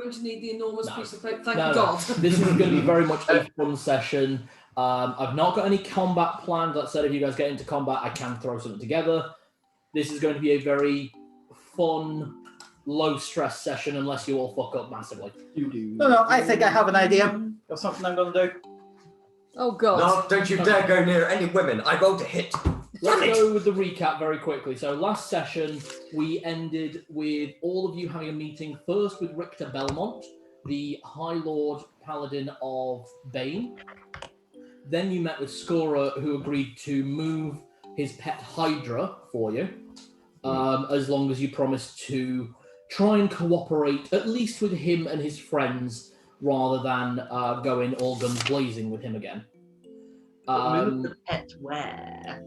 going to need the enormous piece of paper. Thank No. God. This is going to be very much a fun session. I've not got any combat planned. That said, if you guys get into combat, I can throw something together. This is going to be a very fun, low-stress session unless you all fuck up massively. No, I think I have an idea of something I'm going to do. Oh, God. No, don't you dare go near any women. I rolled a hit. Let's go with the recap very quickly. So last session, we ended with all of you having a meeting first with Richter Belmont, the High Lord Paladin of Bane. Then you met with Scora, who agreed to move his pet Hydra for you, as long as you promised to try and cooperate, at least with him and his friends, rather than going all guns blazing with him again. Move the pet where?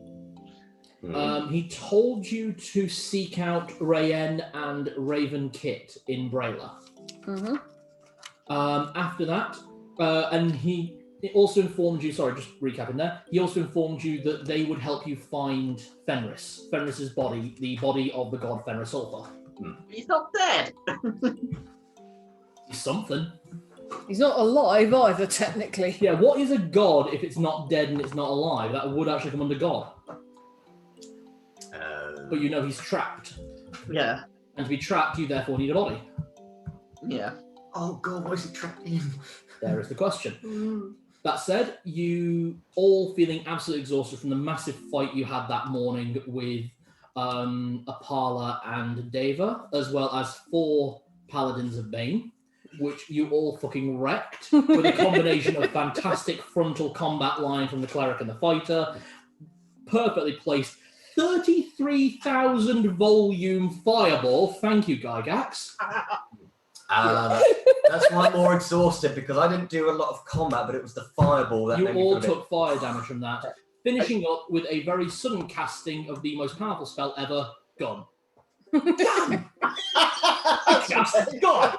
He told you to seek out Rayen and Raven Kit in Brayla. Mm-hmm. After that, and he also informed you, sorry, just recapping there, he also informed you that they would help you find Fenris. Fenris's body, the body of the god Fenris Ulfa. He's not dead. He's something. He's not alive either, technically. Yeah, what is a god if it's not dead and it's not alive? That would actually come under god. But you know he's trapped. Yeah. And to be trapped, you therefore need a body. Yeah. Oh God, what is he trapped in? There is the question. That said, you all feeling absolutely exhausted from the massive fight you had that morning with Apala and Deva, as well as 4 Paladins of Bane, which you all fucking wrecked with a combination of fantastic frontal combat line from the Cleric and the Fighter, perfectly placed 33,000 volume fireball. Thank you, Gygax. That's why I'm more exhausted, because I didn't do a lot of combat, but it was the fireball that You made me all feel a took fire damage from that, finishing up with a very sudden casting of the most powerful spell ever, Gun. Cast Gun!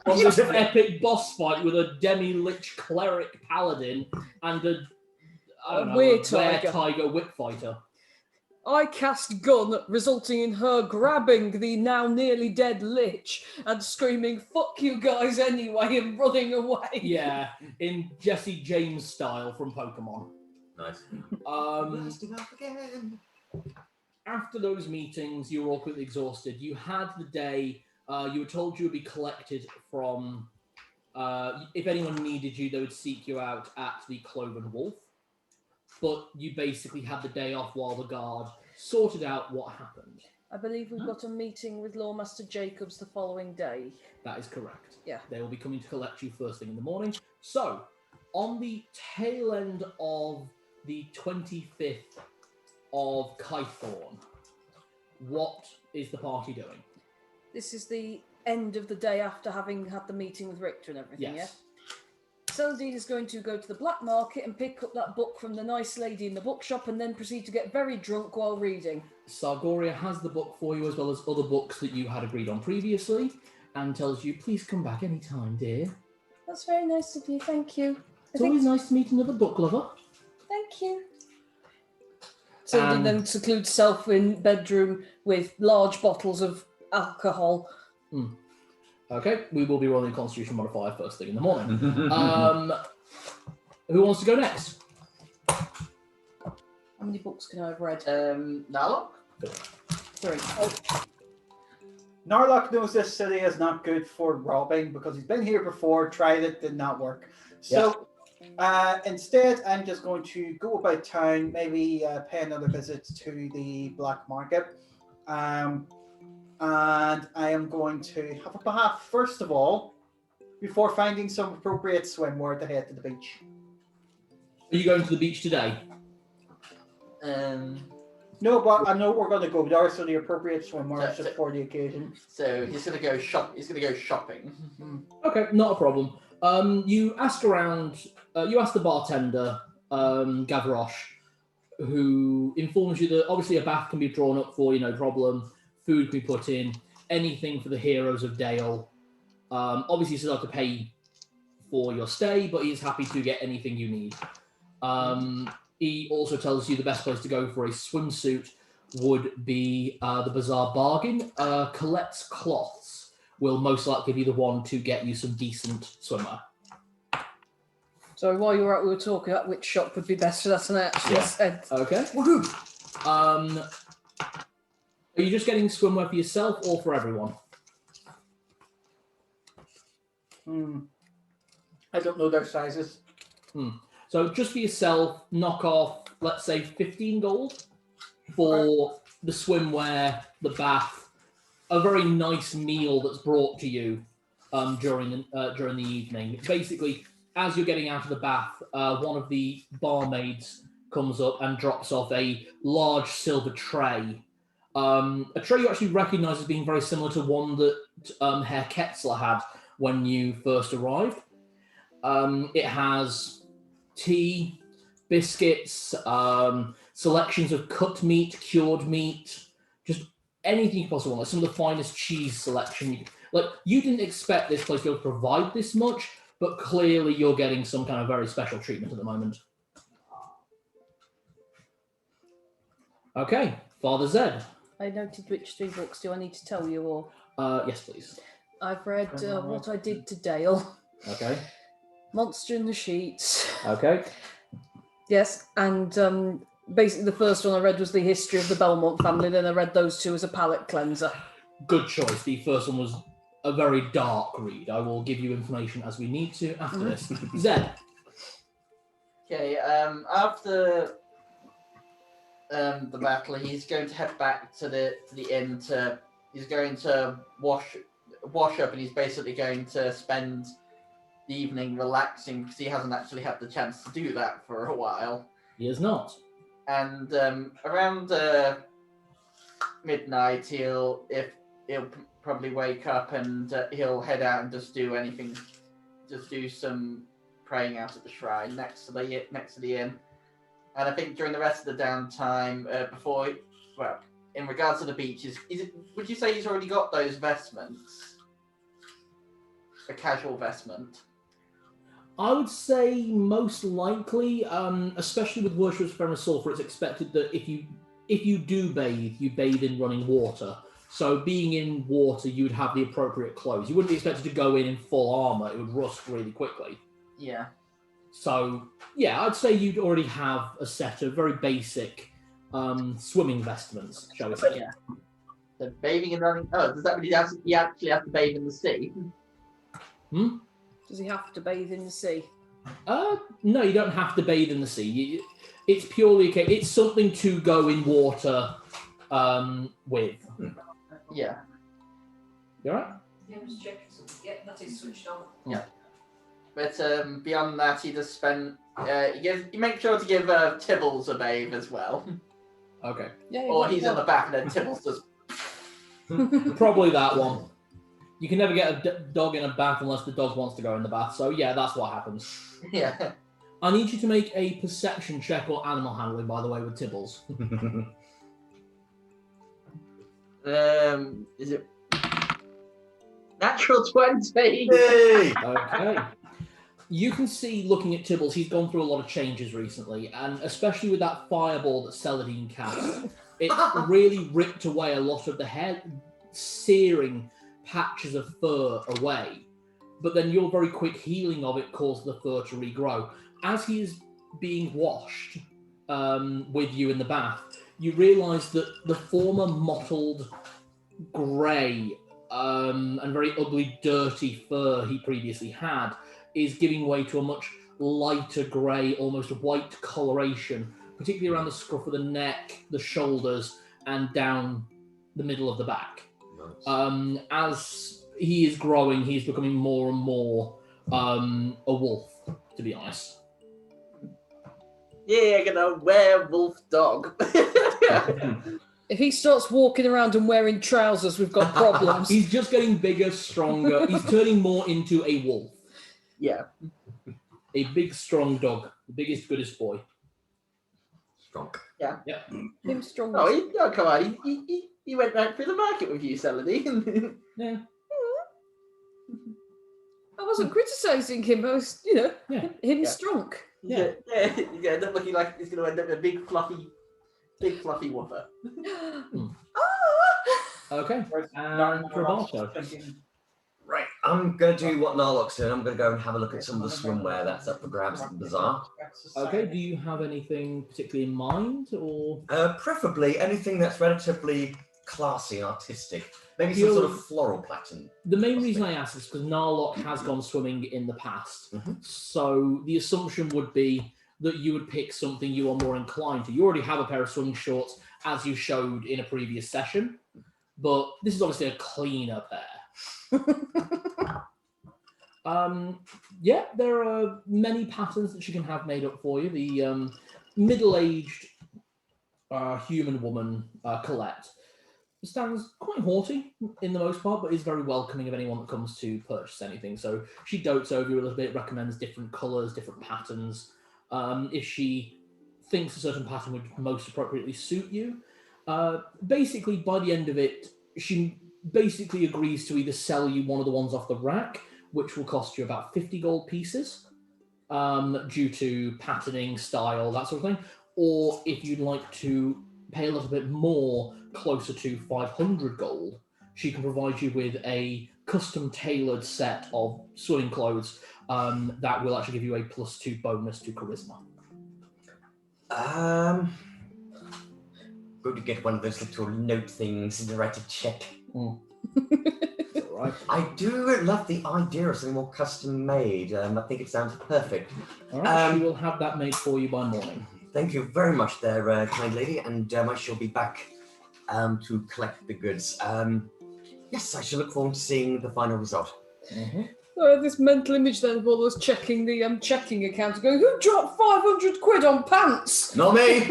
On this epic boss fight with a demi-lich cleric paladin and a tiger whip fighter. I cast Gun, resulting in her grabbing the now nearly dead lich and screaming, "Fuck you guys anyway," and running away. Yeah, in Jesse James style from Pokemon. Nice. Blasting off again. After those meetings, you were all quickly exhausted. You had the day, you were told you would be collected from, if anyone needed you, they would seek you out at the Cloven Wolf. But you basically had the day off while the guard sorted out what happened. I believe we've got a meeting with Lawmaster Jacobs the following day. That is correct. Yeah. They will be coming to collect you first thing in the morning. So, on the tail end of the 25th of Kythorn, what is the party doing? This is the end of the day after having had the meeting with Richter and everything, Yes. Celadine is going to go to the black market and pick up that book from the nice lady in the bookshop and then proceed to get very drunk while reading. Sargoria has the book for you, as well as other books that you had agreed on previously, and tells you, please come back anytime, dear. That's very nice of you, thank you. It's always nice to meet another book lover. Thank you. Celadine then secludes herself in bedroom with large bottles of alcohol. Okay, we will be rolling a Constitution modifier first thing in the morning. Who wants to go next? How many books can I have read? Narlock? 3. Narlock knows this city is not good for robbing because he's been here before, tried it, did not work. So instead, I'm just going to go about town, maybe pay another visit to the black market. And I am going to have a bath, first of all, before finding some appropriate swimwear to head to the beach. Are you going to the beach today? No, but I know we're going to go there, so the appropriate swimwear is just for the occasion. So he's going to go He's going to go shopping. Okay, not a problem. You ask around. You ask the bartender, Gavroche, who informs you that obviously a bath can be drawn up for you, no problem. Food can be put in, anything for the heroes of Dale. Obviously, you still have to pay for your stay, but he's happy to get anything you need. He also tells you the best place to go for a swimsuit would be the Bazaar Bargain. Colette's Cloths, will most likely be the one to get you some decent swimwear. So while you were out, we were talking about which shop would be best for that, and I actually said, Okay. Are you just getting swimwear for yourself or for everyone? I don't know their sizes. So just for yourself, knock off, let's say 15 gold for the swimwear, the bath, a very nice meal that's brought to you during the evening. Basically, as you're getting out of the bath, one of the barmaids comes up and drops off a large silver tray. A tray you actually recognise as being very similar to one that Herr Ketzler had when you first arrived. It has tea, biscuits, selections of cut meat, cured meat, just anything you possibly want. Like some of the finest cheese selection. You didn't expect this place to be able to provide this much, but clearly you're getting some kind of very special treatment at the moment. Okay, Father Zed. I noted which 3 books. Do I need to tell you, or? Yes, please. I've read What I Did to Dale. Okay. Monster in the Sheets. Okay. Yes, and basically the first one I read was the history of the Belmont family. Then I read those 2 as a palate cleanser. Good choice. The first one was a very dark read. I will give you information as we need to after this. Zed. Okay, after the battle, he's going to head back to the inn he's going to wash up, and he's basically going to spend the evening relaxing because he hasn't actually had the chance to do that for a while. He is not. And around midnight, he'll probably wake up and he'll head out and just do some praying out at the shrine next to the inn. And I think during the rest of the downtime, in regards to the beaches, would you say he's already got those vestments? A casual vestment? I would say most likely, especially with Worship of Feral Sulphur, it's expected that if you do bathe, you bathe in running water. So being in water, you'd have the appropriate clothes. You wouldn't be expected to go in full armour. It would rust really quickly. Yeah. So, yeah, I'd say you'd already have a set of very basic swimming vestments, shall we say. Yeah. So bathing and running... Oh, does that mean he actually has to bathe in the sea? Does he have to bathe in the sea? No, you don't have to bathe in the sea. It's purely okay. It's something to go in water with. Yeah. You alright? Yeah, I'm just checking something. Yeah, that is switched on. Yeah. But beyond that, he just spent... he makes sure to give Tibbles a bathe as well. Okay. Yeah, Or he's in the back and then Tibbles does... Probably that one. You can never get a dog in a bath unless the dog wants to go in the bath. So, yeah, that's what happens. Yeah. I need you to make a perception check or animal handling, by the way, with Tibbles. Is it... Natural 20! Yay! Okay. You can see, looking at Tibbles, he's gone through a lot of changes recently, and especially with that fireball that Celadine cast, it really ripped away a lot of the hair, searing patches of fur away. But then your very quick healing of it caused the fur to regrow. As he is being washed with you in the bath, you realise that the former mottled, grey, and very ugly, dirty fur he previously had is giving way to a much lighter grey, almost white coloration, particularly around the scruff of the neck, the shoulders, and down the middle of the back. Nice. As he is growing, he's becoming more and more a wolf, to be honest. Yeah, I got a werewolf dog. If he starts walking around and wearing trousers, we've got problems. He's just getting bigger, stronger. He's turning more into a wolf. Yeah. A big, strong dog. The biggest, goodest boy. Strong. Him strong. Oh, come on. He went right through the market with you, Celadine. Yeah. I wasn't criticising him. I was, him Yeah. strong. Yeah. He's going to end up looking like he's going to end up a big fluffy whopper. Okay. And Roberto. I'm going to do what Narlock's doing. I'm going to go and have a look at some of the swimwear that's up for grabs at the bazaar. Okay, do you have anything particularly in mind, or...? Preferably anything that's relatively classy and artistic. Maybe some sort of floral pattern. The main reason I ask is because Narlock has gone swimming in the past. So the assumption would be that you would pick something you are more inclined to. You already have a pair of swimming shorts, as you showed in a previous session, but this is obviously a cleaner pair. Yeah, there are many patterns that you can have made up for you. The middle-aged human woman, Colette, stands quite haughty in the most part, but is very welcoming of anyone that comes to purchase anything. So she dotes over you a little bit, recommends different colours, different patterns. If she thinks a certain pattern would most appropriately suit you, basically by the end of it, she basically agrees to either sell you one of the ones off the rack, which will cost you about 50 gold pieces, due to patterning, style, that sort of thing, or if you'd like to pay a little bit more, closer to 500 gold, she can provide you with a custom tailored set of swimming clothes that will actually give you a +2 bonus to charisma. Good to get one of those little note things to write a check. Right. I do love the idea of something more custom made. I think it sounds perfect. All right, she will have that made for you by morning. Thank you very much there, kind lady, and I shall be back to collect the goods. Yes, I shall look forward to seeing the final result. This mental image then of all us checking the checking account, going, who dropped 500 quid on pants? Not me!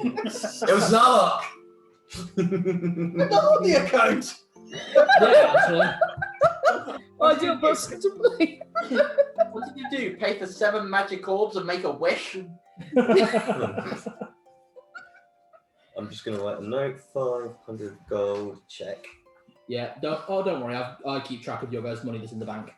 It was Narlock! Not on the account! Yeah, actually. Ideal person to play. What did you do? Pay for 7 magic orbs and make a wish? I'm just going to write a note, 500 gold, check. Yeah, don't worry, I keep track of your guys' money that's in the bank.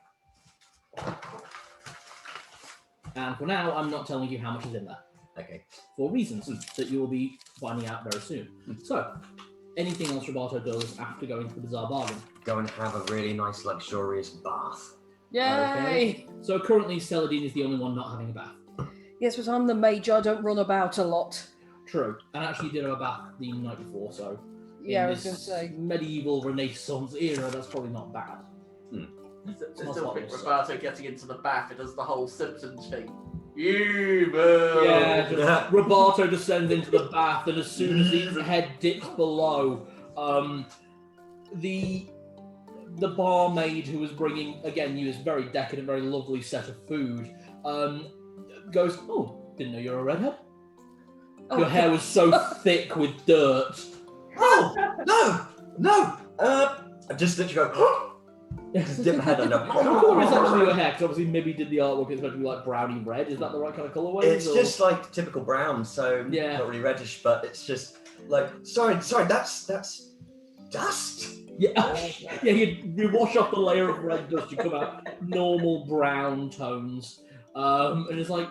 And for now, I'm not telling you how much is in there. Okay. For reasons that you will be finding out very soon. So, anything else Roberto does after going to the Bazaar Bargain? Go and have a really nice, luxurious bath. Yay! Okay. So currently, Celadine is the only one not having a bath. Yes, but I'm the mage, I don't run about a lot. True. And actually did have a bath the night before, so... Yeah, in I was this going to say. medieval Renaissance era, that's probably not bad. Still think Roberto getting into the bath, it does the whole Simpsons thing. Evil! Yeah, just, Roberto descends into the bath, and as soon as his head dips below, the barmaid who was bringing, again, you this very decadent, very lovely set of food, goes, oh, didn't know you were a redhead? Your hair was so thick with dirt. Oh, no! I just literally go, just dip my head under. What colour is actually your hair? Because obviously Mibby did the artwork, it's meant to be like browny red. Is that the right kind of colourway? It's just like typical brown, so Yeah. not really reddish, but it's just like, sorry, that's dust. Yeah, yeah. You wash off the layer of red dust, you come out normal brown tones, and it's like,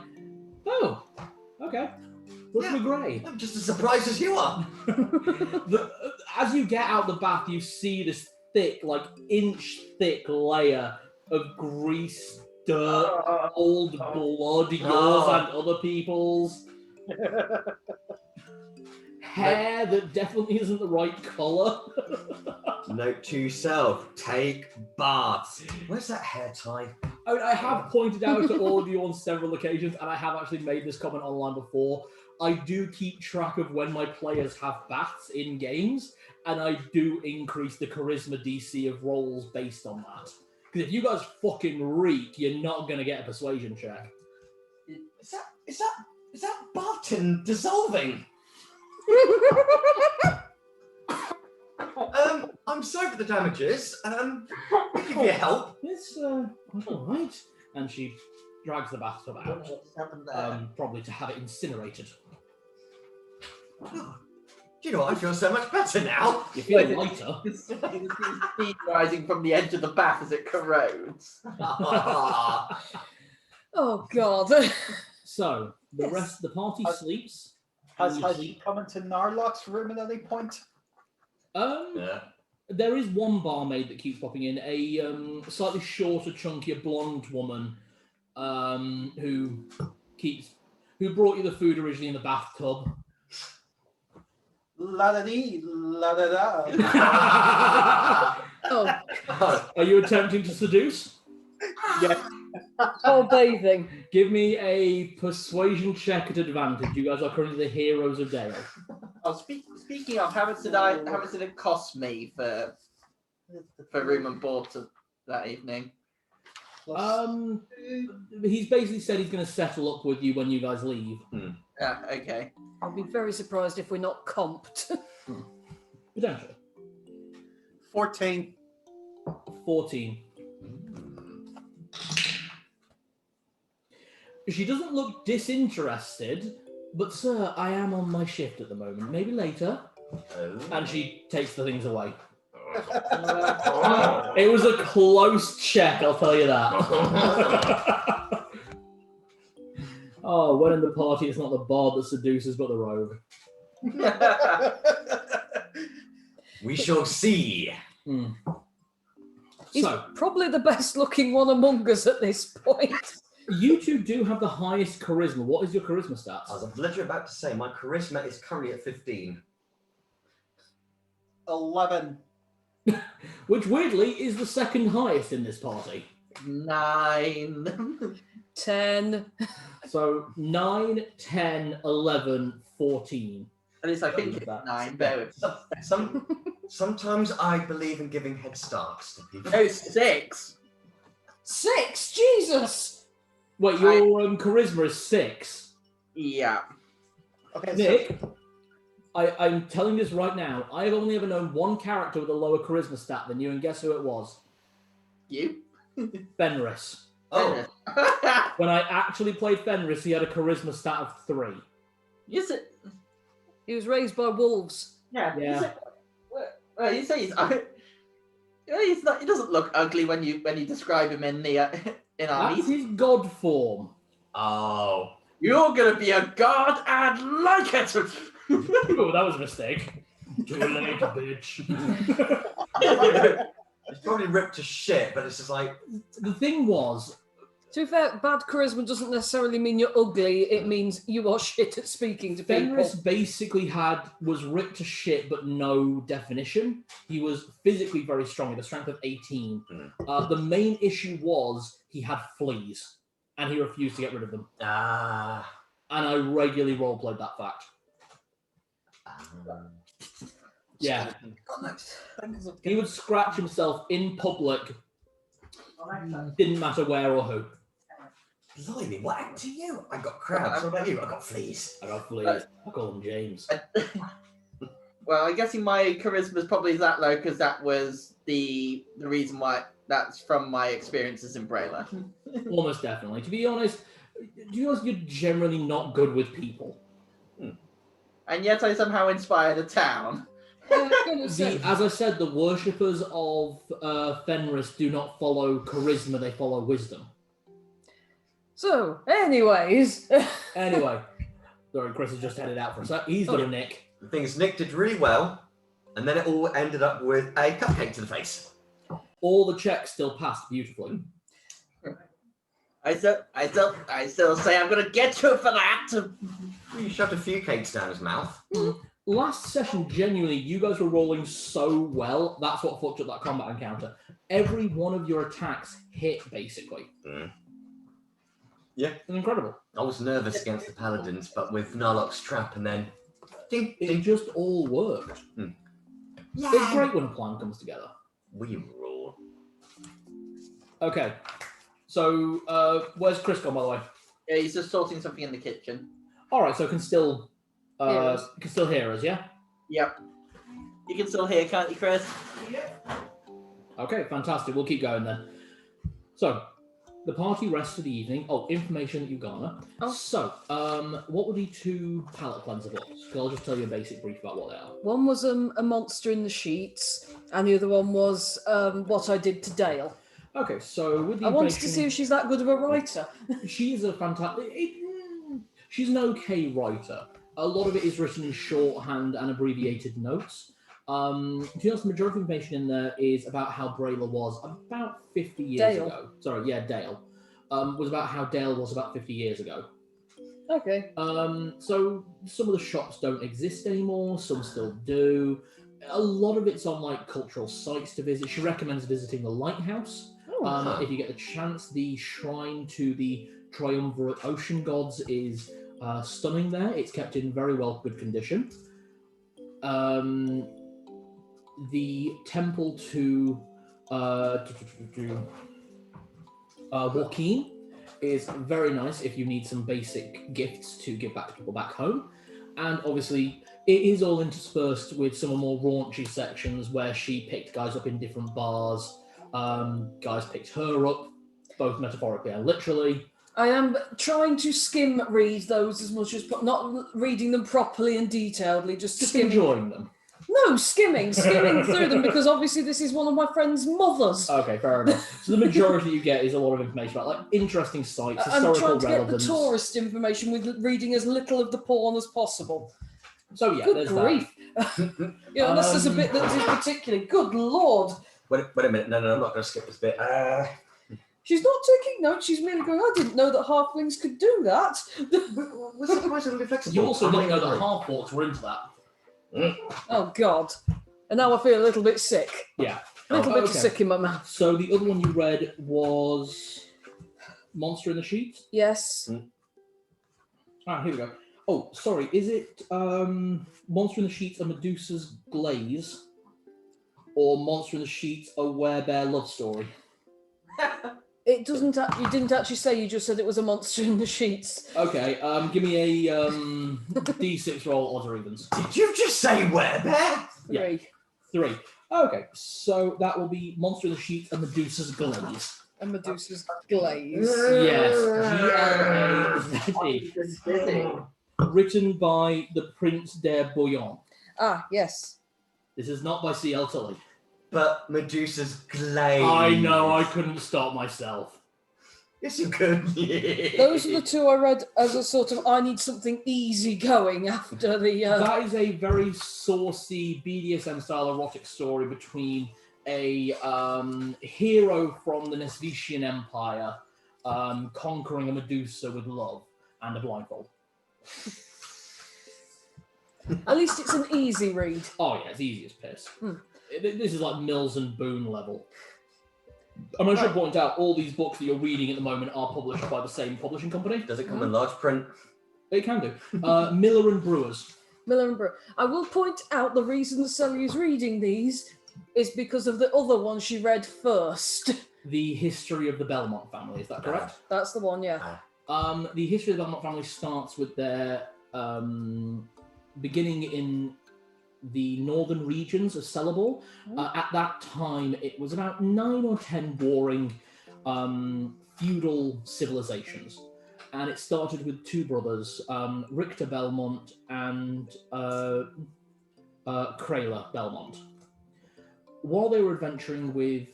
oh, okay, looks grey. I'm just as surprised as you are. As you get out the bath, you see this thick, like inch-thick layer of grease, dirt, old blood, yours and other people's. Hair that definitely isn't the right colour. Note to self, take baths. Where's that hair tie? I mean, I have pointed out to all of you on several occasions, and I have actually made this comment online before. I do keep track of when my players have baths in games, and I do increase the charisma DC of rolls based on that. Because if you guys fucking reek, you're not going to get a persuasion check. Is that Barton dissolving? I'm sorry for the damages. I'll give you help. It's all right. And she drags the bathtub out, probably to have it incinerated. Oh, do you know what? I feel so much better now. You feel lighter. You can see steam rising from the edge of the bath as it corrodes. Oh, God. So, the rest, the party sleeps. Has he come into Narlock's room at any point? Yeah. There is one barmaid that keeps popping in, a slightly shorter, chunkier blonde woman who brought you the food originally in the bathtub. La da dee, la da da. Oh, Are you attempting to seduce? Yeah. oh, bathing. Give me a persuasion check at advantage. You guys are currently the heroes of Dale. Oh, speaking of, how much did it cost me for room and board that evening? He's basically said he's going to settle up with you when you guys leave. Yeah, okay. I'll be very surprised if we're not comped. Potentially. 14. 14. She doesn't look disinterested, but sir, I am on my shift at the moment. Maybe later. And she takes the things away. It was a close check, I'll tell you that. Oh, when in the party, it's not the bard that seduces, but the rogue. We shall see. He's So, probably the best looking one among us at this point. you two do have the highest charisma. What is your charisma stats? I was literally about to say, my charisma is currently at 15. 11. Which, weirdly, is the second highest in this party. 9. 10. So, 9, 10, 11, 14. At least I think it's 9. Bear with me. Sometimes I believe in giving head starts to people. No, 6. 6? Jesus! Wait, your charisma is 6. Yeah. Okay, Nick, I'm telling this right now. I've only ever known one character with a lower charisma stat than you, and guess who it was? You? Fenris. Oh, When I actually played Fenris, he had a charisma stat of 3. Is it? He was raised by wolves. Yeah. Yeah. Well, you say he's not. He doesn't look ugly when you describe him in our That's his god form. oh. You're gonna be a god and like it. Oh, that was a mistake. Too late, bitch. It's probably ripped to shit, but it's just like... The thing was... To be fair, bad charisma doesn't necessarily mean you're ugly. It means you are shit at speaking to people. Fenris basically was ripped to shit, but no definition. He was physically very strong, with a strength of 18. The main issue was he had fleas, and he refused to get rid of them. Ah. And I regularly roleplayed that fact. Yeah. He would scratch himself in public. Didn't matter where or who. Blimey, what happened to you? I got crabs. What about you? I got fleas. I got fleas. I call him James. Well, I'm guessing my charisma is probably that low because that was the reason why. That's from my experiences in Brayla. Almost definitely. To be honest, you're generally not good with people. And yet I somehow inspired a town. As I said, the worshippers of Fenris do not follow charisma, they follow wisdom. So, anyways. Anyway, sorry, Chris has just headed out for a sec. He's got a Nick. The thing is, Nick did really well, and then it all ended up with a cupcake to the face. All the checks still passed beautifully. I still say I'm gonna get you for that. You shoved a few cakes down his mouth. Last session, genuinely, you guys were rolling so well. That's what fucked up that combat encounter. Every one of your attacks hit, basically. Yeah. It's incredible. I was nervous against the paladins, but with Narlock's trap and then... Ding, It ding. just all worked. It's great when a plan comes together. We rule. Okay. So, where's Chris gone, by the way? Yeah, he's just sorting something in the kitchen. All right, so can still hear us, yeah? Yep. You can still hear, can't you, Chris? Okay, fantastic. We'll keep going then. So, the party rests for the evening. Oh, information that you garner. Oh. So, what were the 2 palette cleanser books? Because I'll just tell you a basic brief about what they are. One was a monster in the sheets, and the other one was what I did to Dale. Okay, so with the I wanted to information- see if she's that good of a writer. She's a fantastic... She's an okay writer. A lot of it is written in shorthand and abbreviated notes. To be honest, the majority of information in there is about how Brayla was about 50 years Dale. ago. Sorry, yeah, Dale. Was about how Dale was about 50 years ago. Okay. So some of the shops don't exist anymore, some still do. A lot of it's on like cultural sites to visit. She recommends visiting the lighthouse. If you get the chance. The shrine to the triumvirate ocean gods is stunning there. It's kept in very good condition. The temple to Joaquin is very nice if you need some basic gifts to give back to people back home. And obviously, it is all interspersed with some of the more raunchy sections where she picked guys up in different bars. Guys picked her up, both metaphorically and literally. I am trying to skim read those as much as not reading them properly and detailedly, just skimming. Enjoying them. No, skimming through them because obviously this is one of my friend's mothers. Okay, fair enough. So the majority you get is a lot of information about like interesting sites, I'm historical trying to relevance. get the tourist information with reading as little of the porn as possible. So yeah, Good there's grief. Unless there's a bit that is particularly. Good lord. Wait a minute. No, I'm not going to skip this bit. She's not taking notes. She's merely going, I didn't know that halflings could do that. We're surprised it'll be flexible. You also didn't know that Hard. half-orcs were into that. Oh, God. And now I feel a little bit sick. Yeah. A little bit sick in my mouth. So the other one you read was Monster in the Sheet? Yes. Ah, here we go. Oh, sorry. Is it Monster in the Sheet, a Medusa's Glaze? Or Monster in the Sheet, a Werebear love story? It doesn't. You didn't actually say. You just said it was a monster in the sheets. Okay. Give me a D6 roll, odds or evens. Did you just say werebear? Yeah. 3. Okay. So that will be Monster in the Sheet, a Medusa's Glaze. A Medusa's glaze. Yes. G-L-A-Z-E. Written by the Prince de Bouillon. Ah, yes. This is not by C.L. Tully. But Medusa's glaze. I know, I couldn't stop myself. Yes, you could. Those are the two I read as a sort of, I need something easy going after the... That is a very saucy BDSM-style erotic story between a hero from the Nesvitian Empire conquering a Medusa with love and a blindfold. At least it's an easy read. Oh yeah, it's easy as piss. This is like Mills and Boone level. And I should point out, all these books that you're reading at the moment are published by the same publishing company. Does it come in large print? It can do. Miller and Brewers. Miller and Brewer. I will point out the reason Sally is reading these is because of the other one she read first. The History of the Belmont Family, is that correct? That's the one, yeah. The History of the Belmont Family starts with their beginning in the northern regions of Celebor. At that time, it was about 9 or 10 warring feudal civilizations. And it started with 2 brothers, Richter Belmont and Crayla Belmont. While they were adventuring with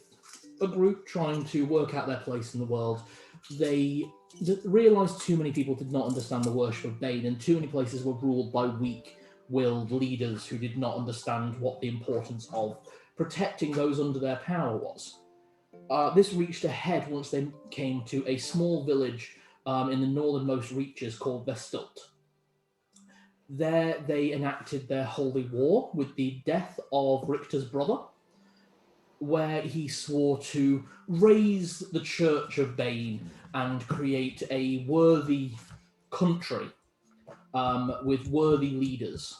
a group trying to work out their place in the world, they realised too many people did not understand the worship of Bane, and too many places were ruled by weak-willed leaders who did not understand what the importance of protecting those under their power was. This reached a head once they came to a small village in the northernmost reaches called Vestult. There they enacted their holy war with the death of Richter's brother, where he swore to raise the Church of Bane and create a worthy country with worthy leaders.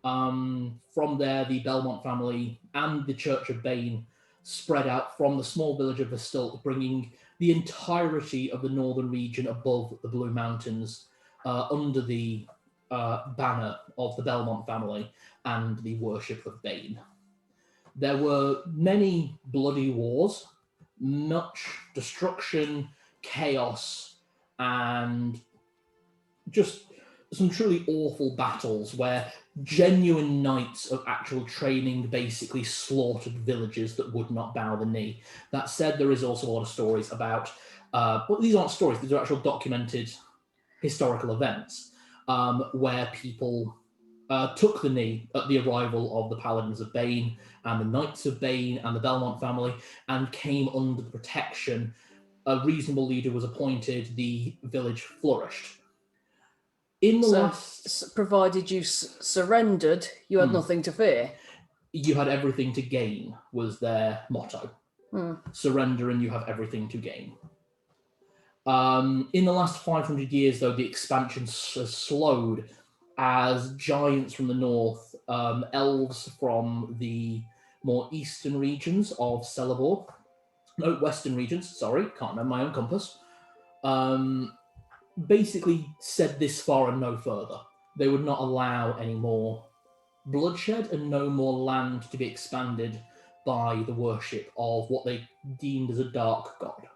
From there, the Belmont family and the Church of Bane spread out from the small village of Vestult, bringing the entirety of the northern region above the Blue Mountains under the banner of the Belmont family and the worship of Bane. There were many bloody wars, much destruction, chaos, and just some truly awful battles where genuine knights of actual training basically slaughtered villages that would not bow the knee. That said, there is also a lot of stories about, well, these aren't stories, these are actual documented historical events where people took the knee at the arrival of the Paladins of Bane and the Knights of Bane and the Belmont family, and came under the protection. A reasonable leader was appointed, the village flourished. In the last... Provided you surrendered, you had nothing to fear. You had everything to gain, was their motto. Surrender and you have everything to gain. In the last 500 years, though, the expansion has slowed as giants from the north, elves from the more eastern regions of Celeborn, no, western regions, sorry, can't remember my own compass, basically said this far and no further. They would not allow any more bloodshed and no more land to be expanded by the worship of what they deemed as a dark god.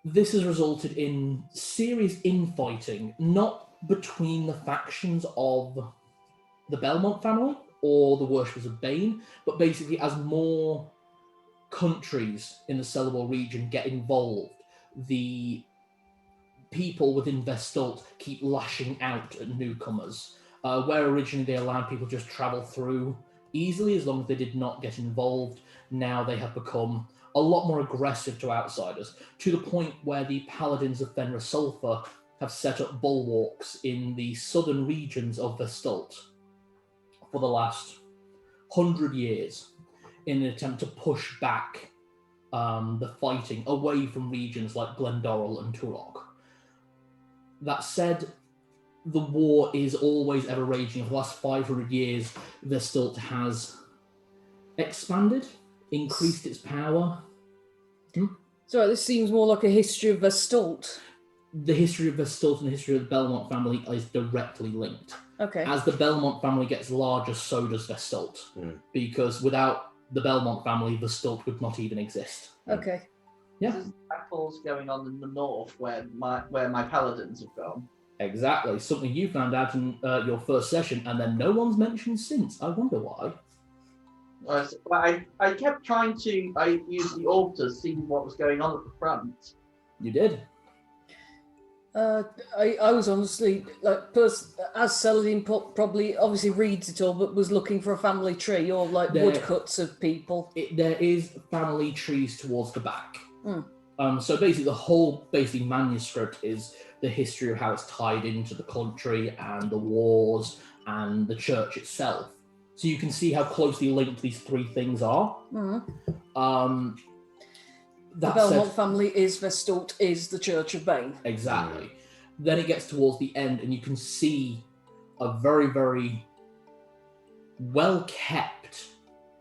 This has resulted in serious infighting, not between the factions of the Belmont family or the worshippers of Bane, but basically as more countries in the Celeborn region get involved, the people within Vestalt keep lashing out at newcomers. Where originally they allowed people to just travel through easily as long as they did not get involved, now they have become a lot more aggressive to outsiders, to the point where the Paladins of Fenris Sulfur have set up bulwarks in the southern regions of Vestalt for the last 100 years in an attempt to push back the fighting away from regions like Glendorrel and Turok. That said, the war is always ever raging. For the last 500 years, Vestalt has expanded, increased its power. So this seems more like a history of Vestalt. The history of Vestalt and the history of the Belmont family is directly linked. Okay. As the Belmont family gets larger, so does Vestalt. Because without the Belmont family, Vestalt would not even exist. Okay. Yeah. There's battles going on in the north where my paladins have gone. Exactly. Something you found out in your first session, and then no one's mentioned since. I wonder why. I kept trying to. I used the orb to see what was going on at the front. You did. I was honestly as Celadine probably obviously reads it all, but was looking for a family tree or like woodcuts of people. There is family trees towards the back. So basically, the whole manuscript is the history of how it's tied into the country and the wars and the church itself. So you can see how closely linked these three things are. The Belmont family is Vestalt, is the Church of Bane. Exactly. Then it gets towards the end, and you can see a very, very well-kept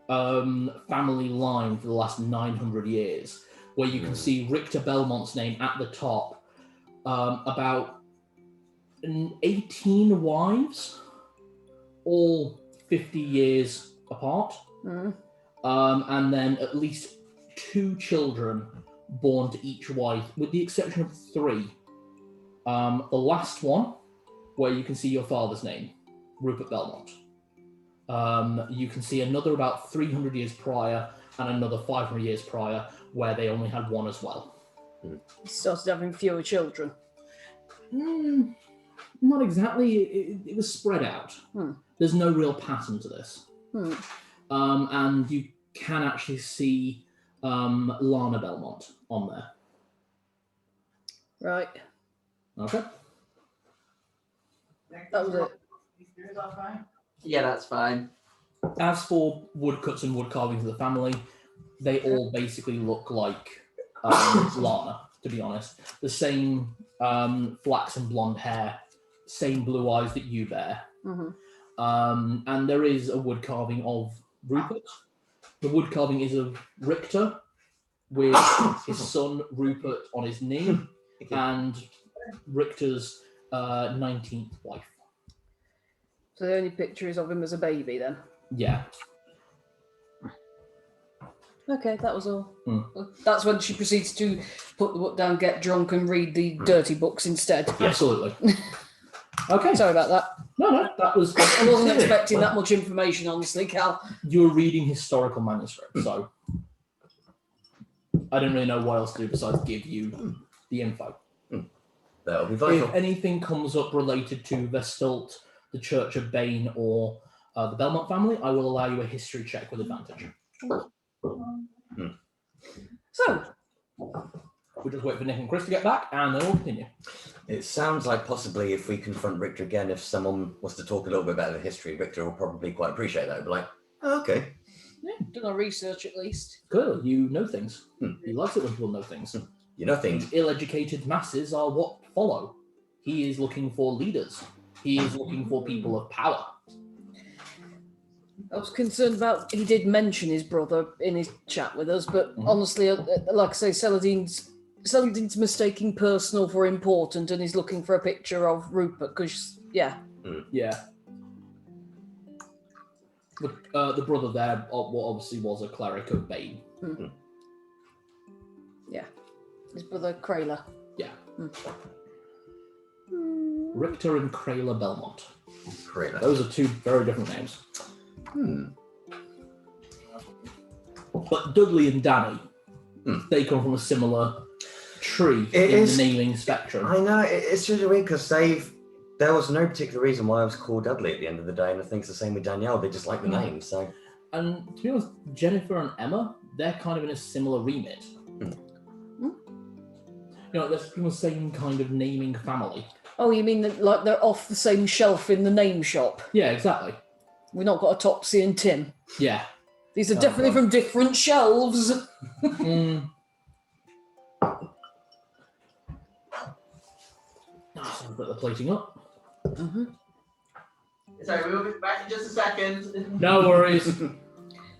family line for the last 900 years, where you can see Richter Belmont's name at the top, about 18 wives, all 50 years apart, and then at least 2 children born to each wife, with the exception of 3. The last one, where you can see your father's name, Rupert Belmont. You can see another about 300 years prior and another 500 years prior, where they only had one as well. He started having fewer children. Not exactly. It was spread out. There's no real pattern to this. And you can actually see Lana Belmont on there. Right. Okay. That was it. Yeah, that's fine. As for woodcuts and wood carvings of the family, they all basically look like Lana, to be honest. The same flax and blonde hair, same blue eyes that you bear. And there is a wood carving of Rupert. The wood carving is of Richter, with his son Rupert on his knee, and Richter's 19th wife. So the only picture is of him as a baby then? Yeah. Okay, that was all. That's when she proceeds to put the book down, get drunk, and read the dirty books instead. Absolutely. Okay. Sorry about that. No, that was... I wasn't expecting that much information, honestly, Cal. You're reading historical manuscript, so I don't really know what else to do besides give you the info. That'll be vital. If anything comes up related to Vestalt, the Church of Bane or the Belmont family, I will allow you a history check with advantage. So, We'll just wait for Nick and Chris to get back, and then we'll continue. It sounds like possibly if we confront Richter again, if someone was to talk a little bit about the history, Richter will probably quite appreciate that. He'll be like, oh, okay. done our research at least. Good, you know things. He likes it when people know things. You know things. Ill-educated masses are what follow. He is looking for leaders. He is looking for people of power. I was concerned about, he did mention his brother in his chat with us, but honestly, like I say, Saladin's mistaking personal for important, and he's looking for a picture of Rupert, because, yeah. Yeah. The brother there, what obviously was a cleric of Bane. Yeah. His brother, Krayla. Yeah. Richter and Krayla Belmont. Krayla. Those are two very different names. But Dudley and Danny, they come from a similar tree in the naming spectrum. I know, it's really weird because there was no particular reason why I was called Dudley at the end of the day, and I think it's the same with Danielle. They just like the name, so. And to be honest, Jennifer and Emma, they're kind of in a similar remit. You know, they're from the same kind of naming family. Oh, you mean that, like they're off the same shelf in the name shop? Yeah, exactly. We've not got a Topsy and Tim. Yeah. These are definitely from different shelves. Sounds like they're plating up. Sorry, we'll be back in just a second. No worries.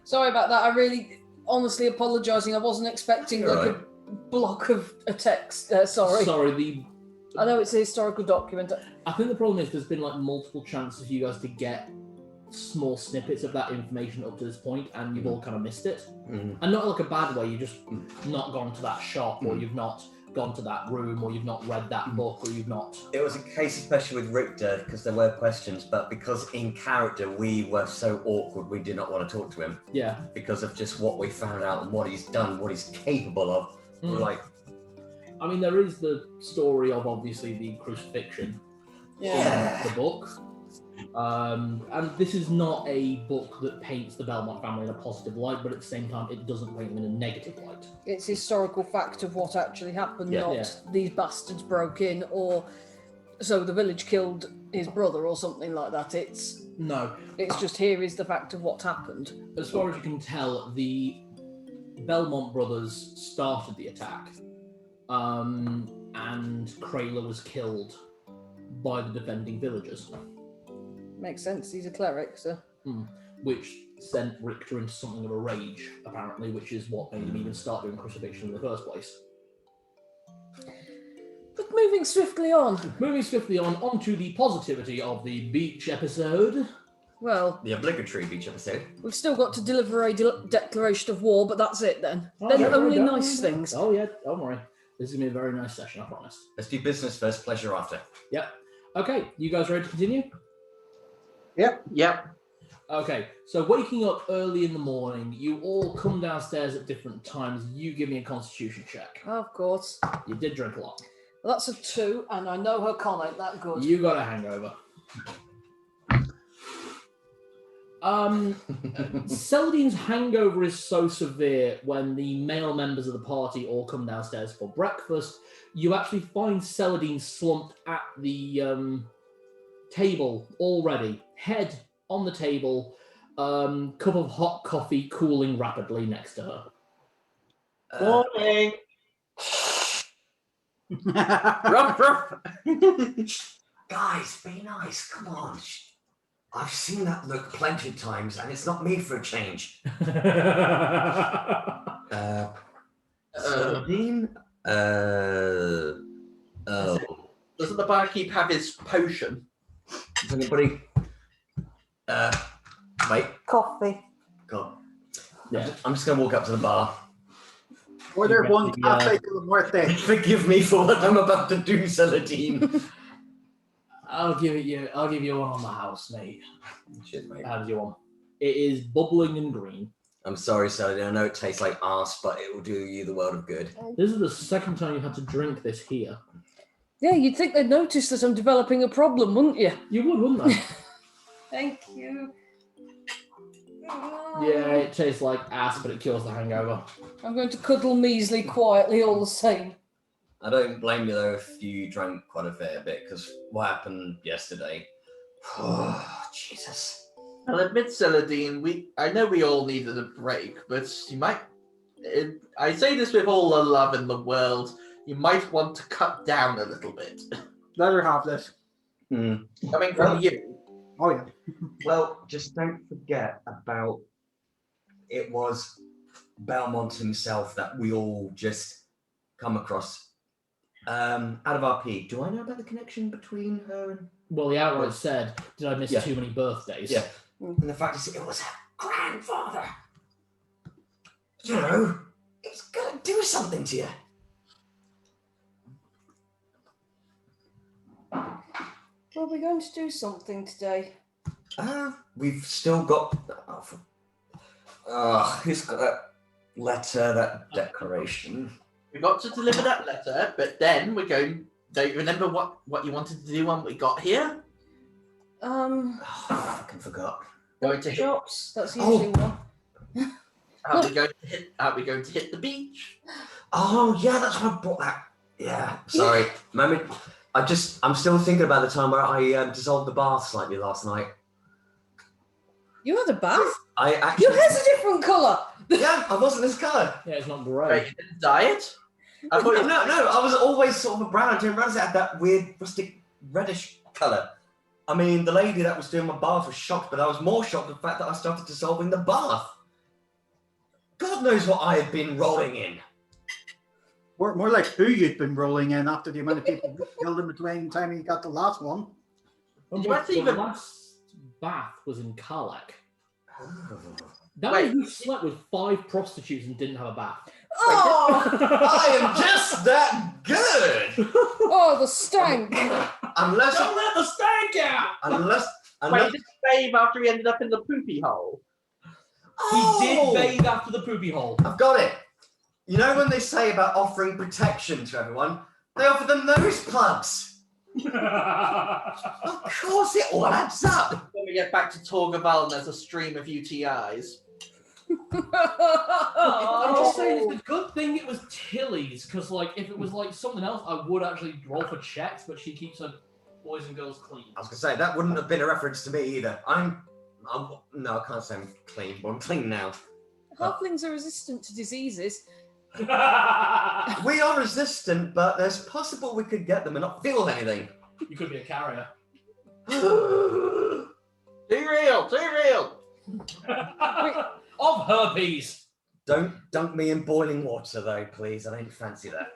Sorry about that. I really, honestly, apologising. I wasn't expecting a block of a text. Sorry. Sorry, I know it's a historical document. I think the problem is there's been like multiple chances for you guys to get small snippets of that information up to this point, and you've all kind of missed it. And not like a bad way, you've just not gone to that shop, or you've not gone to that room, or you've not read that book, or you've not... It was a case especially with Richter, because there were questions, but because in character we were so awkward, we did not want to talk to him. Yeah. Because of just what we found out and what he's done, what he's capable of. We're like... I mean, there is the story of, obviously, the crucifixion. The book. And this is not a book that paints the Belmont family in a positive light, but at the same time, it doesn't paint them in a negative light. It's historical fact of what actually happened, not these bastards broke in, or so the village killed his brother, or something like that. It's just here is the fact of what happened. As far as you can tell, the Belmont brothers started the attack, and Krayla was killed by the defending villagers. Makes sense, he's a cleric, so... Which sent Richter into something of a rage, apparently, which is what made him even start doing crucifixion in the first place. But moving swiftly on. Onto the positivity of the beach episode. Well... The obligatory beach episode. We've still got to deliver a declaration of war, but that's it then. Only nice things. Oh yeah, don't worry. This is going to be a very nice session, I promise. Let's do business first, pleasure after. Yep. Okay, you guys ready to continue? Yep. Okay, so waking up early in the morning, you all come downstairs at different times. You give me a constitution check. Of course. You did drink a lot. Well, that's a 2, and I know her con ain't that good. You got a hangover. Saladin's hangover is so severe when the male members of the party all come downstairs for breakfast, you actually find Saladin slumped at the table already, head on the table, cup of hot coffee cooling rapidly next to her. Morning. Ruff. Guys, be nice, come on. I've seen that look plenty of times, and it's not me for a change. Saladin? Doesn't the barkeep have his potion? Does anybody... wait. Coffee. God. Yeah. I'm just going to walk up to the bar. Order one cafe to the norte. Forgive me for what I'm about to do, Saladin. I'll give you one on the house, mate. Cheers, mate. How do you want? It is bubbling and green. I'm sorry, Saladin. I know it tastes like arse, but it will do you the world of good. This is the second time you've had to drink this here. Yeah, you'd think they'd notice that I'm developing a problem, wouldn't you? You would, wouldn't you? Thank you. Yeah, it tastes like ass, but it cures the hangover. I'm going to cuddle Measly quietly all the same. I don't blame you though if you drank quite a fair bit, because what happened yesterday? Oh, Jesus. I'll admit, Celadine, I know we all needed a break, but you might. I say this with all the love in the world. You might want to cut down a little bit. Let her have this. Coming from you. Oh yeah. Well, just don't forget about it was Belmont himself that we all just come across. Out of our peak, do I know about the connection between her and... Well, he outright said, did I miss too many birthdays? Yeah. And the fact is, it was her grandfather. You know, it's gonna do something to you. Well, we're going to do something today. We've still got... who's got that letter, that declaration? We got to deliver that letter, but then we're going. Don't you remember what you wanted to do when we got here? I fucking forgot. Going to hit. Shops. That's usually one. Are we going to hit the beach? Oh yeah, that's why I brought that. Yeah, sorry, moment. I'm still thinking about the time where I dissolved the bath slightly last night. You had a bath? I actually. Your hair's a different colour. Yeah, I wasn't this colour. Yeah, it's not Wait, great. you didn't dye it? I thought No, I was always sort of a brown. I didn't realise it had that weird rustic reddish colour. I mean, the lady that was doing my bath was shocked, but I was more shocked at the fact that I started dissolving the bath. God knows what I had been rolling in. More like who you'd been rolling in after the amount of people you killed in between the time you got the last one. And You actually the even- last bath was in Karlak. Oh. That Wait. means you slept with 5 prostitutes and didn't have a bath. Oh! I am just that good. Oh, the stank! Unless, Don't let the stank out! unless. Wait, did he bathe after he ended up in the poopy hole? He did bathe after the poopy hole. I've got it. You know when they say about offering protection to everyone, they offer them nose plugs. Of course, it all adds up. When we get back to Torgaval and there's a stream of UTIs. I'm just saying it's a good thing it was Tilly's, because like if it was like something else, I would actually roll for checks, but she keeps her boys and girls clean. I was gonna say that wouldn't have been a reference to me either. No, I can't say I'm clean, but I'm clean now. Halflings are resistant to diseases. We are resistant, but there's possible we could get them and not feel anything. You could be a carrier. Too real! Of herpes. Don't dunk me in boiling water, though, please. I don't fancy that.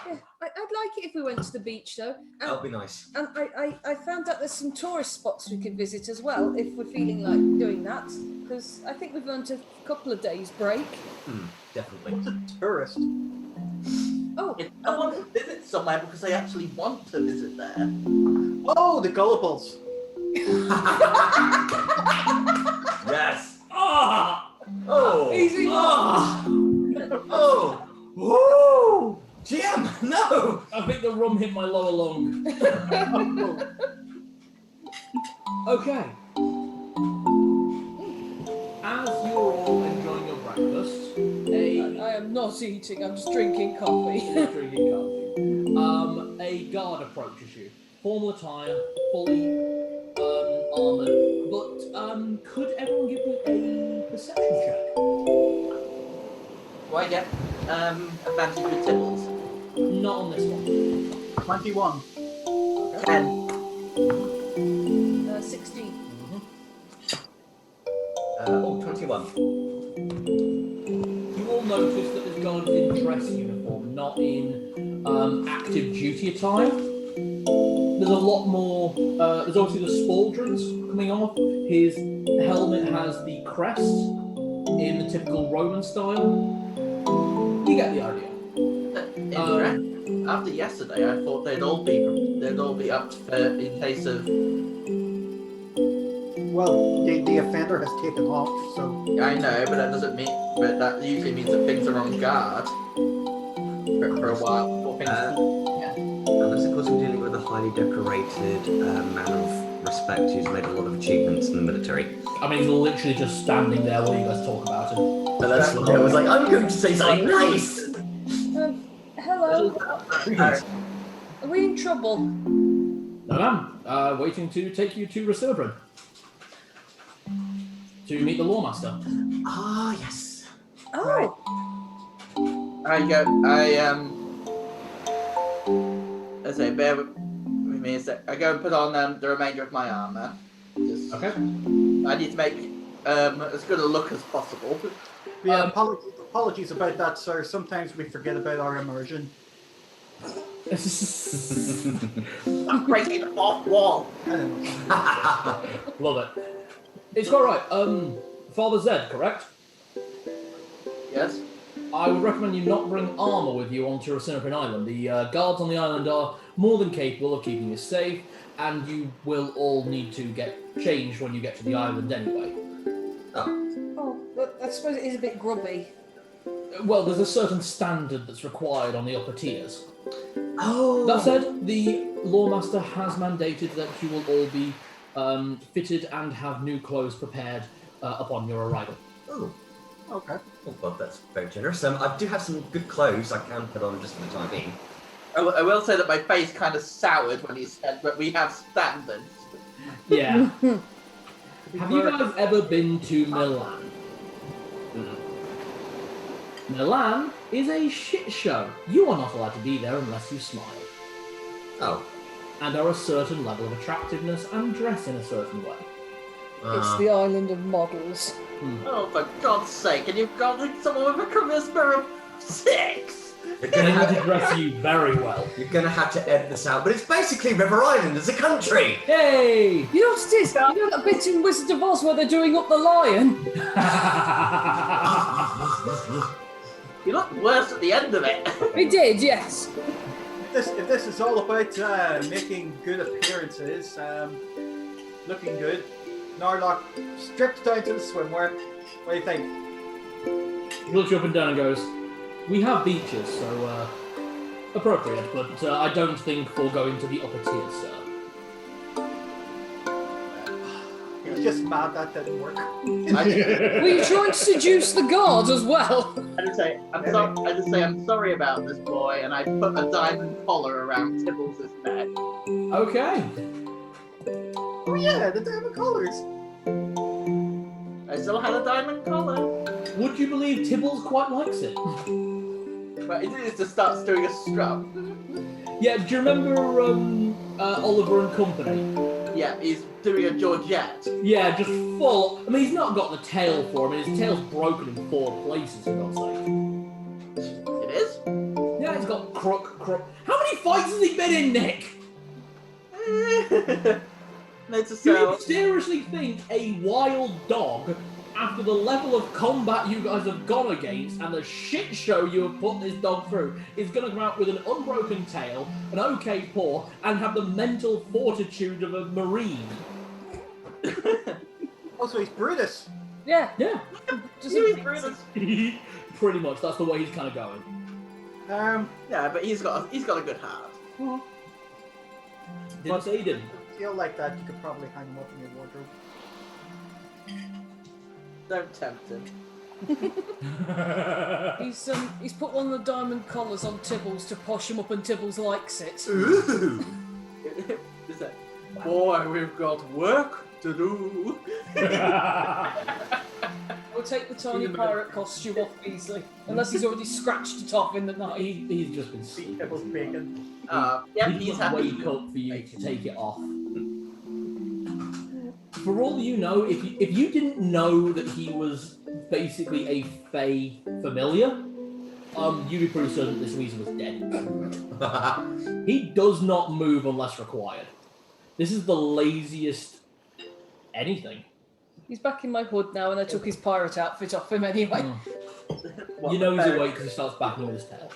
Yeah, I'd like it if we went to the beach, though. That'll be nice. And I found out there's some tourist spots we could visit as well, if we're feeling like doing that. Because I think we've earned a couple of days break. Definitely. What's a tourist? Oh, I want to visit somewhere because I actually want to visit there. Oh, the gullibles. Yes. Ah! Oh. easy. Oh. Woo. GM, no. I think the rum hit my lower lung. Okay. As you're all enjoying your breakfast, I am not eating, I'm just drinking coffee. drinking coffee, a guard approaches you. Formal attire, fully armoured, but could everyone give me a perception check? Do I get advantage with Tibbles? Not on this one. 21. 10. 16. 21. You all notice that this guard is in dress uniform, not in active duty attire. There's a lot more. There's obviously the spauldrons coming off. His helmet has the crest in the typical Roman style. You get the idea. After yesterday, I thought they'd all be up for in case of. Well, the offender has taken off, so... I know, but that doesn't mean. But that usually means that things are on guard for a while before things. Unless, of course, we're dealing with a highly decorated man of respect. He's made a lot of achievements in the military. I mean, he's literally just standing there while you guys talk about him. And that's what I was like, I'm going to say something nice! Hello. Are we in trouble? No, ma'am. Waiting to take you to Resilbrin. To meet the Lawmaster. Ah, yes. Oh. I say, bear with me a sec. I go and put on the remainder of my armor. Just, Okay. I need to make as good a look as possible. Yeah, apologies about that, sir. Sometimes we forget about our immersion. I'm breaking the fourth wall. I don't know. Love it. It's quite right. Father Zed, correct? Yes. I would recommend you not bring armor with you onto Resilbrin Island. The guards on the island are more than capable of keeping you safe, and you will all need to get changed when you get to the island anyway. Oh, but I suppose it is a bit grubby. Well, there's a certain standard that's required on the upper tiers. Oh. That said, the Lawmaster has mandated that you will all be fitted and have new clothes prepared upon your arrival. Oh. Okay. Oh, well, that's very generous. I do have some good clothes I can put on just for the time being. I will say that my face kind of soured when he said, but we have standards. Yeah. Have you guys ever been to Milan? Milan is a shit show. You are not allowed to be there unless you smile. Oh. And are a certain level of attractiveness and dress in a certain way. It's the island of models. Oh, for God's sake, and you've got someone with a charisma of 6! You're They gonna need have to dress you very well. You're gonna have to edit this out, but it's basically River Island as a country. Hey! You know what it is? You know that bit in Wizard of Oz where they're doing up the lion? You look worse at the end of it. We did, yes. If this is all about making good appearances, looking good, Narlock stripped down to the swimwear. What do you think? He looks you up and down and goes, we have beaches, so appropriate, but I don't think we'll go into the upper tiers, sir. He was just mad that didn't work. Were you trying to seduce the guards as well? I just say, I'm sorry about this boy, and I put a diamond collar around Tibbles' neck. Okay. Oh yeah, the diamond collars. I still had a diamond collar. Would you believe Tibbles quite likes it? But it is to start doing a strut. Yeah, do you remember Oliver and Company? Yeah, he's doing a Georgette. Yeah, just full. I mean, he's not got the tail for him. I mean, his tail's broken in 4 places, for God's sake. It is? Yeah, he's got crook. How many fights has he been in, Nick? Note to Do you self. seriously think a wild dog, after the level of combat you guys have gone against and the shit show you have put this dog through, is going to come out with an unbroken tail, an okay paw, and have the mental fortitude of a marine? Also, he's Brutus. Yeah. Yeah. Just Pretty much, that's the way he's kind of going. Yeah, but he's got a good heart. Didn't say he didn't. Feel like that, you could probably hang him up in your wardrobe. Don't tempt him. He's put one of the diamond collars on Tibbles to posh him up, and Tibbles likes it. Ooh. Is that, boy, we've got work to do. We'll take the tiny pirate costume off easily, unless he's already scratched it off in the night. He's just been sleeping. Tibbles bacon. Yeah, He he's didn't happy. wake up for you to take it off. For all you know, if you didn't know that he was basically a Fey familiar, you'd be pretty certain this weasel was dead. He does not move unless required. This is the laziest anything. He's back in my hood now, and I took his pirate outfit off him anyway. What, You know he's the awake because he starts backing with his tail.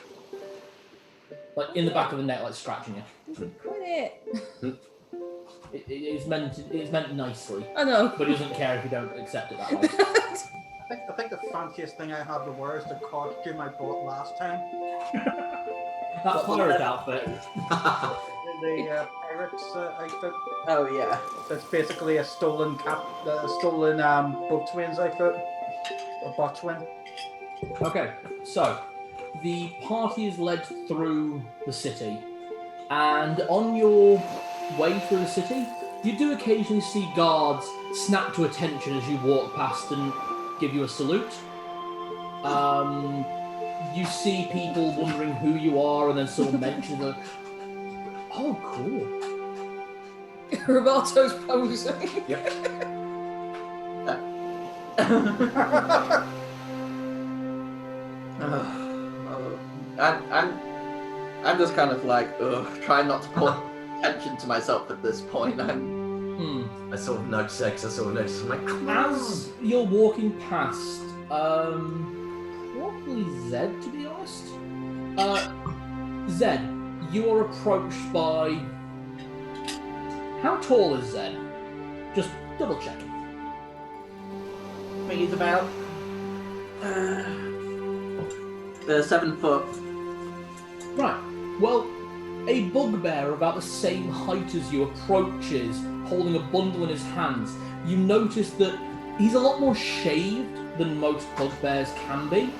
Like in the back of the neck, like scratching you. Quit it. It's meant nicely, I know. but he doesn't care if you don't accept it that way. I think the fanciest thing I have to wear is the costume I bought last time. That pirate outfit. The pirate's outfit. Oh yeah. That's basically a stolen boatswain's outfit. Or boatswain. Okay, so the party is led through the city, and on your way through the city, you do occasionally see guards snap to attention as you walk past and give you a salute. You see people wondering who you are, and then someone mentions it. Oh, cool. Roberto's posing. Yep. I'm just kind of like, trying not to put attention to myself at this point. I sort of noticed it because I sort of noticed. I'm like, As you're walking past, probably Zed, to be honest. Zed, you are approached by... How tall is Zed? Just double checking. I think he's about 7 foot. Right. Well, a bugbear about the same height as you approaches, holding a bundle in his hands. You notice that he's a lot more shaved than most bugbears can be.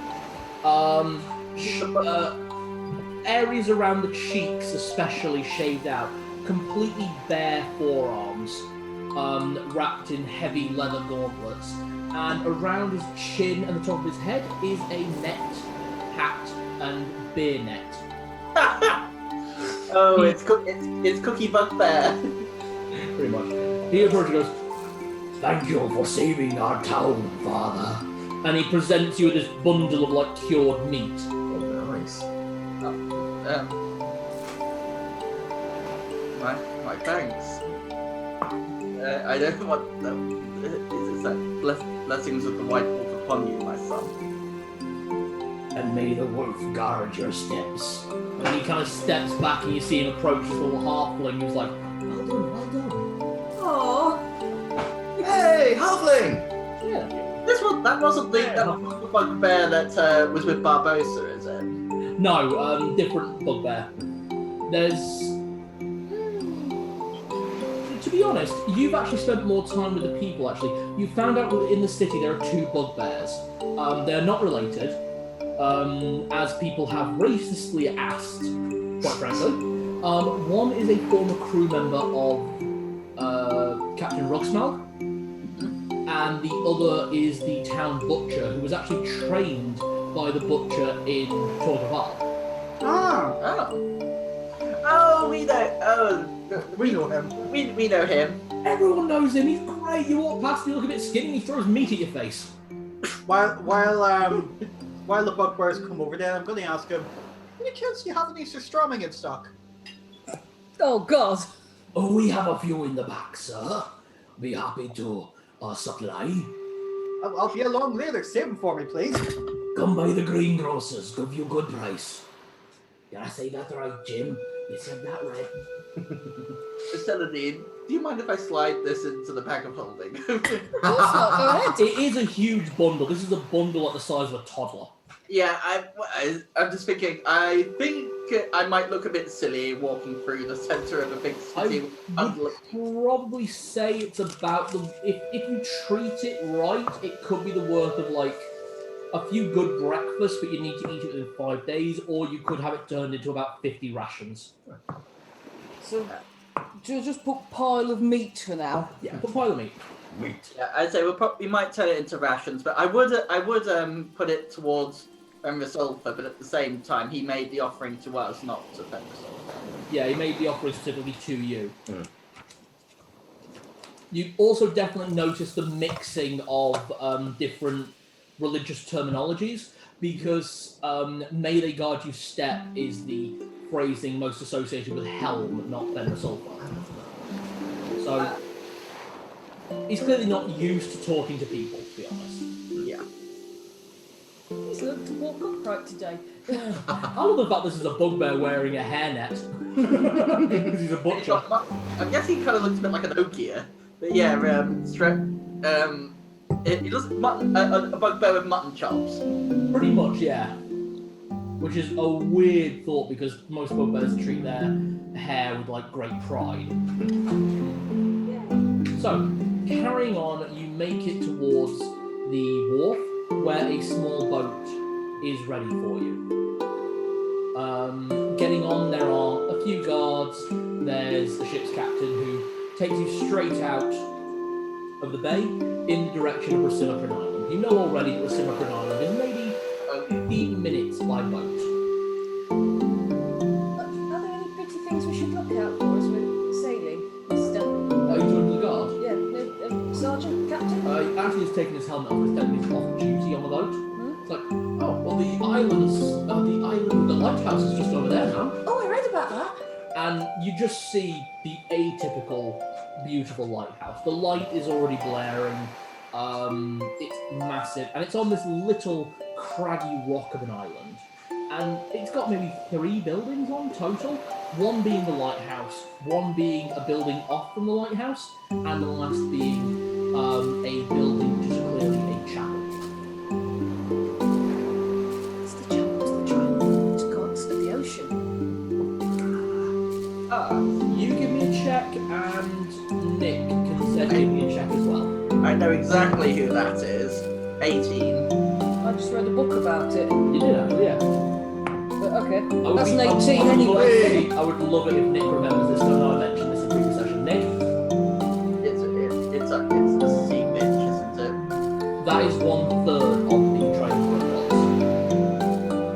Areas around the cheeks especially shaved out. Completely bare forearms, wrapped in heavy leather gauntlets. And around his chin and the top of his head is a net, hat, and beer net. Oh, it's Cookie Bugbear. Pretty much. He approaches and goes, "Thank you for saving our town, Father." And he presents you with this bundle of like cured meat. oh, nice. My thanks. I don't know what is that blessings of the White Wolf upon you, my son. And may the wolf guard your steps. And he kind of steps back and you see him approach this little halfling who's like, well done, well done. Aww. Hey, halfling! Yeah. That wasn't the bugbear that was with Barbosa, is it? No, different bugbear. There's... To be honest, you've actually spent more time with the people, actually. You found out that in the city there are 2 bugbears. They're not related, as people have racistly asked, quite frankly. One is a former crew member of Captain Rugsmell, and the other is the town butcher, who was actually trained by the butcher in Tordeval. Oh, we know. Oh, We know him. we know him. Everyone knows him, he's great. You walk past, you look a bit skinny, and he throws meat at your face. While the bugbears come over there, I'm going to ask him, any chance you have any surströmming in stock? Oh, God. Oh, we have a few in the back, sir. Be happy to supply. I'll be along later. Save them for me, please. Come by the greengrocers, give you good price. Did I say that right, Jim? You said that right. Celadine, do you mind if I slide this into the bag of holding? Of course not. Go ahead. It is a huge bundle. This is a bundle at the size of a toddler. Yeah, I'm just thinking. I think I might look a bit silly walking through the center of a big city. I would probably say it's about the... If you treat it right, it could be the worth of like a few good breakfasts, but you need to eat it within 5 days, or you could have it turned into about 50 rations. So, just put pile of meat for now. Yeah, put pile of meat. Meat. Yeah, I'd say we might turn it into rations, but I would put it towards Fenrisulfa, but at the same time, he made the offering to us, not to Fenrisulfa. Yeah, he made the offering specifically to you. Mm. You also definitely notice the mixing of different religious terminologies, because melee guard you step is the phrasing most associated with helm, not Fenrisulfa. So he's clearly not used to talking to people, to be honest. Yeah. He's learned to walk upright today. I love the fact this is a bugbear wearing a hairnet. Because he's a butcher. I guess he kind of looks a bit like an okier, but yeah, he looks a bugbear with mutton chops. Pretty much, yeah. Which is a weird thought, because most bugbears treat their hair with like great pride. So, carrying on, you make it towards the wharf where a small boat is ready for you. Getting on, there are a few guards. There's the ship's captain who takes you straight out of the bay in the direction of Leyspark Island. You know already that Leyspark Island is maybe 15 minutes by boat. Are there any pretty things we should look out for as we're sailing, mister? Are you talking to the guard? Yeah, Sergeant, Captain? Actually, he's taken his helmet off. He's taking his off duty on the boat. It's like, oh, well, the island with the lighthouse is just over there now. Oh, I read about that. And you just see the atypical, beautiful lighthouse. The light is already blaring. It's massive, and it's on this little craggy rock of an island. And it's got maybe 3 buildings on total. One being the lighthouse, one being a building off from the lighthouse, and the last being a building which is clearly a chapel. It's the chapel to the triumphant gods of the ocean. You give me a check, and Nick can give me a check as well. I know exactly who that is. 18. I just read a book about it. You did actually, yeah. But okay, that's an 18 anyway. I would love it if Nick remembers this. Don't know I mentioned this in previous session. Nick? It's a sea bitch, isn't it? That is 1/3 of the triumvirate gods.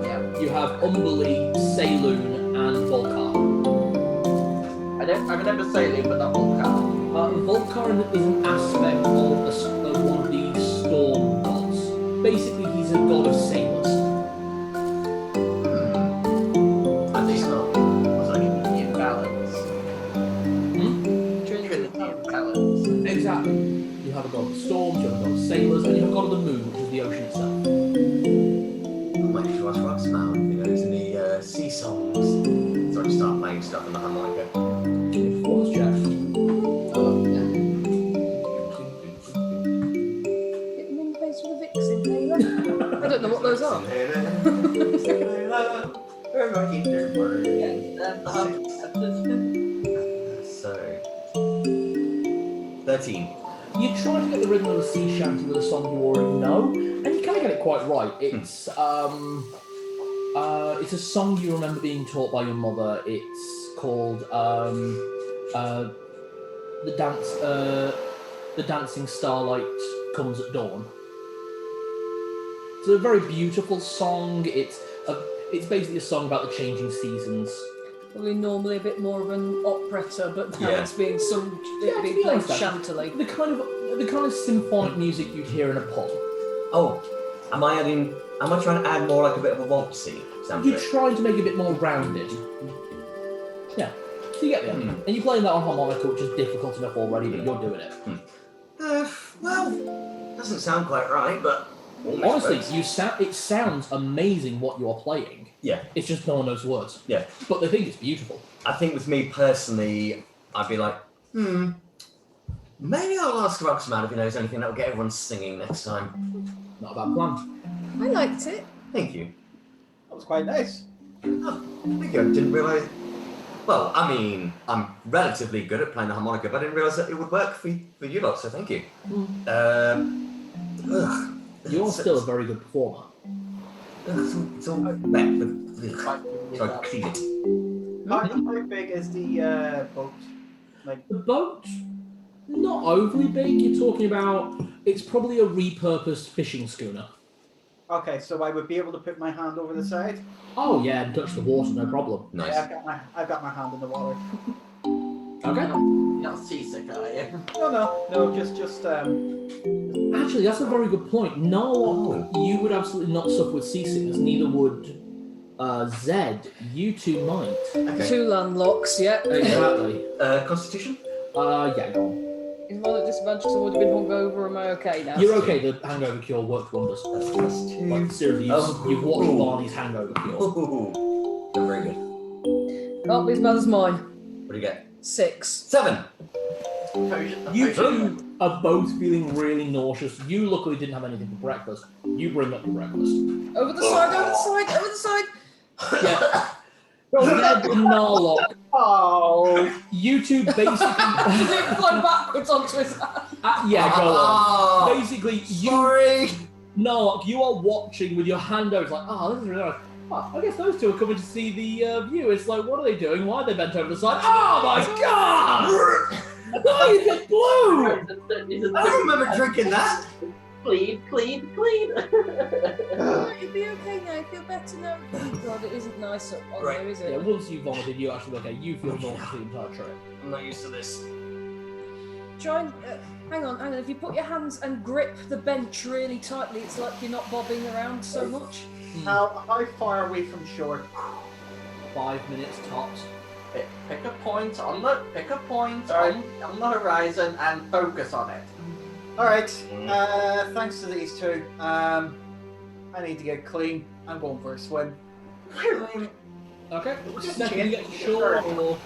Yeah. You have Umberlee, Saloon, and Volcar. I remember sailing, but not Volcar. Volcar is an aspect of one of the storm gods. Basically, he's a god of sailors. I think so. Imbalance. Trinity imbalance. Exactly. You have a god of storms, you have a god of sailors, and you have a god of the moon, which is the ocean itself. I might need to ask Ross now if he knows any sea songs. So I just start playing stuff on the harmonica. Performance check. Hit him in the face with a vixen, Taylor. I don't know what those are. So 13. You try to get the rhythm of a sea shanty with a song you already know, and you kind of get it quite right. It's a song you remember being taught by your mother. It's called the dancing starlight comes at dawn. It's a very beautiful song. It's basically a song about the changing seasons. Probably normally a bit more of an operetta, but now Yeah. it's being sung, Yeah, being to be played honest, shantily. The kind of symphonic music you'd hear in a pub. Oh, am I trying to add more like a bit of a waltzy sound to You're it? trying to make it a bit more rounded. Yeah. So you get the idea. And you're playing that on harmonica, which is difficult enough already, but you're doing it. Well, doesn't sound quite right, but Honestly, it sounds amazing what you're playing. Yeah. It's just no one knows the words. Yeah. But they think it's beautiful. I think with me personally, I'd be like, maybe I'll ask Roxman if he knows anything that'll get everyone singing next time. Not a bad plan. I liked it. Thank you. That was quite nice. Oh, thank you. I didn't realise. Well, I mean, I'm relatively good at playing the harmonica, but I didn't realise that it would work for you lot, so thank you. You're still a very good performer. It's all wet, but so I clean it. How big is the boat? Like, The boat, not overly big. You're talking about, it's probably a repurposed fishing schooner. okay, so I would be able to put my hand over the side. Oh yeah, and touch the water, no problem. Nice. Yeah, I've got my hand in the water. Okay. You're not seasick, are you? No, just Actually, that's a very good point. No, you would absolutely not suffer with seasickness, neither would Zed. You two might. Okay. 2 landlocks, yeah. Exactly. Constitution? Yeah, go on. Is one at disadvantage because I would have been hungover? Am I okay now? You're okay, the hangover cure worked wonders. That's +2. Like, seriously, you've watched Barney's hangover cure. Ooh, not very good. Can't be as bad as mine. What do you get? 6. 7. You two are both feeling really nauseous. You luckily didn't have anything for breakfast. You bring up your breakfast. Over the side, over the side, over the side. Yeah. Zed and Narlock Oh. You two basically... Does it fly backwards onto his hand? Yeah, go on. Oh, Basically, sorry. No, you are watching with your hand over. It's like, oh, this is really nice. Oh, I guess those two are coming to see the view. It's like, what are they doing? Why are they bent over the side? Oh my god! Why is it blue? I don't remember drinking that. Clean. It'll be okay now. I feel better now. Oh god, it isn't nice up on Right. there, is it? Yeah, once you vomited, you actually okay. You feel normal for the entire trip. I'm not used to this. Try and hang on. If you put your hands and grip the bench really tightly, it's like you're not bobbing around so much. How far away from shore? 5 minutes tops. Pick a point on the on the horizon and focus on it. All right. Thanks to these two. I need to get clean. I'm going for a swim. Okay. Second you get to shore, or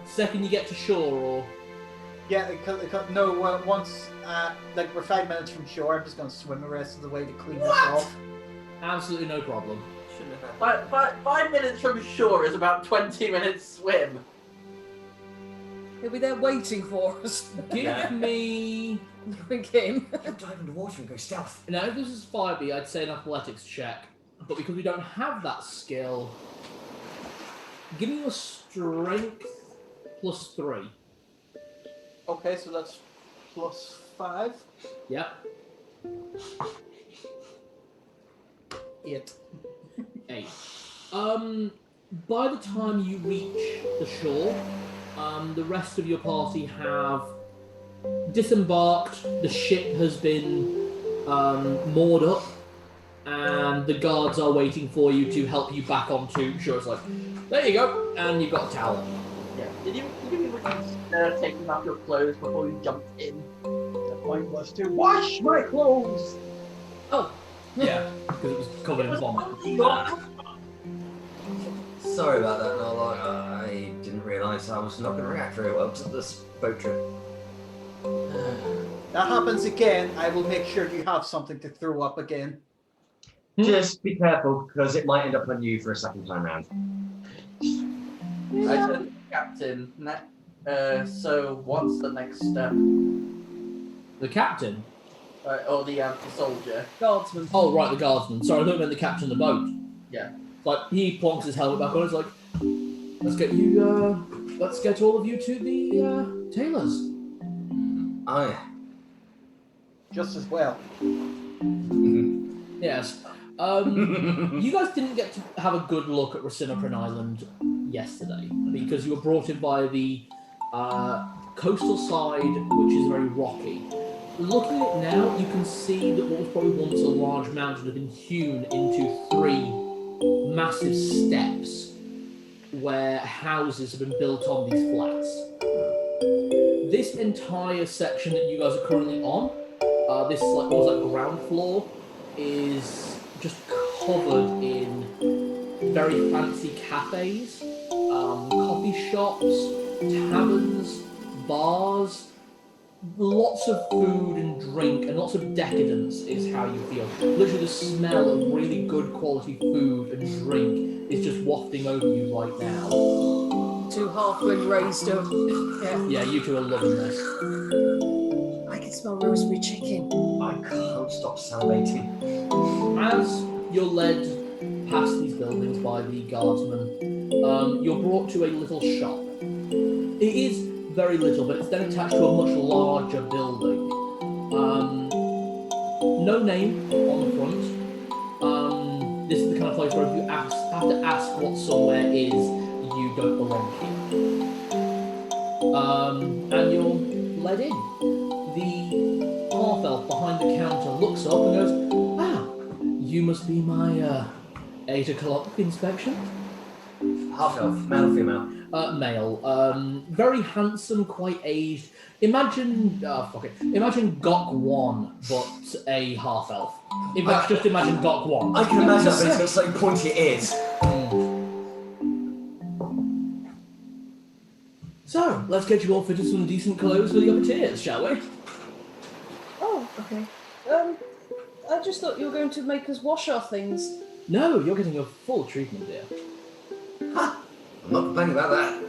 second you get to shore, or Yeah, once like we're 5 minutes from shore, I'm just going to swim the rest of the way to clean this off. absolutely no problem. Shouldn't have had. 5 minutes from shore is about 20 minutes swim. He'll be there waiting for us. Give me. Think him. Don't dive into water and go stealth. Now, if this is 5e, I'd say an athletics check. But because we don't have that skill, give me your strength +3. Okay, so that's +5. Yep. 8. 8. By the time you reach the shore, the rest of your party have disembarked. The ship has been moored up, and the guards are waiting for you to help you back onto shore. It's like, there you go, and you've got a towel. Yeah. Did you consider taking off your clothes before you jumped in? The point was to wash my clothes. Oh. Yeah, because it was covered in vomit. Sorry about that, Nola. I didn't realise I was not going to react very well to this boat trip. That happens again, I will make sure you have something to throw up again. Just be careful, because it might end up on you for a second time round. I said, Captain. So what's the next step? The captain? Or the soldier? Guardsman. Oh, right, the guardsman. Sorry, I thought you meant the captain of the boat. Yeah. Like, he plonks his helmet back on. It's like, let's get all of you to the tailors. Oh, yeah. Just as well. Yes. You guys didn't get to have a good look at Racimapran Island yesterday because you were brought in by the coastal side, which is very rocky. Looking at it now, you can see that what was probably once a large mountain had been hewn into 3 massive steps where houses have been built on these flats. This entire section that you guys are currently on, this almost like ground floor, is just covered in very fancy cafes, coffee shops, taverns, bars. Lots of food and drink and lots of decadence is how you feel. Literally the smell of really good quality food and drink is just wafting over you right now. 2 halfling raised up. Yeah, you two are loving this. I can smell rosemary chicken. I can't stop salivating. As you're led past these buildings by the guardsman, you're brought to a little shop. It is very little, but it's then attached to a much larger building. No name on the front. This is the kind of place where if you have to ask what somewhere is, you don't belong here. And you're led in. The half-elf behind the counter looks up and goes, "Ah, you must be my 8 o'clock inspection." Half-elf, male or female? Male. Very handsome, quite aged. Imagine, imagine Gok 1, but a half-elf. In fact, just imagine Gok 1. I can imagine that, but he's got slightly pointy ears. So, let's get you all fitted some decent clothes for the upper tiers, shall we? Oh, okay. I just thought you were going to make us wash our things. No, you're getting a full treatment, dear. Ha! I'm not complaining about that.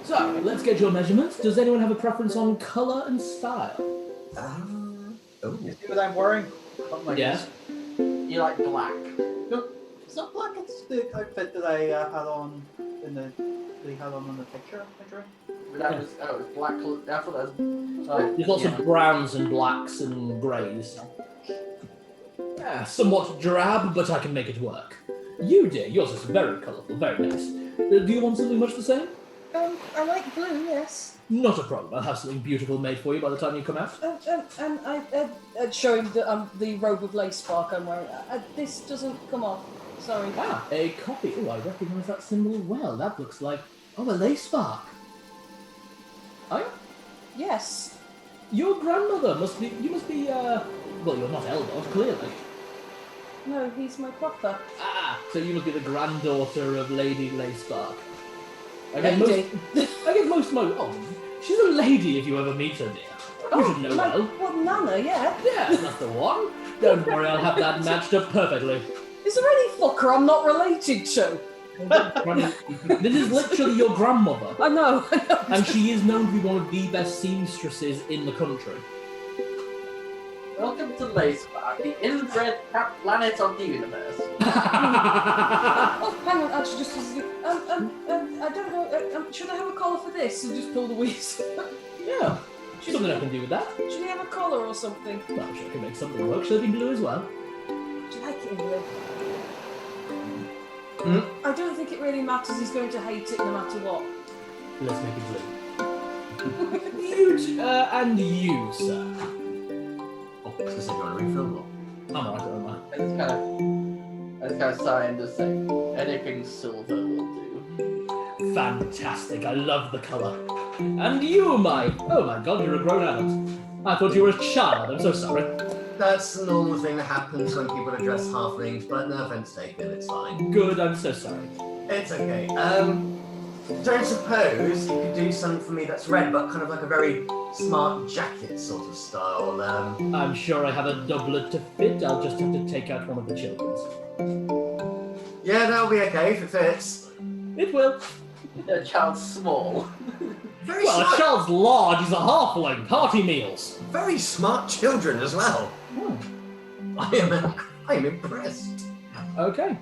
So, let's get your measurements. Does anyone have a preference on colour and style? You see what I'm wearing? Something like Yes. You like black? No, it's not black. It's the outfit that I had on in the picture. That was it was black. I thought that was. There's lots of browns and blacks and greys. Somewhat drab, but I can make it work. You, dear, yours is very colourful, very nice. Do you want something much the same? I like blue, yes. Not a problem. I'll have something beautiful made for you by the time you come out. And I show him the robe of Leyspark I'm wearing. This doesn't come off. Sorry. A copy. Oh, I recognise that symbol well. That looks like a Leyspark. Oh, Yes. your grandmother must be. You must be. Well, you're not Eldor, clearly. No, he's my papa. So you must be the granddaughter of Lady Leyspark. Lady. Oh, she's a lady if you ever meet her, dear. You should know well. Well, Nana, yeah. Yeah, that's the one. Don't worry, I'll have that matched up perfectly. Is there any fucker I'm not related to? This is literally your grandmother, I know. and she is known to be one of the best seamstresses in the country. Welcome to Leyspark, the inbred planet of the universe. Oh, hang on, actually, just as I don't know. Should I have a collar for this and just pull the wheels? Yeah, something I can do with that. Should we have a collar or something? Well, I'm sure I can make something work. Should it be blue as well? Do you like it in blue? Hmm? I don't think it really matters. He's going to hate it no matter what. Let's make it blue. You, and you, sir. Oh, it's because you're on a refill or? I'm alright, don't I? I just kind of sigh and just say, anything silver will do. Fantastic, I love the colour. And you, oh my god, you're a grown adult. I thought you were a child, I'm so sorry. That's the normal thing that happens when people address halflings, but no offense taken, it's fine. Good, I'm so sorry. It's okay. Don't suppose you could do something for me that's red, but kind of like a very smart jacket sort of style. I'm sure I have a doublet to fit, I'll just have to take out one of the children's. Yeah, that'll be okay if it fits. It will. The child's small. Very Well, smart. a child's large, he's a halfling, hearty meals. Very smart children as well. I am impressed. Okay.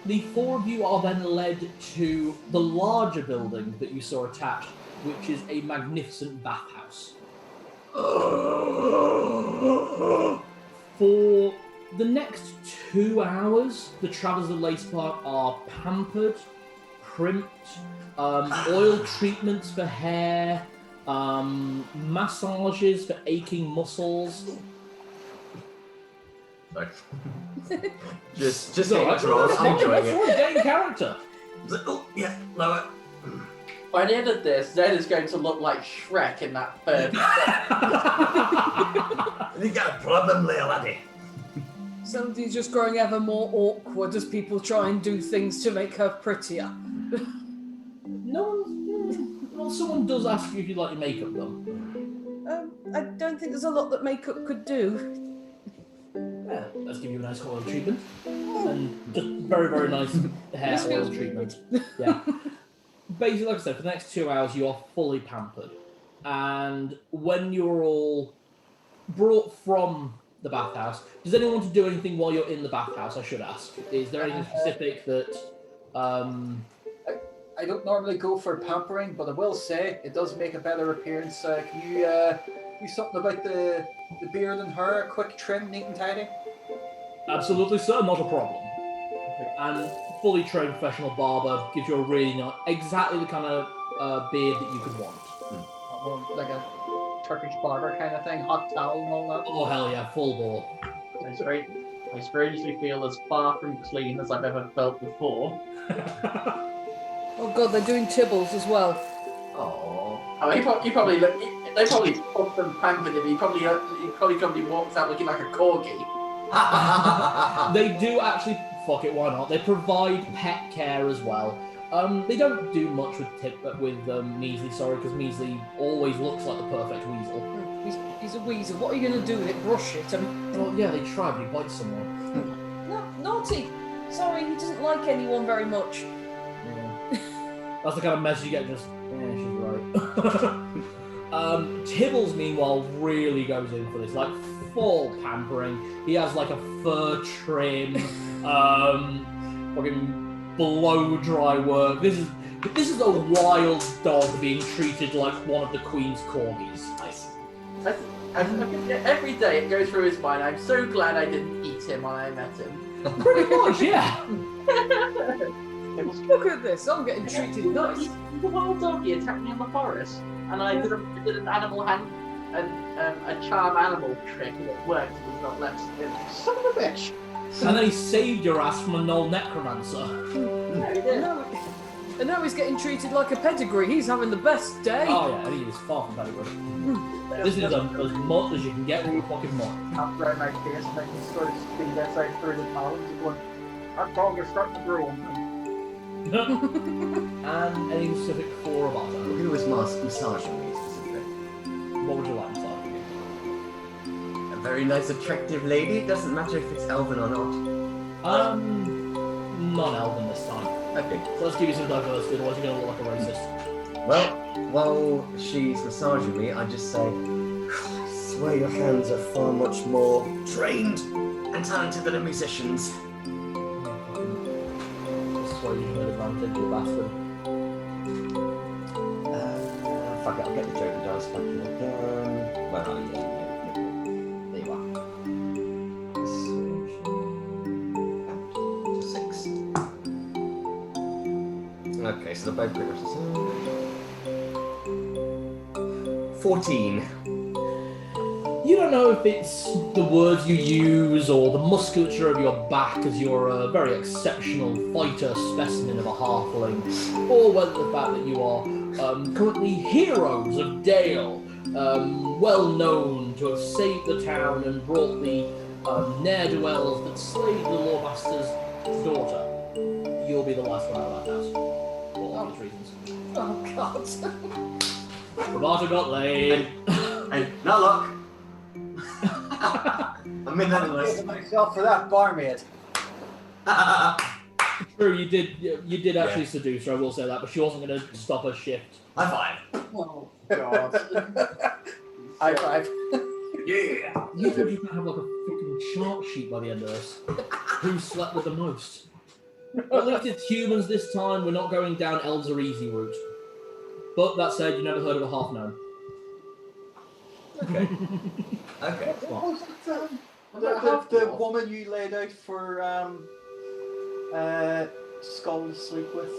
The four of you are then led to the larger building that you saw attached, which is a magnificent bathhouse. For the next 2 hours, the Travellers of Leyspark are pampered, primped, oil treatments for hair, massages for aching muscles. Sorry. just It's getting alright. to roll. I'm enjoying it. Get in character. Oh, yeah, lower. By the end of this, Zed is going to look like Shrek in that third. You got a problem, little laddie. Somebody's just growing ever more awkward as people try and do things to make her prettier. Well, someone does ask you if you like your makeup done. I don't think there's a lot that makeup could do. Yeah, let's give you a nice oil treatment. And just very, very nice hair This oil feels treatment. Yeah. Basically, like I said, for the next 2 hours, you are fully pampered. And when you're all brought from the bathhouse, does anyone want to do anything while you're in the bathhouse, I should ask? Is there anything specific that... I don't normally go for pampering, but I will say it does make a better appearance. Can you do something about the beard and hair? A quick trim, neat and tidy? Absolutely, sir, not a problem. And fully trained professional barber gives you a really nice, exactly the kind of beard that you could want. Like a Turkish barber kind of thing, hot towel and all that. Oh, hell yeah, full bore. I strangely feel as far from clean as I've ever felt before. Oh god, they're doing Tibbles as well. Oh. I mean, they probably pumped and pampered him. He probably walks out looking like a corgi. They do actually, fuck it, why not? They provide pet care as well. They don't do much with Measley, sorry, because Measley always looks like the perfect weasel. He's a weasel. What are you going to do with it? Brush it? I mean, Well, yeah, they try, but he bites someone. no, naughty. Sorry, he doesn't like anyone very much. That's the kind of message you get. Just she's right. Tibbles, meanwhile, really goes in for this, like full pampering. He has like a fur trim, fucking blow dry work. This is a wild dog being treated like one of the Queen's corgis. Nice. Every day it goes through his mind. I'm so glad I didn't eat him when I met him. Pretty much, yeah. Look at this, I'm getting treated nice. He's a wild dog. He attacked me in the forest, and I did an animal hand and a charm animal trick, and it worked. It was not left. Son of a bitch. And then he saved your ass from a null necromancer. Yeah, he did. And now he's getting treated like a pedigree. He's having the best day. Oh yeah, he is far from pedigree. This is as much as you can get with your fucking money. After I make this, and then he sort of speed outside through the columns and going, that dog is starting to grow on me. And anything specific for Roboto? Who was massaging me specifically? What would you like massaging? A very nice, attractive lady. Doesn't matter if it's elven or not. Non-elven this time. Okay. So let's give you some diversity, otherwise you're going to look like a racist. Well, while she's massaging me, I just say, I swear your hands are far much more trained and talented than a musician's. This is why you should advantage, you bastard. Fuck it, I'll get the Joker dice back in again. Where are you? There you are. 6. Okay, so they're both pretty much the same. 14. You don't know if it's the words you use or the musculature of your back, as you're a very exceptional fighter specimen of a halfling, or whether the fact that you are currently heroes of Dale, well known to have saved the town and brought the ne'er-do-wells that slayed the Lawmaster's daughter. You'll be the last one out of that house, for obvious reasons. Oh God. Roboto got laid. Hey, not luck. I'm in that list. myself for that barmaid. True, you did actually seduce her, I will say that, but she wasn't going to stop her shift. High five. Oh, God. High five. Yeah. You think you can have like a fucking chart sheet by the end of this? Who slept with the most? At least it's humans this time, we're not going down elves are easy route. But that said, you never heard of a half gnome. Okay. Okay. What was it, the woman you laid out for Skull to sleep with?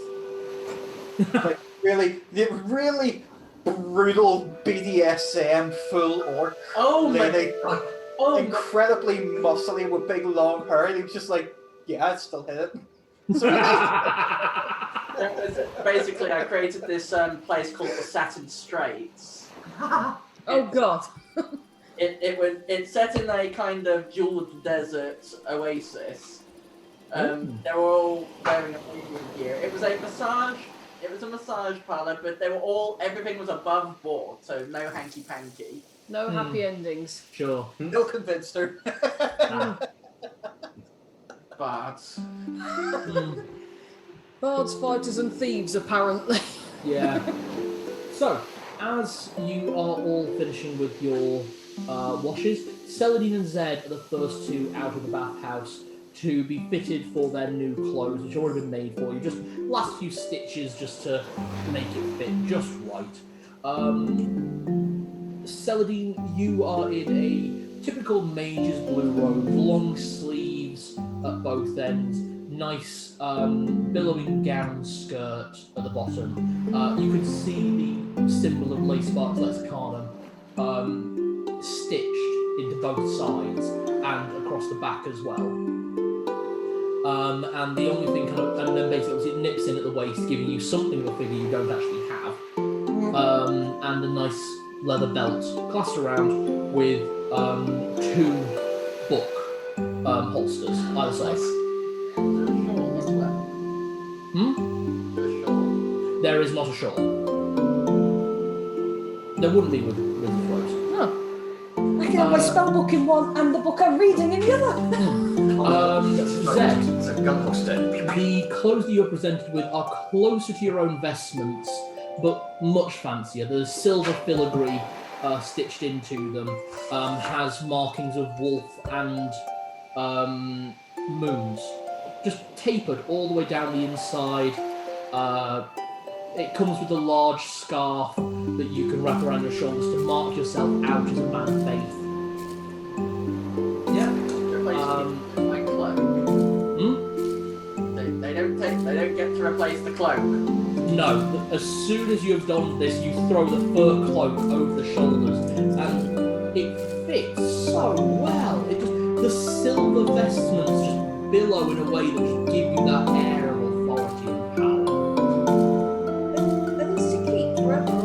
Like really brutal BDSM full orc. Oh my lady, God. Oh, incredibly muscly with big long hair. And he was just like, yeah, I'd still hit it. So basically, I created this place called the Saturn Straits. Oh God. It's set in a kind of jeweled desert oasis. They were all wearing Arabian gear. It was a massage parlor, but everything was above board, so no hanky panky. No happy endings. Sure. no convinced her. But Bards, fighters, and thieves, apparently. Yeah. So, as you are all finishing with your washes, Celadine and Zed are the first two out of the bathhouse to be fitted for their new clothes, which have already been made for you. Just last few stitches just to make it fit just right. Celadine, you are in a typical mage's blue robe, long sleeves at both ends, nice billowing gown skirt at the bottom. You can see the symbol of Leyspark Lexicanum stitched into both sides and across the back as well. And the only thing and then basically it nips in at the waist, giving you something of a figure you don't actually have. And a nice leather belt clasped around with two book holsters either side. There is not a shawl. There wouldn't be with the throat. I can have my spell book in one and the book I'm reading in the other. Zed, It's a gun holster. the clothes that you're presented with are closer to your own vestments, but much fancier. There's silver filigree stitched into them, has markings of wolf and moons, just tapered all the way down the inside. It comes with a large scarf that you can wrap around your shoulders to mark yourself out as a man of faith. Yeah. My cloak. They don't get to replace the cloak. No, as soon as you have done this, you throw the fur cloak over the shoulders, and it fits so well. The silver vestments just billow in a way that just give you that air of authority and power. Are these to keep forever?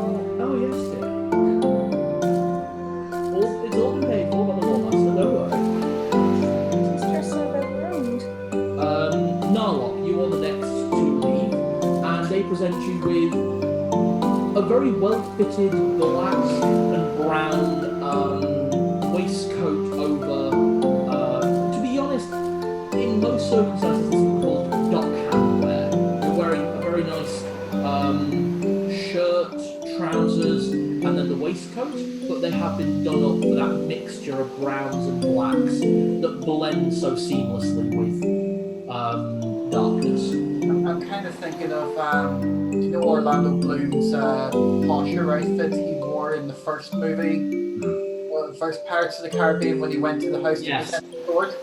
Oh yes, dear. It's all been paid for by the Lawmaster, don't worry. It's just so overwhelmed. Narlock, you are the next to leave, and they present you with a very well-fitted black and brown waistcoat over. To be honest, in most circumstances, this is called dockhand wear. You're wearing a very nice shirt, trousers, and then the waistcoat, but they have been done up with that mixture of browns and blacks that blend so seamlessly with darkness. I'm kind of thinking of, you know, Orlando Bloom's posture outfit he wore in the first movie, the first Pirates of the Caribbean when he went to the house to Yes. protect the sword.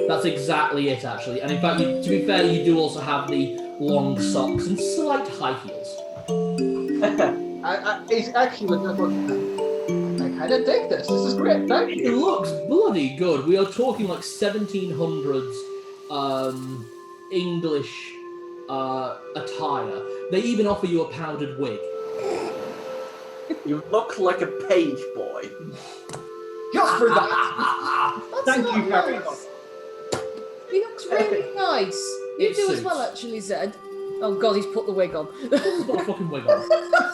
That's exactly it, actually. And in fact, to be fair, you do also have the long socks and slight high heels. He's actually I kind of dig this. This is great. Thank It you. looks bloody good. We are talking like 1700s English attire. They even offer you a powdered wig. You look like a page boy. Just for that. That's Thank not you very nice. much. He looks really nice. You It do as suits. well, actually, Zed. Oh god, he's put the wig on. He's got a fucking wig on.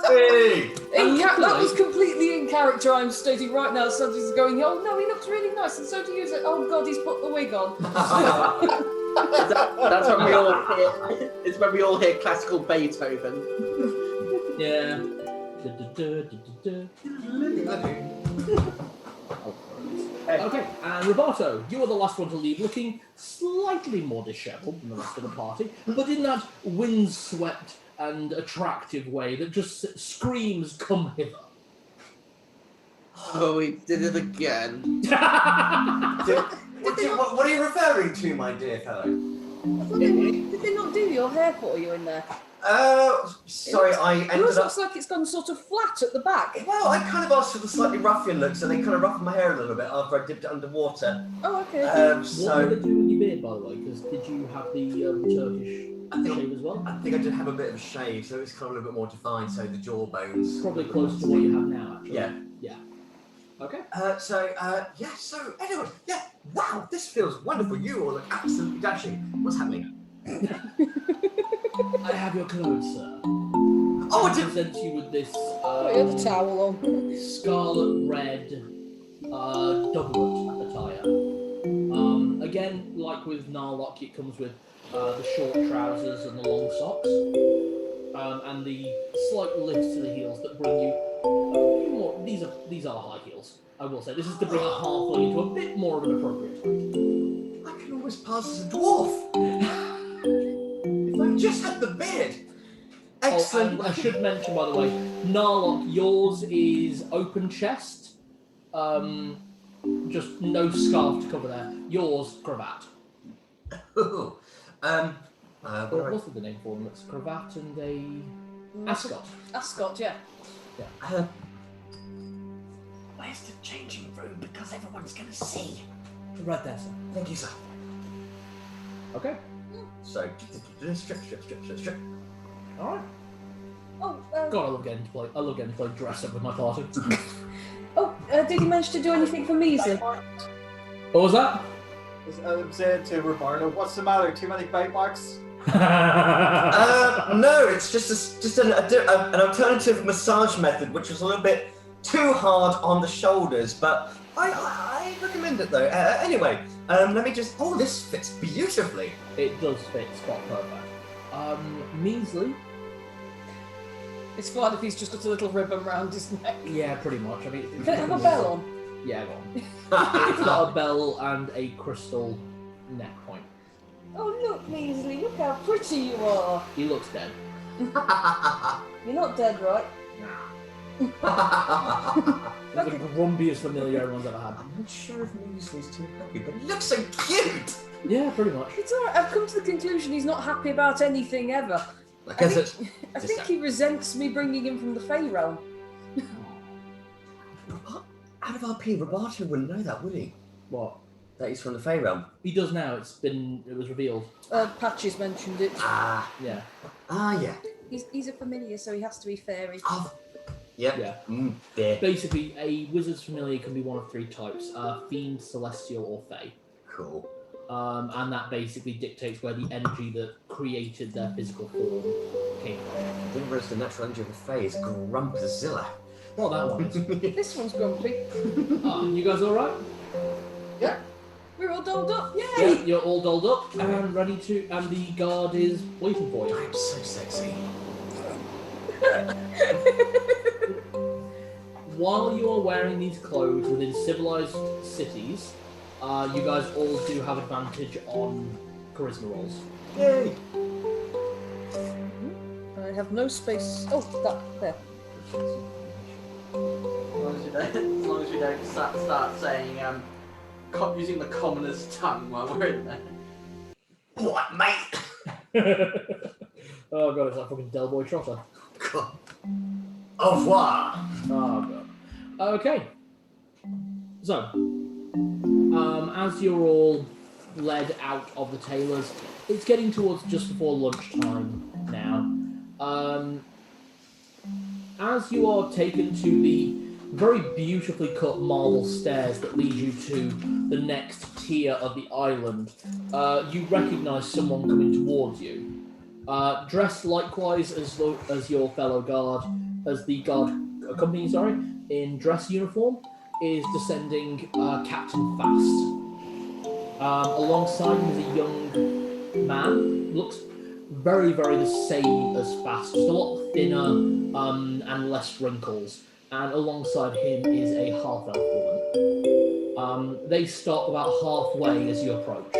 Hey! That was completely in character. I'm stating right now. Somebody's going, oh no, he looks really nice, and so do you. Zed. Oh god, he's put the wig on. That's when we all hear. It's when we all hear classical Beethoven. Yeah. Okay, and Roberto, you are the last one to leave, looking slightly more dishevelled than the rest of the party, but in that windswept and attractive way that just screams, "Come hither." Oh, he did it again. What are you referring to, my dear fellow? Did they not do your hair for you in there? Sorry, I Yours ended up... looks like it's gone sort of flat at the back. Well, I kind of asked for the slightly ruffian look, so they kind of ruffled my hair a little bit after I dipped it underwater. Oh, okay. What did they do with your beard, by the way? Because did you have the Turkish shave as well? I think I did have a bit of a shave, so it's kind of a little bit more defined, so the jawbones... Probably close to what you have now, actually. Yeah. Yeah. Okay. So anyway, wow, this feels wonderful. You all look absolutely dashing. What's happening? I have your clothes, sir. Oh, I present you with this Put your other towel on. scarlet red doublet attire. Again, like with Narlock, it comes with the short trousers and the long socks, and the slight lifts to the heels that bring you a few more. These are high heels, I will say. This is to bring a halfling into a bit more of an appropriate height. I can always pass as a dwarf. If I just had the beard. Excellent. Oh, and I should mention, by the way, Narlock, yours is open chest. Just no scarf to cover there. Yours, cravat. What's the name for them? It's cravat and a ascot. Ascot, yeah. Where's the changing room? Because everyone's going to see. Right there, sir. Thank you, sir. Okay. So, strip. All right. Oh, God, I love getting to play. I love getting to play dress up with my party. did he manage to do anything for Measly? What was that? I'm saying to Roberto, what's the matter? Too many bite marks? No, it's just an alternative massage method, which was a little bit too hard on the shoulders, but I recommend it though. Anyway, let me just. Oh, this fits beautifully. It does fit spot perfect. Measly. It's fine if he's just got a little ribbon round his neck. Yeah, pretty much. I mean, Can it have a bell on? Yeah, go on. It's got a bell and a crystal neck point. Oh look, Measly, look how pretty you are. He looks dead. You're not dead, right? That's the grumpiest familiar everyone's ever had. I'm not sure if Measly's too happy, but he looks so cute. Yeah, pretty much. It's alright, I've come to the conclusion he's not happy about anything ever. I guess I think he resents me bringing him from the Fey realm. Out of RP, Roberto wouldn't know that, would he? What? That he's from the Fey realm. He does now. It was revealed. Patches mentioned it. Yeah. Yeah. He's a familiar, so he has to be fairy. Oh, yep. Yeah. There. Basically, a wizard's familiar can be one of three types: fiend, celestial, or fey. Cool. And that basically dictates where the energy that created their physical form came from. I didn't realize the natural energy of the Fey is Grumpzilla. Well, that one is. This one's grumpy. You guys all right? Yeah. We're all dolled up. Yay! Yeah, you're all dolled up and ready to, and the guard is waiting for you. I'm so sexy. While you are wearing these clothes within civilized cities, you guys all do have advantage on charisma rolls. Yay! I have no space. Oh, that there. As long as we don't start saying, using the commoner's tongue while we're in there. What, mate? Oh god, it's like fucking Del Boy Trotter. Au revoir. Oh god. Okay. So, as you're all led out of the tailor's, it's getting towards just before lunchtime now. As you are taken to the very beautifully cut marble stairs that lead you to the next tier of the island, you recognise someone coming towards you. Dressed likewise as your fellow guard, as the guard company, in dress uniform, is descending Captain Fast. Alongside him is a young man, looks very, very the same as Fast, just a lot thinner and less wrinkles. And alongside him is a half-elf woman. They stop about halfway as you approach.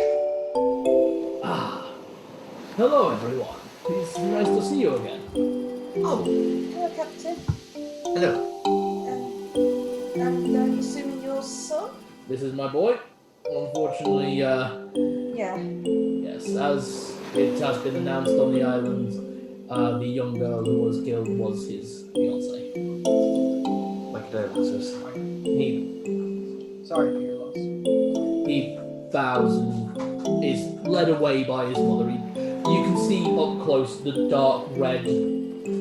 Hello everyone. It's nice to see you again. Oh, Hello, Captain. hello. And I'm assuming your son? This is my boy. Unfortunately, Yeah. yes, as it has been announced on the island, the young girl who was killed was his fiancée. My condolences. Sorry for your loss. He bows and is led away by his mother. You can see up close the dark red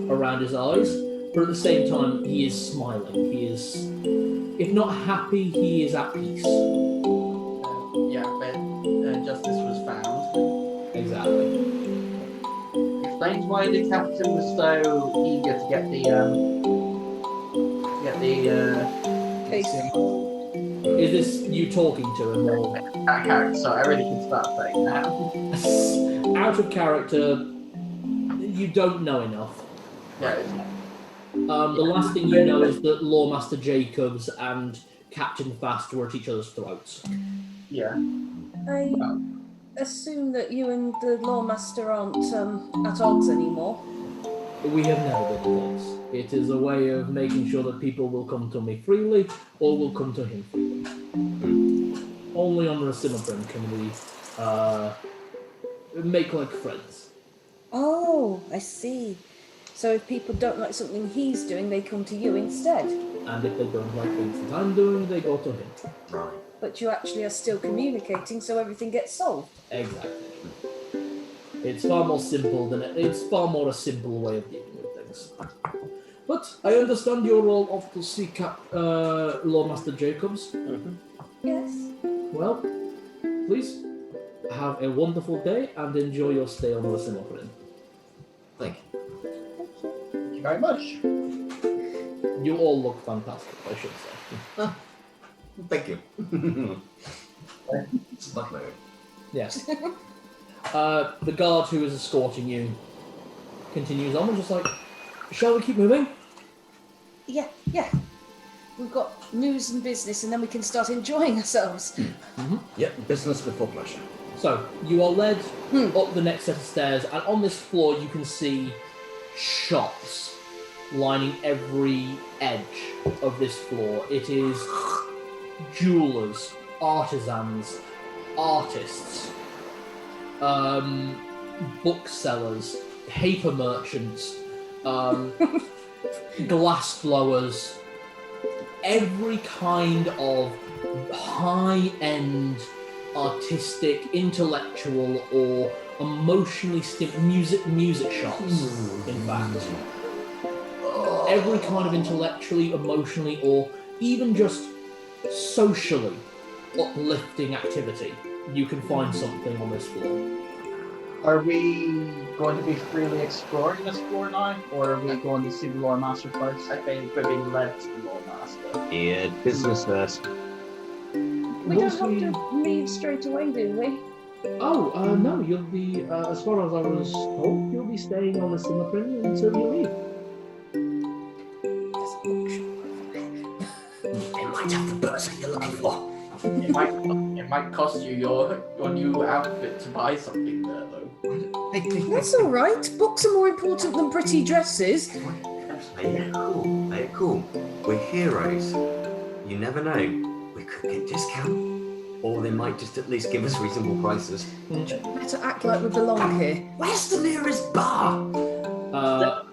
around his eyes, but at the same time he is smiling. He is, if not happy, he is at peace. But justice was found. Exactly. Explains why the captain was so eager to get the Case. Is this you talking to him or that character. So I really can start saying that. out of character? You don't know enough. Yeah. The last thing you know is that Lawmaster Jacobs and Captain Fast were at each other's throats. Yeah. I assume that you and the Lawmaster aren't at odds anymore. We have never been at odds. It is a way of making sure that people will come to me freely or will come to him freely. Only under a Simmerprim can we make like friends. Oh, I see. So if people don't like something he's doing, they come to you instead. And if they don't like things that I'm doing, they go to him. Right. But you actually are still communicating, so everything gets solved. Exactly. It's far more simple than it's far more a simple way of dealing with things. But I understand you're all off to see Lawmaster Jacobs. Yes. Well, please have a wonderful day and enjoy your stay on the Simmerprim. Thank you. Thank you very much. You all look fantastic, I should say. Thank you. It's like my own. Yes. The guard who is escorting you continues on and just like, shall we keep moving? Yeah. We've got news and business, and then we can start enjoying ourselves. Yep, business before pleasure. So, you are led up the next set of stairs, and on this floor you can see shops lining every edge of this floor. It is jewelers, artisans, artists, booksellers, paper merchants, glass blowers, every kind of high-end artistic, intellectual, or emotionally music shops, in fact. Every kind of intellectually, emotionally, or even just socially uplifting activity, you can find something on this floor. Are we going to be freely exploring this floor now, or are we going to see the lore master first? I think we're being led to the lore master. Yeah, business first. We don't have to leave straight away, do we? Oh, no, you'll be, as far as I was told, you'll be staying on the Summerprin until you leave. There's a bookshop over there. It might have the person you're looking for. It might cost you your new outfit to buy something there, though. That's all right. Books are more important than pretty dresses. Play it cool. We're heroes. You never know. We could get discount. Or they might just at least give us reasonable prices. Better act like we belong here. Where's the nearest bar?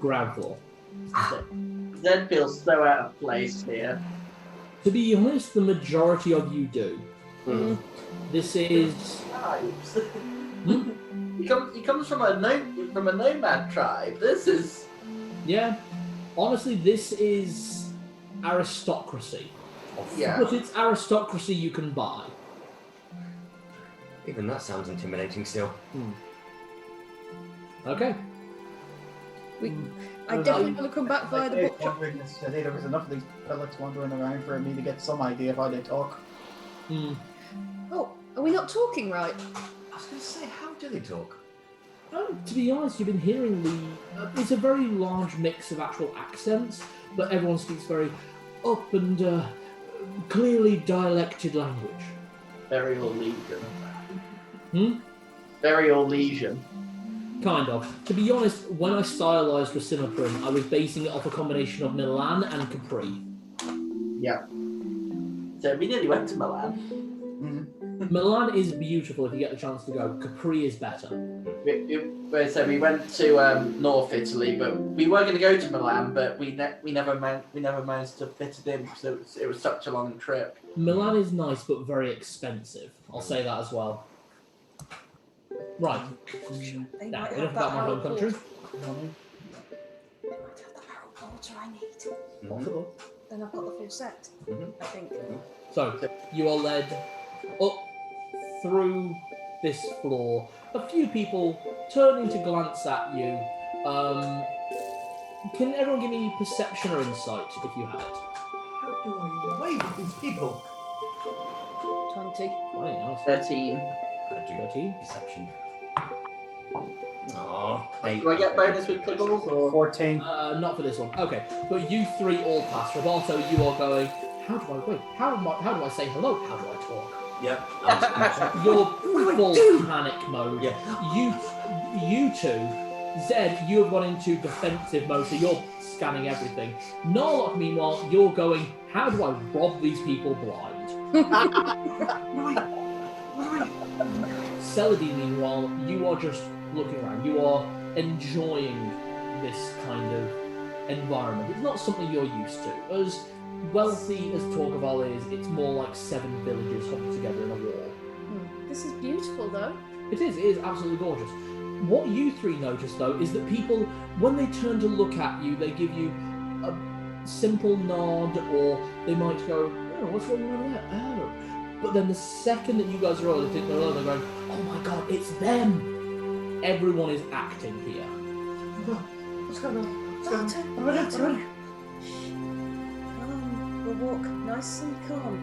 Ground floor. Zed feels so out of place here. To be honest, the majority of you do. This is... Tribes. He comes from a nomad tribe. This is... Yeah. Honestly, this is aristocracy. Yeah. But it's aristocracy you can buy. Even that sounds intimidating still. Okay. I definitely want to come back via the bookshop. There was enough of these pellets wandering around for me to get some idea of how they talk. Oh, are we not talking right? I was going to say, how do they talk? To be honest, you've been hearing it's a very large mix of actual accents, but everyone speaks very up and clearly dialected language. Very Orlesian. Very Orlesian. Kind of. To be honest, when I stylized for Summerprin, I was basing it off a combination of Milan and Capri. Yeah. So we nearly went to Milan. Milan is beautiful if you get the chance to go. Capri is better. We went to North Italy, but we were going to go to Milan, but we never managed to fit it in because it was such a long trip. Milan is nice but very expensive. I'll say that as well. Right. They Now, might enough have about that my home Harold country. Porter. They might have the Harold Porter I need. Then I've got the full set, I think. So, you are led up through this floor. A few people turning to glance at you. Can everyone give me perception or insight if you had? How do I wave at these people? 20. Nice. 13. 13. Perception. Oh, Do I get bonus with Cliggles or? 14. Not for this one. Okay, but you three all pass. Roberto, you are going. How do I say hello? How do I talk? Yep. You're full panic mode. Yeah. You two, Zed, you have gone into defensive mode, so you're scanning everything. Narlock, meanwhile, you're going. How do I rob these people blind? Celadine, meanwhile, you are just looking around. You are enjoying this kind of environment. It's not something you're used to. As wealthy as Torqueval is, it's more like 7 villages huddled together in a wall. This is beautiful, though. It is absolutely gorgeous. What you three notice, though, is that people, when they turn to look at you, they give you a simple nod, or they might go, oh, what's going on there? Oh. But then the second that you guys are all, they think they're alone, they're going, oh my god, it's them! Everyone is acting here. What's going on? walk nice and calm,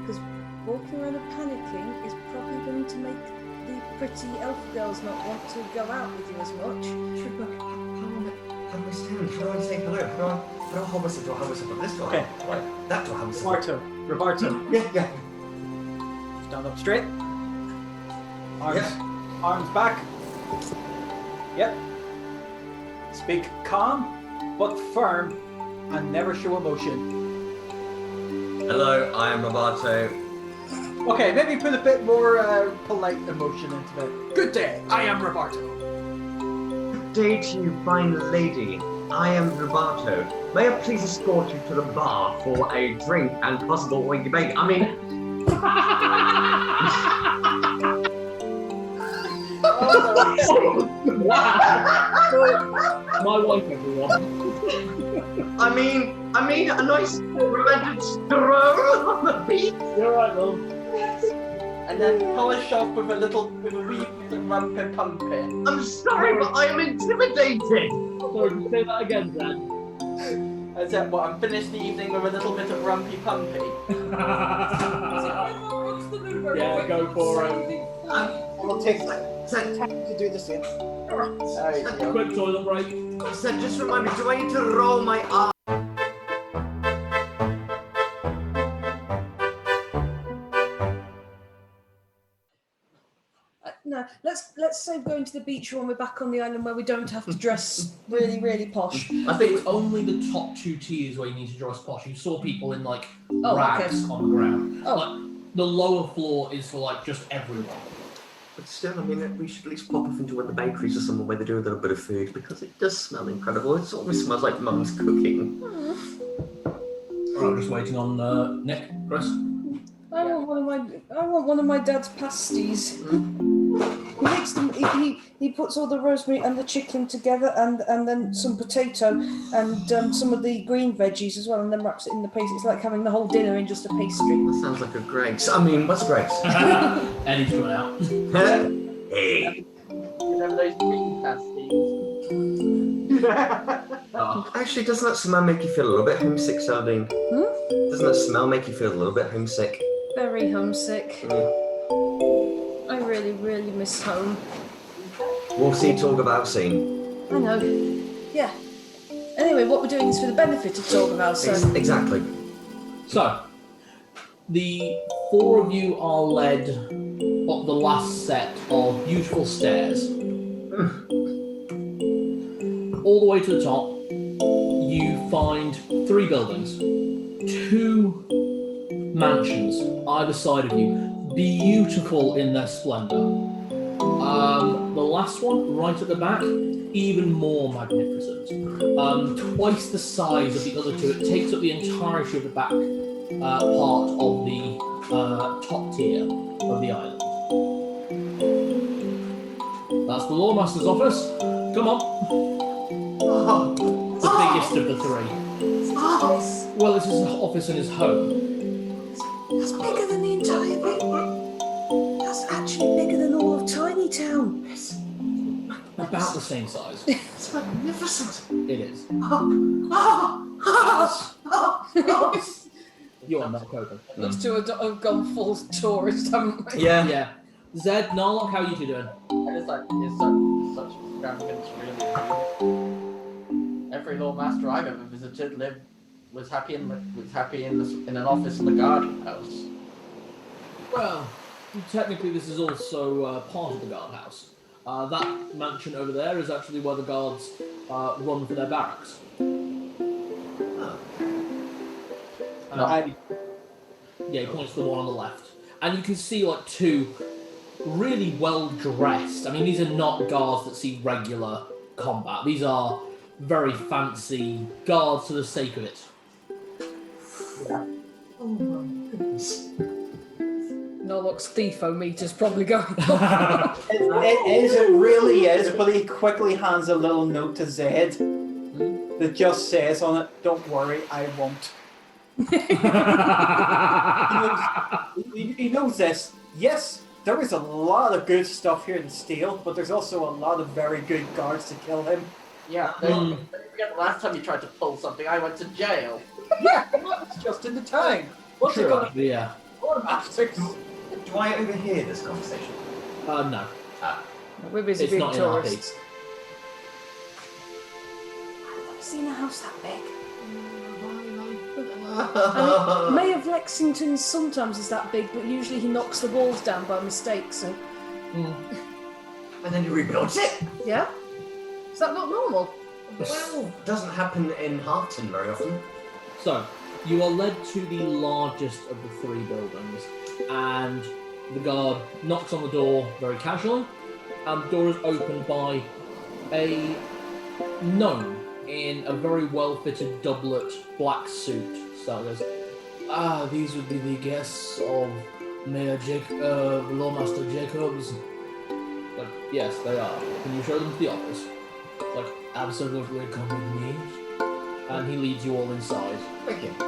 because walking around and panicking is probably going to make the pretty elf girls not want to go out with you as much. How do I stand? How do I say hello? How do I hold myself? Do I hold myself up this way? Okay. Right. That do I hold myself up? Roberto. Yeah. Stand up straight. Arms back. Yep. Speak calm, but firm, and never show emotion. Hello, I am Roberto. Okay, maybe put a bit more polite emotion into it. Good day, I am Roberto. Good day to you, fine lady. I am Roberto. May I please escort you to the bar for a drink and possible winky bake? I mean... My wife, everyone. I mean, a nice romantic stroll on the beach. You're right, Will. And then polish off with a wee bit of rumpy pumpy. I'm sorry, but I am intimidated. Sorry, can you say that again, Dan? I said, well, I'm finished the evening with a little bit of rumpy pumpy. Yeah, go for it. It'll take time to do the same. Quick toilet break. Said, just remind me, do I need to roll my arm? No, let's say going to the beach when we're back on the island where we don't have to dress really, really posh. I think it's only the top 2 tiers where you need to dress posh. You saw people in like Oh, rags okay. on the ground. Oh. Like, the lower floor is for like just everyone. But still, I mean, we should at least pop off into one of the bakeries or somewhere where they do a little bit of food, because it does smell incredible. It always smells like Mum's cooking. Right, I'm just waiting on Nick, Chris. I want one of my dad's pasties. He makes them. He puts all the rosemary and the chicken together, and then some potato and some of the green veggies as well, and then wraps it in the paste. It's like having the whole dinner in just a pastry. That sounds like a Greg's. I mean, what's Greg's? Eddie's coming out. Hey. Remember those green pasties? Actually, doesn't that smell make you feel a little bit homesick, Sardine? Doesn't that smell make you feel a little bit homesick? Very homesick. I really, really miss home. We'll see, talk about scene. I know. Yeah. Anyway, what we're doing is for the benefit of talk about, so. Exactly. So, the 4 of you are led up the last set of beautiful stairs. All the way to the top, you find 3 buildings. 2 mansions either side of you, beautiful in their splendour. The last one, right at the back, even more magnificent. Twice the size of the other 2. It takes up the entirety of the back part of the top tier of the island. That's the Lawmaster's office. Come on. It's the biggest of the 3. Well, it's his office and his home. That's bigger than the entire thing. That's actually bigger than all of Tiny Town. About the same size. It's magnificent. It is. You are not Coco. Those 2 have gone full tourist, haven't we? Yeah. Yeah. Zed, Narlock, how are you 2 doing? I just like, it's such extravagance, really. Every Lord Master I've ever visited was happy in an office in the guardhouse. Well, technically this is also part of the guardhouse. That mansion over there is actually where the guards run for their barracks. Yeah, he points to the one on the left. And you can see like 2 really well dressed. I mean, these are not guards that see regular combat. These are very fancy guards for the sake of it. Oh my goodness. Norlock's thief-o-meter's probably going up. It really is, but he quickly hands a little note to Zed that just says on it, "Don't worry, I won't." He knows this. Yes, there is a lot of good stuff here to steal, but there's also a lot of very good guards to kill him. Yeah, don't forget the last time you tried to pull something, I went to jail. Yeah, that's just in the time. What's it True, gonna actually, yeah. automatics? Do I overhear this conversation? No. We're busy It's being not in our tourists. I've never seen a house that big. I mean, May of Lexington sometimes is that big, but usually he knocks the walls down by mistake, so... And then he rebuilds it? Yeah? Is that not normal? Well, doesn't happen in Harpton very often. So, you are led to the largest of the three buildings, and the guard knocks on the door very casually, and the door is opened by a gnome in a very well-fitted doublet, black suit. So goes, these would be the guests of Lawmaster Jacobs. Like, yes, they are. Can you show them to the office? Like, absolutely, come with me. And he leads you all inside. Thank you. I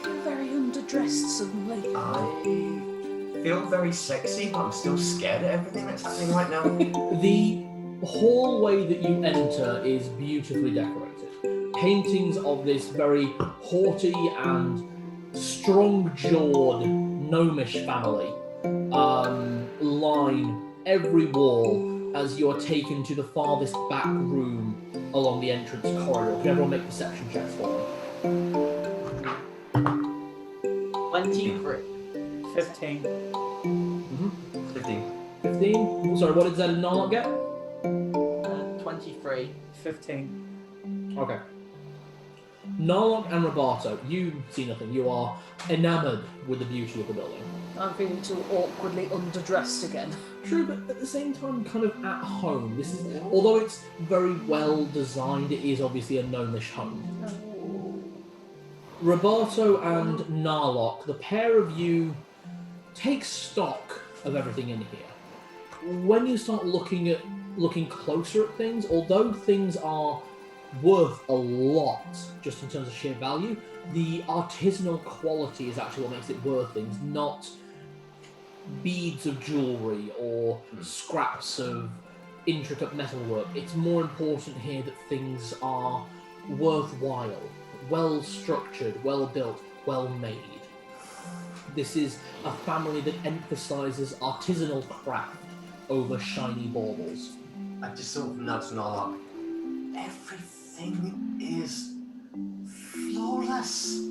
feel very underdressed suddenly. I feel very sexy, but I'm still scared of everything that's happening right now. The hallway that you enter is beautifully decorated. Paintings of this very haughty and strong-jawed gnomish family line every wall as you are taken to the farthest back room along the entrance corridor. Can everyone make perception checks for me? 23. 15. 15. 15? Sorry, what did Zed and Narlock get? 23. 15. Okay. Narlock and Roberto, you see nothing. You are enamoured with the beauty of the building. I'm feeling too awkwardly underdressed again. True, but at the same time, kind of at home. This is, although it's very well designed, it is obviously a gnomish home. Roberto and Narlock, the pair of you take stock of everything in here. When you start looking closer at things, although things are worth a lot just in terms of sheer value, the artisanal quality is actually what makes it worth things, not beads of jewellery or scraps of intricate metalwork. It's more important here that things are worthwhile, well structured, well built, well made. This is a family that emphasises artisanal craft over shiny baubles. I just sort of nudged Narlock. Everything is flawless.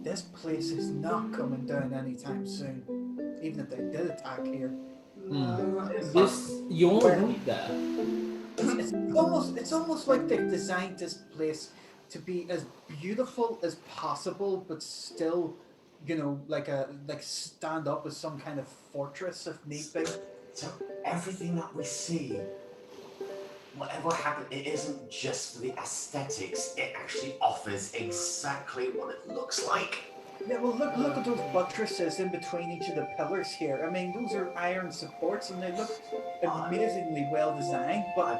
This place is not coming down anytime soon. Even if they did attack here. This, you are right there. It's almost like they've designed this place to be as beautiful as possible, but still, like stand up as some kind of fortress if need be. So everything that we see, whatever happens, it isn't just for the aesthetics. It actually offers exactly what it looks like. Yeah, well, look at those buttresses in between each of the pillars here. I mean, those are iron supports, and they look amazingly well designed. But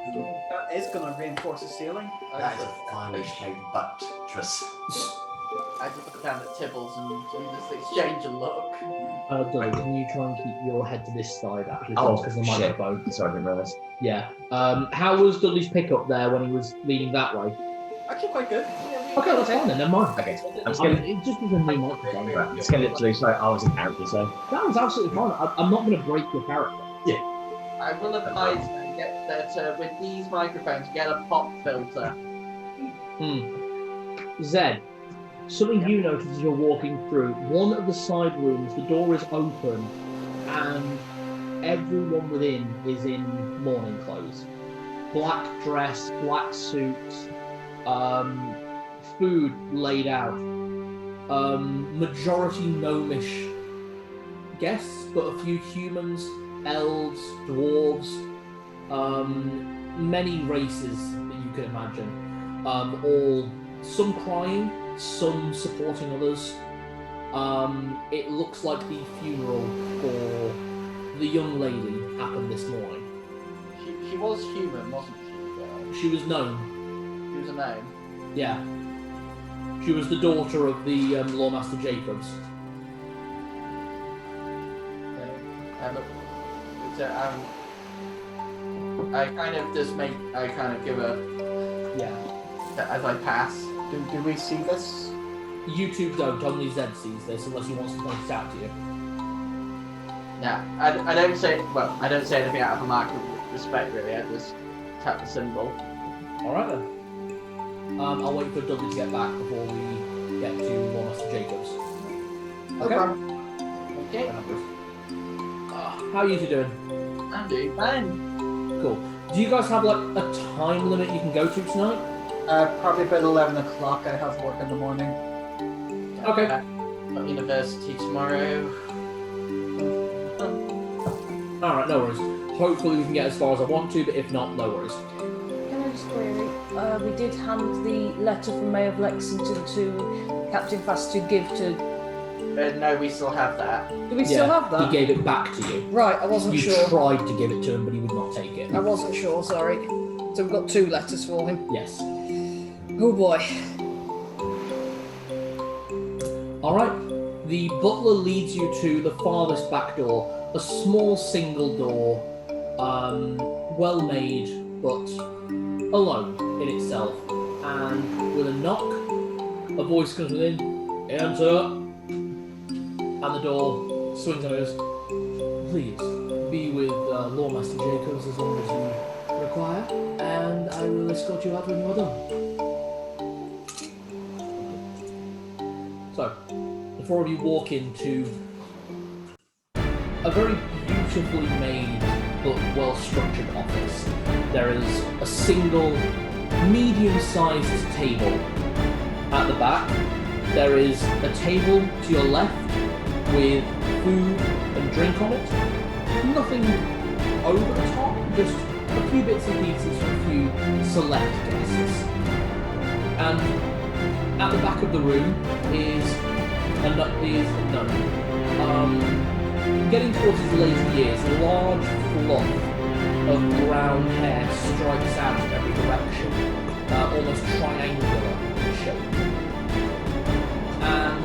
that is going to reinforce the ceiling. That is a finely shaped buttress. I just look down at Tibbles and just exchange a look. Doug, can you try and keep your head to this side, actually? Oh, because the shit. microphone. Sorry, I didn't realise. Yeah. How was Dudley's pickup there when he was leaning that way? Actually, quite good. Okay, that's fine then, never mind. Okay, I'm just gonna, It just was a new microphone. right, I'm just gonna literally say I was in character, so. That was absolutely fine. I'm not going to break your character. I will advise them get that with these microphones, get a pop filter. Zed, something you notice as you're walking through, one of the side rooms, the door is open, and everyone within is in morning clothes. Black dress, black suits, food laid out. Majority gnomish guests, but a few humans, elves, dwarves, many races that you can imagine. All, some crying, some supporting others. It looks like the funeral for the young lady happened this morning. She was human, wasn't she? She was known. She was a gnome. Yeah. She was the daughter of the Lawmaster Jacobs. I kind of give a Yeah. as I pass. Do we see this? YouTube don't. Only Zed sees this unless he wants to point it out to you. No, I don't say. Well, I don't say anything out of a mark of respect, really. I just tap the symbol. All right then. I'll wait for Dudley to get back before we get to War Master Jacobs. Okay. Okay. How are you two doing? I'm doing fine. Cool. Do you guys have like a time limit you can go to tonight? Probably about 11 o'clock. I have work in the morning. Okay. Got university tomorrow. Alright, no worries. Hopefully we can get as far as I want to, but if not, no worries. Can I just query? We did hand the letter from Mayor of Lexington to Captain Fast to give to. No, we still have that. Do we still have that? He gave it back to you. Right, I wasn't You sure. tried to give it to him, but he would not take it. I wasn't sure, sorry. So we've got 2 letters for him. Yes. Oh boy. Alright. The butler leads you to the farthest back door. A small single door. Well made, but alone in itself. And with a knock, a voice comes within. Enter. And the door swings and goes, please, be with Lawmaster Jacobs as long as you require, and I will escort you out when you are done. So, the 4 of you walk into a very beautifully made but well-structured office. There is a single medium-sized table at the back. There is a table to your left with food and drink on it. Nothing over the top, just a few bits and pieces for a few select guests. And at the back of the room is a gnome. Getting towards his later years, a large fluff of brown hair strikes out in every direction, almost triangular in shape. And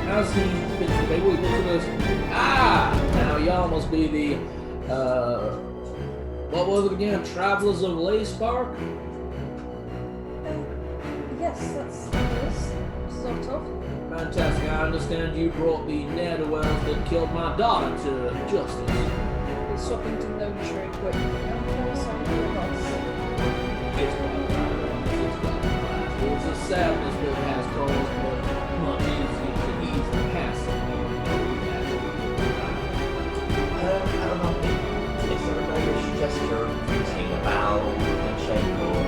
as he finishes the table, he looks at us. Now y'all must be the what was it again? Travelers of Leyspark? Yes, that's this, sort of. Fantastic. I understand you brought the ne'er-do-wells that killed my daughter to justice. We're swapping to no trade quick. I'm very sorry for your loss. It's a sadness that has caused, but much easier to ease the past. I don't know. Is there a Irish gesture greeting, a bow, a shake, or...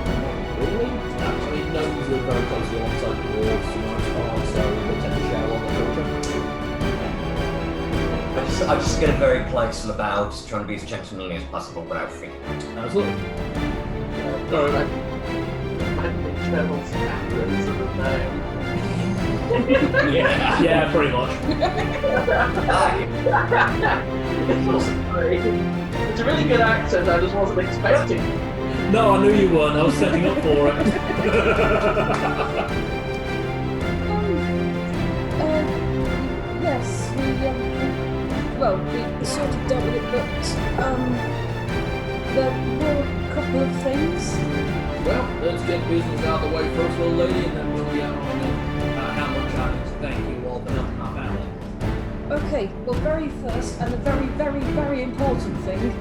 Really? Actually, gnomes live very closely alongside the dwarves, so they tend to share a lot of culture. I just get a very playful about, trying to be as gentlemanly as possible without freaking out. Absolutely. Sorry, internal standards of the gnome. yeah, pretty much. It's a really good accent, I just wasn't expecting. No, I knew you weren't. I was setting up for it. Yes, we sort of dealt with it, but there were a couple of things. Well, let's get business out of the way first, little lady, and then we'll get on with how much I need to thank you all for helping my family. Okay, well, very first, and a very, very, very important thing,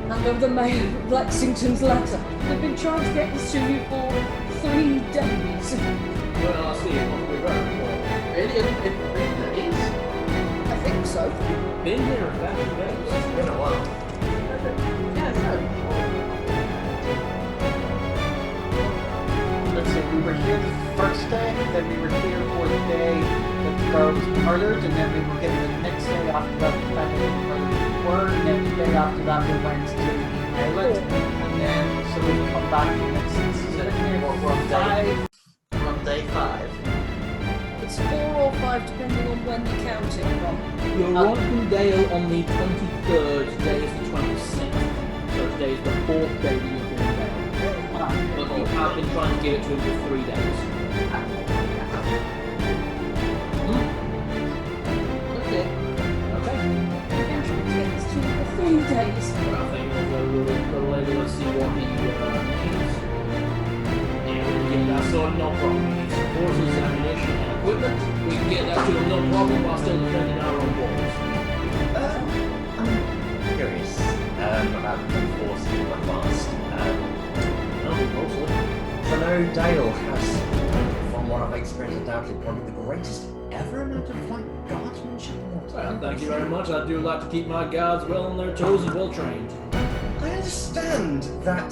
and of the Mayor of Lexington's letter. We've been trying to get this to you for 3 days. Well, I see it must be right. Really? It's been 3 days? I think so. Been here a few days. It's been a while. Yeah, no. Let's see, we were here the first day, then we were here for the day that the girl was murdered, and then we were given the next day after that the fact that the murdered were, and then the day after that we went to the island, and then so we come back the next day. We're on day 5. It's 4 or 5, depending on when you count it from. You're on Dale on the 23rd, today is the 26th. So today is the 4th day that you've been there. But you have been trying to get it to him for 3 days. Okay. Okay. We've been trying to get this to you for 3 days. Well, I think we'll go with the later. Let's see what he needs. Yeah, that's sort of no problem. He needs some forces, ammunition, and equipment, we can get that to them no problem while still defending our own walls. I'm curious about enforcing my fast. Mostly. I know Dale has, from what I've experienced, undoubtedly probably the greatest ever amount of guardsmanship. Well, thank you very much. I do like to keep my guards well on their toes and well trained. I understand that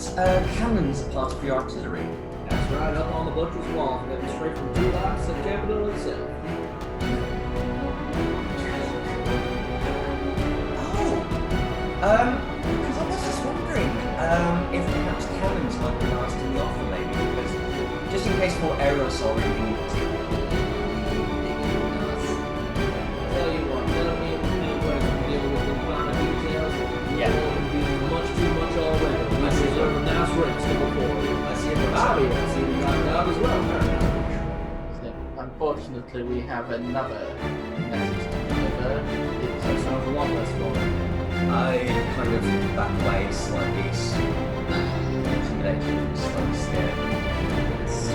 cannons are part of your artillery. That's right, up on the butcher's wall, getting straight from 2 Lights and Capital itself. Because I was just wondering if perhaps cannons might be last in the offer, maybe, because just in case more aerials are reading Tell you what, let me and Anyway can deal with the finer details. Yeah. It will be much too much already. I deserve a nice rest before you. I see it. Bobby, I see you got out as well. So, unfortunately, we have another message to deliver. That sounds a lot less fun. I kind of back away slightly, intimidated, slightly scared. It's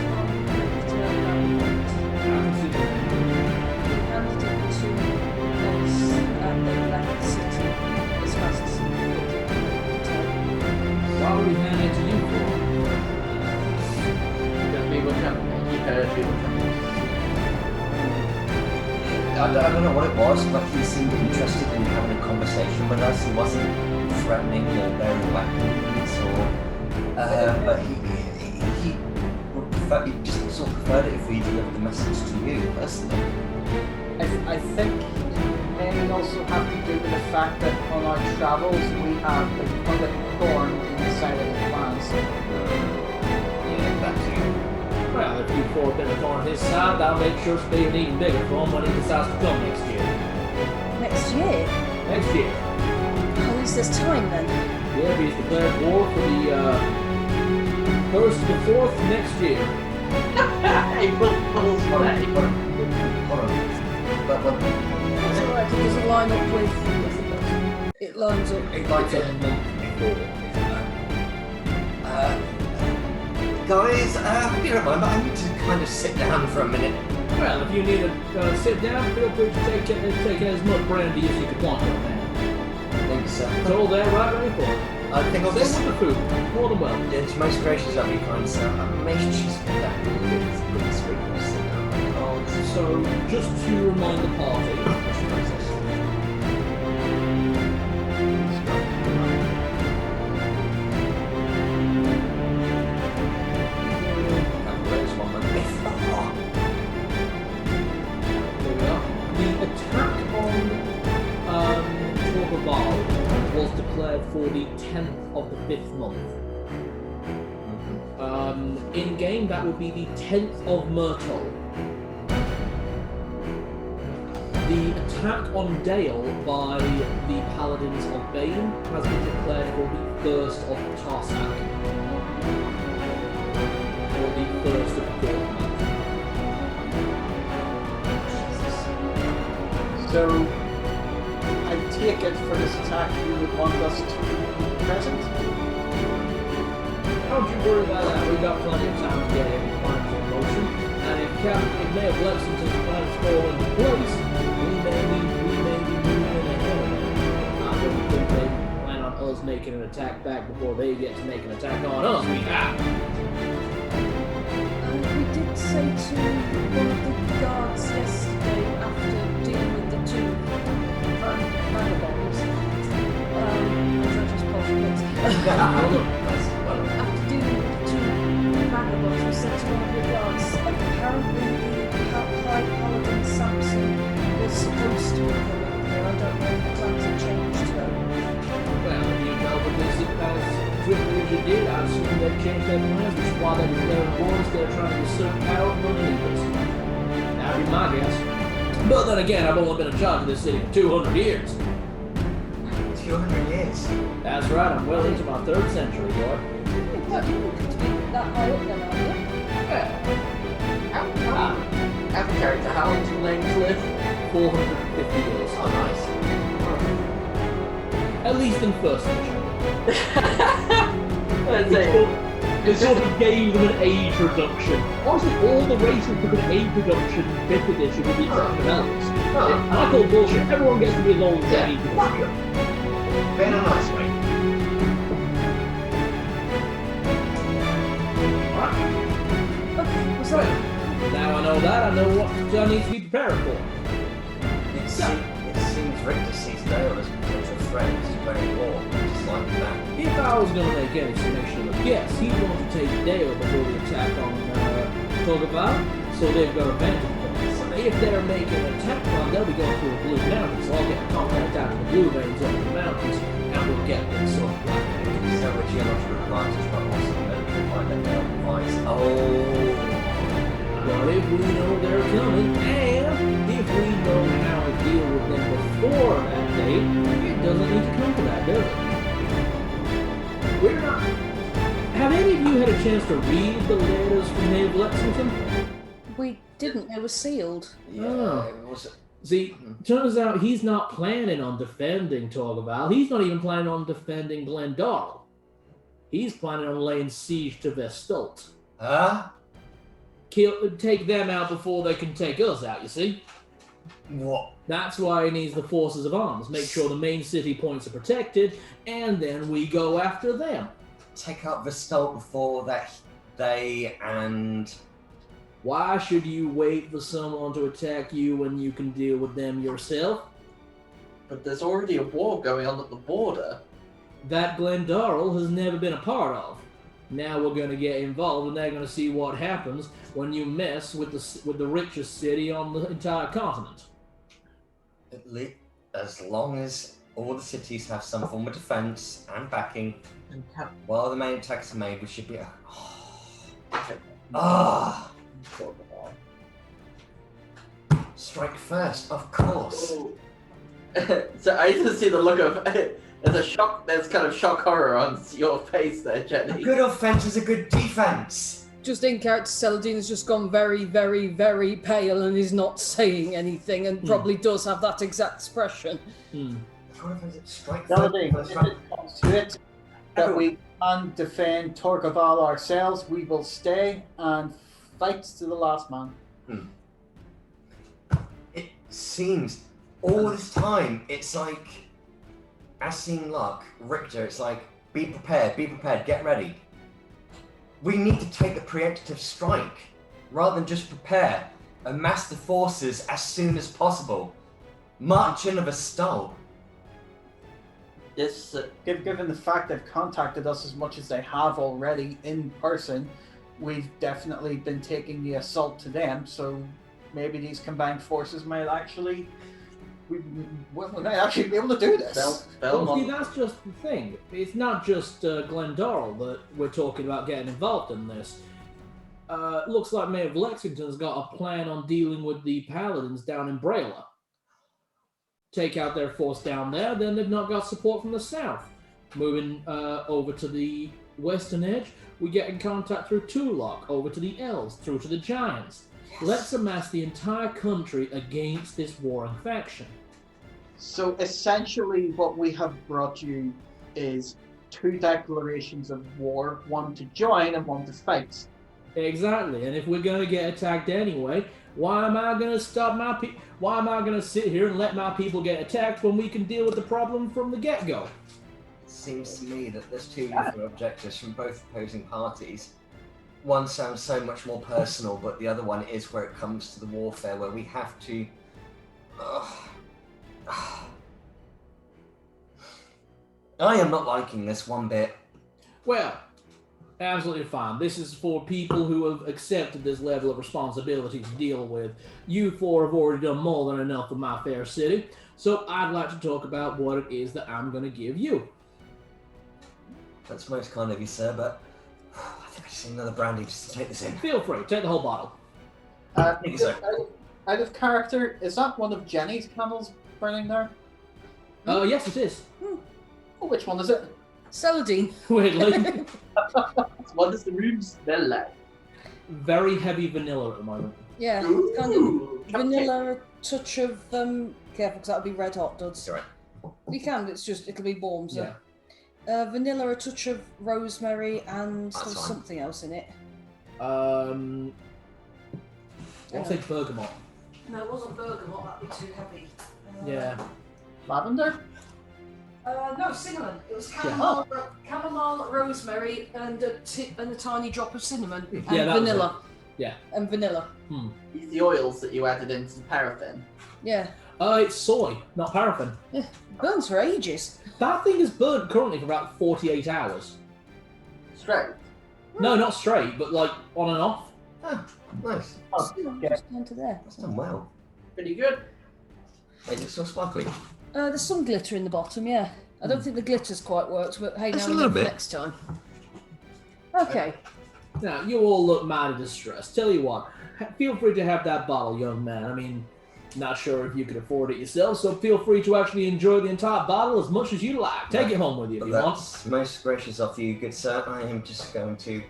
handed it to us and they left the city as fast as they could. Why would we hand it to you for? Because we were coming. He heard we were coming. I don't know what it was, but he seemed interested in having a conversation with us. He wasn't threatening or bearing weapons, or but he would prefer, he just sort of preferred it if we delivered the message to you personally. I think it may also have to do with the fact that on our travels we have been quite a thorn in the side of the plans. Yeah, that too. Well, if you pour a bit of thorn on his side, that'll make sure to be an even bigger thorn when he decides to come next year. Next year? Next year. At least there's time then. Yeah, he's declared war for the 1st to the 4th next year. April Fool's Day. Hold on. But That's alright, it doesn't line up with the book. It lines up. it might It's a month before. guys, if you don't mind, but I need to kind of sit down for a minute. Well, if you need to sit down, feel free to take as much brandy as you could want, young man. Thanks, sir. It's all there right ready for you. I think I'll Same just... with the food. More than well. It's most gracious of you, kind sir. Make sure she's put that really sweet. So, just to remind the party, the attack on Torbaval was declared for the 10th of the 5th month. In game, that would be the 10th of Myrtle. The attack on Dale by the Paladins of Bane has been declared for the 1st of Tarsak. Or the 1st of the 4th month. So I take it for this attack you would want us to be present? Don't you worry about that, we've got plenty of time to get any plans in motion. And if Mayor Blexington's plans fall into place, we may be moving ahead of them. I don't think they plan on us making an attack back before they get to make an attack on us. We have. We did say to one of the guards yesterday after dealing with the 2 vagabonds, as I just postponed. After dealing with the 2 vagabonds, we said to one of the guards, apparently the High Paladin Samson was supposed to be coming here. I don't know if the plans have changed though. Well, if you know what this is as quickly as you did, I assume they've changed their plans, which is why they're declaring war instead of trying to usurp power underneath us. That'd be my guess. But then again, I've only been in charge of this city for 200 years. 200 years. That's right, I'm well into my 3rd century, boy. You don't look to be that high up then, are you? Out of character, how long do lanes live? 450 years. Oh, nice. At least in 1st century. Let's see. It sort of gave them an age reduction. Honestly, all the races took an age reduction in 5th edition with the exception of elves. And I call bullshit. Everyone gets to be as old as they need to be. In a nice way. Okay, what's that? Now I know that, I know what I need to be prepared for. It seems Richter sees Dale as potential threats very war, just like that. If I was going to make any summation of a guess, he'd want to take Dale before the attack on Togaval, so they've got a vantage point. If they're making an attack plan, they'll be going through the Blue Mountains, so I'll get contact out of the Blue Veins over the mountains, and we'll get them sort of black. So a geological advantage, but also military by the device. Oh. Well, if we know they're coming, and if we know how to deal with them before that date, it doesn't need to come to that, does it? We're not... Have any of you had a chance to read the letters from Maeve Lexington? We didn't. They were sealed. Yeah, it was... See, turns out he's not planning on defending Torgaval. He's not even planning on defending Glendale. He's planning on laying siege to Vestalt. Huh? Take them out before they can take us out, you see? What? That's why he needs the forces of arms. Make sure the main city points are protected, and then we go after them. Take out Vestalt before that they and... Why should you wait for someone to attack you when you can deal with them yourself? But there's already a war going on at the border. That Glendarl has never been a part of. Now we're going to get involved, and they're going to see what happens when you mess with the richest city on the entire continent. As long as all the cities have some form of defense and backing, while the main attacks are made, we should be... Strike first, of course. So I just see the look of... There's kind of shock horror on your face there, Jenny. A good offense is a good defense. Just in character, Celadine has just gone very, very, very pale and is not saying anything, and probably does have that exact expression. Strike Celadine, first. if it comes to it, that we can defend Torgaval ourselves, we will stay and fight to the last man. It seems all this time, it's like, as seen luck, Richter, it's like, be prepared, get ready. We need to take the preemptive strike, rather than just prepare, amass the forces as soon as possible. March in of a stall. Yes, Given the fact they've contacted us as much as they have already in person, we've definitely been taking the assault to them, so maybe these combined forces might actually... we might actually be able to do this. Well, see, that's just the thing. It's not just Glendarl that we're talking about getting involved in this. Looks like Mayor Lexington's got a plan on dealing with the paladins down in Brayla. Take out their force down there, then they've not got support from the south. Moving over to the western edge, we get in contact through Tulok, over to the elves, through to the giants. Yes. Let's amass the entire country against this warring faction. So essentially what we have brought you is 2 declarations of war, one to join and one to fight. Exactly, and if we're going to get attacked anyway, why am I going to stop my people? Why am I going to sit here and let my people get attacked when we can deal with the problem from the get-go? It seems to me that there's 2 different objectives from both opposing parties. One sounds so much more personal, but the other one is where it comes to the warfare, where we have to... I am not liking this one bit. Well, absolutely fine. This is for people who have accepted this level of responsibility to deal with. You 4 have already done more than enough for my fair city, so I'd like to talk about what it is that I'm going to give you. That's most kind of you, sir, but... I think I just need another brandy just to take this in. Feel free, take the whole bottle. Out of character, is that one of Jenny's candles burning there? Yes, it is. Oh, which one is it? Celadine. Weirdly. What does the room smell like? Very heavy vanilla at the moment. Yeah, Ooh, kind of vanilla, a touch of careful because that'll be red hot duds. You're right. You can, it's just it'll be warm, so. Yeah. Vanilla, a touch of rosemary, and That's there's fine. something else in it. I'll say bergamot. No, it wasn't bergamot. That'd be too heavy. Yeah. Lavender? No, cinnamon. It was chamomile, rosemary, and a tiny drop of cinnamon, and Yeah, that was vanilla. Yeah. And vanilla. These the oils that you added into the paraffin. Yeah. It's soy, not paraffin. Yeah. Burns for ages. That thing is burnt currently for about 48 hours. Straight. No, not straight, but like on and off. Ah, nice. Just down to there. That's done well. Pretty good. It looks so sparkly. There's some glitter in the bottom, yeah. I don't think the glitter's quite worked, but hey, Just now a we little know for bit. next time. Okay. Now, you all look mighty distressed. Tell you what, feel free to have that bottle, young man. I mean, not sure if you could afford it yourself, so feel free to actually enjoy the entire bottle as much as you like. Take it home with you if you want. That's most gracious of you, good sir. I am just going to...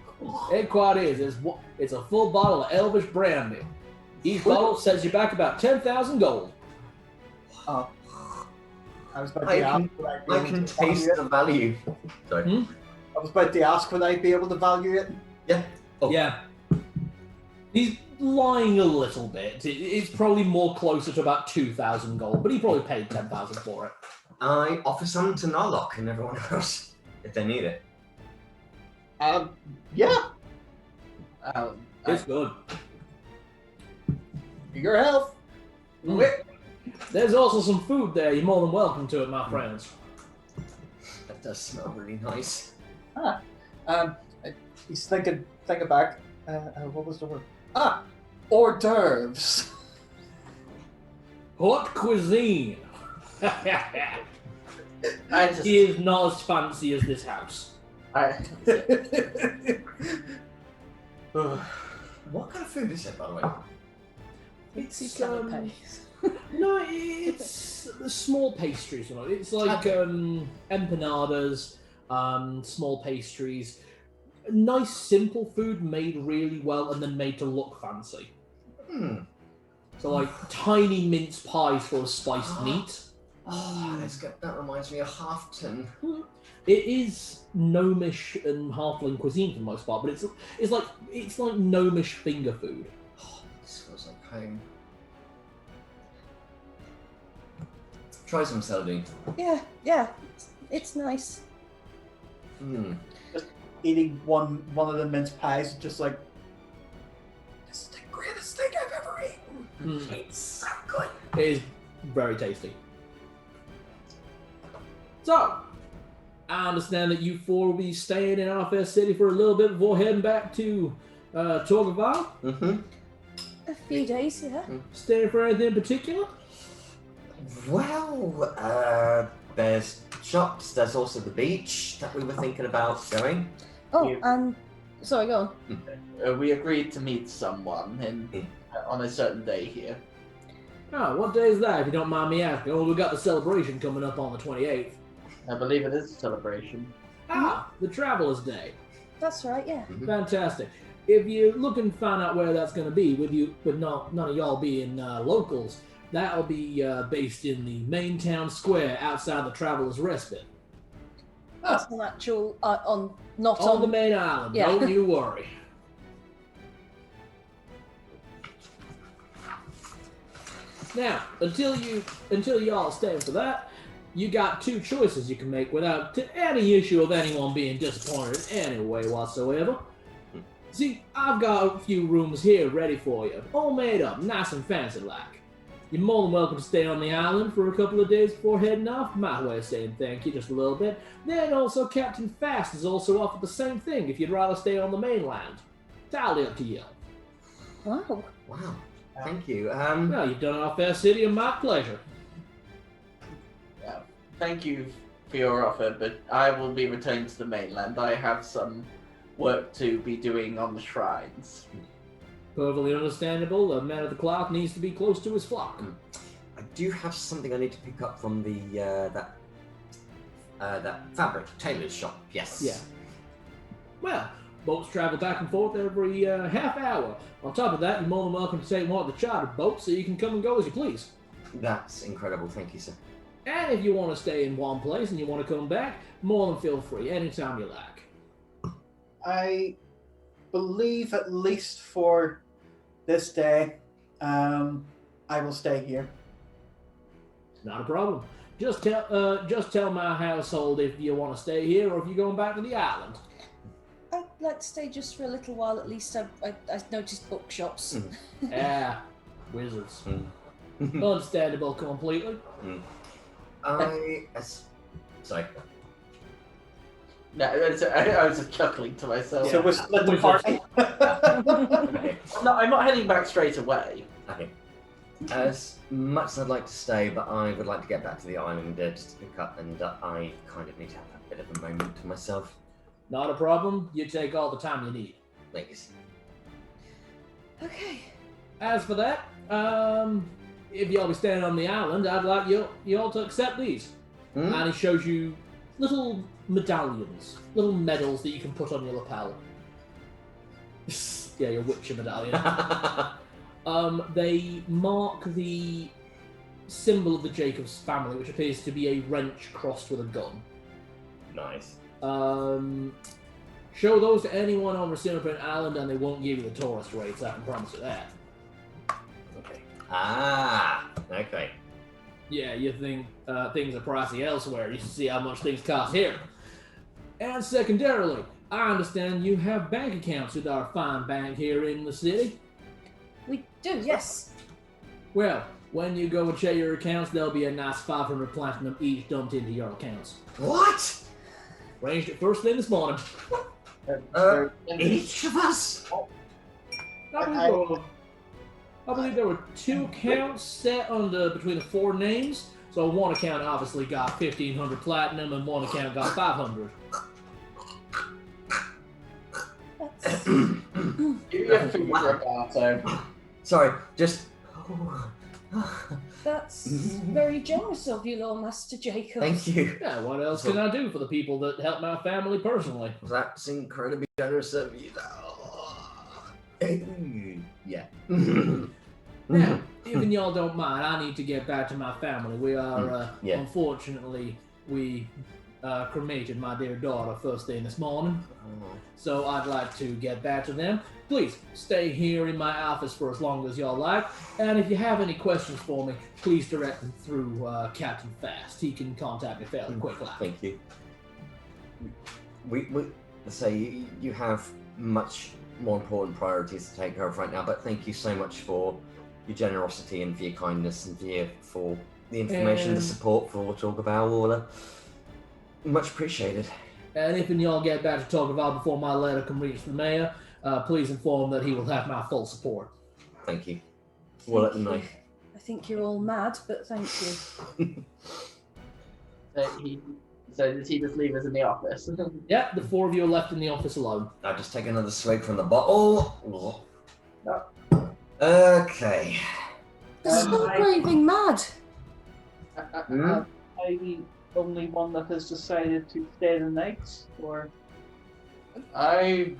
It quite is. It's a full bottle of Elvish brandy. Each bottle sets you back about 10,000 gold. I was about I to can, ask. would I be can able to value taste it. the value. Sorry. I was about to ask, would I be able to value it? Yeah. Oh. Yeah. He's lying a little bit. It's probably more closer to about 2,000 gold, but he probably paid 10,000 for it. I offer some to Narlock and everyone else if they need it. Yeah. It's good. Your health. There's also some food there. You're more than welcome to it, my friends. That does smell really nice. He's thinking back. What was the word? Hors d'oeuvres. Haute cuisine. I just, He is not as fancy as this house. What kind of food is it, by the way? It's Canapes. no, it's small pastries. You know, it's like empanadas, small pastries, nice simple food made really well and then made to look fancy. So like tiny mince pies full of spiced meat. Oh, that's good. That reminds me of Halfton. It is gnomish and halfling cuisine for the most part, but it's like gnomish finger food. Oh, this feels like home. Try some celery. Yeah. It's nice. Just eating one of the mince pies, just like, this is the greatest thing I've ever eaten. It's so good. It is very tasty. So, I understand that you four will be staying in our fair city for a little bit before heading back to Torgaval. A few days, yeah. Staying for anything in particular? Well, there's shops, there's also the beach that we were thinking about going. Oh, You- and sorry, go on. we agreed to meet someone on a certain day here. Oh, what day is that, if you don't mind me asking? Oh, we've got the celebration coming up on the 28th. I believe it is a celebration. The Traveler's Day. That's right, yeah. Fantastic. If you're looking to find out where that's going to be, with none of y'all being locals, that'll be based in the main town square outside the Traveler's Respite. That's an actual on the main island. Yeah. Don't you worry. Now, until y'all stay for that, you got two choices you can make without any issue of anyone being disappointed in any way whatsoever. See, I've got a few rooms here ready for you, all made up, nice and fancy like. You're more than welcome to stay on the island for a couple of days before heading off. My way of saying thank you just a little bit. Then also Captain Fast has also offered the same thing if you'd rather stay on the mainland. Entirely up to you. Wow. Wow, thank you. Well, you've done our fair city and my pleasure. Thank you for your offer, but I will be returning to the mainland. I have some work to be doing on the shrines. Perfectly understandable. The man of the cloth needs to be close to his flock. I do have something I need to pick up from the that fabric tailor's shop. Yes. Yeah. Well, boats travel back and forth every half hour. On top of that, you're more than welcome to take one of the chartered boats so you can come and go as you please. That's incredible. Thank you, sir. And if you want to stay in one place and you want to come back, more than feel free, anytime you like. I believe, at least for this day, I will stay here. Not a problem. Just tell my household if you want to stay here or if you're going back to the island. I'd like to stay just for a little while at least. I noticed bookshops. Yeah, wizards. Understandable completely. Sorry. No, I was just chuckling to myself. So we're split the party. Okay. No, I'm not heading back straight away. Okay. As much as I'd like to stay, but I would like to get back to the island just to pick up, and I kind of need to have a bit of a moment to myself. Not a problem. You take all the time you need. Thanks. Okay. As for that, if y'all be staying on the island, I'd like you all to accept these. And he shows you little medallions, little medals that you can put on your lapel. Yeah, your Witcher medallion. They mark the symbol of the Jacobs family, which appears to be a wrench crossed with a gun. Nice. Show those to anyone on Resinopin Island and they won't give you the tourist rates, I can promise you that. Okay. Okay. Yeah, you think things are pricey elsewhere, you see how much things cost here. And secondarily, I understand you have bank accounts with our fine bank here in the city. We do, yes. Well, when you go and check your accounts, there'll be a nice 500 platinum each dumped into your accounts. What? Arranged it first thing this morning. Each of us? I believe there were 2 accounts set under between the 4 names. So one account obviously got 1,500 platinum and one account got 500. That's... You have food Roberto. Sorry, just... That's very generous of you, Lord Master Jacob. Thank you. Yeah, what else can I do for the people that help my family personally? That's incredibly generous of you. Yeah. Now, even y'all don't mind, I need to get back to my family. We are, unfortunately, we cremated my dear daughter first thing this morning. So I'd like to get back to them. Please, stay here in my office for as long as y'all like. And if you have any questions for me, please direct them through Captain Fast. He can contact me fairly quickly. Thank you. We say you have much more important priorities to take care of right now, but thank you so much for your generosity and for your kindness and for the information, the support for Torgaval. Much appreciated. And if y'all get back to Torgaval before my letter can reach the mayor, please inform that he will have my full support. Thank you. We'll let them know. I think you're all mad, but thank you. So does he just leave us in the office? Yep, the 4 of you are left in the office alone. I'll just take another swig from the bottle. Okay. This is not raving mad. Are you the only one that has decided to stay the night, or? I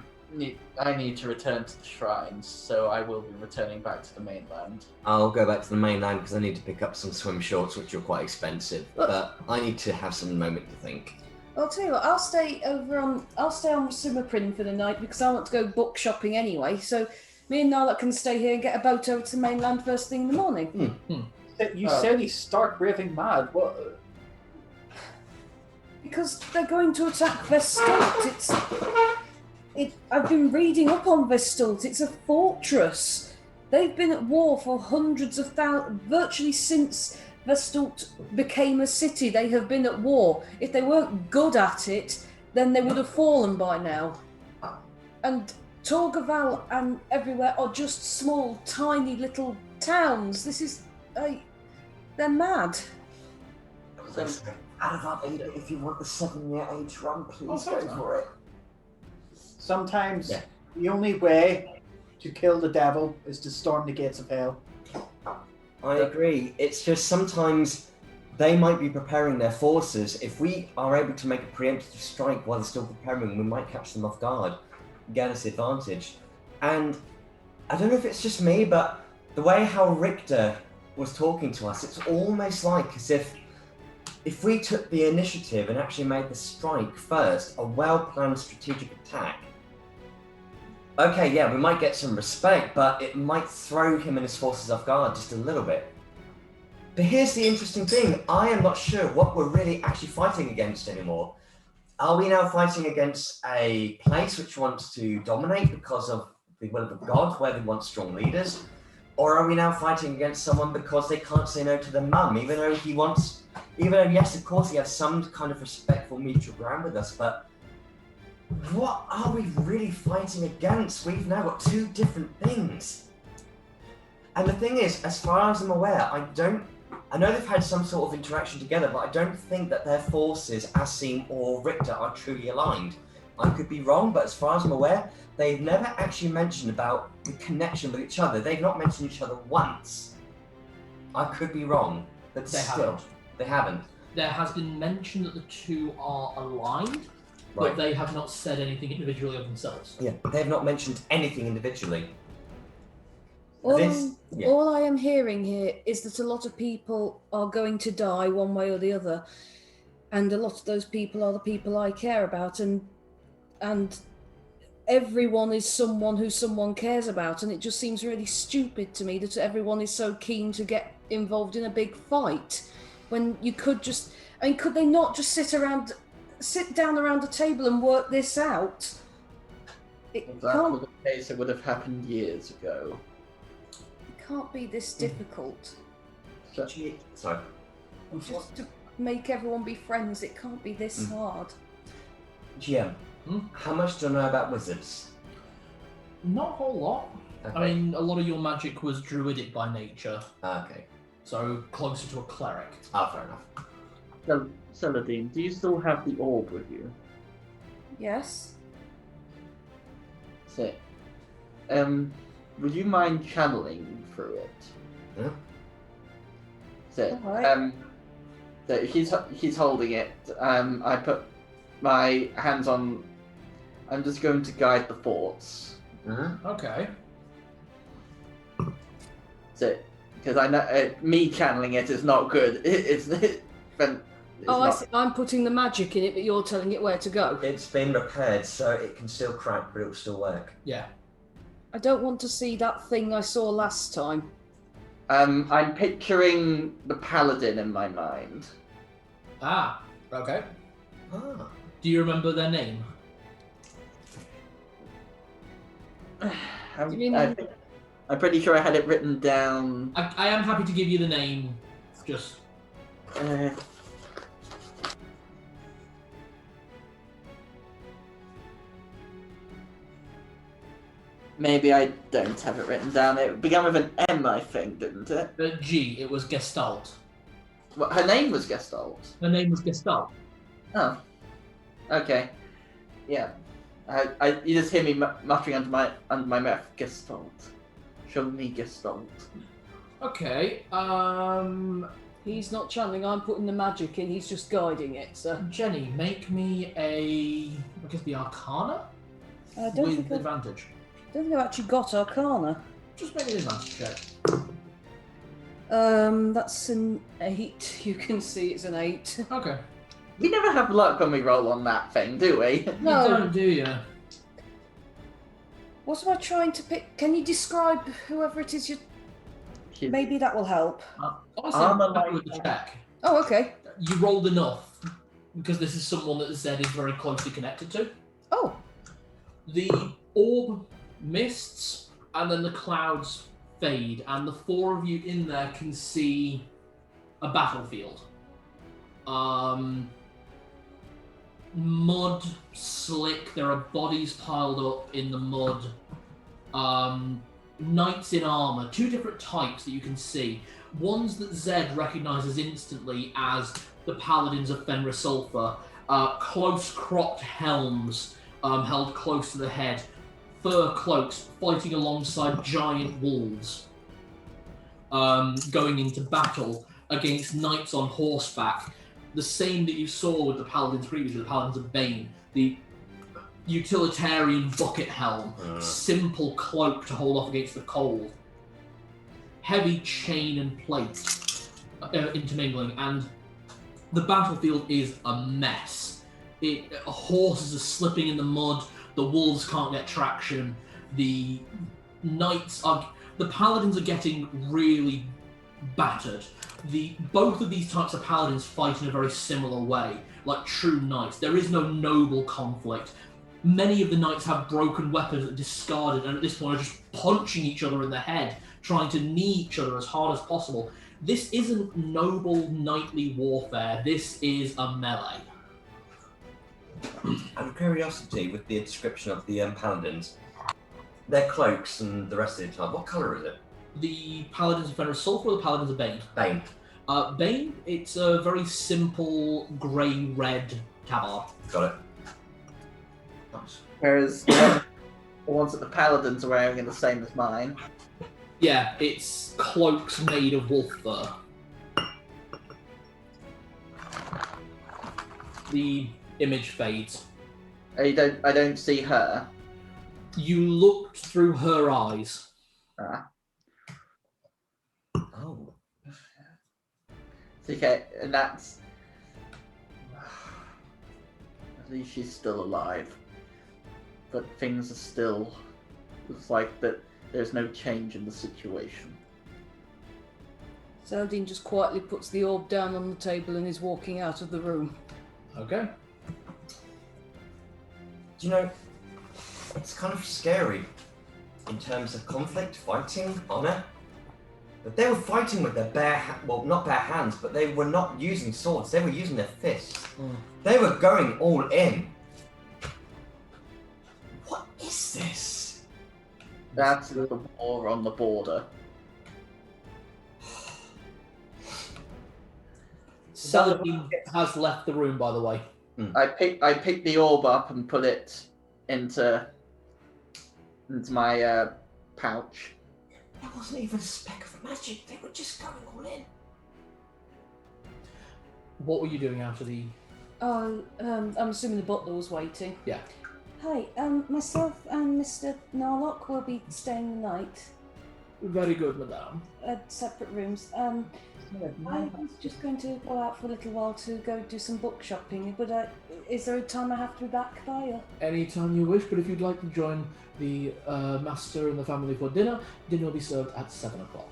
need to return to the shrines, so I will be returning back to the mainland. I'll go back to the mainland because I need to pick up some swim shorts, which are quite expensive. But I need to have some moment to think. I'll tell you what. I'll stay on Simmerprin for the night because I want to go book shopping anyway. So me and Nala can stay here and get a boat over to the mainland first thing in the morning. You said he's stark raving mad. What? Because they're going to attack Vestalt. I've been reading up on Vestalt. It's a fortress. They've been at war for hundreds of thousands, virtually since Vestalt became a city. They have been at war. If they weren't good at it, then they would have fallen by now. And Torgaval and everywhere are just small, tiny little towns. This is... they're mad. If you want the 7-year age run, please go for it. Sometimes the only way to kill the devil is to storm the gates of hell. I agree. It's just sometimes they might be preparing their forces. If we are able to make a preemptive strike while they're still preparing, we might catch them off guard, get us advantage. And I don't know if it's just me, but the way how Richter was talking to us, it's almost like as if if we took the initiative and actually made the strike first, a well-planned strategic attack, okay, yeah, we might get some respect, but it might throw him and his forces off guard just a little bit. But here's the interesting thing. I am not sure what we're really actually fighting against anymore. Are we now fighting against a place which wants to dominate because of the will of a god, where they want strong leaders? Or are we now fighting against someone because they can't say no to their mum, even though yes, of course, he has some kind of respectful mutual ground with us, but what are we really fighting against? We've now got two different things. And the thing is, as far as I'm aware, I know they've had some sort of interaction together, but I don't think that their forces, Asim or Richter, are truly aligned. I could be wrong, but as far as I'm aware, they've never actually mentioned about the connection with each other. They've not mentioned each other once. I could be wrong, but they haven't. There has been mention that the two are aligned, Right. but they have not said anything individually of themselves. Yeah, they have not mentioned anything individually. All I am hearing here is that a lot of people are going to die one way or the other, and a lot of those people are the people I care about, and everyone is someone who someone cares about, and it just seems really stupid to me that everyone is so keen to get involved in a big fight when you could just... I mean, could they not just sit down around a table and work this out? If that was the case, it would have happened years ago. It can't be this difficult. Sorry. Just to make everyone be friends, it can't be this hard. GM, how much do you know about wizards? Not a whole lot. Okay. I mean, a lot of your magic was druidic by nature, Okay. so closer to a cleric. Fair enough. So, Celadine, do you still have the orb with you? Yes? So, would you mind channeling through it? Yeah. So, Alright. so he's holding it. I put my hands on. I'm just going to guide the thoughts. Okay. So, because I know me channeling it is not good. It's I see. I'm putting the magic in it, but you're telling it where to go. It's been repaired, so it can still crack, but it will still work. Yeah. I don't want to see that thing I saw last time. I'm picturing the paladin in my mind. Ah, okay. Ah. Do you remember their name? I'm pretty sure I had it written down. I am happy to give you the name, just... Maybe I don't have it written down. It began with an M, I think, didn't it? G, it was Gestalt. Well, her name was Gestalt. Her name was Gestalt. Oh. Okay. Yeah. You just hear me muttering under my mouth. Gestalt. Show me Gestalt. Okay, He's not channeling, I'm putting the magic in, he's just guiding it, so... Jenny, make me I guess the Arcana? I don't With think advantage. I've actually got Arcana. Just make an advantage check. That's an 8. You can see it's an 8. Okay. We never have luck when we roll on that thing, do we? No. You don't, do you? What am I trying to pick? Can you describe whoever it is you... Maybe that will help. Honestly, I'm happy with the check. Oh, okay. You rolled enough, because this is someone that Zed is very closely connected to. Oh. The orb mists, and then the clouds fade, and the four of you in there can see a battlefield. Mud, slick, there are bodies piled up in the mud. Knights in armour, two different types that you can see. Ones that Zed recognises instantly as the paladins of Fenris Sulphur. Close-cropped helms held close to the head. Fur cloaks fighting alongside giant wolves. Going into battle against knights on horseback. The same that you saw with the paladins previously, the paladins of Bane. The utilitarian bucket helm, simple cloak to hold off against the cold, heavy chain and plate intermingling, and The battlefield is a mess. Horses are slipping in the mud. The wolves can't get traction. The paladins are getting really battered. Both of these types of paladins fight in a very similar way, like true knights. There is no noble conflict. Many of the knights have broken weapons that are discarded, and at this point are just punching each other in the head, trying to knee each other as hard as possible. This isn't noble knightly warfare. This is a melee. Out of curiosity, with the description of the paladins, their cloaks and the rest of the time, what colour is it? The paladins of Fenris Sulfur or the paladins of Bane? Bane. Bane, it's a very simple grey-red tabard. Got it. Nice. Whereas the ones that the paladins are wearing are the same as mine. Yeah, it's cloaks made of wolf fur. The image fades. I don't see her. You looked through her eyes. Ah. Oh. Okay, and that's... At least she's still alive. But things are still... It's like that there's no change in the situation. Saladin just quietly puts the orb down on the table and is walking out of the room. Okay. Do you know, it's kind of scary in terms of conflict, fighting, honour. But they were fighting with their not bare hands, but they were not using swords, they were using their fists. They were going all in. What is this? That's the war on the border. Saladin has left the room, by the way. I picked the orb up and put it into my pouch. There wasn't even a speck of magic, they were just going all in. What were you doing after the... Oh, I'm assuming the butler was waiting. Yeah. Hi, myself and Mr. Narlock will be staying the night Very good, madame. at separate rooms. I was just going to go out for a little while to go do some book shopping, but is there a time I have to be back by? Or? Anytime you wish, but if you'd like to join the master and the family for dinner, dinner will be served at 7 o'clock.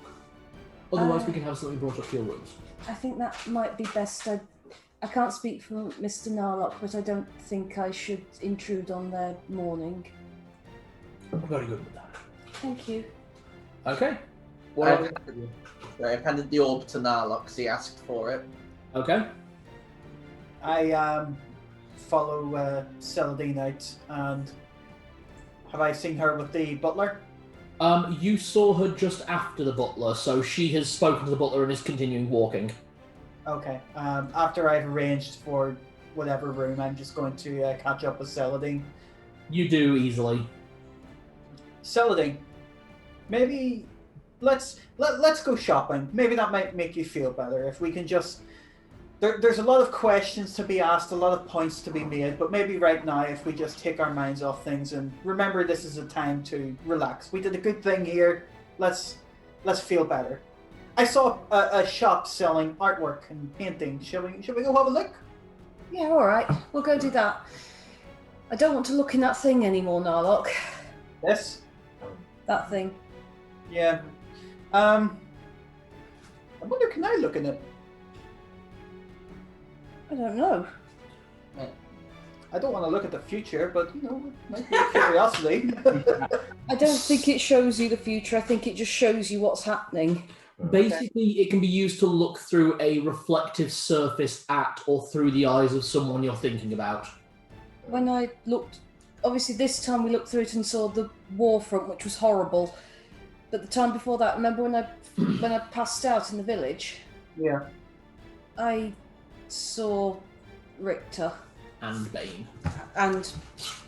Otherwise, we can have something brought up to your rooms. I think that might be best. I can't speak for Mr. Narlock, but I don't think I should intrude on their morning. Very good, madame. Thank you. Okay. I've handed the orb to Narlock because he asked for it. Okay. I follow Saladin out, and have I seen her with the butler? You saw her just after the butler, so she has spoken to the butler and is continuing walking. Okay. After I've arranged for whatever room, I'm just going to catch up with Saladin. You do easily. Saladin, maybe let's go shopping. Maybe that might make you feel better if we can just. There's a lot of questions to be asked, a lot of points to be made, but maybe right now, if we just take our minds off things and remember this is a time to relax. We did a good thing here. Let's feel better. I saw a shop selling artwork and painting. Shall we go have a look? Yeah, all right. We'll go do that. I don't want to look in that thing anymore, Narlock. Yes. That thing. Yeah. I wonder, can I look in it? I don't know. I don't want to look at the future, but it might be a curiosity. I don't think it shows you the future. I think it just shows you what's happening. Basically, it can be used to look through a reflective surface at or through the eyes of someone you're thinking about. When I looked, obviously this time we looked through it and saw the war front, which was horrible. But the time before that, remember when I passed out in the village? Yeah. I saw Richter. And Bane. And,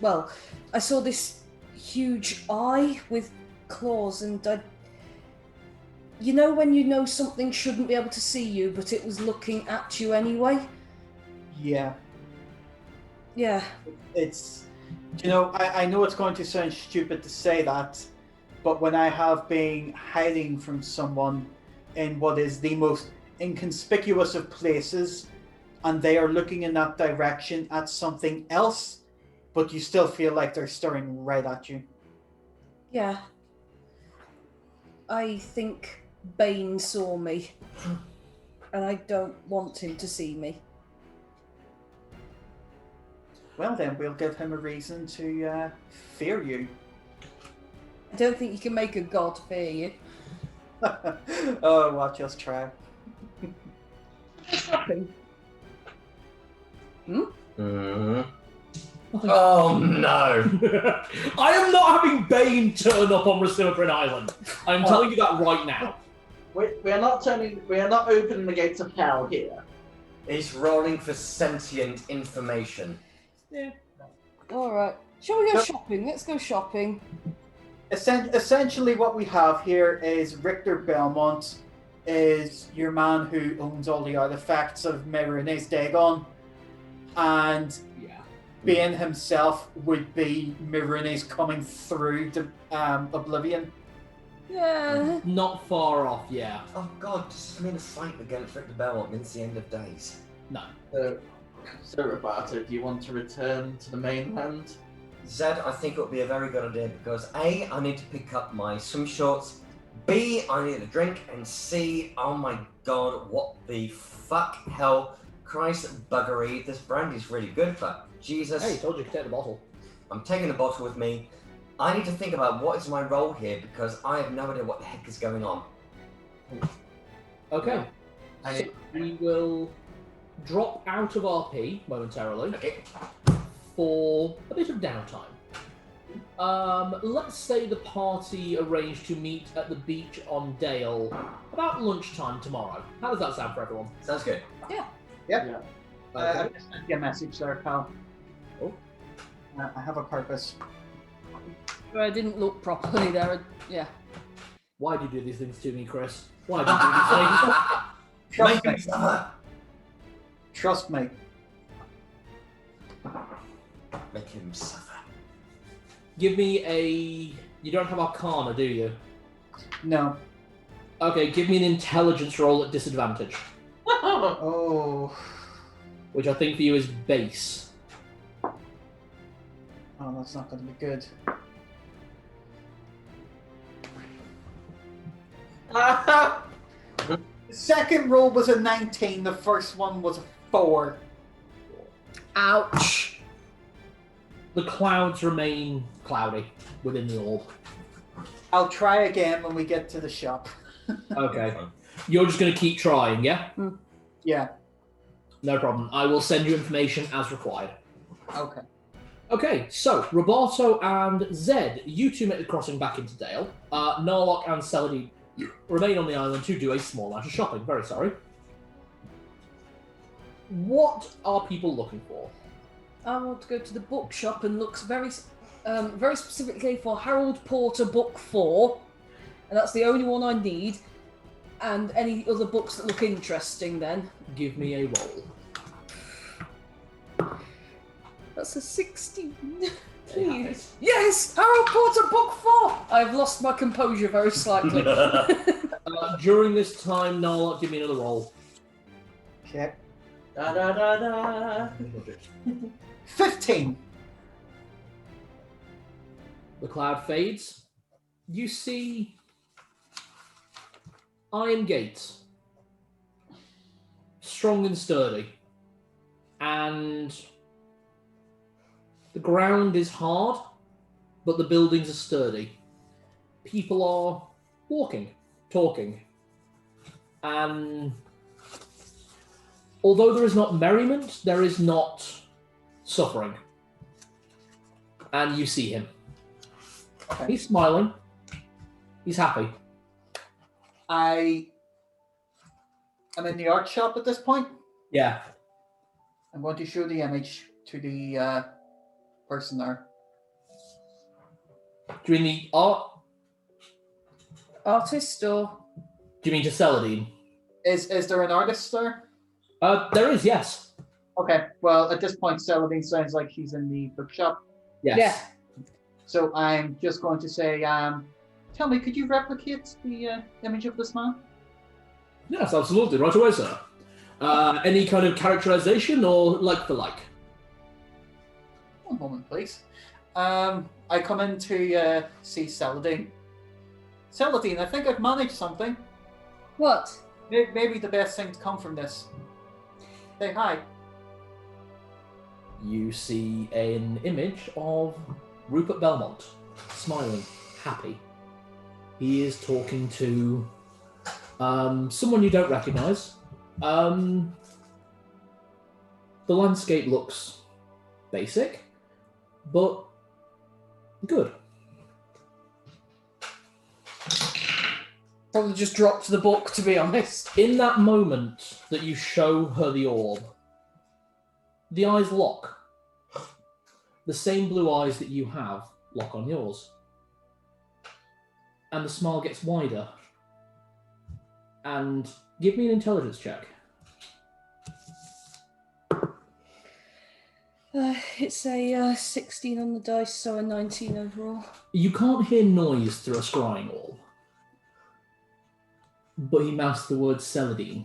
well, I saw this huge eye with claws, and you know when you know something shouldn't be able to see you, but it was looking at you anyway? Yeah. Yeah. It's, I know it's going to sound stupid to say that, but when I have been hiding from someone in what is the most inconspicuous of places, and they are looking in that direction at something else, but you still feel like they're staring right at you. Yeah. I think Bane saw me, and I don't want him to see me. Well then, we'll give him a reason to fear you. I don't think you can make a god fear you. Oh, watch us try. Shopping. Mm-hmm. Oh no! I am not having Bane turn up on Recimaprin Island. I'm telling you that right now. We are not opening the gates of hell here. He's rolling for sentient information. Yeah. Alright. Shall we go shopping? Let's go shopping. Essentially what we have here is Richter Belmont is your man who owns all the artifacts of Merine's Dagon, and Bane himself would be Merine's coming through the Oblivion. Yeah. Not far off, yeah. Oh god, does this mean a fight against Richter Belmont means the end of days? No. So Roberto, do you want to return to the mainland? Zed, I think it would be a very good idea because A, I need to pick up my swim shorts, B, I need a drink, and C, oh my god, what the fuck, hell, Christ buggery, this brandy's really good, but Jesus. Hey, told you to take the bottle. I'm taking the bottle with me. I need to think about what is my role here because I have no idea what the heck is going on. Okay. So we will drop out of RP momentarily for a bit of downtime. Let's say the party arranged to meet at the beach on Dale about lunchtime tomorrow. How does that sound for everyone? Sounds good. Yep. Yeah. I just sent you a message there, pal. Oh. I have a purpose. I didn't look properly there. Yeah. Why do you do these things to me, Chris? Why do you do these things? Trust me. Trust me. Make him suffer. Give me a... You don't have Arcana, do you? No. Okay, give me an intelligence roll at disadvantage. Oh. Which I think for you is base. Oh, that's not going to be good. The second roll was a 19, the first one was a 4. Ouch. The clouds remain cloudy within the orb. I'll try again when we get to the shop. Okay. You're just going to keep trying, yeah? Yeah. No problem. I will send you information as required. Okay. Okay, so Roberto and Zed, you two make the crossing back into Dale. Narlock and Celadine remain on the island to do a small amount of shopping. Very sorry. What are people looking for? I want to go to the bookshop and look very specifically for Harold Porter Book 4, and that's the only one I need. And any other books that look interesting, then. Give me a roll. That's a 16. Please. Yes! Harold Porter Book 4! I've lost my composure very slightly. During this time, Narlock, give me another roll. Okay. Da da da da. 15! The cloud fades. You see iron gates. Strong and sturdy. And the ground is hard, but the buildings are sturdy. People are walking, talking. And although there is not merriment, there is not suffering. And you see him. Okay. He's smiling. He's happy. I'm in the art shop at this point. Yeah. I'm going to show the image to the person there. Do you mean the art? Artist or? Do you mean to Celadine? Is there an artist there? There is, yes. Okay, well, at this point, Celadine sounds like he's in the bookshop. Yes. Yeah. So I'm just going to say, tell me, could you replicate the image of this man? Yes, absolutely. Right away, sir. Any kind of characterization or like for like? One moment, please. I come in to see Saladin. Saladin, I think I've managed something. What? Maybe the best thing to come from this. Say hi. You see an image of Rupert Belmont, smiling, happy. He is talking to someone you don't recognise. The landscape looks basic, but good. Probably just dropped the book, to be honest. In that moment that you show her the orb, the eyes lock. The same blue eyes that you have lock on yours. And the smile gets wider. And give me an intelligence check. It's a 16 on the dice, so a 19 overall. You can't hear noise through a scrying orb. But he mouthed the word Celadine.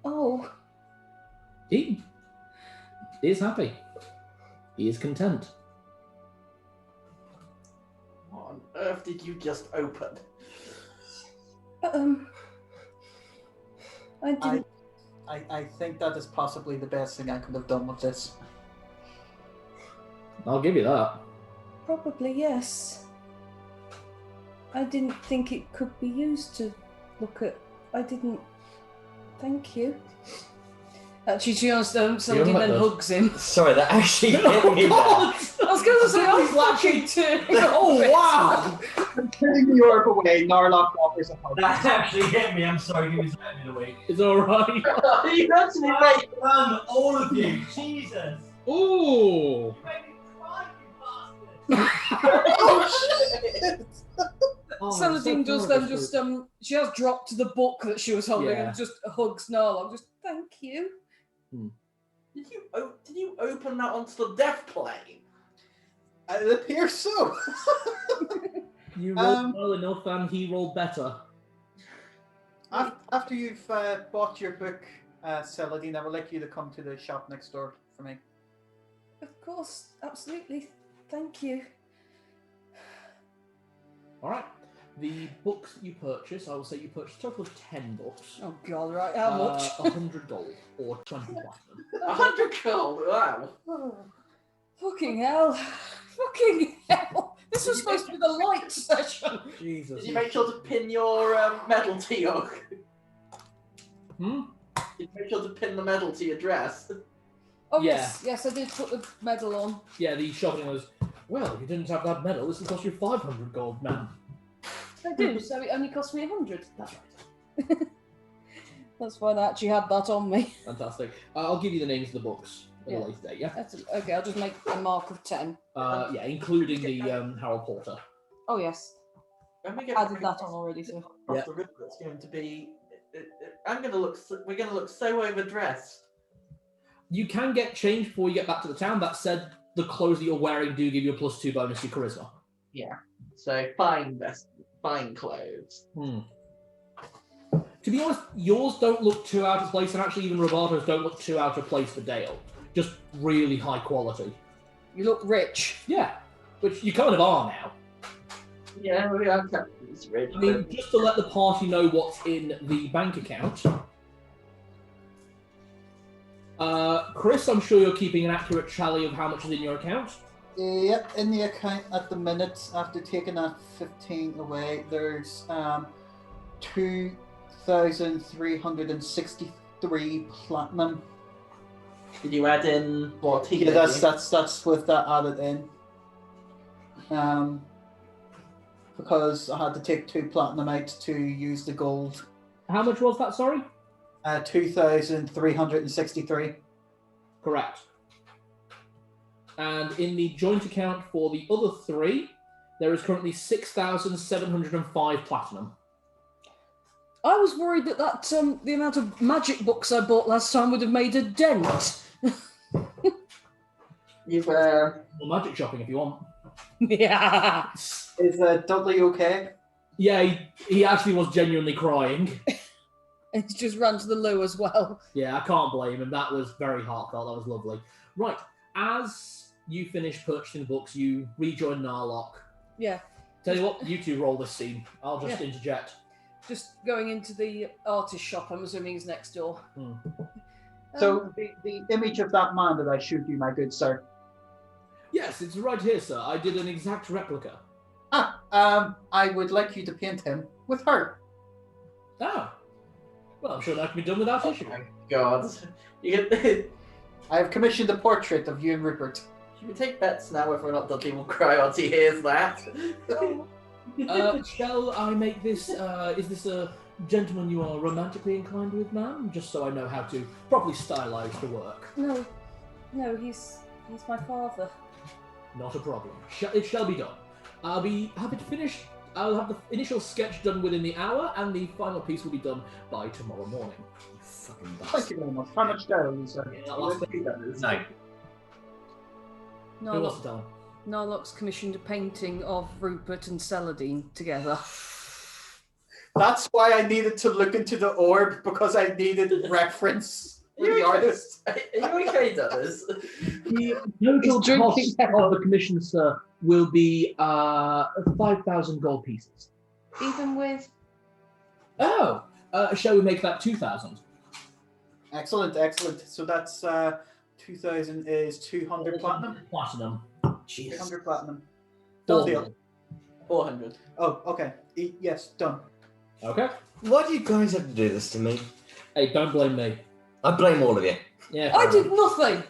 Oh. He is happy. He is content. What on earth did you just open? I didn't. I think that is possibly the best thing I could have done with this. I'll give you that. Probably, yes. I didn't think it could be used to look at. I didn't. Thank you. Actually, to be honest, somebody then hugs him. Sorry, that actually hit me there. I was going to say, I was laughing too. Oh, wow! Turning the orb away, Narlock offers a hug. That actually hit me. I'm sorry, give me a second to wait. It's alright. You actually made All of you, Jesus. Ooh! You made me cry, you bastard. Oh shit! Celadine does then just she has dropped the book that she was holding Yeah. and just hugs Narlock. Just thank you. Did you open that onto the death plane? It appears so. You rolled well enough and he rolled better. After you've bought your book, Celadine, I would like you to come to the shop next door for me. Of course, absolutely. Thank you. Alright. The books that you purchase, I will say you purchased a total of 10 books. Oh god, right, how much? 100 gold or 20 platinum. 100 gold. Wow. Oh, fucking hell. Fucking hell. This was supposed to be the light session. Jesus. Did you make sure to pin your medal to your? Hmm? Did you make sure to pin the medal to your dress? Oh Yeah. yes, I did put the medal on. Yeah, the shopping was, well, you didn't have that medal, this will cost you 500 gold, man. I do, so it only cost me 100. That's right. That's why I actually had that on me. Fantastic. I'll give you the names of the books at Yeah. a later date, yeah? Okay, I'll just make a mark of 10. Yeah, including the Harold Porter. Oh yes, When we get I added that on already. So across the river, it's going to be. I'm going to look. We're going to look so overdressed. You can get changed before you get back to the town. That said, the clothes that you're wearing do give you a +2 bonus to your charisma. Yeah. So fine clothes. To be honest, yours don't look too out of place, and actually even Roberto's don't look too out of place for Dale. Just really high quality. you look rich. Yeah, which you kind of are now. Yeah, we are captains, rich. I mean, just to let the party know what's in the bank account. Chris, I'm sure you're keeping an accurate tally of how much is in your account. Yep, in the account at the minute, after taking that 15 away, there's 2,363 platinum. Did you add in what he Yeah, did? that's with that added in. Because I had to take 2 platinum out to use the gold. How much was that, sorry? 2,363. Correct. And in the joint account for the other 3, there is currently 6,705 platinum. I was worried that the amount of magic books I bought last time would have made a dent. You've Or magic shopping if you want. Yeah. Is Dudley okay? Yeah, he actually was genuinely crying. And he's just run to the loo as well. Yeah, I can't blame him. That was very heartfelt. That was lovely. Right, as you finish purchasing books, you rejoin Narlock. Yeah. Tell you what, you two roll this scene. I'll just interject. Just going into the artist shop, I'm assuming is next door. So the image of that man that I showed you, my good sir. Yes, it's right here, sir. I did an exact replica. I would like you to paint him with her. Oh. Well, I'm sure that can be done without issue. My God. You get I have commissioned a portrait of you and Rupert. Should we take bets now whether or not Dudley will cry once he hears that? Shall I make this, is this a gentleman you are romantically inclined with, ma'am? Just so I know how to properly stylize the work. No, he's my father. Not a problem. It shall be done. I'll be happy to finish. I'll have the initial sketch done within the hour, and the final piece will be done by tomorrow morning. You fucking bastard. Thank you very much. How much dough, sir? Yeah, that last bit. No. Who wants to tell him? Narlock's commissioned a painting of Rupert and Celadine together. That's why I needed to look into the orb, because I needed reference with the artist. Are you okay, Dennis? The total cost of the commission, sir, will be 5,000 gold pieces. Even with... Oh! Shall we make that 2,000? Excellent. So that's 2,000 is 200 platinum? Platinum. Jeez. 200 platinum. Done deal. 400. Oh, okay. Yes, done. Okay. Why do you guys have to do this to me? Hey, don't blame me. I blame all of you. Yeah. I did nothing!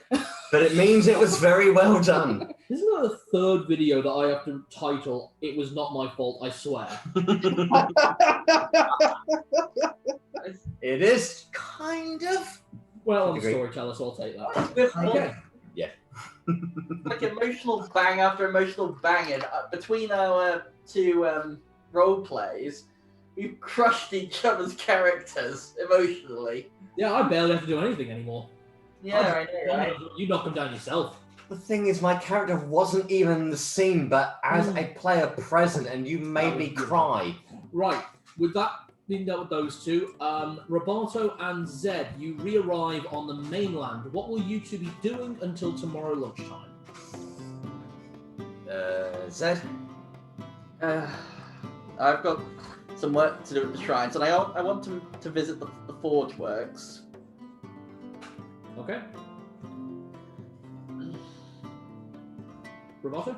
But it means it was very well done. Isn't that the third video that I have to title, "It was not my fault, I swear"? It is kind of. Well, I'm a Agree. storyteller, so I'll take that. Okay. Yeah. Like emotional bang after emotional banging between our two role plays. We've crushed each other's characters emotionally. Yeah, I barely have to do anything anymore. Yeah, I know, right? You knock them down yourself. The thing is, my character wasn't even in the scene, but as a player present, and you made me cry. Right, with that being dealt with those two, Roberto and Zed, you re-arrive on the mainland. What will you two be doing until tomorrow lunchtime? Zed? I've got some work to do at the shrines, and I want to visit the Forge Works. Okay. Roberto?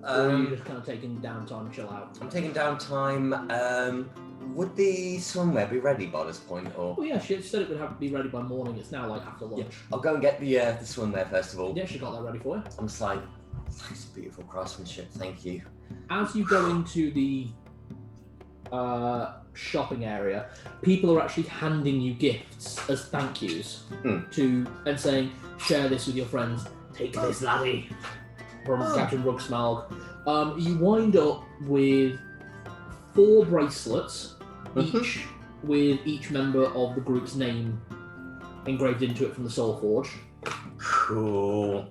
Or are you just kind of taking downtime, chill out? I'm taking downtime. Would the swimwear be ready by this point, or? Oh yeah, she said it would have to be ready by morning. It's now like after lunch. Yeah, I'll go and get the swimwear first of all. Yeah, she got that ready for you. I'm just like, that's beautiful craftsmanship. Thank you. As you go into the shopping area, people are actually handing you gifts as thank yous and saying, "Share this with your friends. Take this, laddie." From Captain Rugsmalg. You wind up with 4 bracelets, each with each member of the group's name engraved into it from the Soul Forge. Cool.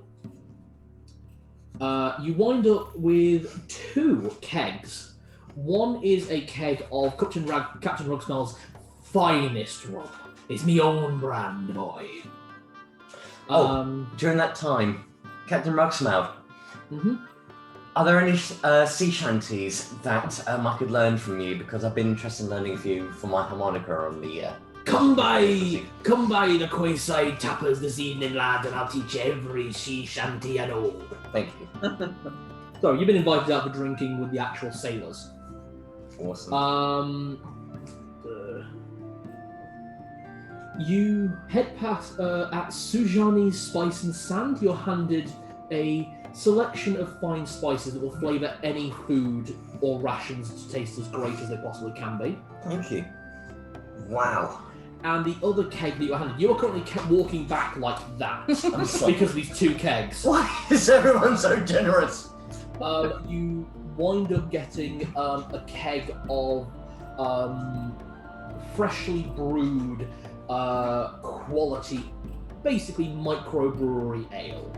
You wind up with 2 kegs. One is a keg of Captain Rugsmal's finest rum. It's me own brand, boy. During that time, Captain Rugsmouth, are there any sea shanties that I could learn from you? Because I've been interested in learning a few for my harmonica on the... Come by the Quayside Tappers this evening, lad, and I'll teach you every sea shanty I know. Thank you. So, you've been invited out for drinking with the actual sailors. Awesome. You head past at Sujani's Spice and Sand. You're handed a selection of fine spices that will flavour any food or rations to taste as great as they possibly can be. Thank you. Wow. And the other keg that you're handed, you are currently walking back like that because of these 2 kegs. Why is everyone so generous? You wind up getting a keg of freshly brewed quality, basically microbrewery ale.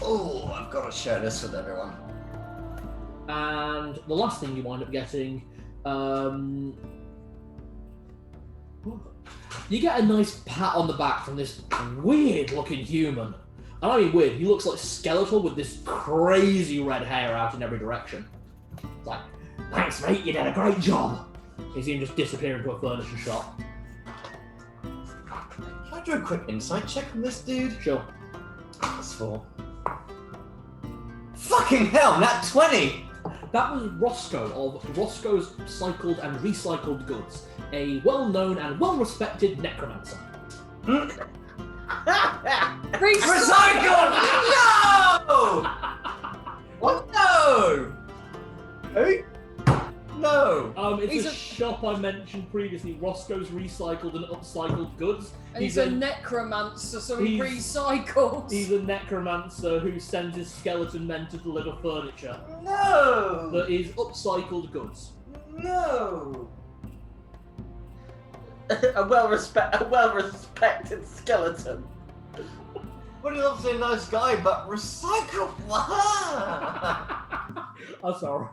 Oh, I've got to share this with everyone. And the last thing you wind up getting, you get a nice pat on the back from this weird-looking human. And I mean weird, he looks like skeletal with this crazy red hair out in every direction. It's like, thanks mate, you did a great job. You see him just disappear into a furniture shop. Can I do a quick insight check on this dude? Sure. That's 4. Fucking hell, nat 20! That was Roscoe of Roscoe's Cycled and Recycled Goods, a well-known and well-respected necromancer. Recycled! No! What? No! Who? No! It's a shop I mentioned previously, Roscoe's Recycled and Upcycled Goods. And he's a necromancer, so he recycles. He's a necromancer who sends his skeleton men to deliver furniture. No! That is upcycled goods. No! a well-respected skeleton. What is obviously a nice guy, but recycled? I'm sorry.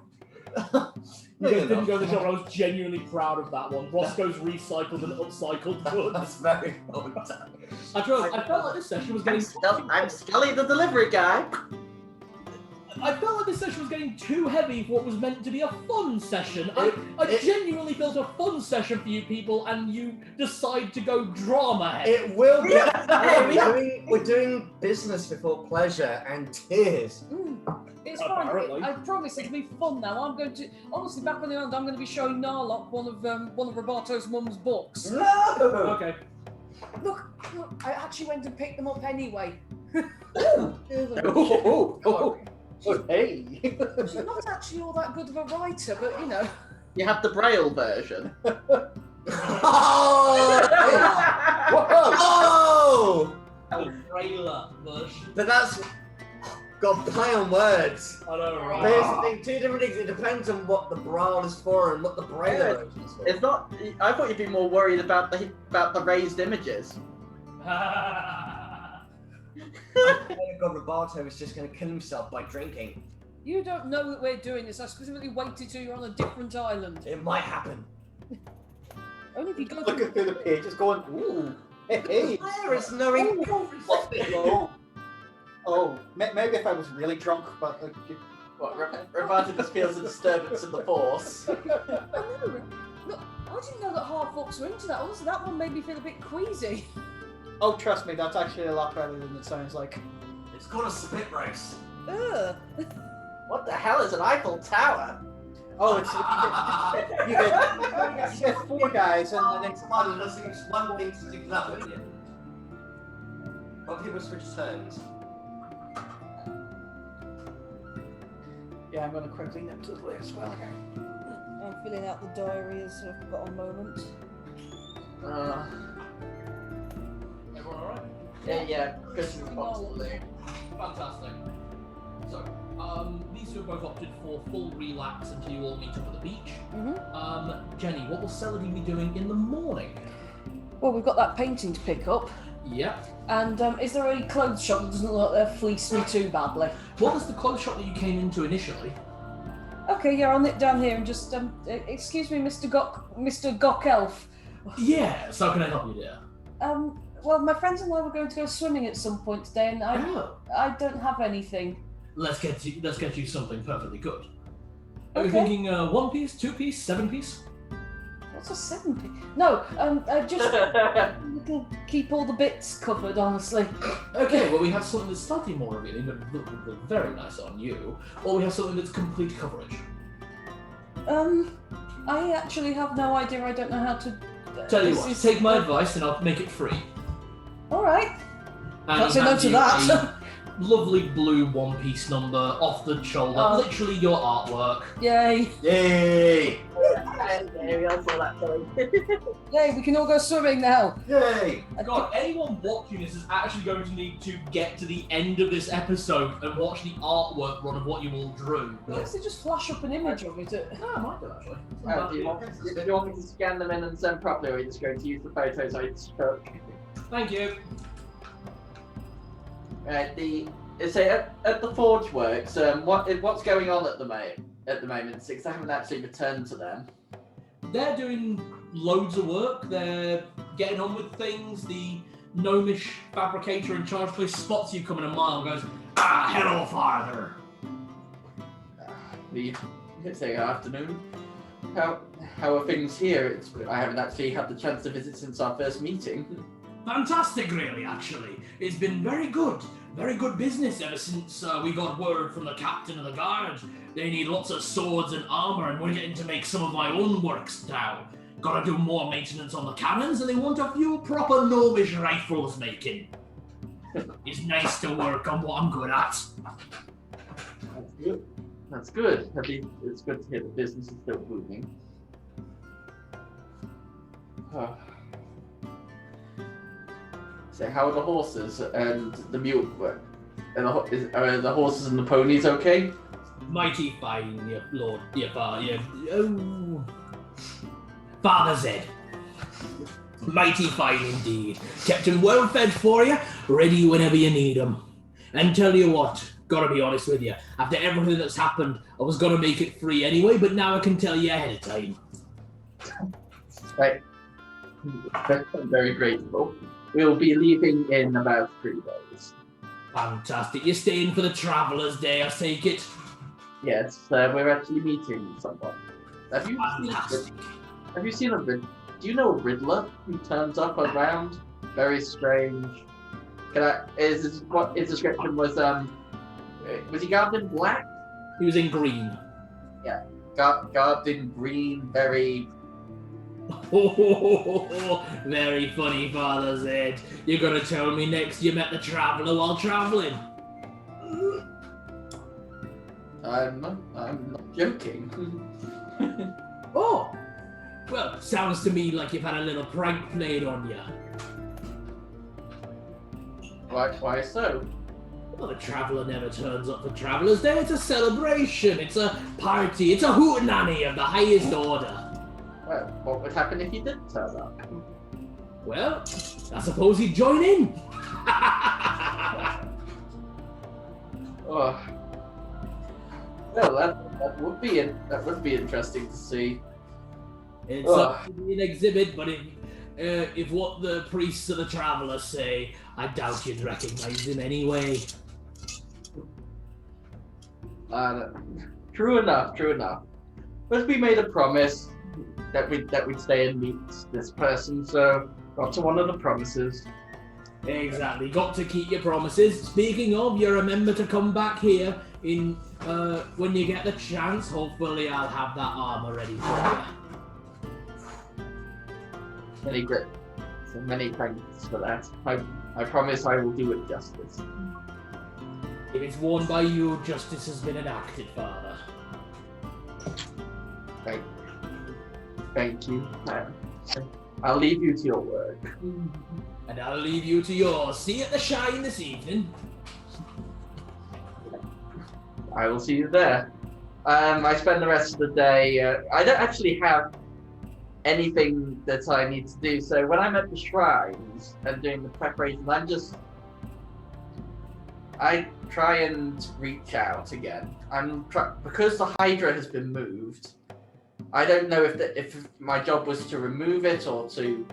You guys didn't go to the shop, I was genuinely proud of that one. Roscoe's Recycled and Upcycled Goods. That's very well done. I felt like this session was getting... I'm Scully the delivery guy. I felt like this session was getting too heavy for what was meant to be a fun session. I genuinely felt a fun session for you people, and you decide to go drama heavy. It will be. We're doing business before pleasure and tears. It's fine. I promise it'll be fun now. I'm going to honestly back on the end. I'm going to be showing Narlock one of Roberto's mum's books. No. Okay. Look, I actually went and picked them up anyway. Hey. She's not actually all that good of a writer, but you know. You have the Braille version. Oh! The trailer version. But that's got play on words. I know, right? There's the thing, 2 different things. It depends on what the braille is for and what the braille version is for. It's not. I thought you'd be more worried about the raised images. God, Roberto is just going to kill himself by drinking. You don't know that we're doing this. I specifically waited till you're on a different island. It might happen. Only if you go Looking through the pages, going, ooh, hey. There is no Maybe if I was really drunk, but What? Roberto just feels a disturbance in the force. I know. Look, I didn't know that half orcs were into that. Honestly, that one made me feel a bit queasy. oh, trust me, that's actually a lot better than it sounds like. It's called a spit race. Ugh. What the hell is an Eiffel Tower? Oh, it's you get 4 guys and then One thing to stick up, isn't it? But people switch turns. yeah, I'm going to quickly nip to the way as well here. I'm filling out the diary as I've got a moment. Everyone alright? Yeah, good responsibility. Fantastic. So, these two have both opted for full relax until you all meet up at the beach. Jenny, what will Celadine be doing in the morning? Well, we've got that painting to pick up. Yep. And is there any clothes shop that doesn't look like they're fleeced me too badly? What was the clothes shop that you came into initially? Okay, yeah, I'll nip down here and just excuse me, Mr. Gok Elf. Yeah, so how can I help you, dear? Well, my friends and I were going to go swimming at some point today, and I don't have anything. Let's get you something perfectly good. Are you Okay. thinking 1 piece, 2 piece, 7 piece? What's a 7-piece? No, just little keep all the bits covered, honestly. Okay, well we have something that's slightly more revealing, but look very nice on you. Or we have something that's complete coverage. I actually have no idea. I don't know how to. Tell you what, take my advice and I'll make it free. All right. And Can't say no hand to you that. a lovely blue 1-piece number off the shoulder, literally your artwork. Yay! Yay! We all saw that coming. Yay! We can all go swimming now. Yay! God, anyone watching this is actually going to need to get to the end of this episode and watch the artwork run of what you all drew. Let's just flash up an image of it. No, I might do actually. Do you want me to scan them in and send properly, or are you just going to use the photos I took? Thank you. Right, the say at the Forge Works, what's going on at the moment? Because I haven't actually returned to them. They're doing loads of work. They're getting on with things. The gnomish fabricator in charge place spots you coming a mile and goes, hello, father. Say afternoon. How are things here? I haven't actually had the chance to visit since our first meeting. Fantastic, really, actually. It's been very good business ever since we got word from the captain of the guard. They need lots of swords and armor, and we're getting to make some of my own works now. Gotta do more maintenance on the cannons, and they want a few proper gnomish rifles making. It's nice to work on what I'm good at. That's good. At least it's good to hear the business is still booming. So how are the horses and the mule? And are the horses and the ponies okay? Mighty fine, your father. Father Zed. Mighty fine indeed. Kept him well fed for you, ready whenever you need him. And tell you what, gotta be honest with you, after everything that's happened, I was gonna make it free anyway, but now I can tell you ahead of time. Right. I'm very grateful. We'll be leaving in about 3 days. Fantastic. You're staying for the Traveller's Day, I take it? Yes, we're actually meeting someone. Have you seen a Riddler? Do you know a Riddler who turns up around? Very strange. His description was he garbed in black? He was in green. Yeah, garbed in green, very... Very funny, Father Zed. You're gonna tell me next you met the Traveller while travelling? I'm not joking. Oh! Well, sounds to me like you've had a little prank played on you. Why so? Well, the Traveller never turns up for Traveller's Day. It's a celebration. It's a party. It's a hootenanny of the highest order. Well, what would happen if you did turn up? Well, I suppose he'd join in. Oh. Well, that would be interesting to see. It's an exhibit, but if what the priests of the Traveller say, I doubt you'd recognize him anyway. True enough. But we made a promise that we'd stay and meet this person, so got to one of the promises. Exactly, got to keep your promises. Speaking of, you remember to come back here in when you get the chance. Hopefully I'll have that armor ready for you. Many thanks for that. I promise I will do it justice. If it's worn by you, justice has been enacted, Father. Thank you. I'll leave you to your work. And I'll leave you to yours. See you at the Shine this evening. I will see you there. I spend the rest of the day. I don't actually have anything that I need to do. So when I'm at the shrines and doing the preparations, I try and reach out again. Because the Hydra has been moved. I don't know if my job was to remove it or to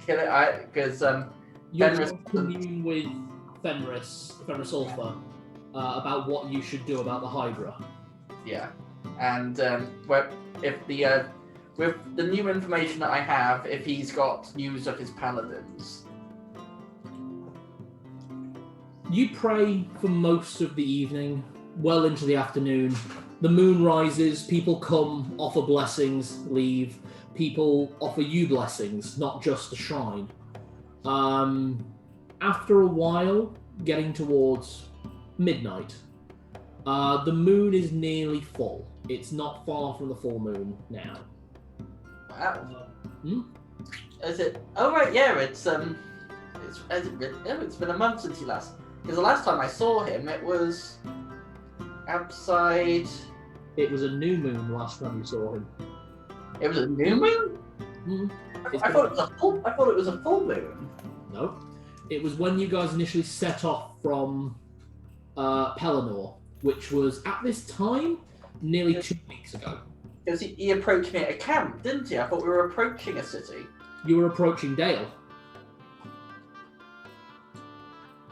kill it. Because You're commune with Fenris Ulfa about what you should do about the Hydra. Yeah, and with the new information that I have, if he's got news of his paladins. You pray for most of the evening, well into the afternoon. The moon rises, people come, offer blessings, leave. People offer you blessings, not just the shrine. After a while, getting towards midnight, the moon is nearly full. It's not far from the full moon now. Wow. Is it? Oh right, yeah. It's been a month since he last. Because the last time I saw him, it was outside. It was a new moon last time you saw him. It was a new moon? Mm-hmm. I thought it was a full moon. No. It was when you guys initially set off from Pelennor, which was at this time nearly 2 weeks ago. Because he approached me at a camp, didn't he? I thought we were approaching a city. You were approaching Dale.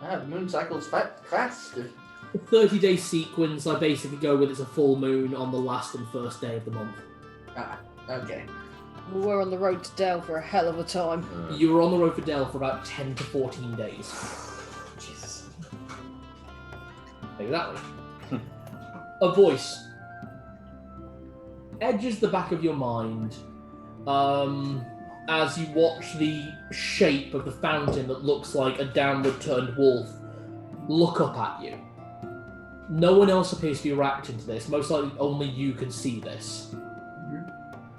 Ah, the moon cycle's fast. The 30-day sequence, I basically go with it's a full moon on the last and first day of the month. Ah, okay. We were on the road to Dale for a hell of a time. You were on the road for Dale for about 10 to 14 days. Jesus. Exactly. A voice edges the back of your mind as you watch the shape of the fountain that looks like a downward turned wolf look up at you. No one else appears to be reacting to this. Most likely only you can see this.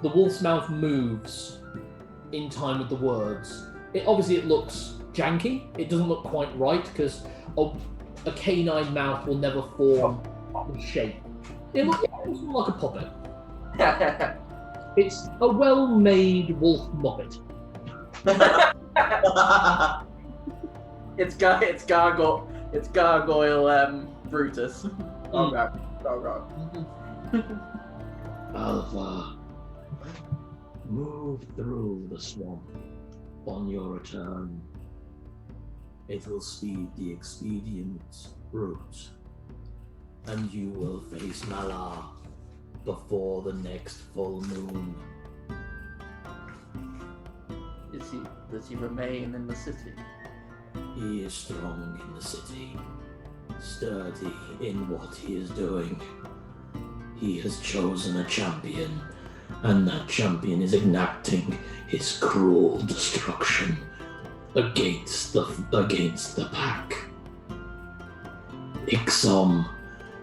The wolf's mouth moves in time with the words. It looks janky. It doesn't look quite right because a canine mouth will never form the shape. It looks like a puppet. It's a well-made wolf muppet. It's gargoyle Brutus. Alpha, move through the swamp on your return. It will speed the expedient route, and you will face Malar before the next full moon. Does he remain in the city? He is strong in the city, sturdy in what he is doing. He has chosen a champion, and that champion is enacting his cruel destruction against the pack. Ixom,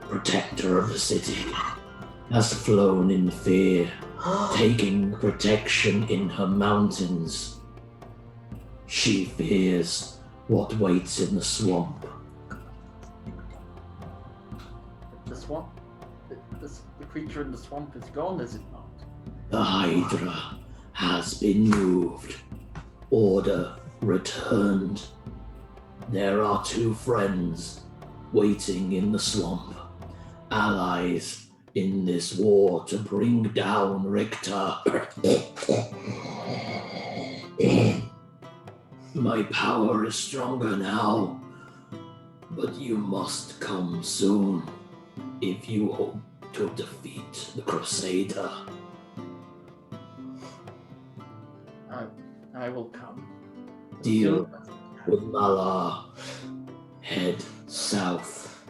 protector of the city, has flown in fear, taking protection in her mountains. She fears what waits in the swamp. The swamp? The creature in the swamp is gone, is it not? The Hydra has been moved. Order returned. There are 2 friends waiting in the swamp, allies in this war to bring down Richter. My power is stronger now, but you must come soon if you hope to defeat the Crusader. I will come. Deal with Malar. Head south.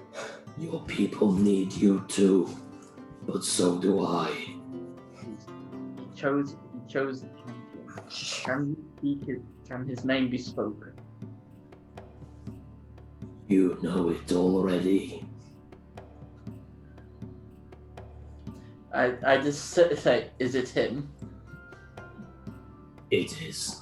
Your people need you too, but so do I. He chose the champion. Can his name be spoken? You know it already. I just say, is it him? It is.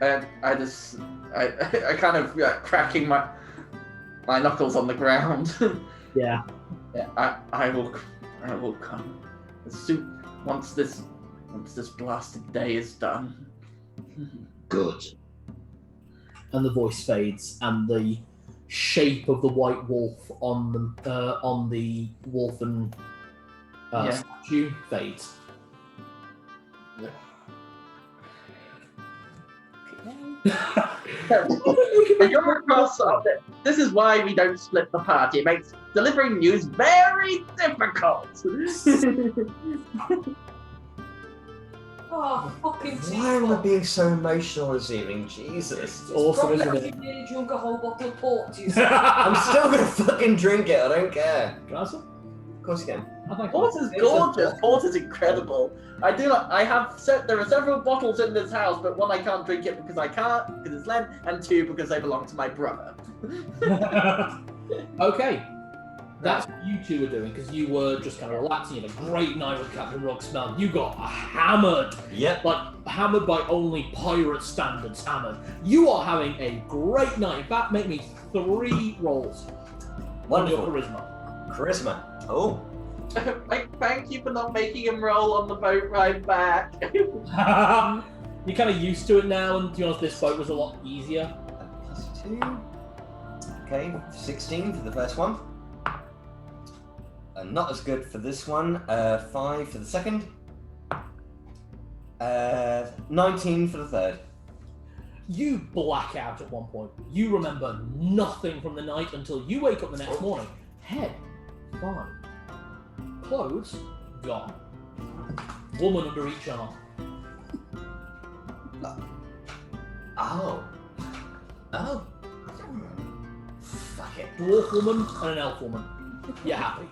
I kind of cracking my knuckles on the ground. Yeah. Yeah, I will come. Soon, once this blasted day is done. Good. And the voice fades, and the shape of the white wolf on the wolfen statue fades. This is why we don't split the party. It makes delivering news very difficult. Oh, fucking Why am I being so emotional this evening? Jesus. It's awesome, isn't it? You nearly drunk a whole bottle of port to I'm still gonna fucking drink it, I don't care. Can I have some? Of course you can. Port is gorgeous. Port is incredible. There are several bottles in this house, but 1, I can't drink it because I can't, because it's Lent, and 2, because they belong to my brother. Okay. That's what you 2 were doing, because you were just kind of relaxing. You had a great night with Captain Rocksmell. You got hammered. Yep. Like, hammered by only pirate standards hammered. You are having a great night. In fact, make me 3 rolls. Wonderful. On your charisma. Charisma. Oh. Thank you for not making him roll on the boat ride back. You're kind of used to it now, and to be honest, this boat was a lot easier. +2. Okay, 16 for the first one. Not as good for this one. 5 for the second. 19 for the third. You black out at one point. You remember nothing from the night until you wake up the next morning. Head, fine. Clothes, gone. Woman under each arm. Oh. Fuck it. Dwarf woman and an elf woman. You're happy.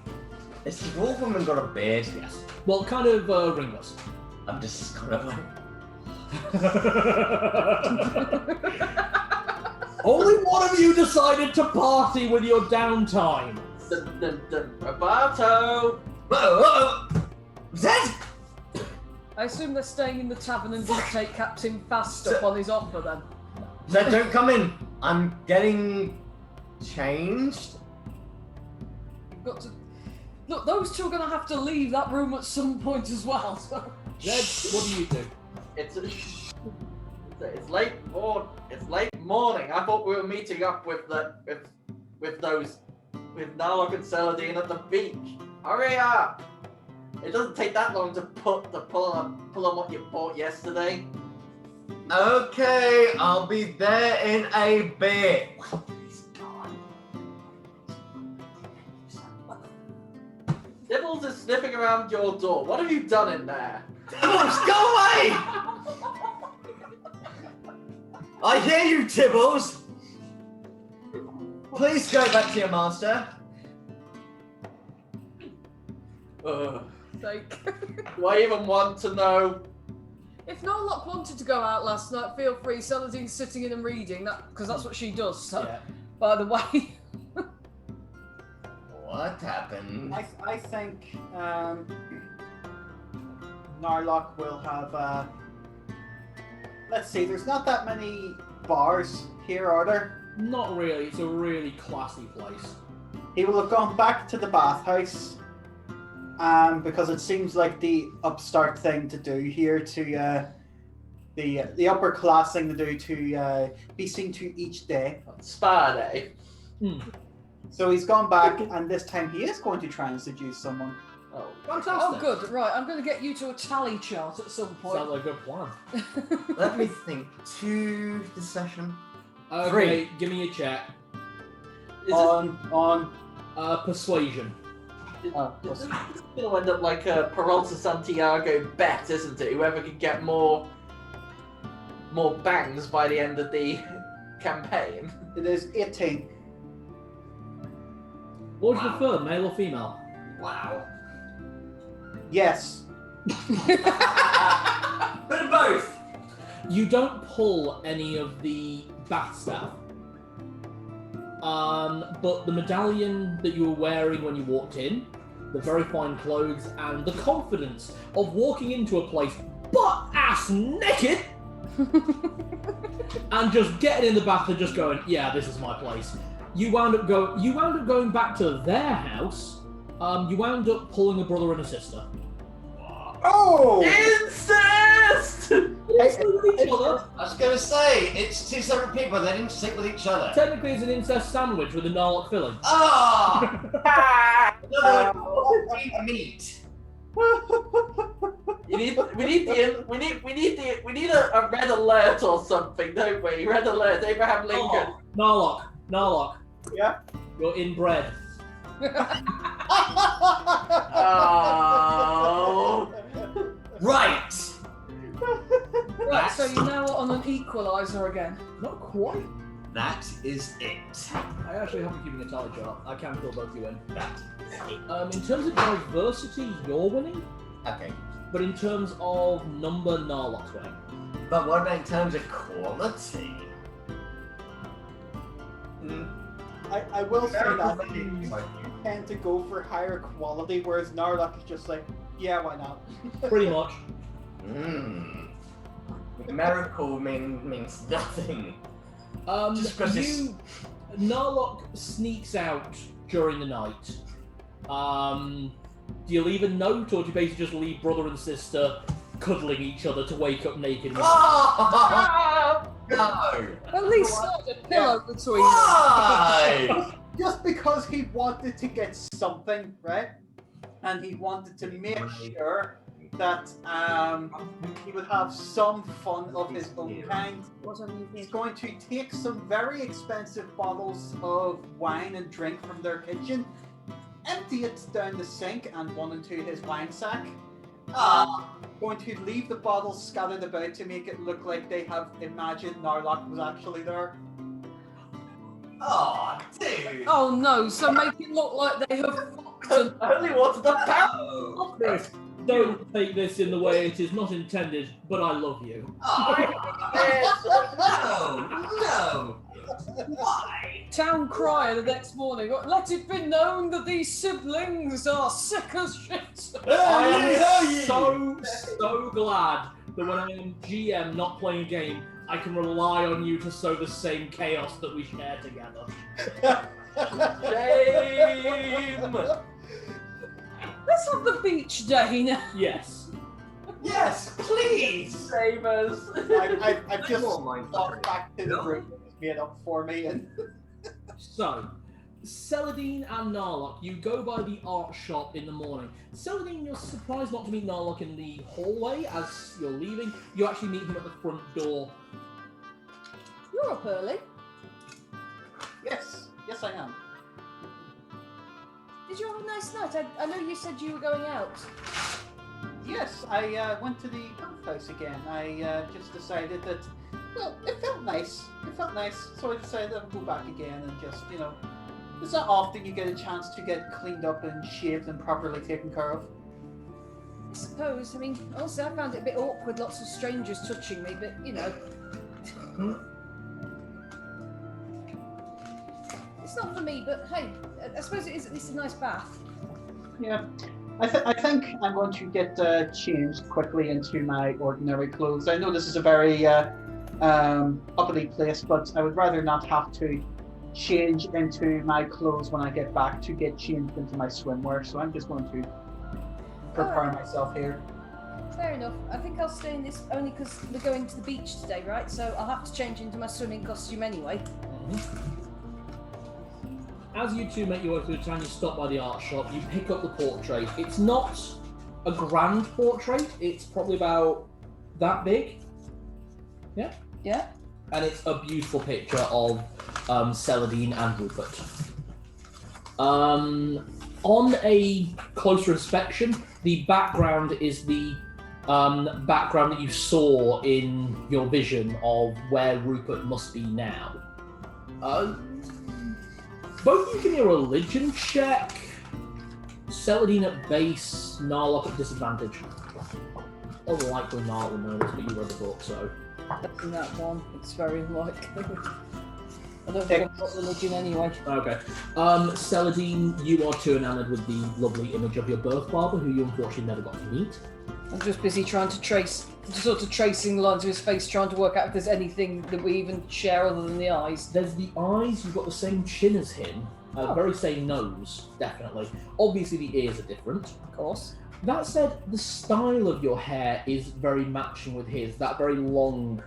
Has the dwarf woman got a beard? Yes. Well, kind of ringless. I'm just kind of like... Only one of you decided to party with your downtime. Roberto! Whoa! Zed! I assume they're staying in the tavern and didn't take Captain Fast up on his offer then. Zed, don't come in. I'm getting changed. Got to... Look, those two are going to have to leave that room at some point as well. So. Zed, what do you do? It's late morning. I thought we were meeting up with Narlock and Celadine at the beach. Hurry up! It doesn't take that long to pull on what you bought yesterday. Okay, I'll be there in a bit. Nibbles is sniffing around your door. What have you done in there? Tibbles, go away! I hear you, Tibbles! Please go back to your master. Sake. Do I even want to know? If Narlock wanted to go out last night, feel free. Celadine's sitting in and reading, because that's what she does. So, Yeah. by the way. What happened? I think Narlock will have. Let's see. There's not that many bars here, are there? Not really. It's a really classy place. He will have gone back to the bathhouse, because it seems like the upstart thing to do here, to the upper class thing to do, to be seen to each day. Spa day. So he's gone back, and this time he is going to try and seduce someone. Oh, Fantastic. Oh, good. Right, I'm going to get you to a tally chart at some point. Sounds like a good plan. Let me think. 2 this session. Okay, give me a check. On Persuasion. This is going to end up like a Peralta Santiago bet, isn't it? Whoever can get more bangs by the end of the campaign. it is 18. What would you prefer, male or female? Wow. Yes. Bit of both. You don't pull any of the bath stuff. But the medallion that you were wearing when you walked in, the very fine clothes, and the confidence of walking into a place butt-ass naked and just getting in the bath and just going, yeah, this is my place. You wound up going back to their house. You wound up pulling a brother and a sister. Oh! Incest! Each other. I was going to say, it's 2 separate people. They didn't stick with each other. Technically, it's an incest sandwich with a Narlock filling. Ah! Meat. We need a red alert or something, don't we? Red alert, Abraham Lincoln. Narlock. Yeah. You're inbred. Oh. Right. Right, so you're now on an equalizer again. Not quite. That is it. I actually have been keeping a tally chart. I can fill both you in. In terms of diversity, you're winning. Okay. But in terms of number, Narlock's winning. But what about in terms of quality? I will say that you tend to go for higher quality, whereas Narlock is just like, yeah, why not? Pretty much. Miracle means nothing. Just 'cause Narlock sneaks out during the night. Do you leave a note, or do you basically just leave brother and sister cuddling each other to wake up naked? Oh, no! At least slide a pillow between them. Why? Just because he wanted to get something, right? And he wanted to make sure that he would have some fun of his own kind. He's going to take some very expensive bottles of wine and drink from their kitchen, empty it down the sink and one into his wine sack. Going to leave the bottles scattered about to make it look like they have imagined Narlock was actually there. Oh, dude! Oh no, so make it look like they have fucked and I only wanted the power! Chris, don't take this in the way it is not intended, but I love you. No! Why? town crier the next morning. Let it be known that these siblings are sick as shit. I am so glad that when I am GM not playing a game, I can rely on you to sow the same chaos that we share together. Shame! Let's have the beach day now. Yes. Yes, please! Save us. I've just walked back to the group that was made up for me. And So, Celadine and Narlock, you go by the art shop in the morning. Celadine, you're surprised not to meet Narlock in the hallway as you're leaving. You actually meet him at the front door. You're up early. yes, I am. Did you have a nice night? I know you said you were going out. Yes, I went to the golf house again. I just decided that, well, it felt nice. So I decided I'd go back again and just, it's not often you get a chance to get cleaned up and shaved and properly taken care of. I suppose. I mean, also I found it a bit awkward, lots of strangers touching me, but, It's not for me, but hey, I suppose it is at least a nice bath. Yeah. I think I'm going to get changed quickly into my ordinary clothes. I know this is a very uppity place, but I would rather not have to change into my clothes when I get back to get changed into my swimwear. So I'm just going to prepare myself here. Fair enough. I think I'll stay in this only because we're going to the beach today, right? So I'll have to change into my swimming costume anyway. As you two make your way through the town, you stop by the art shop, you pick up the portrait. It's not a grand portrait, it's probably about that big. Yeah? Yeah. And it's a beautiful picture of Celadine and Rupert. On a closer inspection, the background is the background that you saw in your vision of where Rupert must be now. Both of you give me a religion check. Celadine at base, Narlock at disadvantage. Unlikely Narlock will know this, but you read the book, so. That's in that one. It's very unlikely. I don't think I've got religion anyway. Okay. Celadine, you are too enamored with the lovely image of your birth father, who you unfortunately never got to meet. I'm just busy trying to tracing the lines of his face, trying to work out if there's anything that we even share other than the eyes. There's the eyes, you've got the same chin as him, very same nose, definitely. Obviously the ears are different. Of course. That said, the style of your hair is very matching with his, that very long,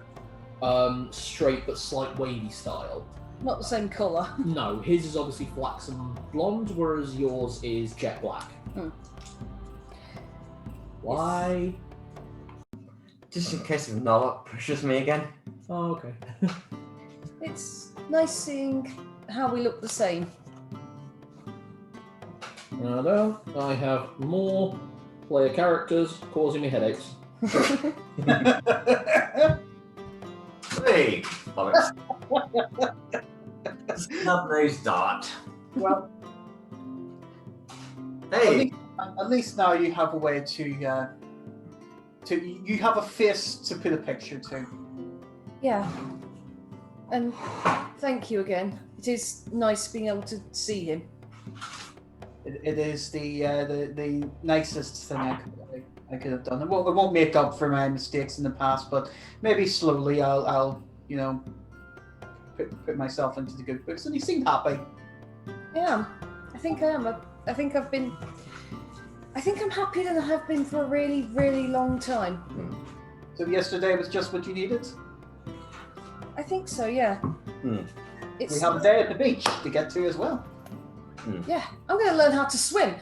straight but slight wavy style. Not the same colour. No, his is obviously flaxen blonde, whereas yours is jet black. Why? Just in case if Narlock pushes me again. Oh, okay. It's nice seeing how we look the same. Well, I have more player characters causing me headaches. Hey, bollocks. Snub-nosed dart. Well, Hey. at least now you have a way to you have a face to put a picture to. Yeah. And thank you again. It is nice being able to see him. It is the nicest thing I could have done. It won't make up for my mistakes in the past, but maybe slowly I'll put myself into the good books. And he seemed happy. I am. I think I am. I think I've been I think I'm happier than I have been for a really, really long time. So yesterday was just what you needed? I think so, yeah. We have a day at the beach to get to as well. Yeah, I'm going to learn how to swim.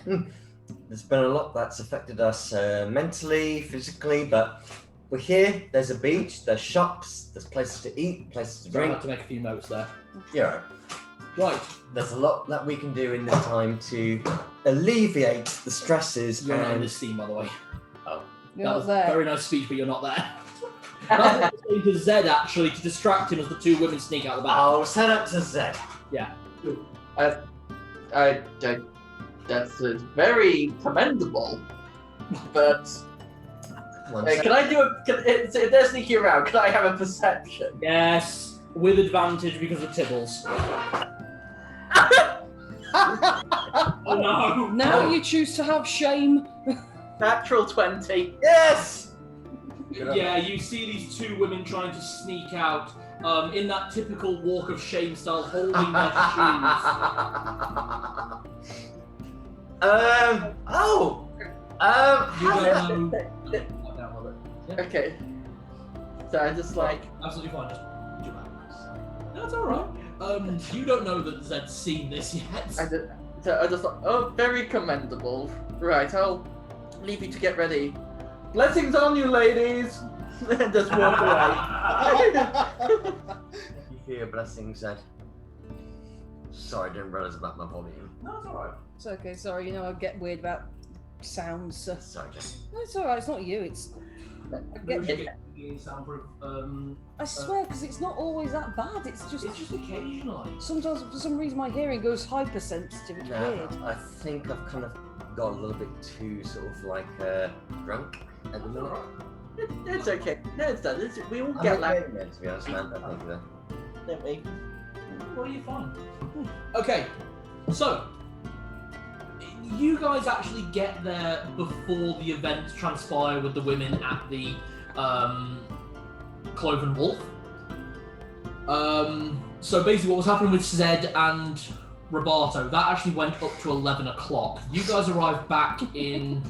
There's been a lot that's affected us mentally, physically, but we're here. There's a beach, there's shops, there's places to eat, places to I drink. have to make a few notes there. Yeah. Right. There's a lot that we can do in this time to alleviate the stresses. You're not in and this scene, by the way. Oh. You're That not was there. a very nice speech, but you're not there. That's what I was saying to Zed, actually, to distract him as the two women sneak out the back. I'll send it to Zed. Yeah. That's very commendable. But can I do if they're sneaking around, can I have a perception? Yes, with advantage because of Tibbles. Oh no! Now you choose to have shame. Natural 20. Yes! Yeah, you see these two women trying to sneak out in that typical walk of shame style, holding their shoes. You don't know. Okay. So I just like. Absolutely fine. Just that's all right. You don't know that Zed's seen this yet. I just thought, oh, very commendable. Right, I'll leave you to get ready. Blessings on you, ladies. And just walk away. You hear blessings, Zed. Sorry, I didn't realise about my volume. No, it's all right. It's okay, sorry, you know I get weird about sounds. So. Sorry, Jess. No, it's alright, it's not you, it's... I swear, because it's not always that bad, it's just occasionally. Sometimes, for some reason, my hearing goes hypersensitive, it's weird. I think I've kind of got a little bit too sort of like drunk at the minute. It's okay. No, it's done. We all I'm get okay like. with it, to be honest, man. I think that. Don't we? Well, you're fine. Okay, so you guys actually get there before the events transpire with the women at the Cloven Wolf. So basically, what was happening with Zed and Roberto, that actually went up to 11 o'clock. You guys arrived back in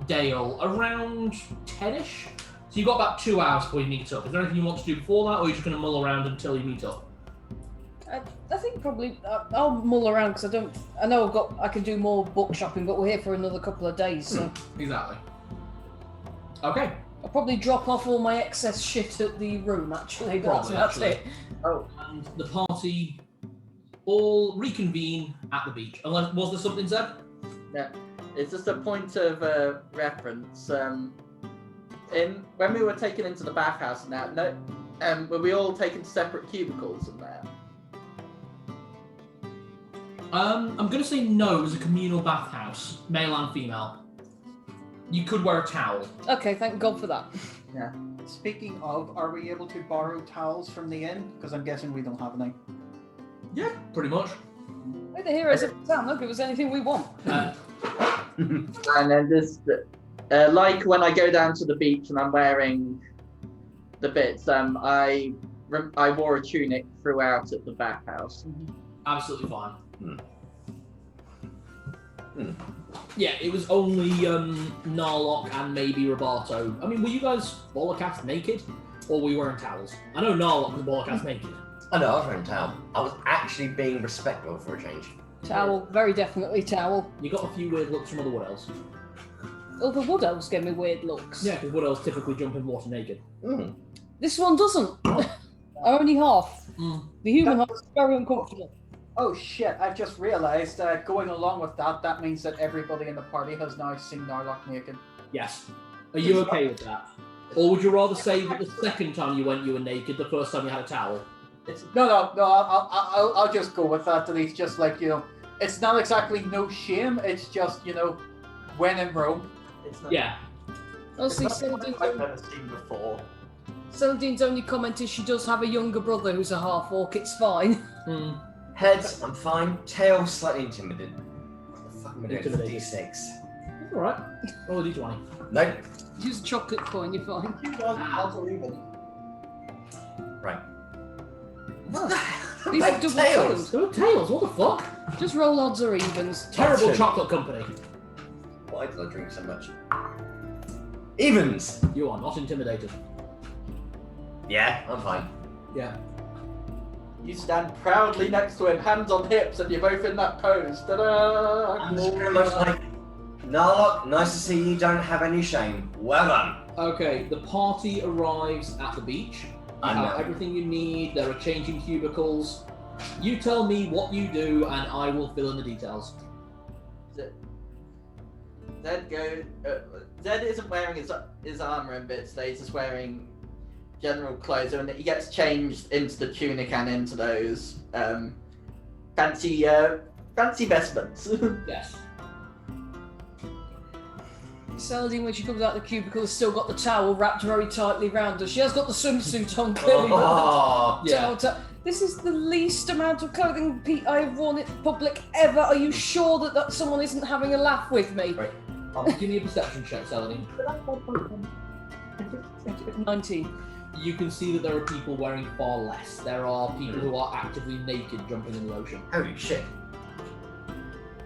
Dale around 10ish. So you've got about 2 hours before you meet up. Is there anything you want to do before that, or are you just going to mull around until you meet up? I think probably I'll mull around because I know I can do more book shopping, but we're here for another couple of days, so Exactly. Okay. I'll probably drop off all my excess shit at the room. Actually, Probably, that's it. Oh, And the party all reconvene at the beach. Unless, was there something said? yeah. It's just a point of reference. When we were taken into the bathhouse and that, were we all taken to separate cubicles and that? I'm going to say no. It was a communal bathhouse, male and female. You could wear a towel. Okay, thank God for that. Yeah. Speaking of, are we able to borrow towels from the inn? Because I'm guessing we don't have any. Yeah, pretty much. We're the heroes of the town. They'll give us anything we want. And then just like when I go down to the beach and I'm wearing the bits, I wore a tunic throughout at the bathhouse. Absolutely fine. Yeah, it was only Narlock and maybe Roberto. I mean, were you guys bollockast naked? Or were you wearing towels? I know Narlock was bollockast naked. I know, I was wearing a towel. I was actually being respectful for a change. Towel, very definitely towel. You got a few weird looks from other wood elves. Oh, the wood elves give me weird looks. Yeah, because wood elves typically jump in water naked. This one doesn't. Only half. The human half is very uncomfortable. Oh shit, I've just realised, going along with that means that everybody in the party has now seen Narlock naked. Yes. Are you okay with that? Or would you rather say that the second time you went you were naked, the first time you had a towel? No, I'll just go with that he's just like, it's not exactly no shame, it's just, when in Rome. It's not, Yeah. Honestly, I've never seen before. Celdine's only comment is she does have a younger brother who's a half-orc, it's fine. Heads, I'm fine. Tails, slightly intimidated. What the fuck am I doing? Intimidated. D6. Alright. Roll a d20. Nope. Use a chocolate coin, you're fine. Right. These are double Tails. coins. There were tails, what the fuck? Just roll odds or evens. Terrible Two. chocolate company. Why did I drink so much? Evens. You are not intimidated. Yeah, I'm fine. Yeah. You stand proudly next to him, hands on hips, and you're both in that pose. Ta-da! I'm just very much like, Narlock, nice to see you don't have any shame. Well done. Okay, the party arrives at the beach. You have everything you need. There are changing cubicles. You tell me what you do, and I will fill in the details. Zed isn't wearing his armor and bits. He's just wearing general clothes, and he gets changed into the tunic and into those fancy vestments. Yes. Saladin, when she comes out of the cubicle, has still got the towel wrapped very tightly round her. She has got the swimsuit on, clearly. Yeah. This is the least amount of clothing I have worn in public ever. Are you sure that someone isn't having a laugh with me? Right. Give me a perception check, Saladin. 19. You can see that there are people wearing far less. There are people who are actively naked jumping in the ocean. Holy shit.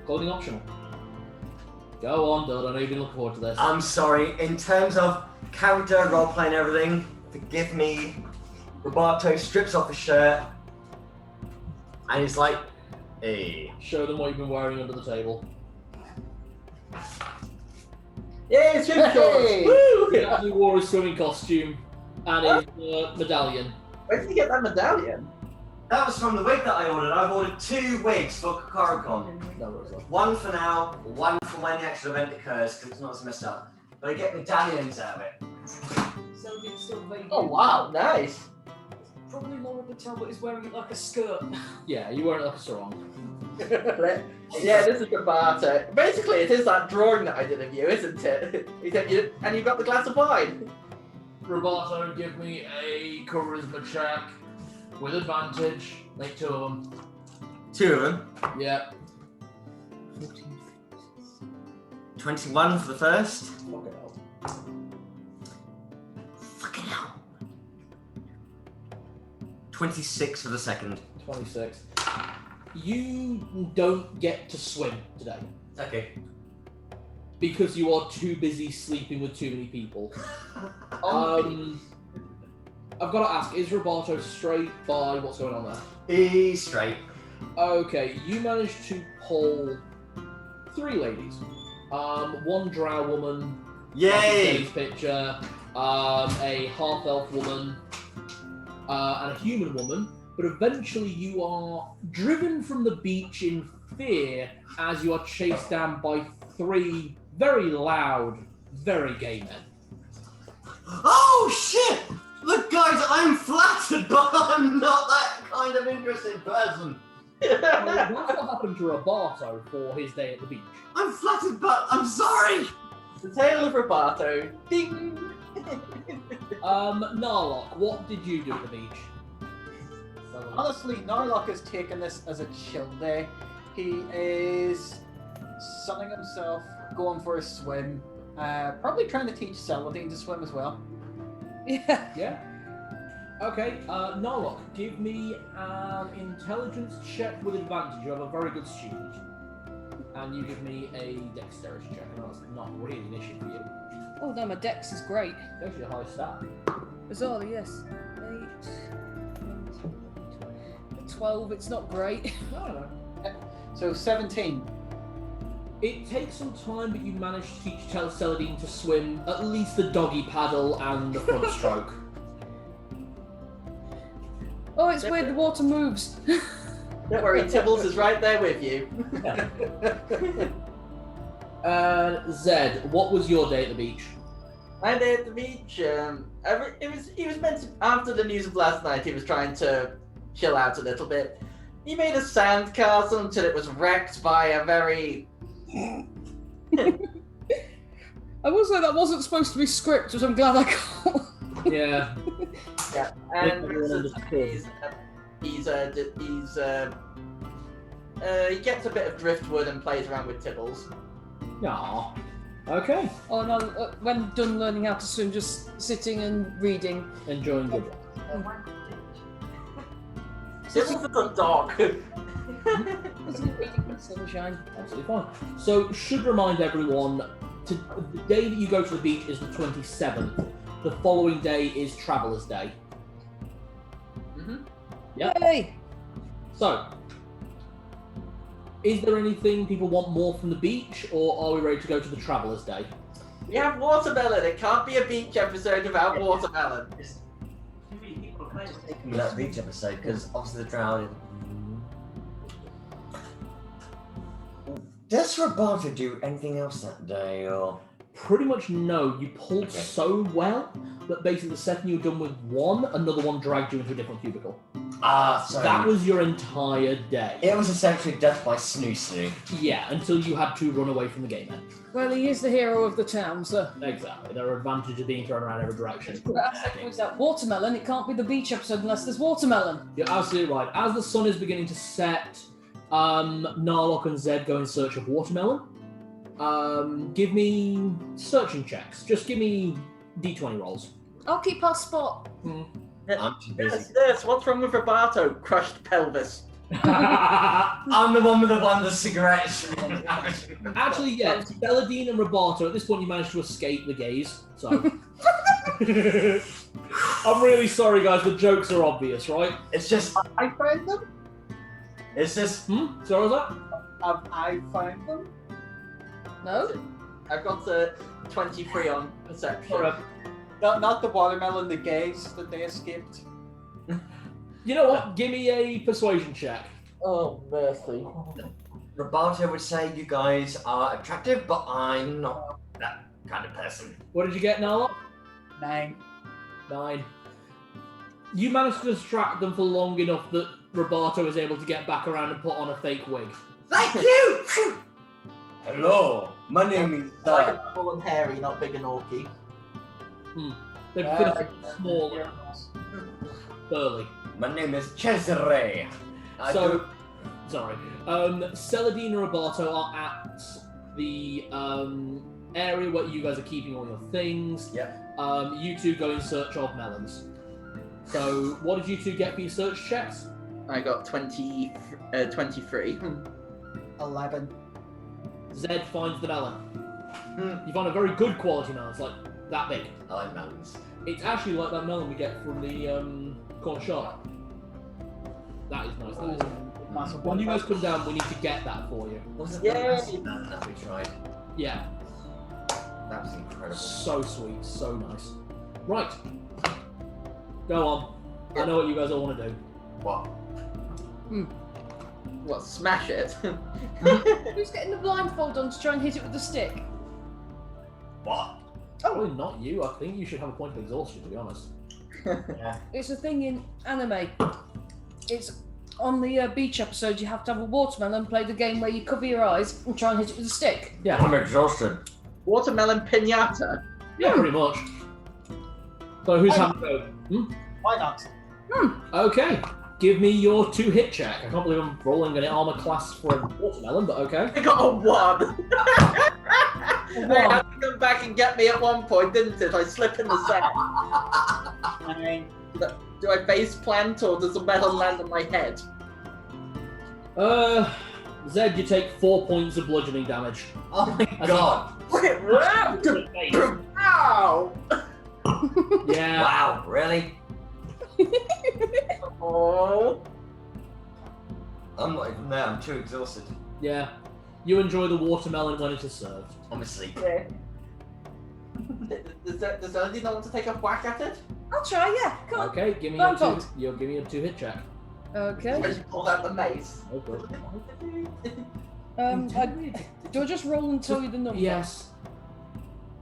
Clothing optional. Go on, Dud. I know you've been looking forward to this. I'm sorry, in terms of character, roleplay and everything, forgive me. Roberto strips off his shirt and he's like, hey. Show them what you've been wearing under the table. Yay, swim shorts! Woo! He actually wore his swimming costume and his medallion. Where did you get that medallion? That was from the wig that I ordered. I've ordered 2 wigs for Kakaricon. No worries. One for now, one for when the actual event occurs, because it's not as messed up. But I get medallions out of it. Saladin's still vaguely. Oh wow, nice. Probably lower the tail, but he's wearing it like a skirt. Yeah, you wear it like a sarong. Yeah, this is the barter. Basically, it is that drawing that I did of you, isn't it? And you've got the glass of wine. Roberto, give me a charisma check with advantage. Make 2 of them. 2 of them. Yeah. 21 for the first. Fucking hell. Fucking hell. 26 for the second. 26. You don't get to swim today Okay. because you are too busy sleeping with too many people. I've got to ask, is Roberto straight by what's going on there? He's straight. Okay, you managed to pull 3 ladies. One drow woman, Yay! picture, a half-elf woman, and a human woman. But eventually you are driven from the beach in fear as you are chased down by 3 very loud, very gay men. Oh shit! Look guys, I'm flattered, but I'm not that kind of interested person. Well, that's what happened to Roberto for his day at the beach. I'm flattered, but I'm sorry! The tale of Roberto. Ding! Narlock, what did you do at the beach? Honestly, Narlock has taken this as a chill day. He is sunning himself, going for a swim, probably trying to teach Saladin to swim as well. Yeah. Yeah? Okay, Narlock, give me an intelligence check with advantage. You have a very good student. And you give me a dexterity check. I know that's not really an issue for you. Oh no, my dex is great. That's your high stat. Bizarrely, yes. 8, 12, it's not great. No. So 17. It takes some time, but you manage to teach Saladin to swim at least the doggy paddle and the front stroke. Oh, it's weird, the water moves. Don't worry, Tibbles is right there with you. Zed, what was your day at the beach? My day at the beach, he was meant to, after the news of last night, he was trying to chill out a little bit. He made a sandcastle until it was wrecked by a very... I will say that wasn't supposed to be script, which I'm glad I got. Yeah. Yeah, and he gets a bit of driftwood and plays around with Tibbles. Aww. Okay. Oh no, when done learning how to swim, just sitting and reading. Enjoying good. Tibbles is a dog. Reading in sunshine. Absolutely fine. So, should remind everyone, the day that you go to the beach is the 27th. The following day is Traveller's Day. Yeah. Yay! So, is there anything people want more from the beach, or are we ready to go to the Traveller's Day? We have watermelon. It can't be a beach episode without watermelon. Taking that beach episode because obviously the drowning. Does Roberto do anything else that day, or? Pretty much no. You pulled so well that basically the second you were done with one, another one dragged you into a different cubicle. So that was your entire day. It was essentially death by snoo. Yeah, until you had to run away from the game end. Well, he is the hero of the town, so. Exactly. There are advantages of being thrown around every direction. Was that watermelon? It can't be the beach episode unless there's watermelon. You're absolutely right. As the sun is beginning to set, Narlock and Zed go in search of watermelon. Give me searching checks. Just give me D20 rolls. I'll keep our spot. I'm too busy. Yes, what's wrong with Roberto? Crushed pelvis. I'm the one with the cigarettes. Actually, yeah, Celadine and Roberto, at this point you managed to escape the gaze, so... I'm really sorry, guys, the jokes are obvious, right? It's just... I found them? It's just... Sorry, what was that? Have I found them? No? I've got 23 on perception. Alright. Not the watermelon, the gaze that they escaped. You know what? Give me a persuasion check. Oh, mercy. Roberto would say you guys are attractive, but I'm not that kind of person. What did you get, Narlock? 9. 9. You managed to distract them for long enough that Roberto was able to get back around and put on a fake wig. Thank you! Hello, my name is Like a full and hairy, not big and orky. They've been small and burly. My name is Cesare. Sorry. Celadine and Roberto are at the area where you guys are keeping all your things. Yep. You two go in search of melons. So, what did you two get for your search checks? I got 23. 11. Zed finds the melon. You find a very good quality melon. It's like that big. I like melons. It's actually like that melon we get from the corner shop. That is nice. That is. When you guys come down, we need to get that for you. Wasn't Yay! that we tried? Yeah. That was incredible. So sweet, so nice. Right. Go on. I know what you guys all want to do. What? What, smash it? Who's getting the blindfold on to try and hit it with the stick? What? Probably not you. I think you should have a point of exhaustion, to be honest. Yeah. It's a thing in anime. It's on the beach episode. You have to have a watermelon, play the game where you cover your eyes and try and hit it with a stick. Yeah. I'm exhausted. Watermelon pinata. Yeah, pretty much. So who's having to go? Why not? Okay. Give me your 2-hit check. I can't believe I'm rolling an armor class for a watermelon, but okay. I got a 1. They had to come back and get me at one point, didn't it? I slip in the sand. Do I face plant or does the melon land on my head? Zed, you take 4 points of bludgeoning damage. Oh my god. Ow! Yeah. Wow, really? Oh. I'm not even there, I'm too exhausted. Yeah. You enjoy the watermelon when it is served. Honestly. Yeah. Does Elodie not want to take a whack at it? I'll try, yeah. Come on. Okay, give me your Blindfold. give me a 2-hit check. Okay. I just pulled out the mace. Okay. Do I just roll and tell you the number? Yes.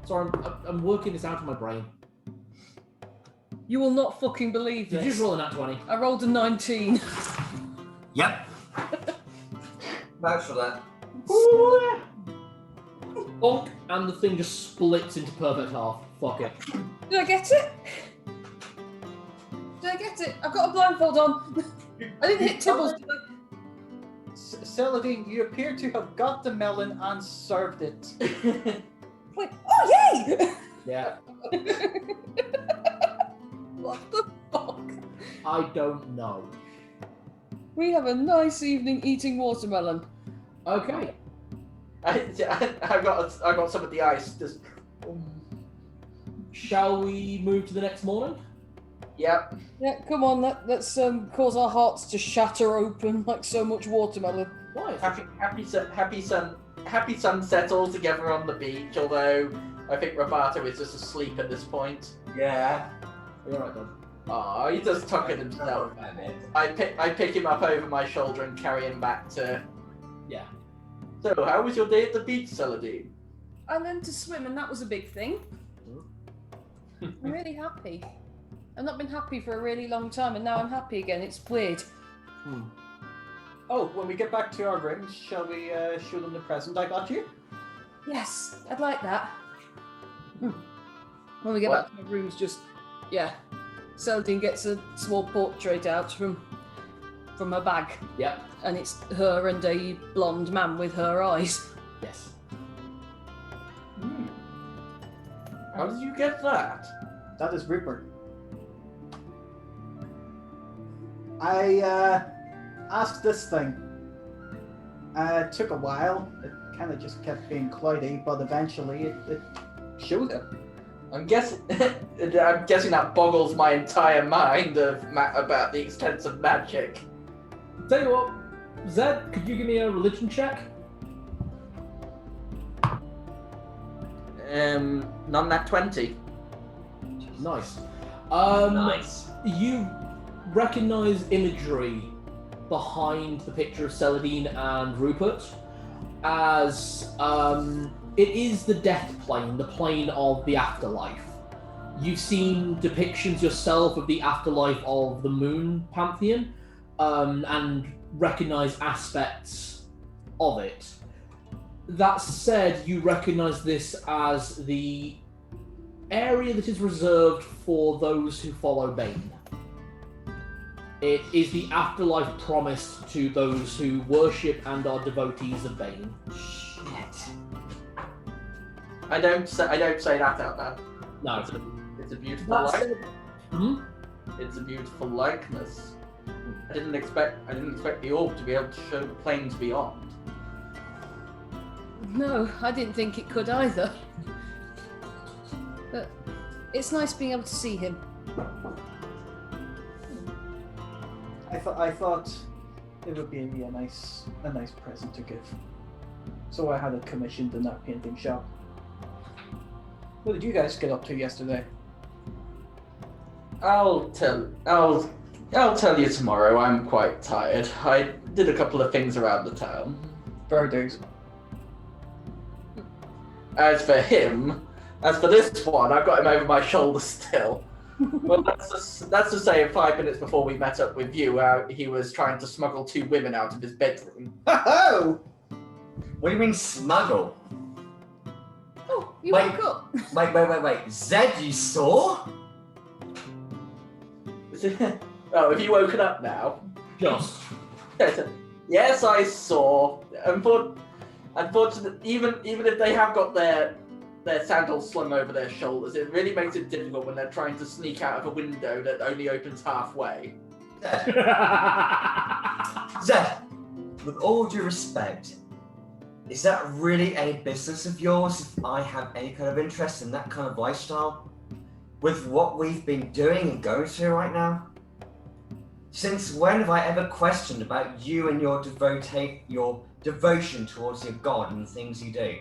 Sorry, I'm working this out in my brain. You will not fucking believe Did this. you just roll a nat 20? I rolled a 19. Yep. Vouch for that. Bonk, and the thing just splits into perfect half. Fuck it. Did I get it? Did I get it? I've got a blindfold on. I didn't hit Tibbles, did I? Celadine, you appear to have got the melon and served it. Wait, oh yay! Yeah. What the fuck? I don't know. We have a nice evening eating watermelon. Okay. I got some of the ice. Just. Shall we move to the next morning? Yep. Yeah, come on, let's cause our hearts to shatter open like so much watermelon. Why? Happy sunset all together on the beach. Although I think Roberto is just asleep at this point. Yeah. You're right, then. Oh, he does tuck in himself. I pick him up over my shoulder and carry him back to. Yeah. So, how was your day at the beach, Saladin? I learned to swim, and that was a big thing. I'm really happy. I've not been happy for a really long time, and now I'm happy again. It's weird. Oh, when we get back to our rooms, shall we show them the present I got you? Yes, I'd like that. When we get What? back to our rooms, Celadine gets a small portrait out from her bag, Yep. and it's her and a blonde man with her eyes. Yes. How did you get that? That is Rupert. I asked this thing. It took a while. It kind of just kept being cloudy, but eventually it showed it. I'm guessing that boggles my entire mind about the extent of magic. Tell you what, Zed, could you give me a religion check? None that 20. Nice. Nice. You recognize imagery behind the picture of Celadine and Rupert as it is the death plane, the plane of the afterlife. You've seen depictions yourself of the afterlife of the Moon Pantheon, and recognize aspects of it. That said, you recognize this as the area that is reserved for those who follow Bane. It is the afterlife promised to those who worship and are devotees of Bane. Shit. I don't say that out loud. No. It's a beautiful That's likeness. Hmm? It's a beautiful likeness. I didn't expect the orb to be able to show the planes beyond. No, I didn't think it could either. But it's nice being able to see him. I thought it would be a nice present to give. So I had it commissioned in that painting shop. What did you guys get up to yesterday? I'll tell you tomorrow. I'm quite tired. I did a couple of things around the town. Birthdays. As for this one, I've got him over my shoulder still. Well, that's to say, 5 minutes before we met up with you, he was trying to smuggle 2 women out of his bedroom. Oh! What do you mean smuggle? Oh, you Wait. woke up. Wait. Zed, you saw? Oh, have you woken up now? Just. Yes, I saw. Unfortunately, even if they have got their sandals slung over their shoulders, it really makes it difficult when they're trying to sneak out of a window that only opens halfway. Zed, with all due respect, is that really any business of yours if I have any kind of interest in that kind of lifestyle? With what we've been doing and going through right now? Since when have I ever questioned about you and your devotion towards your God and the things you do?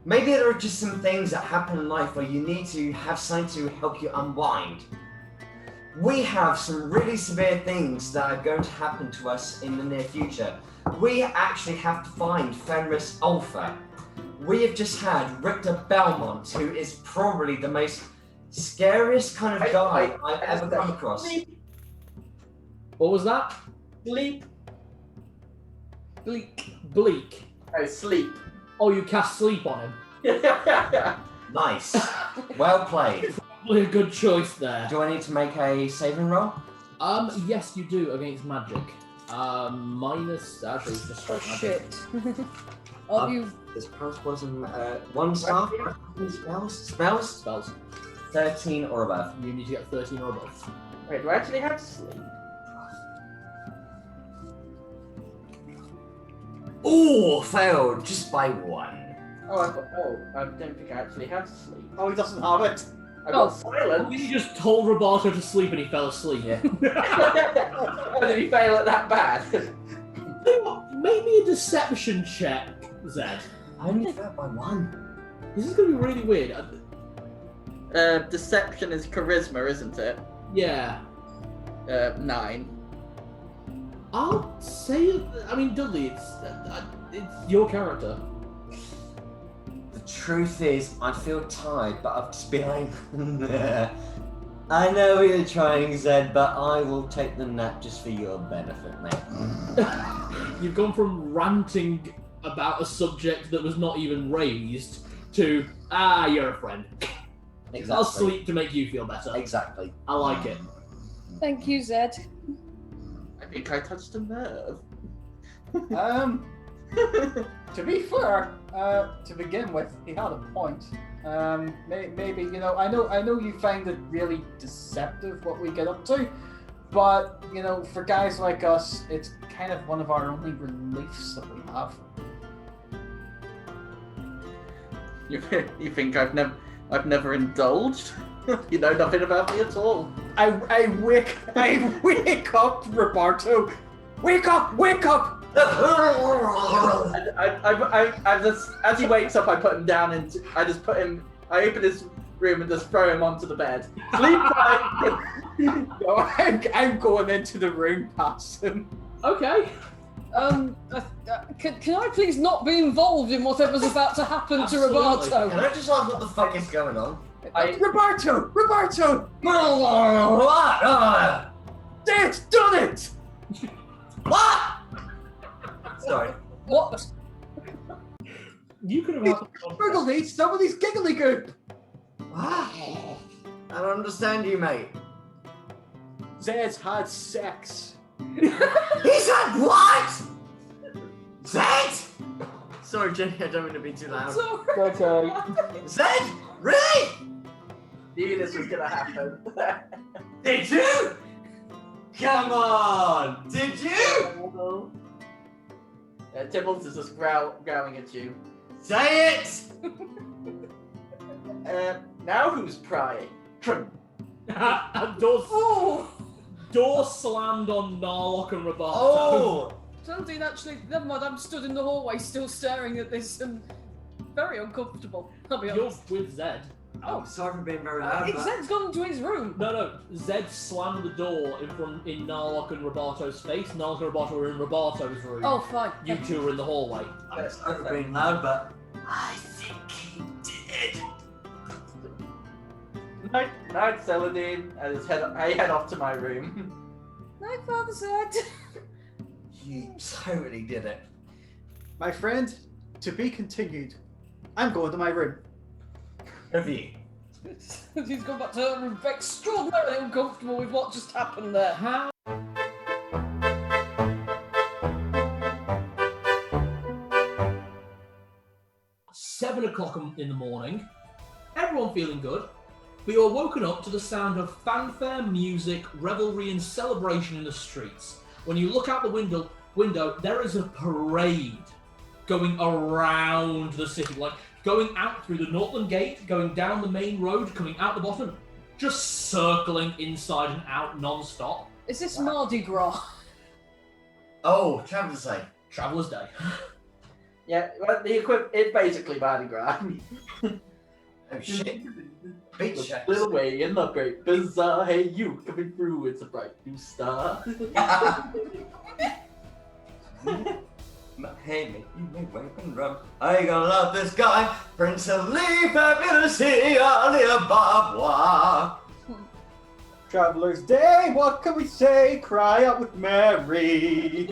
Maybe there are just some things that happen in life where you need to have something to help you unwind. We have some really severe things that are going to happen to us in the near future. We actually have to find Fenris Ulfa. We have just had Richter Belmont, who is probably the most scariest kind of guy I've ever come across. What was that? Sleep. Bleak. I sleep. Oh, you cast sleep on him. Nice. Well played. Probably a good choice there. Do I need to make a saving roll? Yes, you do against magic. Minus. Actually, it's just straight magic. Shit. Are you? This plus wasn't 1 star. Spells? 13 or above. You need to get 13 or above. Wait, do I actually have sleep? Ooh! Ooh, failed just by 1. I don't think I actually have sleep. Oh, he doesn't have it. I got silence. You just told Roberto to sleep and he fell asleep. Yeah. Oh, did he fail at that bad? Make me a deception check, Zed. I only failed by 1. This is going to be really weird. Deception is charisma, isn't it? Yeah. 9. I'll say, I mean, Dudley, it's your character. The truth is, I feel tired, but I've just been I know what you're trying, Zed, but I will take the nap just for your benefit, mate. You've gone from ranting about a subject that was not even raised to, you're a friend. Exactly. I'll sleep to make you feel better. Exactly. I like it. Thank you, Zed. I think I touched a nerve. To be fair, to begin with, he had a point. Maybe I know you find it really deceptive what we get up to, but for guys like us, it's kind of one of our only reliefs that we have. You think I've never indulged? You know nothing about me at all. I wake up, Roberto. Wake up! I just, as he wakes up, I put him down and I open his room and just throw him onto the bed. Sleep tight. No, I'm going into the room past him. Okay. Can I please not be involved in whatever's about to happen Absolutely. to Roberto? Can I just ask what the fuck is going on? Roberto! It's done it! What? Sorry. What? You could have had Gurgle somebody's giggly goop! What? I don't understand you, mate. Zed's had sex. He said what? Zed? Sorry, Jenny, I don't mean to be too loud. Okay. Zed? Really? Knew this was gonna happen. Did you? Come on! Did you? Tibbles is just growling at you. Say it! Now who's prying? Door slammed on Narlock and Roberto. Oh! Geraldine, actually, never mind. I'm stood in the hallway still staring at this and very uncomfortable. I'll be You're honest. with Zed. Oh, sorry for being very loud. but- Zed's gone into his room. No. Zed slammed the door in Narlock and Roberto's face. Narlock and Roberto were in Roberto's room. Oh, fine. You two were in the hallway. I'm sorry for being loud, but I think he did. Night, Celadine. I head off to my room. Night, Father Zed. You totally did it. My friend, to be continued. I'm going to my room. Have you? He's gone back to her room, extraordinarily uncomfortable with what just happened there. How? Seven o'clock in the morning. Everyone feeling good. We are woken up to the sound of fanfare, music, revelry, and celebration in the streets. When you look out the window, there is a parade going around the city, like going out through the Northland Gate, going down the main road, coming out the bottom, just circling inside and out non-stop. Is this Mardi Gras? Oh, Traveler's Day. Traveller's Day. Yeah, well, it's basically Mardi Gras. Oh shit. Beach checks. Little way in the great bazaar. Hey, you coming through? It's a bright new star. Hey, mate, you may wake and rub. I gonna love this guy. Prince of Lee, fabulous he, Bob. Traveler's Day, what can we say? Cry out with Mary.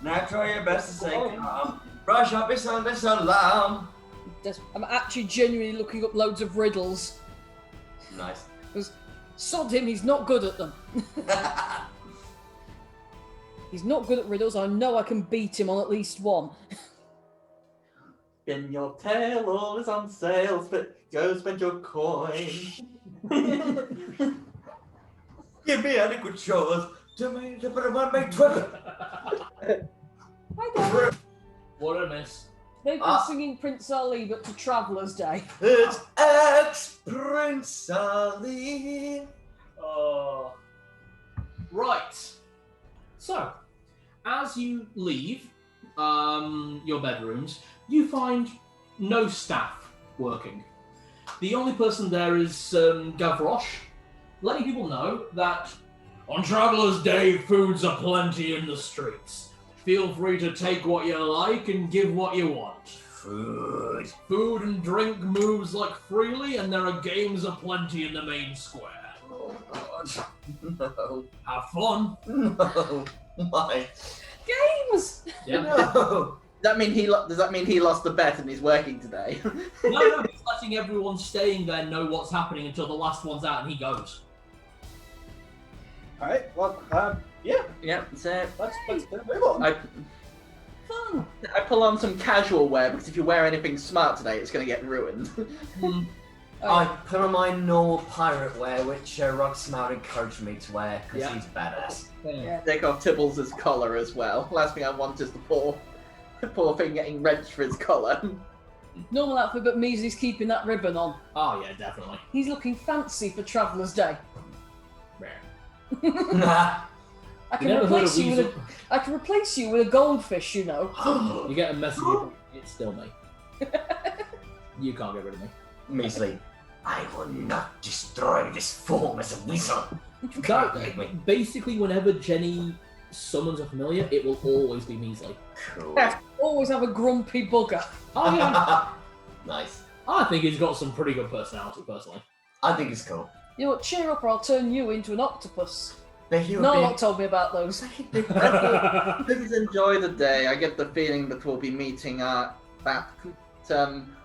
Now try your best to say calm. Brush up your Sunday alarm. I'm actually genuinely looking up loads of riddles. Nice. Because sod him, he's not good at them. He's not good at riddles. I know I can beat him on at least one. Spin your tail, all is on sale. Go spend your coin. Give me adequate chores to put a one-make trip. Hi, Dad. What did I miss? They've been singing Prince Ali, but to Traveller's Day. It's ex-Prince Ali. Right. So, as you leave your bedrooms, you find no staff working. The only person there is Gavroche, letting people know that on Traveller's Day, foods are plenty in the streets. Feel free to take what you like and give what you want. Food. Food and drink moves like freely, and there are games aplenty in the main square. Oh God. No. Have fun. No. Why? Games! Yeah. No. Does that mean he lost the bet and he's working today? No, he's letting everyone staying there know what's happening until the last one's out and he goes. Alright, well, yeah, Yeah, so let's move on. Fun! I pull on some casual wear because if you wear anything smart today, it's going to get ruined. I put on my normal pirate wear, which Rogsmouth encouraged me to wear because he's badass. Yeah. Take off Tibbles' collar as well. Last thing I want is the poor thing getting wrenched for his collar. Normal outfit, but Measley's keeping that ribbon on. Oh yeah, definitely. He's looking fancy for Traveller's Day. Nah. I can replace you with a goldfish, you know. You get a message, it's still me. You can't get rid of me. Measley, I will not destroy this form as a weasel. You can't make me. Basically, whenever Jenny summons a familiar, it will always be Measley. Cool. Always have a grumpy bugger. Oh yeah. Nice. I think he's got some pretty good personality, personally. I think it's cool. You know what, cheer up or I'll turn you into an octopus. But he would No be... one told me about those. Please enjoy the day. I get the feeling that we'll be meeting that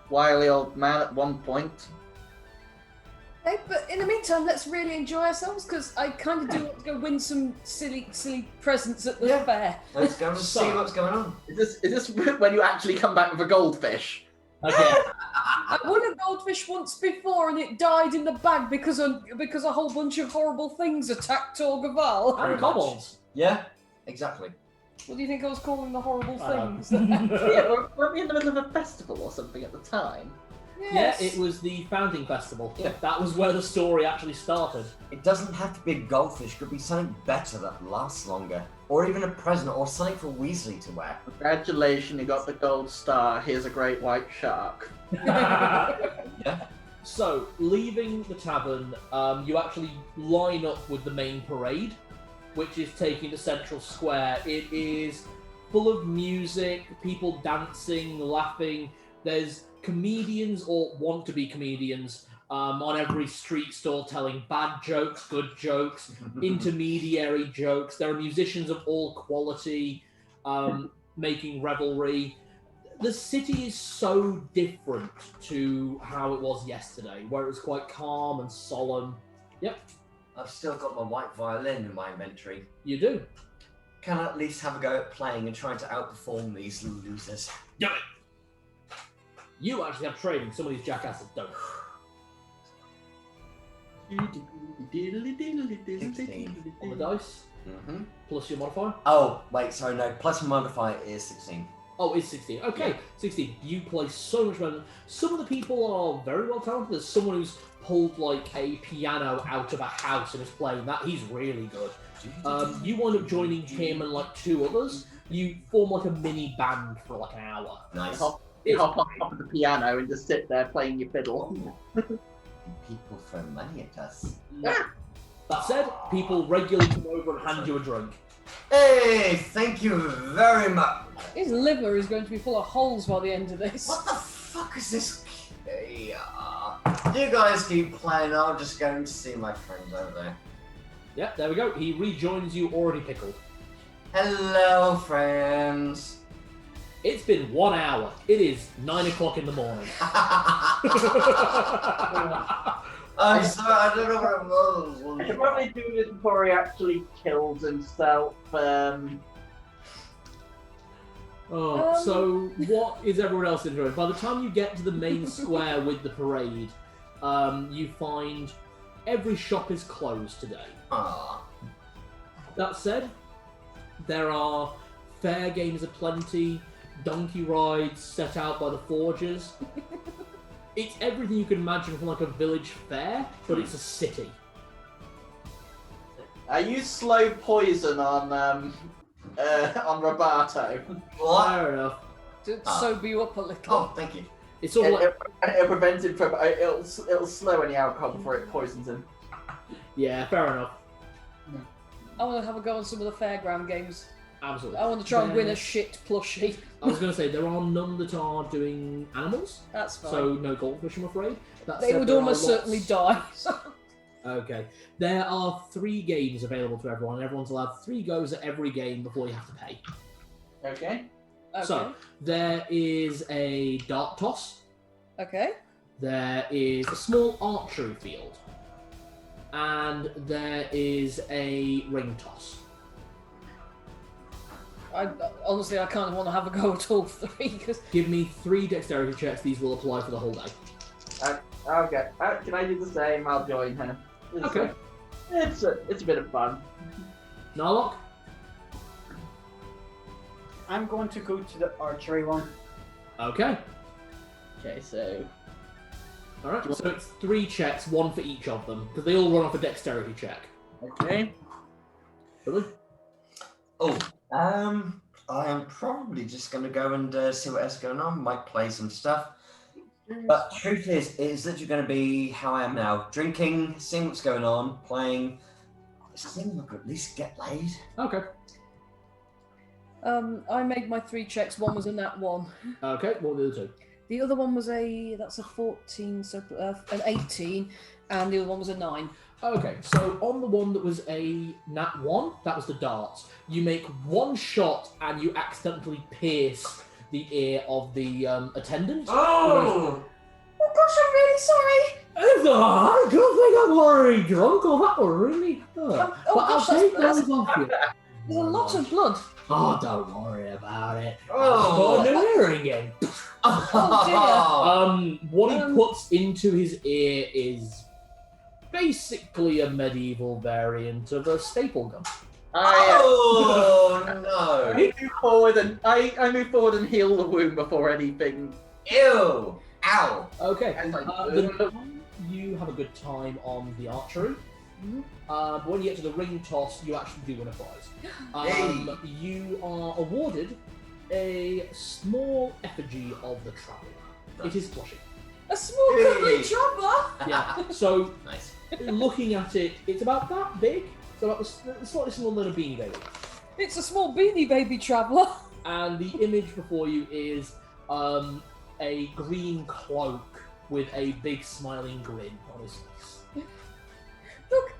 wily old man at one point. Hey, but in the meantime, let's really enjoy ourselves, because I kind of do want to go win some silly presents at the fair. Let's go and see what's going on. Is this when you actually come back with a goldfish? Okay. I won a goldfish once before, and it died in the bag because a whole bunch of horrible things attacked Torgaval. And kobolds. Yeah, exactly. What do you think I was calling the horrible things? Yeah, weren't we in the middle of a festival or something at the time? Yes. Yeah, it was the founding festival. Yeah, that was where the story actually started. It doesn't have to be a goldfish. It could be something better that lasts longer. Or even a present or something for Weasley to wear. Congratulations, you got the gold star. Here's a great white shark. Yeah. So, leaving the tavern, you actually line up with the main parade, which is taking the central square. It is full of music, people dancing, laughing. There's comedians or want to be comedians on every street stall telling bad jokes, good jokes, intermediary jokes. There are musicians of all quality making revelry. The city is so different to how it was yesterday, where it was quite calm and solemn. Yep. I've still got my white violin in my inventory. You do. Can I at least have a go at playing and trying to outperform these losers? Do it. You actually have training, some of these jackasses don't. 16 on the dice, plus your modifier. Oh, wait, sorry, no. Plus my modifier is 16. Oh, it's 16. Okay, yeah. 16. You play so much better. Some of the people are very well talented. There's someone who's pulled like a piano out of a house and is playing that. He's really good. You wind up joining him and like two others. You form like a mini band for like an hour. Nice. You hop on top of the piano and just sit there playing your fiddle. People throw money at us. Yeah. That said, people regularly come over and hand you a drink. Hey, thank you very much. His liver is going to be full of holes by the end of this. What the fuck is this? You guys keep playing, I'll just go and see my friends over there. Yeah, there we go. He rejoins you already pickled. Hello, friends. It's been 1 hour. It is 9 o'clock in the morning. I'm sorry, I don't know what it was. I should probably do this before he actually kills himself. So what is everyone else enjoying? By the time you get to the main square with the parade, you find every shop is closed today. That said, there are fair games aplenty. donkey rides set out by the forgers. It's everything you can imagine from like a village fair, but it's a city. I use slow poison on Roberto. Fair enough. To sober you up a little. Oh, thank you. It's sort of like It'll prevent him from. It'll slow any alcohol before it poisons him. yeah, fair enough. I want to have a go on some of the fairground games. Absolutely. I want to try and win a shit plushie. I was going to say there are none that are doing animals, That's fine. so no goldfish, I'm afraid. That They said, would there are almost certainly lots- die. So. Okay. There are 3 games available to everyone, and everyone's allowed 3 goes at every game before you have to pay. Okay. So, there is a dart toss, Okay. there is a small archery field, and there is a ring toss. Honestly, I kind of want to have a go at all 3 because Give me 3 dexterity checks, these will apply for the whole day. Okay. Can I do the same? I'll join her. Okay. It's a bit of fun. Narlock? I'm going to go to the archery one. Okay. Okay, so Alright, so it's 3 checks, 1 for each of them, because they all run off a dexterity check. okay. Really? Oh, I am probably just going to go and see what else is going on. Might play some stuff. But truth is, it's literally going to be how I am now. Drinking, seeing what's going on, playing. Seeing I could at least get laid. Okay. I made my 3 checks. One was a nat 1. Okay, what were the other 2? The other one was that's a 14, so an 18, and the other one was a 9. Okay, so on the one that was a nat 1, that was the darts. You make 1 shot and you accidentally pierce the ear of the attendant. Oh! Oh gosh, I'm really sorry. I don't think I'm already drunk or that will really hurt. Oh, But I'll gosh, take that's- those off you. There's a lot of blood. Oh, don't worry about it. Oh. Put a new earring in. What he puts into his ear is basically a medieval variant of a staple gun. Oh no! I move forward and heal the wound before anything. Ew! Ow! Okay. And like, You have a good time on the archery. But when you get to the ring toss, you actually do win a prize. You are awarded a small effigy of the traveller. It is plushy. A small cuddly traveller. Yeah. So, Nice. looking at it, it's about that big. So about slightly smaller than a Beanie Baby. It's a small beanie baby traveller. And the image before you is a green cloak with a big smiling grin on his face. Look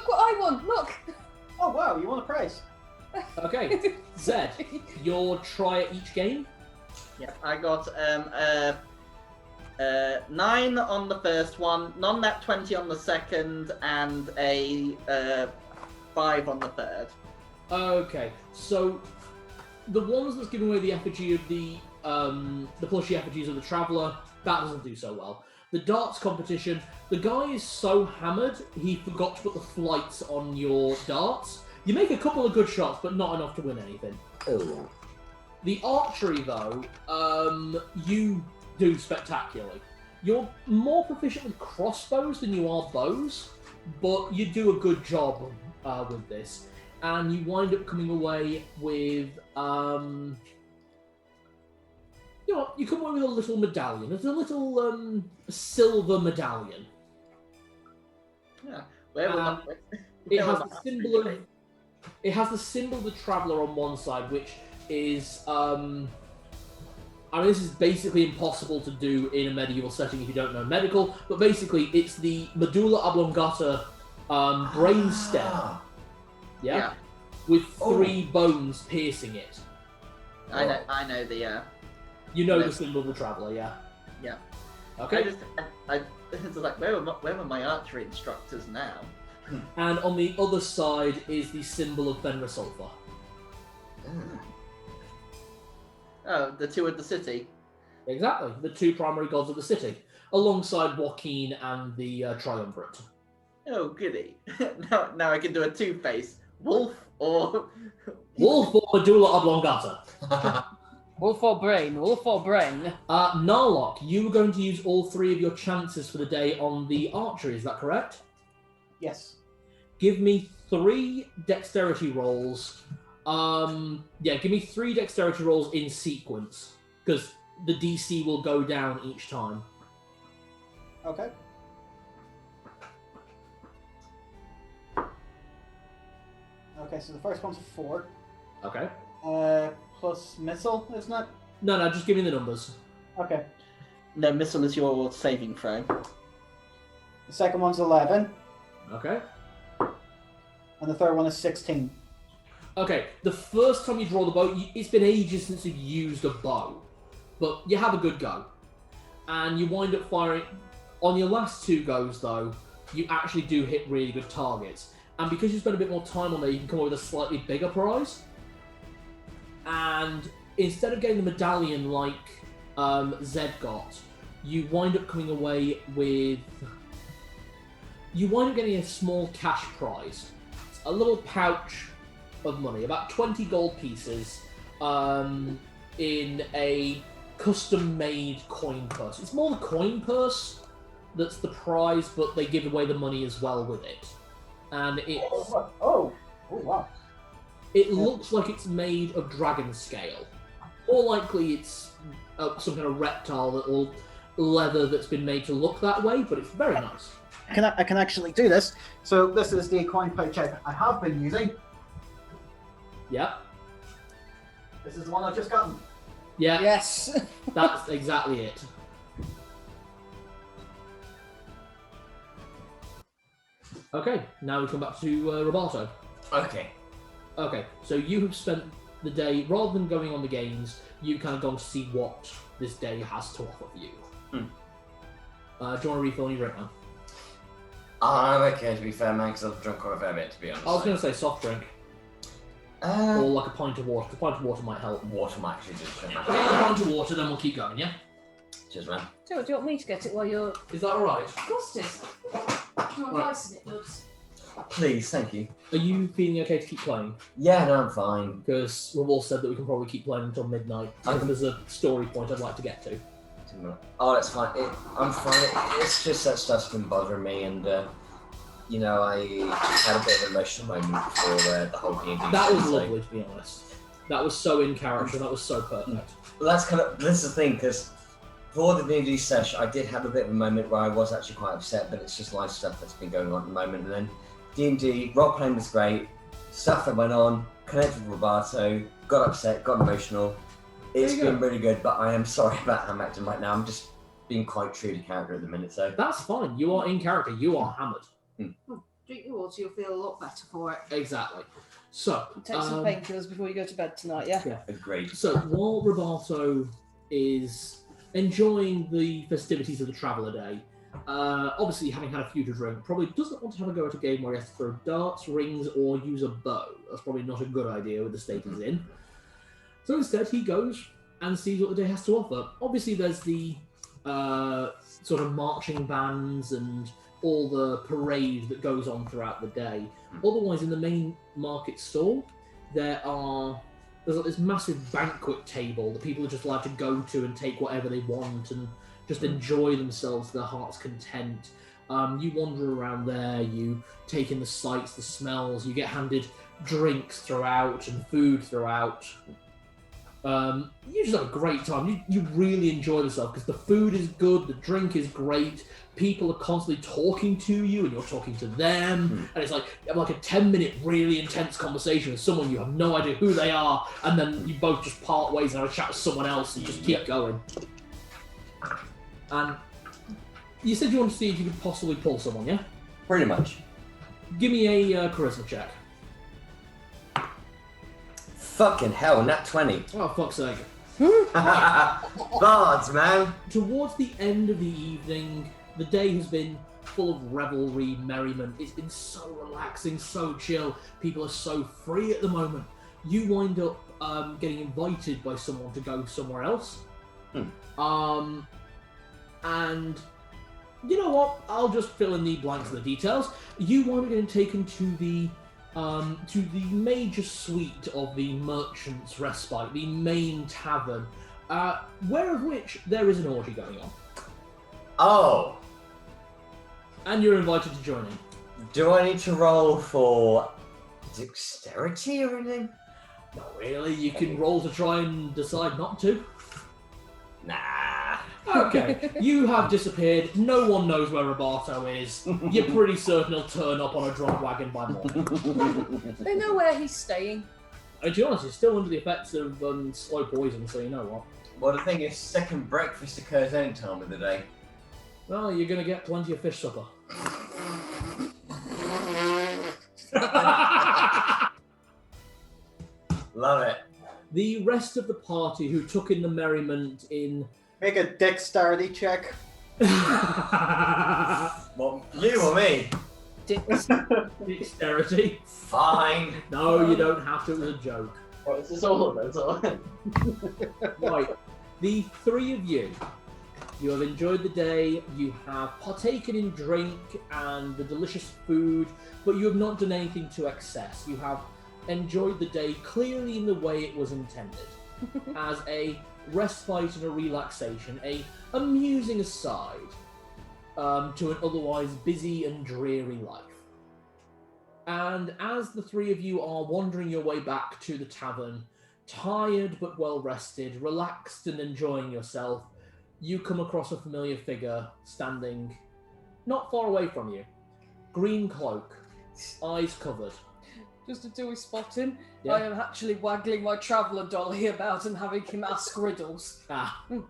what I want. Look. Oh wow, you want a prize? Okay, Zed, your try at each game. Yeah, I got 9 on the first one, non-nat 20 on the second, and a 5 on the third. Okay, so the ones that's giving away the effigy of the plushy effigies of the traveller, that doesn't do so well. The darts competition, the guy is so hammered he forgot to put the flights on your darts. You make a couple of good shots, but not enough to win anything. Oh. The archery, though, you do spectacularly. You're more proficient with crossbows than you are bows, but you do a good job with this. And you wind up coming away with, you come away with a little medallion. It's a little silver medallion. Yeah. Where will It has the symbol of. It has the symbol of the traveller on one side, which is. This is basically impossible to do in a medieval setting if you don't know medical, but basically it's the medulla oblongata brainstem. Yeah? With 3 bones piercing it. I know the. You know the symbol of the traveller, yeah? Yeah. Okay. It's like, where were my archery instructors now? And on the other side is the symbol of Fenrisulfur. Oh, the 2 of the city. Exactly, the 2 primary gods of the city, alongside Joaquin and the Triumvirate. Oh, goody. now I can do a 2-face. Wolf or... Wolf or medulla oblongata? Wolf or brain? Wolf or brain? Narlock, you were going to use all 3 of your chances for the day on the archery, is that correct? Yes. Give me 3 dexterity rolls. Give me 3 dexterity rolls in sequence, because the DC will go down each time. Okay. Okay, so the first one's a 4. Okay. Plus missile, isn't it? No, just give me the numbers. Okay. No, missile is your saving throw. The second one's 11, Okay. and the third one is 16. Okay, the first time you draw the bow, it's been ages since you've used a bow, but you have a good go. And you wind up firing. On your last 2 goes, though, you actually do hit really good targets. And because you spend a bit more time on there, you can come up with a slightly bigger prize. And instead of getting the medallion like Zed got, you wind up coming away with... You wind up getting a small cash prize. It's a little pouch of money, about 20 gold pieces, in a custom-made coin purse. It's more the coin purse that's the prize, but they give away the money as well with it. And it's... Oh, wow. It looks like it's made of dragon scale. Or likely it's some kind of reptile or leather that's been made to look that way, but it's very nice. I can actually do this. So this is the coin pouch I have been using. Yep. This is the one I've just gotten. Yeah. Yes. That's exactly it. Okay, now we come back to Roberto. Okay. Okay, so you have spent the day, rather than going on the games, you've kind of gone to see what this day has to offer for you. Do you want to refill any drink now? I'm okay, to be fair, man, because I've drunk quite a fair bit, to be honest. I was going to say soft drink. Or like a pint of water. A pint of water might help. Water might actually do shit. Get a pint of water, then we'll keep going, yeah? Cheers, man. Do you want me to get it while you're... Is that alright? Of course it is. Do you want Right. ice in it, Dubs? Please, thank you. Are you feeling okay to keep playing? Yeah, no, I'm fine. Because we've all said that we can probably keep playing until midnight. And there's a story point I'd like to get to. Oh, that's fine. I'm fine. It's just that stuff's been bothering me, and you know, I had a bit of an emotional moment before the whole D&D. That was lovely, to be honest. That was so in character. That was so perfect. Well, that's kind of this is the thing, because for the D&D sesh, I did have a bit of a moment where I was actually quite upset, but it's just life stuff that's been going on at the moment. And then D&D role playing was great. Stuff that went on, connected with Roberto, got upset, got emotional. It's been really good, but I am sorry about how I'm acting right now. I'm just being quite true to character at the minute, so That's fine. You are in character. You are hammered. Drink your water, you'll feel a lot better for it. Exactly. So Take some painkillers before you go to bed tonight, yeah? agreed. So while Roberto is enjoying the festivities of the Traveller Day, obviously having had a few to drink, probably doesn't want to have a go at a game where he has to throw darts, rings, or use a bow. That's probably not a good idea with the state he's in. So instead he goes and sees what the day has to offer. Obviously there's the sort of marching bands and all the parade that goes on throughout the day. Otherwise, in the main market stall, there's like this massive banquet table that people are just allowed to go to and take whatever they want and just enjoy themselves to their heart's content. You wander around there, you take in the sights, the smells, you get handed drinks throughout and food throughout. You just have a great time. You really enjoy yourself because the food is good, the drink is great, people are constantly talking to you and you're talking to them, and it's like you have like a 10-minute really intense conversation with someone you have no idea who they are, and then you both just part ways and have a chat with someone else and just keep going. And you said you wanted to see if you could possibly pull someone, yeah? Pretty much. Give me a charisma check. Fucking hell, nat 20. Oh, fuck's sake. Bards, man. Towards the end of the evening, the day has been full of revelry, merriment. It's been so relaxing, so chill. People are so free at the moment. You wind up getting invited by someone to go somewhere else. And you know what? I'll just fill in the blanks of the details. You wind up getting taken to the to the major suite of the Merchant's Respite, the main tavern, where of which there is an orgy going on. Oh. And you're invited to join in. Do I need to roll for dexterity or anything? Not really. You can roll to try and decide not to. Nah. Okay. You have disappeared. No one knows where Roberto is. You're pretty certain he'll turn up on a drunk wagon by morning. They know where he's staying. And to be honest, he's still under the effects of slow poison, so you know what. Well, the thing is, second breakfast occurs any time of the day. Well, you're going to get plenty of fish supper. Love it. The rest of the party who took in the merriment in... Make a dexterity check. What, you or me? Dexterity. Fine. No, you don't have to. It was a joke. What is this all about? Right. The three of you have enjoyed the day, you have partaken in drink and the delicious food, but you have not done anything to excess. You have enjoyed the day clearly in the way it was intended, as a respite and a relaxation, a amusing aside to an otherwise busy and dreary life. And as the three of you are wandering your way back to the tavern, tired but well rested, relaxed and enjoying yourself, you come across a familiar figure standing not far away from you. Green cloak, eyes covered. Just until we spot him, Yeah. I am actually waggling my traveller dolly about and having him ask riddles. Ah. When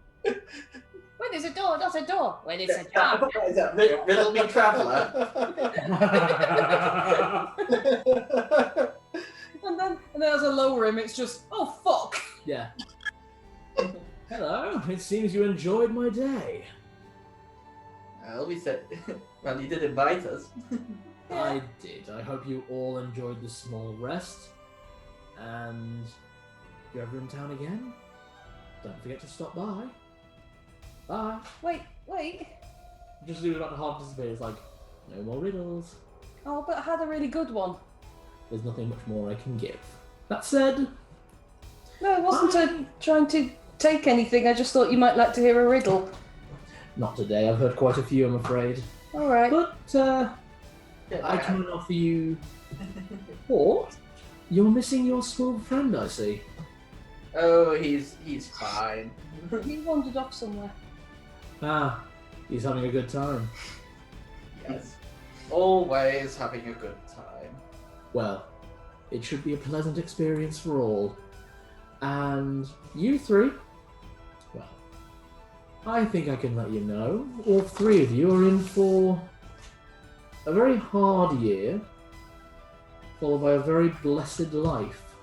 is a door? Not a door. When is a door? Riddle me traveller. and then as I lower him, it's just, oh fuck. Yeah. Hello, it seems you enjoyed my day. Well, we said, well, you did invite us. I did. I hope you all enjoyed the small rest. And if you're ever in town again, don't forget to stop by. Bye. Wait. Just as he was about to half disappear, it's like, no more riddles. Oh, but I had a really good one. There's nothing much more I can give. That said, No, it wasn't trying to take anything. I just thought you might like to hear a riddle. not today. I've heard quite a few, I'm afraid. All right. But I can offer you... Or you're missing your small friend, I see. Oh, he's fine. He wandered off somewhere. Ah, he's having a good time. Yes. Always having a good time. Well, it should be a pleasant experience for all. And you three, well, I think I can let you know, all three of you are in for a very hard year, followed by a very blessed life.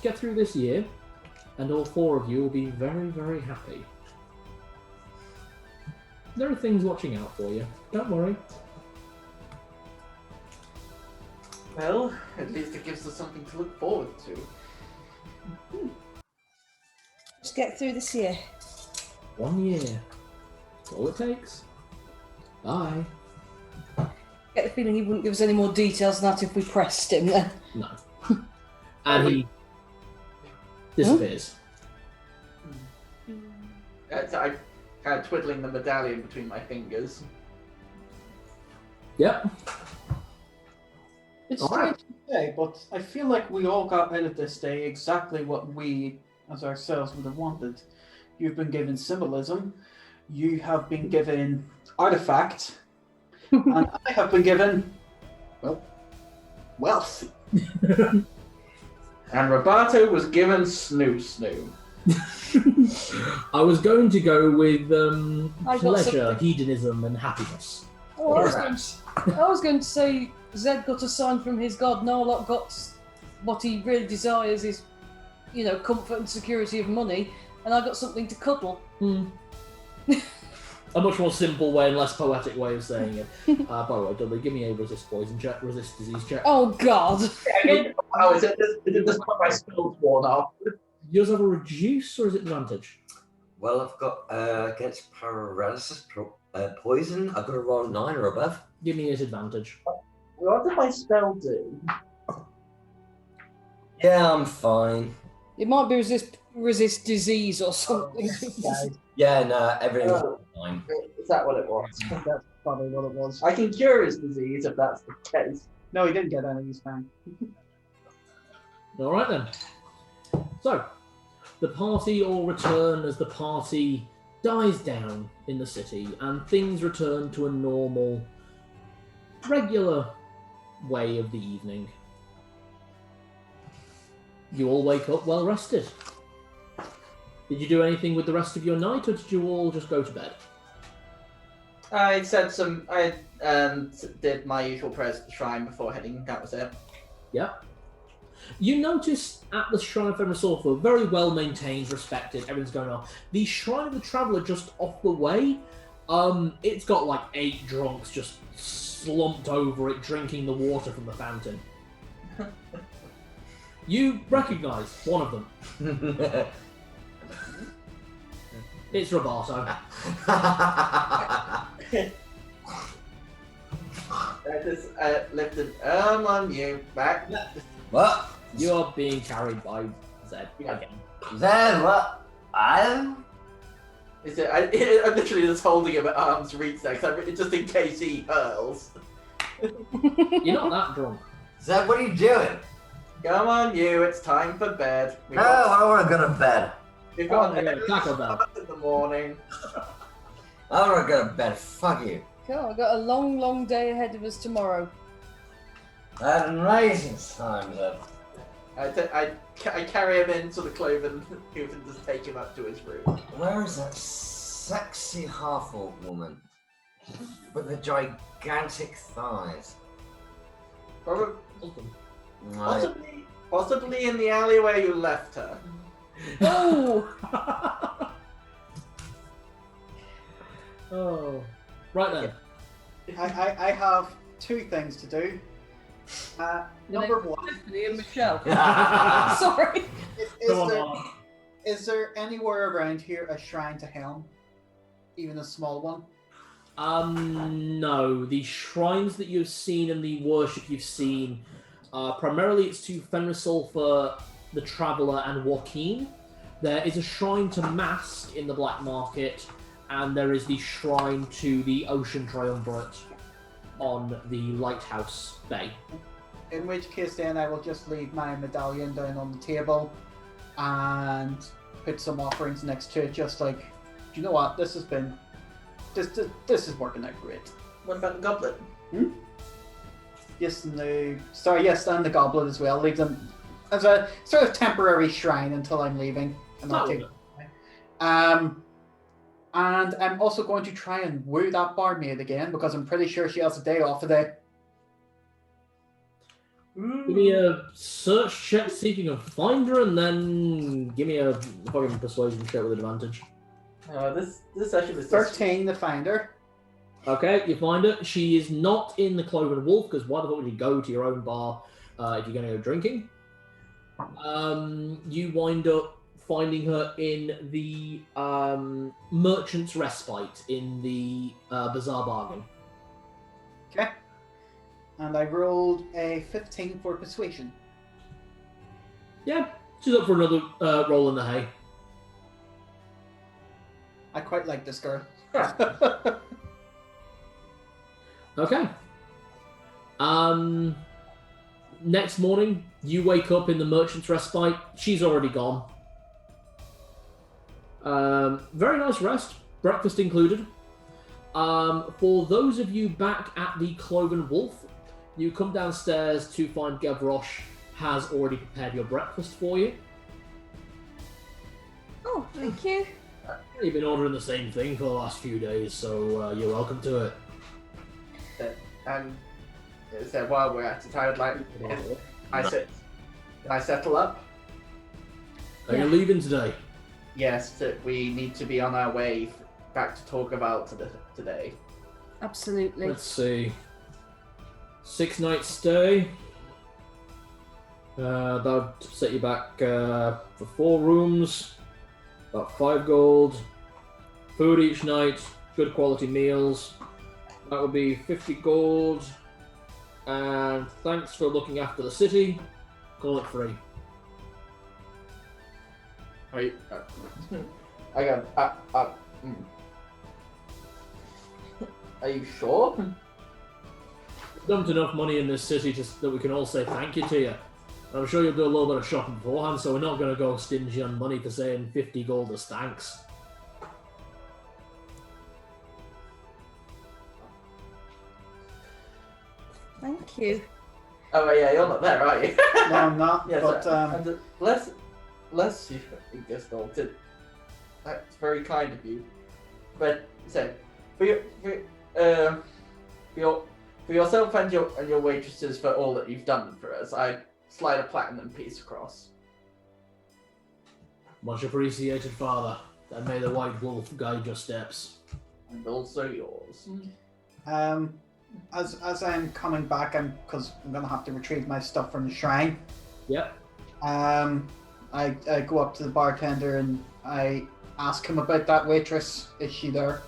Get through this year, and all four of you will be very, very happy. There are things watching out for you, don't worry. Well, at least it gives us something to look forward to. Just get through this year. 1 year. That's all it takes. Bye. Get the feeling he wouldn't give us any more details than that if we pressed him then. No. And he disappears. I kind of twiddling the medallion between my fingers. Yep. It's Alright. strange to say, but I feel like we all got out of this day exactly what we, as ourselves, would have wanted. You've been given symbolism, you have been given artifact, and I have been given, well, wealth. And Roberto was given snoo. I was going to go with I got pleasure, something. hedonism, and happiness. Oh, I was going to say Zed got a sign from his god. Narlock got what he really desires is, comfort and security of money, and I got something to cuddle. A much more simple way and less poetic way of saying it. By the way, Dudley, give me a resist poison check, resist disease check. Oh God! Oh, is it this point my skills worn off? Yours have a reduce or is it advantage? Well, I've got against paralysis, poison. I've got to roll 9 or above. Give me his advantage. What did my spell do? Yeah, I'm fine. It might be resist disease or something. Yeah, no, everything's fine. Is that what it was? That's probably what it was. I can cure his disease if that's the case. No, he didn't get any. He's fine. All right then. So, the party all return as the party dies down in the city, and things return to a normal, regular way of the evening. You all wake up well rested. Did you do anything with the rest of your night, or did you all just go to bed? I did my usual prayers at the shrine before heading. That was it. Yeah. You notice at the Shrine of Sulfur, very well maintained, respected, everything's going on. The Shrine of the Traveller just off the way, it's got like 8 drunks just slumped over it, drinking the water from the fountain. You recognise one of them. It's Roberto. I just lifted arm on you back. What? You are being carried by Zed again. Then what? I'm literally just holding him at arm's reach there, just in case he hurls. You're not that drunk. Zed, what are you doing? Come on, you. It's time for bed. No, I want to go to bed. We've got Taco Bell in the morning. I want to go to bed. Fuck you. Cool, I've got a long, long day ahead of us tomorrow. I had an amazing time, Zed. I carry him into the cloven hoof and just take him up to his room. Where is that sexy half-orc woman with the gigantic thighs? Possibly in the alley where you left her. Oh! Oh. Right then. I have 2 things to do. Number 1. Tiffany and Michelle. Sorry. Is there anywhere around here a shrine to Helm? Even a small one? No. The shrines that you've seen and the worship you've seen, primarily it's to Fenrisulfur, the Traveller, and Joaquin. There is a shrine to Mask in the Black Market, and there is the shrine to the Ocean Triumvirate on the Lighthouse Bay. In which case then I will just leave my medallion down on the table and put some offerings next to it, just like, do you know what, this is working out great. What about the goblet? Yes, and the goblet as well. Leave them as a sort of temporary shrine until I'm leaving. And I'm also going to try and woo that barmaid again, because I'm pretty sure she has a day off today. Give me a search check, see if you can find her, and then give me a fucking persuasion check with advantage. This session is 13 to find her. Okay, you find her. She is not in the Cloven Wolf, because why the fuck would you go to your own bar if you're going to go drinking? You wind up finding her in the Merchant's Respite in the Bazaar Bargain. Okay. And I rolled a 15 for persuasion. Yeah, she's up for another roll in the hay. I quite like this girl. Okay. Next morning, you wake up in the Merchant's Respite. She's already gone. Very nice rest, breakfast included. For those of you back at the Cloven Wolf, you come downstairs to find Gavroche has already prepared your breakfast for you. Oh, thank you. You've been ordering the same thing for the last few days, so you're welcome to it. And so while we're at it, I would like can I settle up? Are you leaving today? Yes, we need to be on our way back to talk about today. Absolutely. Let's see. 6-night stay. That would set you back for 4 rooms, about 5 gold. Food each night, good quality meals. That would be 50 gold. And thanks for looking after the city. Call it free. Wait. Are you sure? Dumped enough money in this city that we can all say thank you to you. I'm sure you'll do a little bit of shopping beforehand, so we're not going to go stingy on money for saying 50 gold as thanks. Thank you. Oh yeah, you're not there, are you? No, I'm not. Yes, but bless you, Gestalt. That's very kind of you. But so, for yourself and your waitresses for all that you've done for us, I slide a platinum piece across. Much appreciated, Father. And may the White Wolf guide your steps. And also yours. As I'm coming back, because I'm gonna have to retrieve my stuff from the shrine. Yep. I go up to the bartender and I ask him about that waitress. Is she there?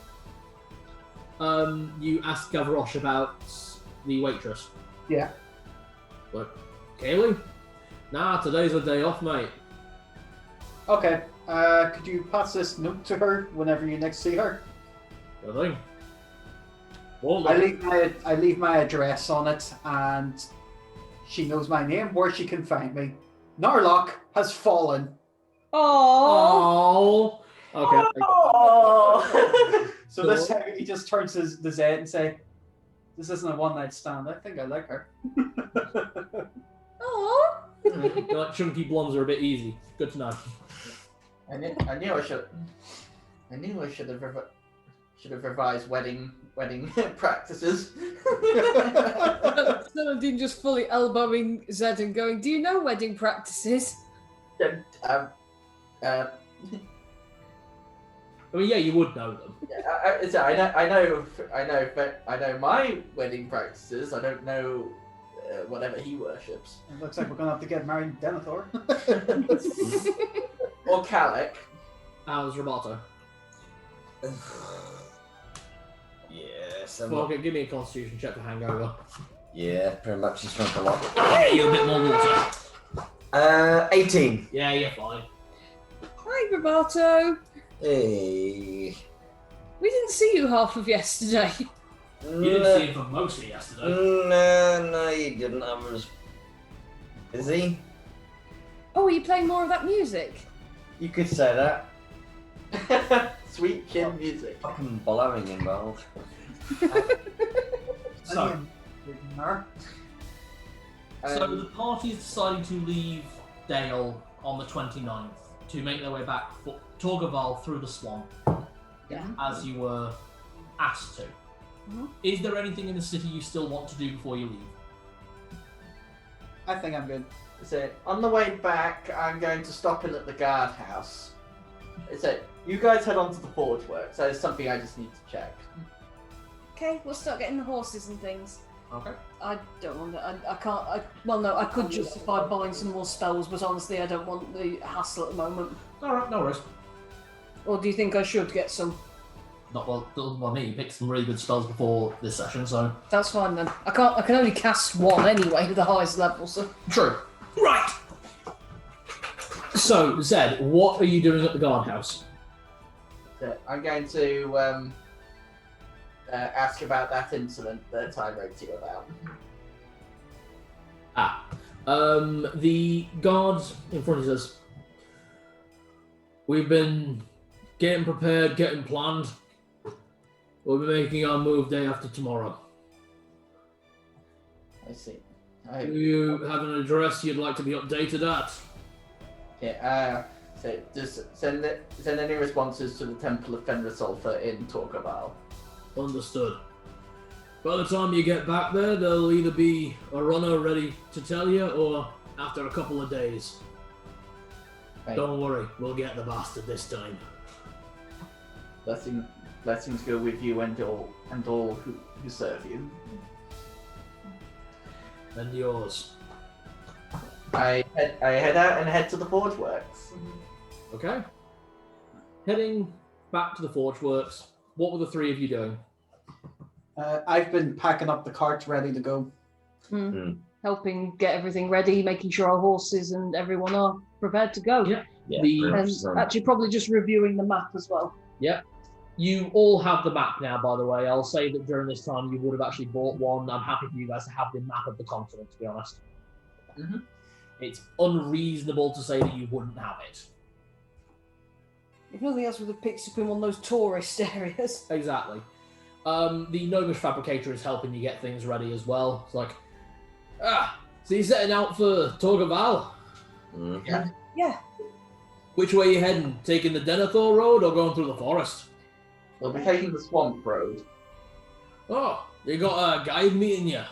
You ask Gavroche about the waitress. Yeah. What? Kaylee? Nah, today's a day off, mate. Okay. Could you pass this note to her whenever you next see her? Good thing. Well, I leave my address on it, and she knows my name, where she can find me. Narlock has fallen. Oh. Okay. Oh! So this time he just turns the Z and say, "This isn't a one-night stand. I think I like her." Oh. Like chunky blondes are a bit easy. Good to know. I knew I should have revised wedding practices. Celadine just fully elbowing Zed and going, "Do you know wedding practices?" I mean, yeah, you would know them. Yeah, I know my wedding practices. I don't know whatever he worships. It looks like we're gonna have to get married in Denethor. Or Kalik. How's Roboto? Yes. Okay, give me a constitution check for hangover. Yeah, pretty much. He's drunk a lot. Yeah, you a bit more water. 18. Yeah, you're fine. Hi, Roberto. Hey. We didn't see you half of yesterday. You didn't see him for most of yesterday. No, you didn't. I was busy. Oh, are you playing more of that music? You could say that. Sweet chin music. Fucking blowing involved. So the party is deciding to leave Dale on the 29th to make their way back for Torgaval through the swamp, as you were asked to. Mm-hmm. Is there anything in the city you still want to do before you leave? I think I'm good. So on the way back, I'm going to stop in at the guardhouse. So you guys head on to the forge works. So there's something I just need to check. Okay, we'll start getting the horses and things. Okay. I don't want to. I can't. Well, no, I could justify buying some more spells, but honestly, I don't want the hassle at the moment. Alright, no worries. Or do you think I should get some? Not well, doesn't bother me. You picked some really good spells before this session, so. That's fine then. I can only cast one anyway at the highest level, so. True. Right! So, Zed, what are you doing at the guardhouse? So I'm going to ask about that incident that I wrote to you about. The guards in front of us. We've been getting prepared, getting planned. We'll be making our move day after tomorrow. I see. Do you have an address you'd like to be updated at? Yeah, so just send any responses to the Temple of Fenrisulfur in Torqueval. Understood. By the time you get back there, there'll either be a runner ready to tell you, or after a couple of days. Right. Don't worry, we'll get the bastard this time. Blessings go with you and all who serve you. And yours. I head out and head to the forge works. Okay. Heading back to the forge works, what were the three of you doing? I've been packing up the carts ready to go. helping get everything ready, making sure our horses and everyone are prepared to go. Yeah. And actually probably just reviewing the map as well. Yeah. You all have the map now, by the way. I'll say that during this time you would have actually bought one. I'm happy for you guys to have the map of the continent, to be honest. Mm-hmm. It's unreasonable to say that you wouldn't have it. If nothing else, would have picked up in one of those tourist areas. Exactly. The Gnomish Fabricator is helping you get things ready as well. It's like, so you're setting out for Torgaval? Yeah. Yeah. Which way are you heading? Taking the Denethor road or going through the forest? We'll be taking the swamp road. Oh, you got a guide meeting you?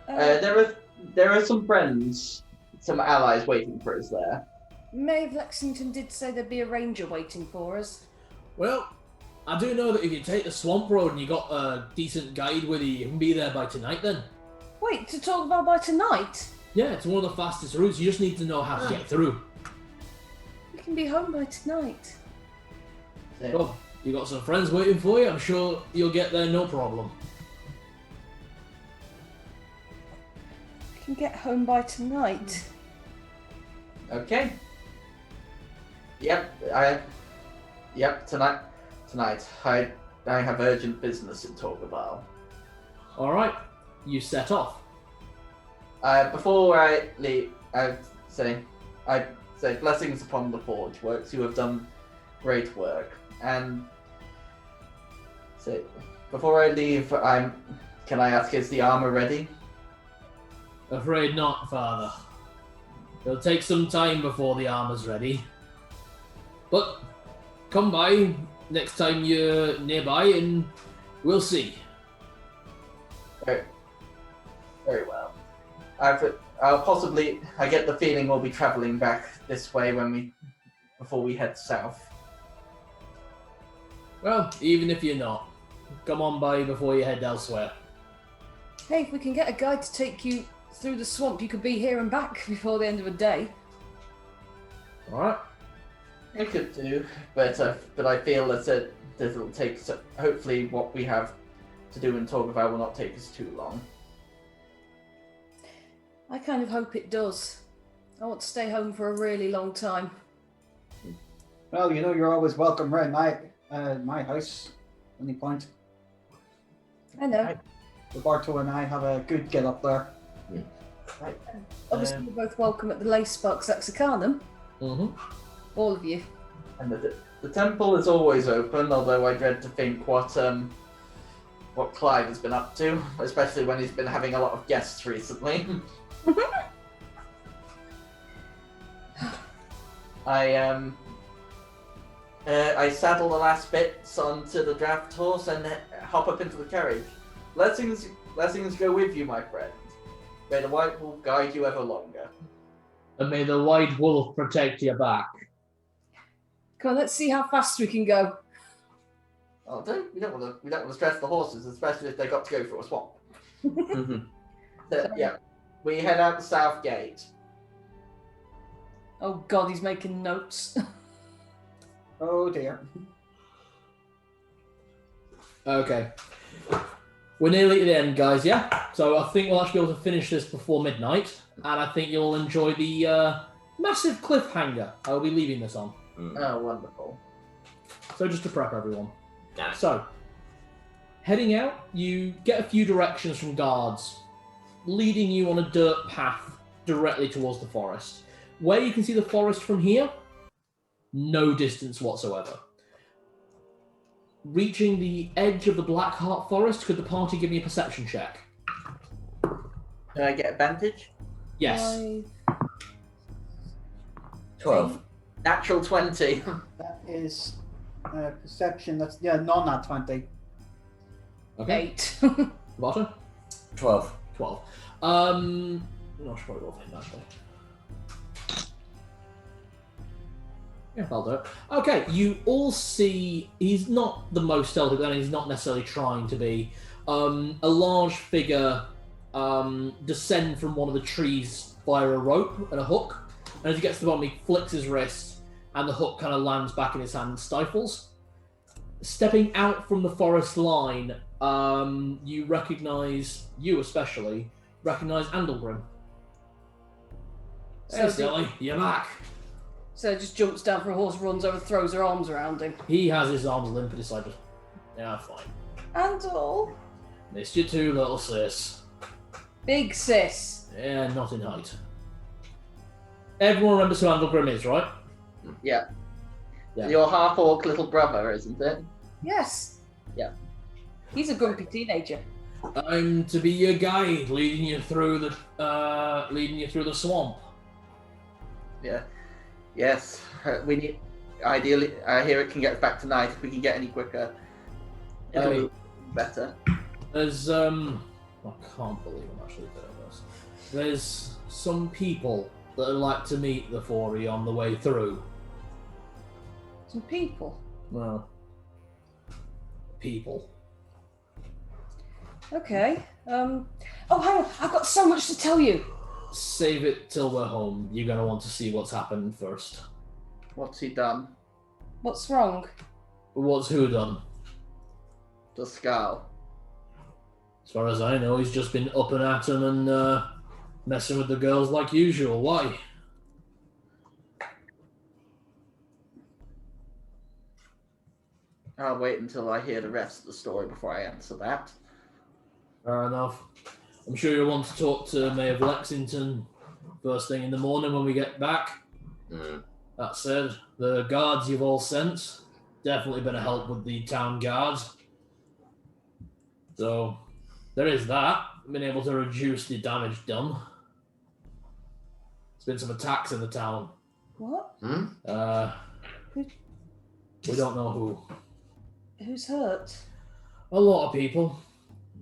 There are some friends, some allies waiting for us there. May of Lexington did say there'd be a ranger waiting for us. Well, I do know that if you take the swamp road and you got a decent guide with you, you can be there by tonight then. Wait, to talk about by tonight? Yeah, it's one of the fastest routes. You just need to know how to get through. We can be home by tonight. Well, you got some friends waiting for you. I'm sure you'll get there no problem. We can get home by tonight. Okay. Yep, tonight. I have urgent business in Torgaval. Alright, you set off. Before I leave, I say blessings upon the Forge Works. You have done great work. And so before I leave, can I ask, is the armor ready? Afraid not, Father. It'll take some time before the armor's ready. But come by next time you're nearby and we'll see. Very well. I get the feeling we'll be traveling back this way before we head south. Well, even if you're not, come on by before you head elsewhere. Hey, if we can get a guide to take you through the swamp, you could be here and back before the end of the day. Alright. I could do, but I feel that it'll take. Hopefully, what we have to do in Torgaval will not take us too long. I kind of hope it does. I want to stay home for a really long time. Well, you're always welcome around my house. Any point? I know. Roberto and I have a good get up there. Right. Obviously, you're both welcome at the Leyspark Saxicanum. Mm-hmm. All of you. And the temple is always open, although I dread to think what Clive has been up to, especially when he's been having a lot of guests recently. I saddle the last bits onto the draft horse and hop up into the carriage. Blessings go with you, my friend. May the White Wolf guide you ever longer. And may the White Wolf protect your back. Come on, let's see how fast we can go. Oh, we don't want to stress the horses, especially if they got to go through a swamp. So, yeah, we head out the south gate. Oh God, he's making notes. Oh dear. Okay. We're nearly at the end, guys, yeah? So I think we'll actually be able to finish this before midnight, and I think you'll enjoy the massive cliffhanger I'll be leaving this on. Oh, wonderful. So just to prep everyone. Yeah. So, heading out, you get a few directions from guards, leading you on a dirt path directly towards the forest. Where you can see the forest from here, no distance whatsoever. Reaching the edge of the Blackheart Forest, could the party give me a perception check? Can I get advantage? Yes. 12. Natural 20. That is perception. That's non-nat 20. Okay. 8. Bottom? 12. 12. No, I should probably roll for him, actually. Yeah, that'll do it. Okay, you all see, he's not the most stealthy, but he's not necessarily trying to be. A large figure descend from one of the trees via a rope and a hook. And as he gets to the bottom, he flicks his wrist, and the hook kind of lands back in his hand and stifles. Stepping out from the forest line, you recognise, you especially, recognise Andalgrim. So Hey, silly, you're back. So just jumps down from a horse, runs over, throws her arms around him. He has his arms limp and decided, yeah, fine. Andal. Missed you too, little sis. Big sis. Yeah, not in height. Everyone remembers who Andalgrim is, right? Yeah. Yeah. Your half-orc little brother, isn't it? Yes. Yeah. He's a grumpy teenager. I'm to be your guide, leading you through the swamp. Yeah. Yes. We need. Ideally, I hear it can get us back tonight. If we can get any quicker, it'll be better. There's I can't believe I'm actually doing this. There's some people that would like to meet the four of you on the way through. Some people. Well, people. Okay. Oh, hang on. I've got so much to tell you. Save it till we're home. You're gonna want to see what's happened first. What's he done? What's wrong? What's who done? The skull. As far as I know, he's just been up and at 'em and messing with the girls like usual. Why? I'll wait until I hear the rest of the story before I answer that. Fair enough. I'm sure you'll want to talk to Mayor of Lexington first thing in the morning when we get back. That said, the guards you've all sent definitely been a help with the town guards. So there is that. Been able to reduce the damage done. There's been some attacks in the town. What? We don't know who. Who's hurt? A lot of people,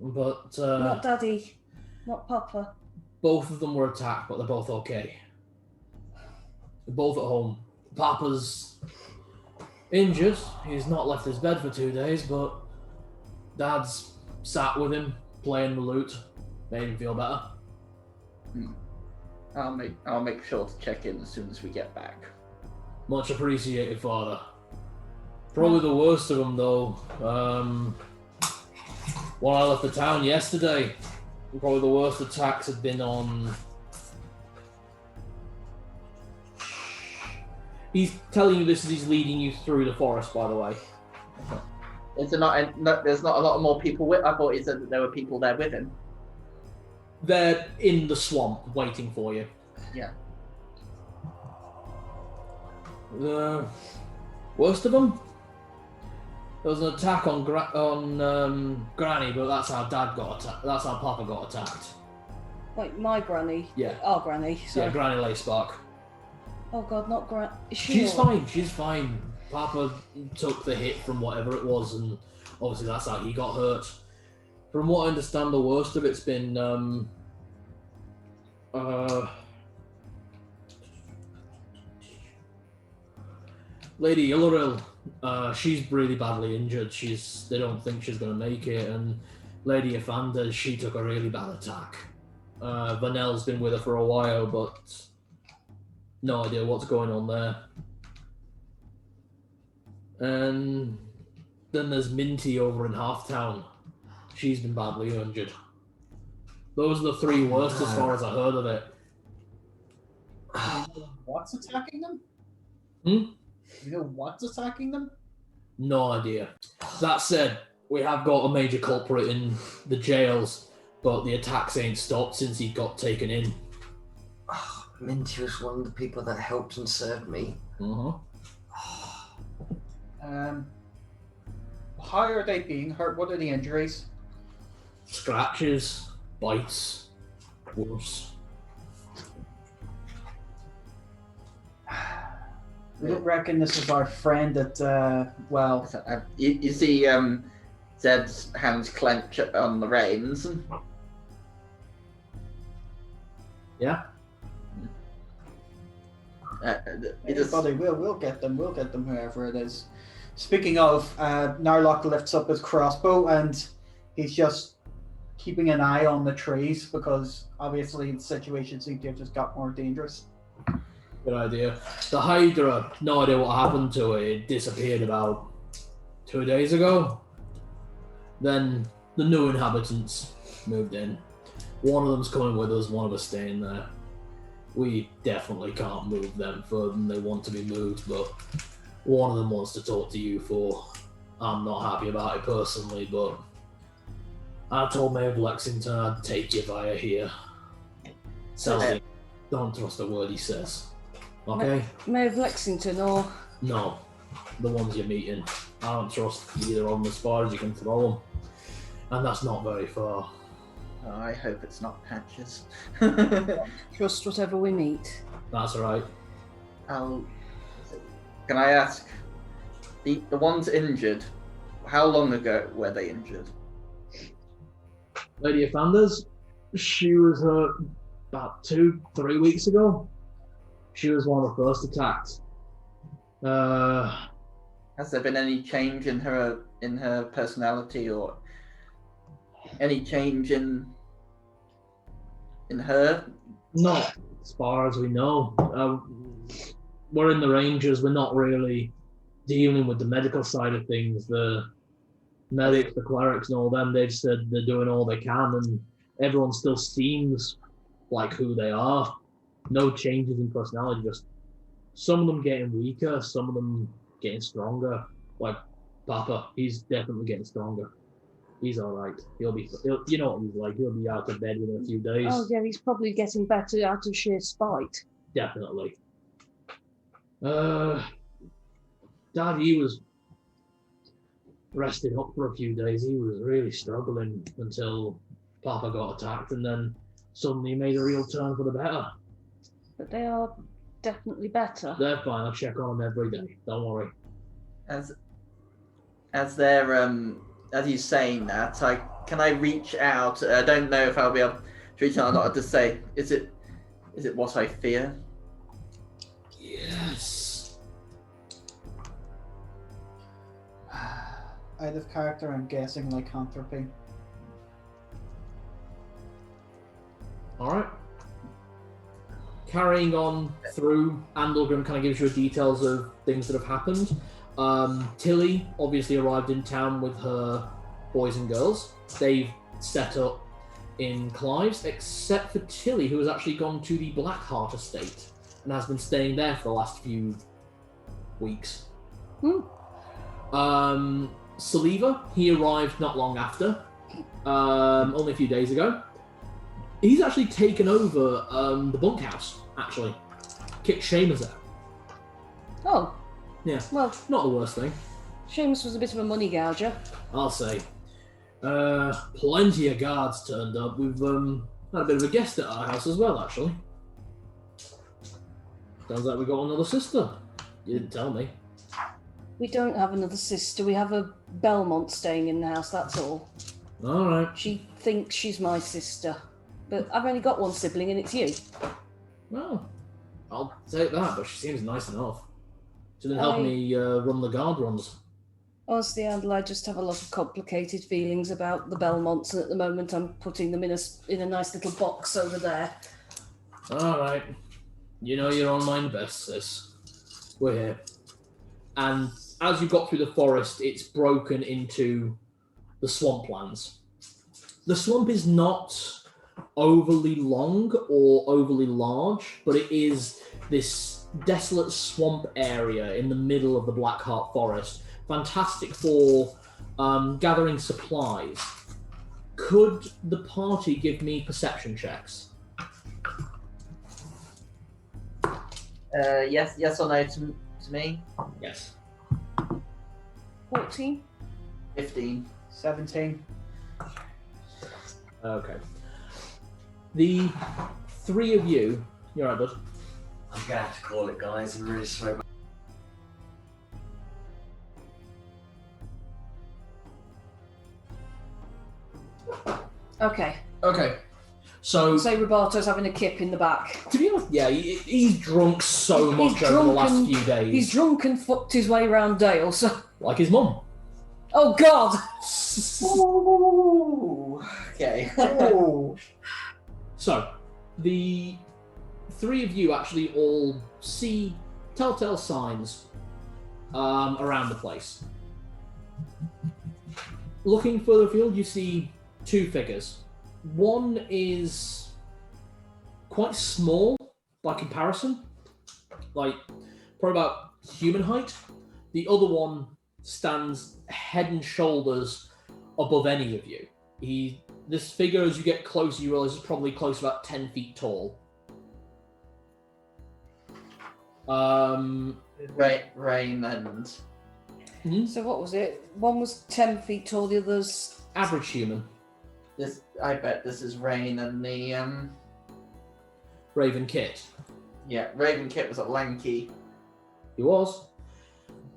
but Not Daddy. Not Papa. both of them were attacked, but they're both okay. They're both at home. Papa's injured. He's not left his bed for 2 days, but Dad's sat with him, playing the lute, made him feel better. I'll make sure to check in as soon as we get back. Much appreciated, Father. Probably the worst of them, though. When I left the town yesterday, probably the worst attacks had been on... He's telling you this as he's leading you through the forest, by the way. Is there not? There's not a lot more people with. I thought he said that there were people there with him. They're in the swamp, waiting for you. Yeah. The worst of them? There was an attack on Granny, but that's how Dad got attacked. That's how Papa got attacked. Like my granny? Yeah. Our granny, sorry. Yeah, Granny Leyspark. Oh God, not Granny. She's fine. She's fine. Papa took the hit from whatever it was, and obviously that's how he got hurt. From what I understand, the worst of it's been Lady Illeril. She's really badly injured. They don't think she's going to make it, and Lady Evander, she took a really bad attack. Vanelle's been with her for a while, but no idea what's going on there. And then there's Minty over in Halftown. She's been badly injured. Those are the three worst as far as I heard of it. What's attacking them? You know what's attacking them? No idea. That said, we have got a major culprit in the jails, but the attacks ain't stopped since he got taken in. Oh, Minty was one of the people that helped and served me. How are they being hurt? What are the injuries? Scratches, bites, worse. I don't reckon this is our friend that, well... You see Zed's hands clench on the reins. Yeah? Buddy, we'll get them, whoever it is. Speaking of, Narlock lifts up his crossbow and he's just keeping an eye on the trees because obviously the situation seems to have just got more dangerous. Good idea. The Hydra, no idea what happened to it. It disappeared about 2 days ago. Then the new inhabitants moved in. One of them's coming with us, one of us staying there. We definitely can't move them further than they want to be moved, but one of them wants to talk to you for. I'm not happy about it personally, but I told Mayor of Lexington I'd take you via here. Tell him, don't trust a word he says. Okay? Mayor of Lexington or... No, the ones you're meeting. I don't trust either of them as far as you can throw them. And that's not very far. Oh, I hope it's not Patches. Trust whatever we meet. That's right. Can I ask, the ones injured, how long ago were they injured? Lady Offenders, she was hurt about 2-3 weeks ago. She was one of the first attacked. Has there been any change in her personality, or any change in her? Not as far as we know. We're in the Rangers. We're not really dealing with the medical side of things. The medics, the clerics, and all them, they've said they're doing all they can, and everyone still seems like who they are. No changes in personality, just some of them getting weaker, some of them getting stronger. Like Papa, he's definitely getting stronger. He's all right. You know what he's like. He'll be out of bed within a few days. Oh yeah, he's probably getting better out of sheer spite. Definitely. Dad, he was rested up for a few days. He was really struggling until Papa got attacked, and then suddenly he made a real turn for the better. But they are definitely better. They're fine. I check on them every day. Don't worry. As he's saying that, can I reach out? I don't know if I'll be able to reach out or not. To say, is it what I fear? Yes. Out of character, I'm guessing lycanthropy. All right. Carrying on through, Andalgrim kind of gives you details of things that have happened. Tilly obviously arrived in town with her boys and girls. They've set up in Clive's, except for Tilly, who has actually gone to the Blackheart estate and has been staying there for the last few weeks. Saliva, he arrived not long after, only a few days ago. He's actually taken over the bunkhouse, actually. Kicked Seamus out. Oh. Yeah. Well, not the worst thing. Seamus was a bit of a money gouger. I'll say. Plenty of guards turned up. We've had a bit of a guest at our house as well, actually. Sounds like we got another sister. You didn't tell me. We don't have another sister. We have a Belmont staying in the house, that's all. All right. She thinks she's my sister. But I've only got one sibling, and it's you. Well, I'll take that, but she seems nice enough. She didn't help me run the guard runs. Honestly, Andal, I just have a lot of complicated feelings about the Belmonts, and at the moment I'm putting them in a nice little box over there. All right. You know your own mind best, sis. We're here. And as you got through the forest, it's broken into the swamplands. The swamp is not overly long or overly large, but it is this desolate swamp area in the middle of the Blackheart Forest. Fantastic for gathering supplies. Could the party give me perception checks? Yes or no to me? Yes. 14? 15. 17. Okay. The three of you... You're right, bud. I'm gonna have to call it, guys. I'm really sorry. Okay. Okay. So... Say Roberto's having a kip in the back. To be honest, yeah, he's drunk so much over the last few days. He's drunk and fucked his way around Dale, so... Like his mum. Oh, God! Ooh. Okay. Oh. So, the three of you actually all see telltale signs around the place. Looking further afield, you see two figures. One is quite small by comparison, like probably about human height. The other one stands head and shoulders above any of you. This figure, as you get closer, you realize is probably close to about 10 feet tall. Raymond. So what was it? One was 10 feet tall, the other's... Average human. I bet this is Rain and the Raven Kit. Yeah, Raven Kit was a lanky. He was.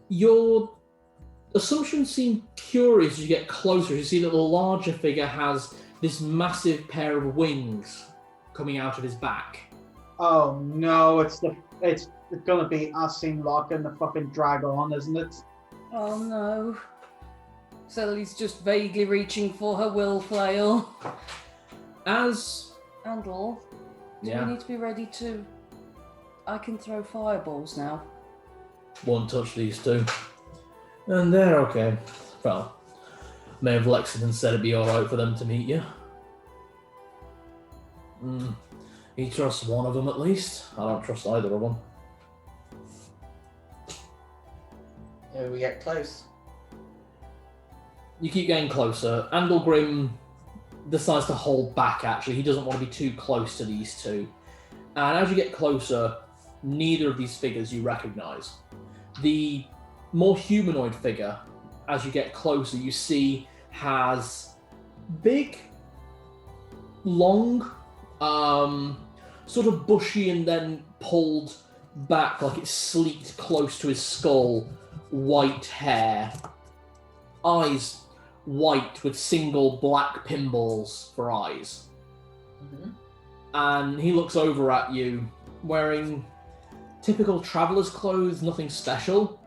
Your assumptions seem curious as you get closer. You see that the larger figure has this massive pair of wings coming out of his back. Oh no, it's gonna be Asimlock and the fucking dragon, isn't it? Oh no. Sally's just vaguely reaching for her will flail. As... Andal, do we need to be ready to... I can throw fireballs now. Won't touch these two. And they're okay. Well, Mayor of Lexington said it'd be alright for them to meet you. He trusts one of them at least. I don't trust either of them. Here we get close. You keep getting closer. Andalgrim decides to hold back, actually. He doesn't want to be too close to these two. And as you get closer, neither of these figures you recognise. The more humanoid figure, as you get closer, you see has big, long, sort of bushy and then pulled back like it's sleeked close to his skull, white hair, eyes white with single black pinballs for eyes. Mm-hmm. And he looks over at you wearing typical traveller's clothes, nothing special,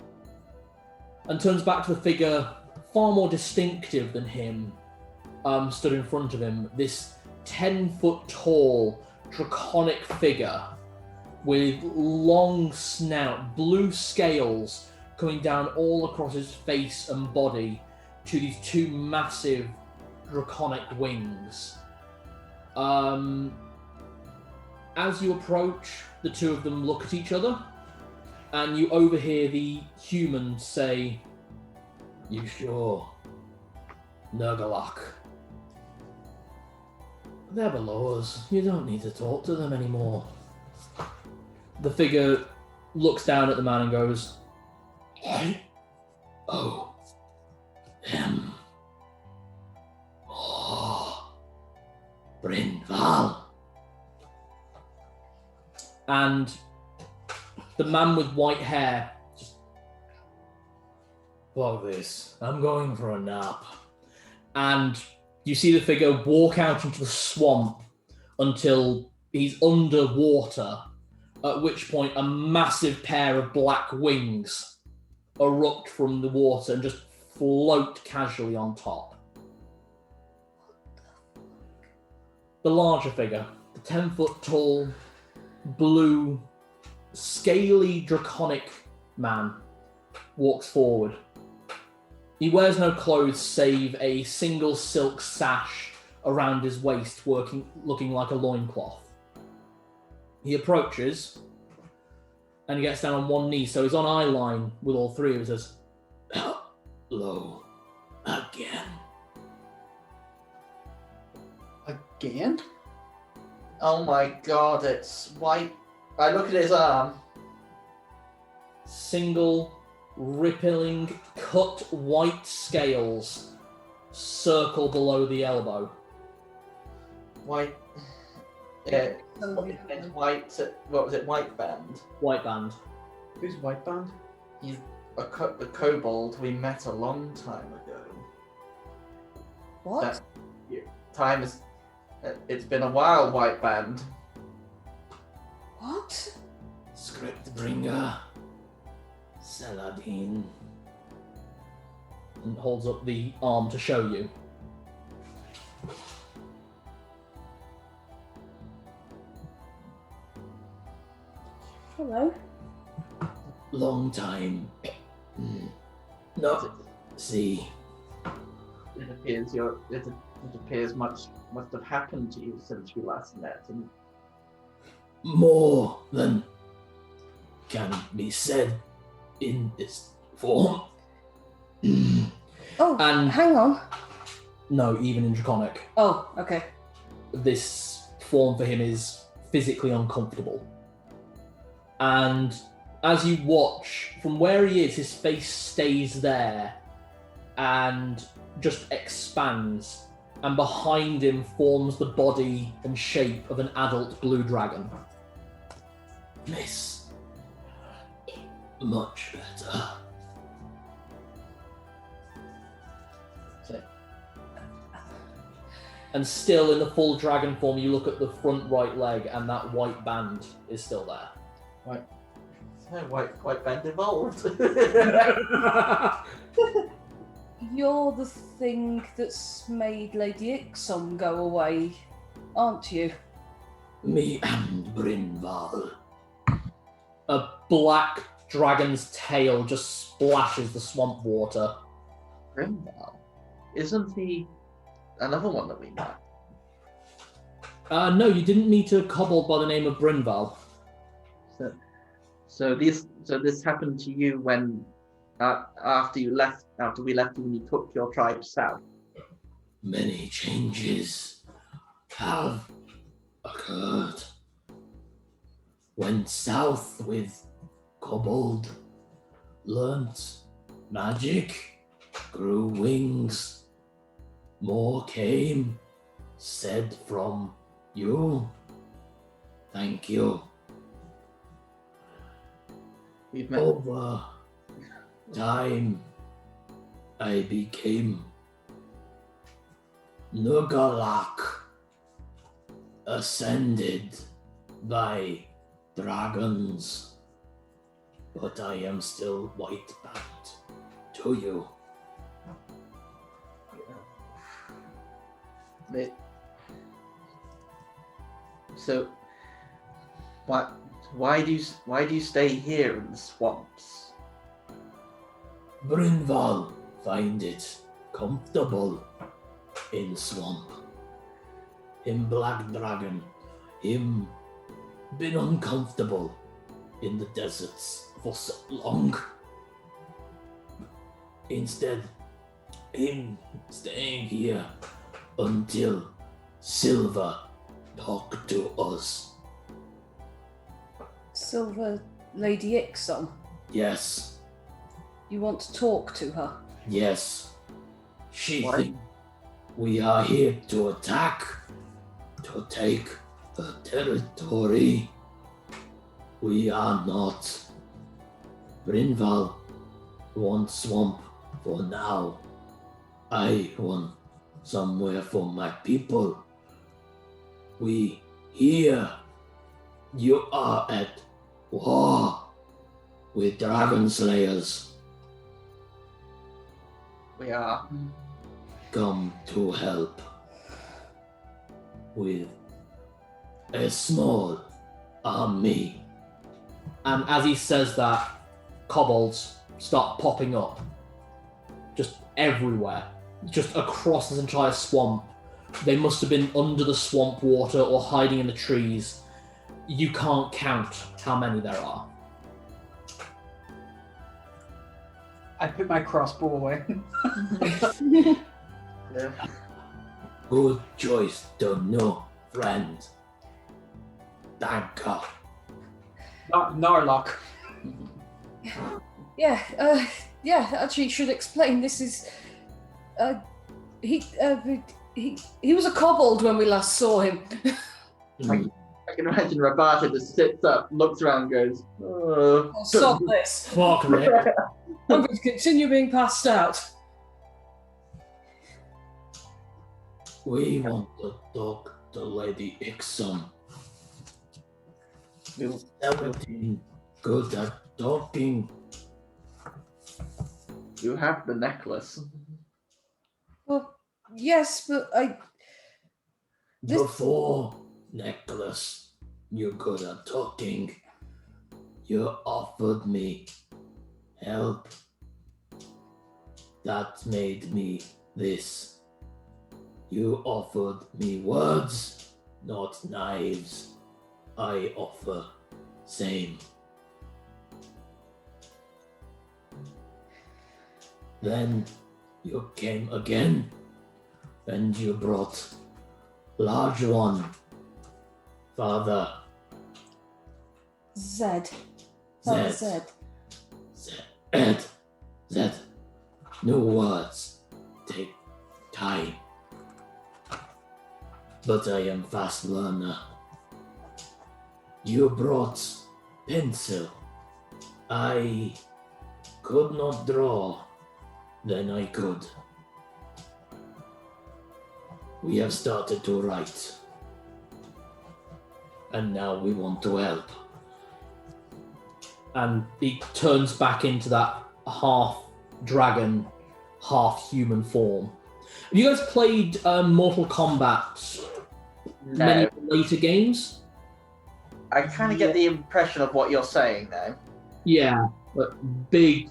and turns back to the figure far more distinctive than him, stood in front of him. This 10-foot tall, draconic figure with long snout, blue scales coming down all across his face and body to these two massive draconic wings. As you approach, the two of them look at each other, and you overhear the human say, "You sure? Nurgalak. They're below us. You don't need to talk to them anymore." The figure looks down at the man and goes, "Oh, them. Oh, Brynval." And the man with white hair just, "Fuck this. I'm going for a nap." And you see the figure walk out into the swamp until he's underwater, at which point a massive pair of black wings erupt from the water and just float casually on top. The larger figure, the 10-foot tall, blue, scaly, draconic man, walks forward. He wears no clothes save a single silk sash around his waist, looking like a loincloth. He approaches, and he gets down on one knee, so he's on eye line with all three of us. Says, "Hello, again." Again? Oh my god, it's white. I look at his arm. Single, rippling, cut white scales circle below the elbow. White. It's white. What was it? White band. White band. Who's White Band? He's a kobold we met a long time ago. What? Time is. It's been a while, White Band. What? Scriptbringer. Saladin. And holds up the arm to show you. Hello. Long time. No. See. it appears much must have happened to you since we last met. And More than can be said in this form. Oh, And- hang on. No, even in Draconic, Oh, okay. this form for him is physically uncomfortable. And as you watch, from where he is, his face stays there and just expands, and behind him forms the body and shape of an adult blue dragon. Miss. Much better. And still in the full dragon form, you look at the front right leg, and that white band is still there. White band evolved. You're the thing that's made Lady Ixon go away, aren't you? Me and Brynval. A black dragon's tail just splashes the swamp water. Grimval. Isn't he another one that we met? No, you didn't meet a kobold by the name of Brynval. So this happened to you when after we left you and you took your tribe south. Many changes have occurred. Went south with kobold, learnt magic, grew wings. More came, said from you. Thank you. We've met. Over time, I became Nugalak, ascended by dragons, but I am still white bound to you. So, why do you stay here in the swamps? Brynval find it comfortable in swamp. Him black dragon, him been uncomfortable in the deserts for so long. Instead, him staying here until Silver talk to us. Silver Lady Ixon. Yes, You want to talk to her? yes. She Why? think we are here to attack, to take the territory. We are not. Brynval wants swamp for now. I want somewhere for my people. We here. You are at war with dragon slayers. We are. Come to help with a small army. And as he says that, kobolds start popping up. Just everywhere. Just across this entire swamp. They must have been under the swamp water or hiding in the trees. You can't count how many there are. I put my crossbow away. Yeah. Good choice to know, friend. Thank God. Narlock. Yeah, actually, should explain. This is. He was a kobold when we last saw him. I can imagine Rabata just sits up, looks around, and goes, "Oh, I'll stop this. Fuck, Rick. I'm going to continue being passed out. We want to talk to Lady Ixon. Everything good at talking. You have the necklace." Well, yes, but This- Before necklace, you're good at talking. You offered me help. That made me this. You offered me words, not knives. I offer same. Then you came again, and you brought large one, Father. Zed. Father Zed. Zed. New words take time. But I am fast learner. You brought pencil. I could not draw. Then I could. We have started to write. And now we want to help. And he turns back into that half dragon, half human form. Have you guys played Mortal Kombat? No. Many later games? I kind of get the impression of what you're saying, though. Yeah, but big.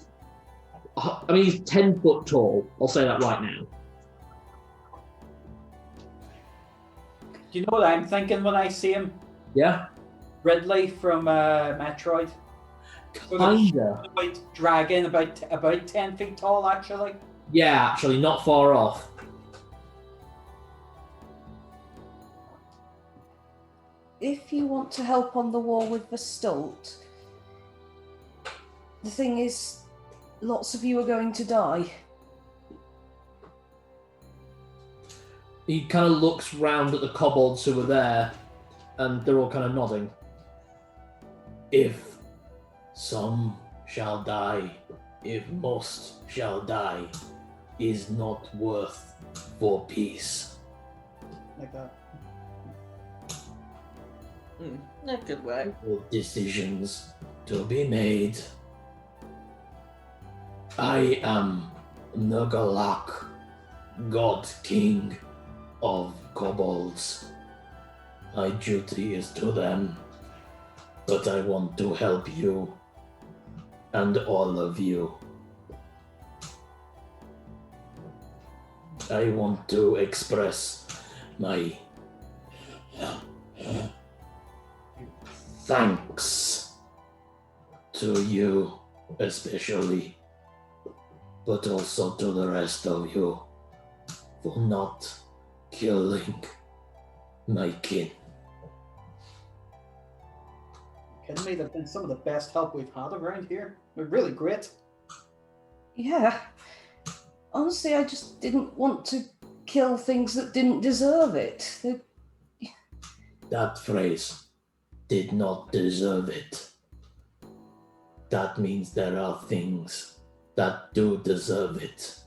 I mean, he's 10 foot tall. I'll say that right now. Do you know what I'm thinking when I see him? Yeah? Ridley from Metroid. Kinda. Dragon, about 10 feet tall, actually. Yeah, actually, not far off. If you want to help on the war with the Stolt, the thing is, lots of you are going to die. He kind of looks round at the kobolds who are there, and they're all kind of nodding. If some shall die, if most shall die, is not worth for peace. Like that. That could work. Decisions to be made. I am Nagalak, God King of Kobolds. My duty is to them, but I want to help you and all of you. I want to express my thanks to you especially, but also to the rest of you for not killing my kin. Kidding me? They've been some of the best help we've had around here. They're really great. Yeah. Honestly, I just didn't want to kill things that didn't deserve it. That phrase, did not deserve it. That means there are things that do deserve it.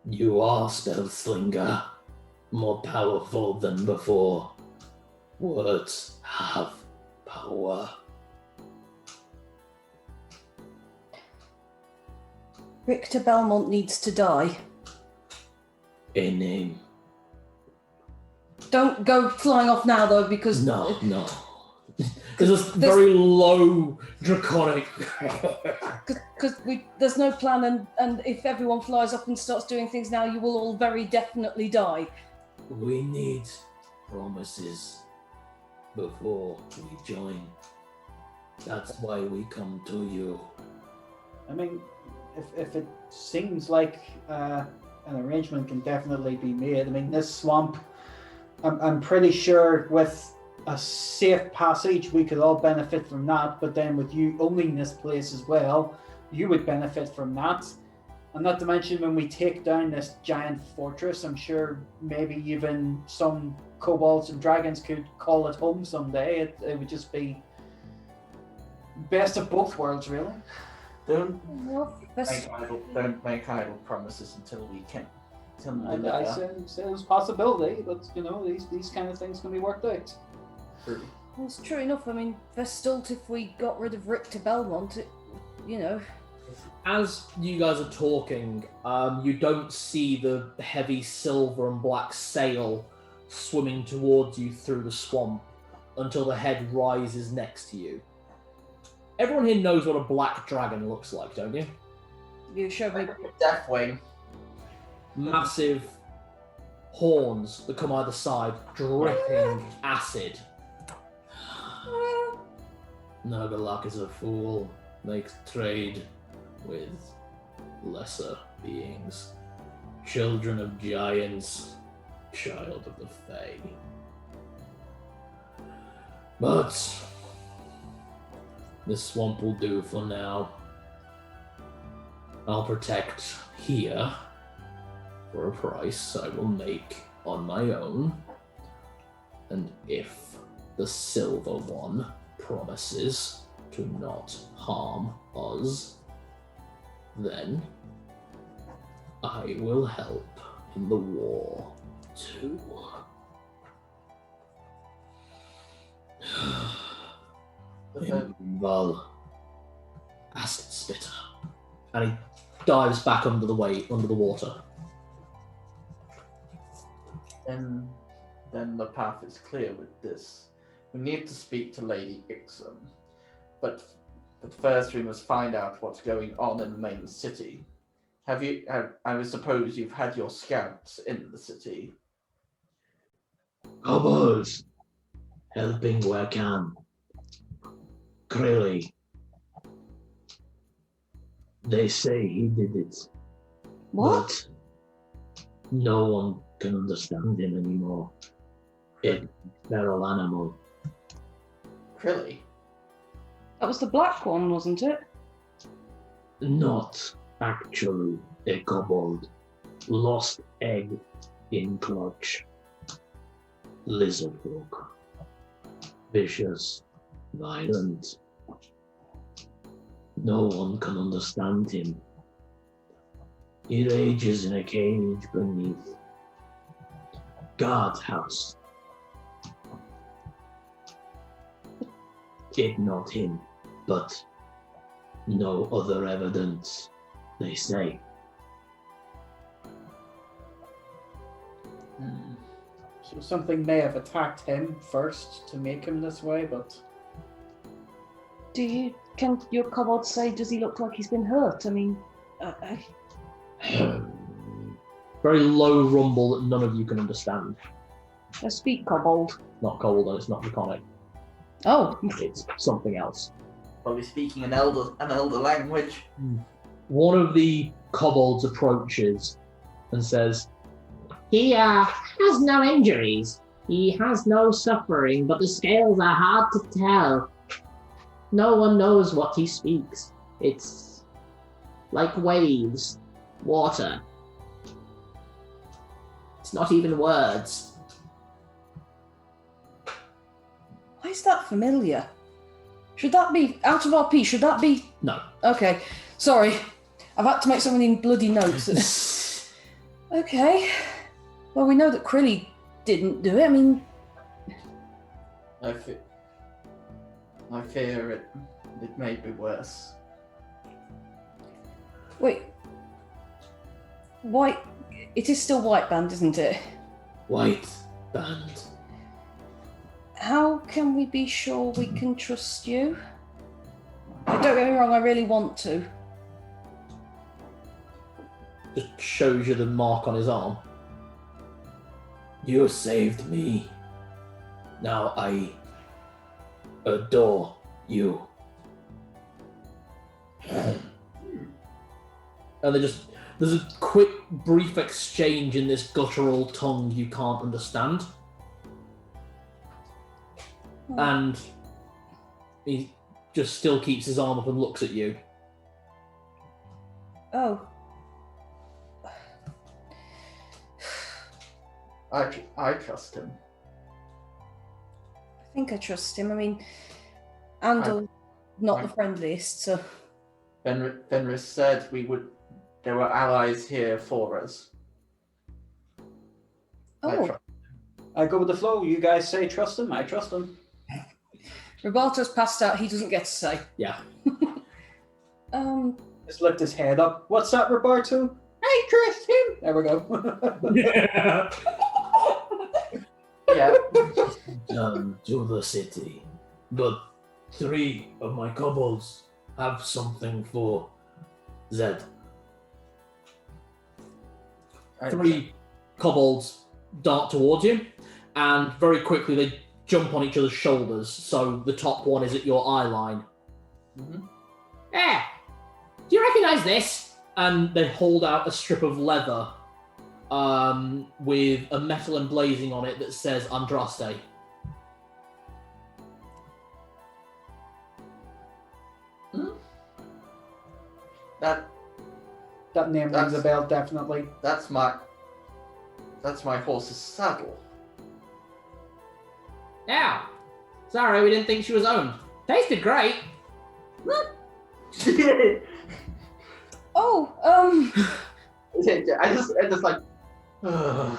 You are Spellslinger, more powerful than before. Words have power. Richter Belmont needs to die. A name. Don't go flying off now, though, because... No. There's this very low, draconic... Because there's no plan, and if everyone flies up and starts doing things now, you will all very definitely die. We need promises before we join. That's why we come to you. I mean, if it seems like an arrangement can definitely be made. I mean, this swamp, I'm pretty sure with a safe passage, we could all benefit from that. But then with you owning this place as well, you would benefit from that. And not to mention, when we take down this giant fortress, I'm sure maybe even some kobolds and dragons could call it home someday. It would just be best of both worlds, really. Don't Well, make idle promises until we can. I say there's a possibility, but you know, these kind of things can be worked out. True. Well, it's true enough. I mean, Vestolt, if we got rid of Richter Belmont, you know... As you guys are talking, you don't see the heavy silver and black sail swimming towards you through the swamp until the head rises next to you. Everyone here knows what a black dragon looks like, don't you? You showed me. Deathwing. Massive horns that come either side, dripping acid. Nagalak is a fool. Makes trade with lesser beings. Children of giants. Child of the Fae. But this swamp will do for now. I'll protect here for a price I will make on my own. And if the Silver One promises to not harm us, then I will help in the war too. Val, acid spitter. And he dives back under the water. Then the path is clear with this. We need to speak to Lady Ixon. But first we must find out what's going on in the main city. I suppose you've had your scouts in the city. Kobolds, helping where I can. Clearly, they say he did it. What? But no one can understand him anymore. It's a feral animal. Really? That was the black one, wasn't it? Not actually a kobold. Lost egg in clutch. Lizard folk. Vicious. Violent. No one can understand him. He rages in a cage beneath guardhouse. If not him, but no other evidence, they say. So something may have attacked him first to make him this way, but... Can your kobold say, does he look like he's been hurt? I mean, Very low rumble that none of you can understand. I speak kobold. Not kobold, and it's not draconic. Oh. It's something else. Probably speaking an elder language. One of the kobolds approaches and says, He has no injuries. He has no suffering, but the scales are hard to tell. No one knows what he speaks. It's like waves, water. It's not even words. Why is that familiar? Should that be out of RP? Should that be? No. Okay, sorry. I've had to make so many bloody notes. Okay. Well, we know that Krilly didn't do it. I mean, I fear it may be worse. wait. White. It is still White Band, isn't it? White band. How can we be sure we can trust you? Don't get me wrong, I really want to. just shows you the mark on his arm. You saved me. Now I adore you. And there's a quick, brief exchange in this guttural tongue you can't understand. And he just still keeps his arm up and looks at you. Oh. I trust him. I think I trust him. I mean, Andor's not the friendliest, so... Fenris said there were allies here for us. Oh. I go with the flow. You guys say trust him. I trust him. Roberto's passed out. He doesn't get to say. Yeah. Just lift his head up. What's that, Roberto? I trust him. There we go. Yeah. Yeah. To the city. But 3 of my kobolds have something for that 3 kobolds dart towards you, and very quickly they jump on each other's shoulders, so the top one is at your eye line. Mm-hmm. Eh, do you recognise this? And they hold out a strip of leather with a metal emblazing on it that says Andraste. That name rings a bell, definitely. That's my horse's saddle. Yeah. Sorry, we didn't think she was owned. Tasted great. Oh, I just like. I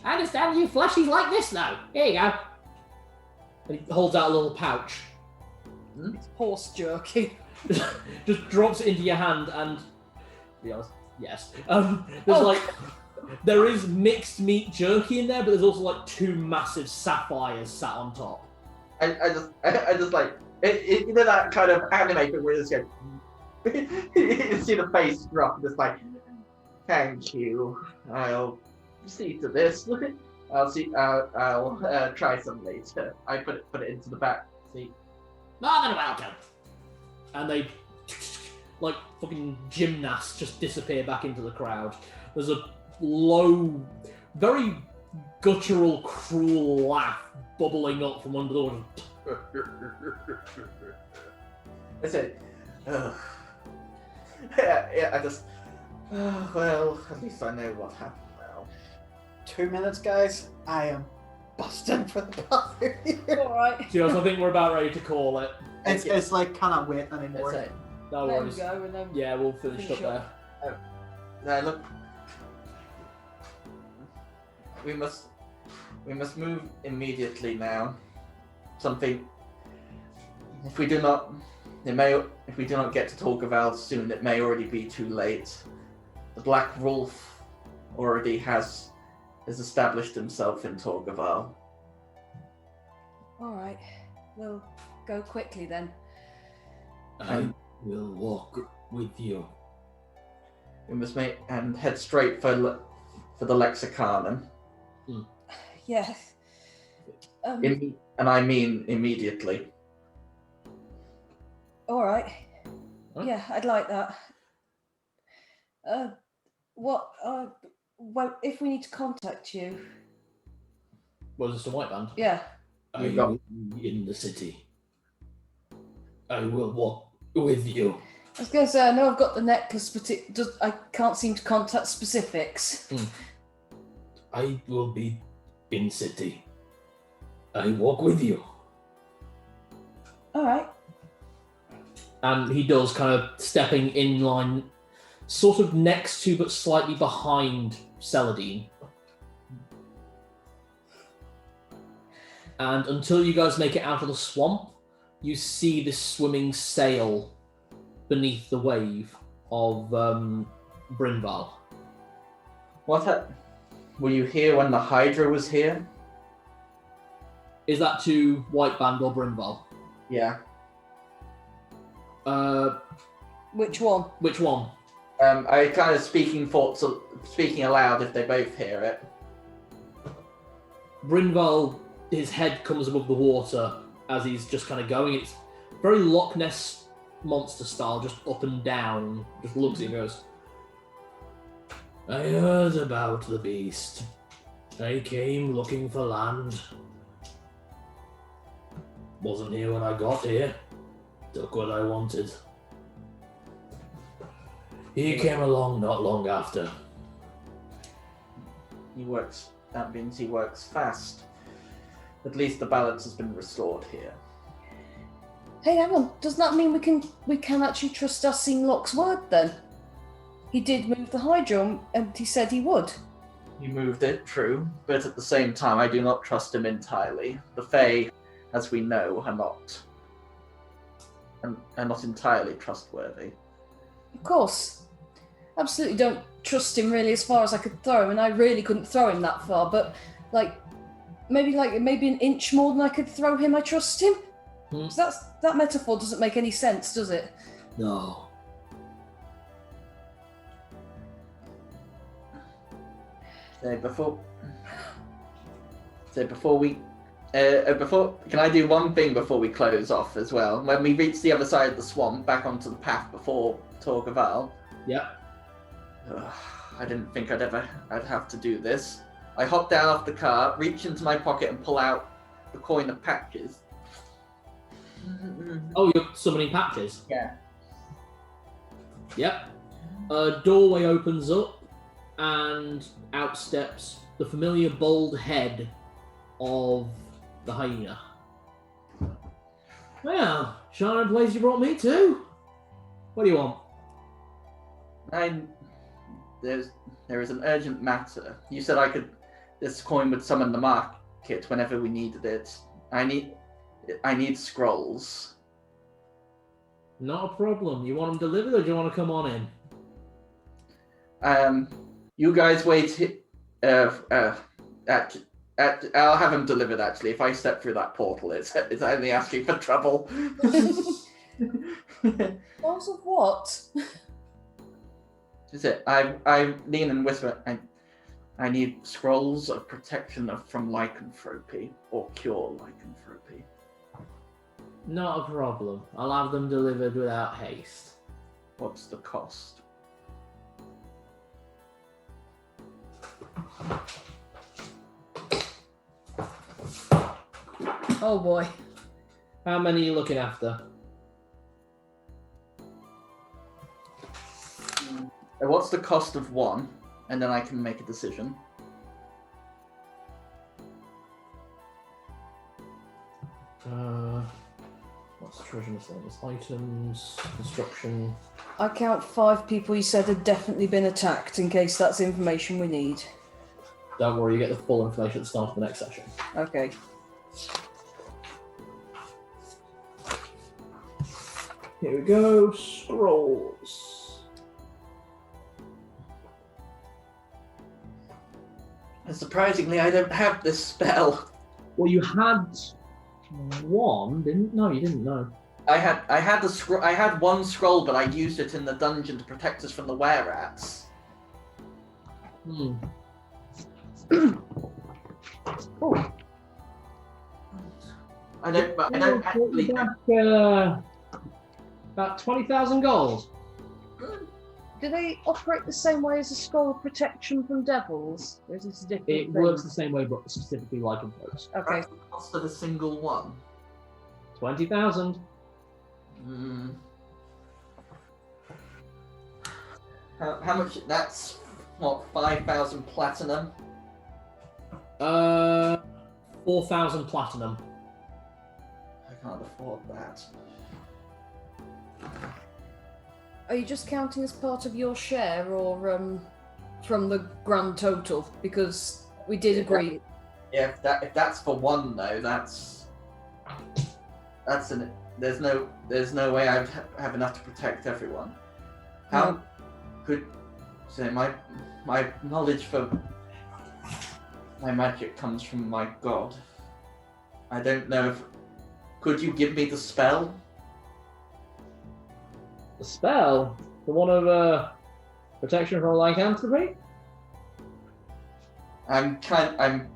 understand you fleshies like this though. Here you go. And he holds out a little pouch. It's horse jerky. Just drops it into your hand and, to be honest, yes. There's there is mixed meat jerky in there, but there's also like 2 massive sapphires sat on top. I just like you know that kind of animated where it's like you see the face drop, just like, thank you. I'll see to this. I'll see. I'll try some later. I put it into the back seat. More than welcome. And they, like fucking gymnasts, just disappear back into the crowd. There's a low, very guttural, cruel laugh bubbling up from under the water. I said, yeah, I just, well, at least I know what happened now. 2 minutes, guys. I am busting for the bathroom. Alright. So I think we're about ready to call it. It's like, cannot wait anymore. That's it. No Let him worries. go and then Yeah, we'll finish up there. Now look, we must move immediately now. Something. If we do not get to Torgaval soon, it may already be too late. The Black Wolf already has established himself in Torgaval. alright. We'll go quickly then. I will walk with you. We must make and head straight for the Lexicanum. Yes. And I mean immediately. Alright. Huh? Yeah, I'd like that. Well, if we need to contact you. Was this a white band? Yeah. I will be in the city. I will walk with you. I was going to say, I know I've got the necklace, but I can't seem to contact specifics. I will be in city. I walk with you. Alright. And he does, kind of stepping in line, sort of next to but slightly behind Celadine. And until you guys make it out of the swamp, you see this swimming sail beneath the wave of Brynval. Were you here when the Hydra was here? Is that to White Band or Brynval? Yeah. Which one? Which one? I kind of speaking aloud if they both hear it. Brynval, his head comes above the water as he's just kind of going. It's very Loch Ness monster style, just up and down. Just looks at it and goes, I heard about the beast. I came looking for land. Wasn't here when I got here. Took what I wanted. He came along not long after. That means he works fast. At least the balance has been restored here. Hey, hang on. Does that mean we can actually trust Locke's word then? He did move the Hydra, and he said he would. He moved it, true, but at the same time, I do not trust him entirely. The Fae, as we know, are not entirely trustworthy. Of course. Absolutely don't trust him really as far as I could throw him, and I really couldn't throw him that far, but maybe an inch more than I could throw him, I trust him? So that metaphor doesn't make any sense, does it? No. Can I do one thing before we close off as well? When we reach the other side of the swamp, back onto the path before Torgaval. Yep. I didn't think I'd have to do this. I hop down off the car, reach into my pocket, and pull out the coin of patches. Oh, you're summoning patches? Yeah. Yep. A doorway opens up, and out steps the familiar bald head of the hyena. Well, shining place you brought me to. What do you want? There is an urgent matter. You said this coin would summon the market whenever we needed it. I need scrolls. Not a problem. You want them delivered, or do you want to come on in? You guys wait. I'll have them delivered. Actually, if I step through that portal, it's only asking for trouble. Scrolls of what? Is it? I lean and whisper. I need scrolls of protection from lycanthropy or cure lycanthropy. Not a problem. I'll have them delivered without haste. What's the cost? Oh boy. How many are you looking after? What's the cost of one? And then I can make a decision. What's the treasure miscellaneous items, construction? I count 5 people you said had definitely been attacked, in case that's information we need. Don't worry, you get the full information at the start of the next session. Okay. Here we go, scrolls. And surprisingly, I don't have this spell. Well, you had one, didn't? No, you didn't. No. I had one scroll, but I used it in the dungeon to protect us from the were-rats. Oh. I don't actually. About 20,000 gold. Do they operate the same way as a scroll of protection from devils? Or is this a different It thing? works the same way, but specifically like in folks. Okay. That's the cost of a single one. 20,000. How much? That's what, 5,000 platinum. 4,000 platinum. I can't afford that. Are you just counting as part of your share, or from the grand total? Because we did agree. Yeah, if that's for one though, there's no way I'd have enough to protect everyone. How could say my knowledge for my magic comes from my god. I don't know if could you give me the spell? The spell? The one of protection from lycanthropy? I'm praying. I'm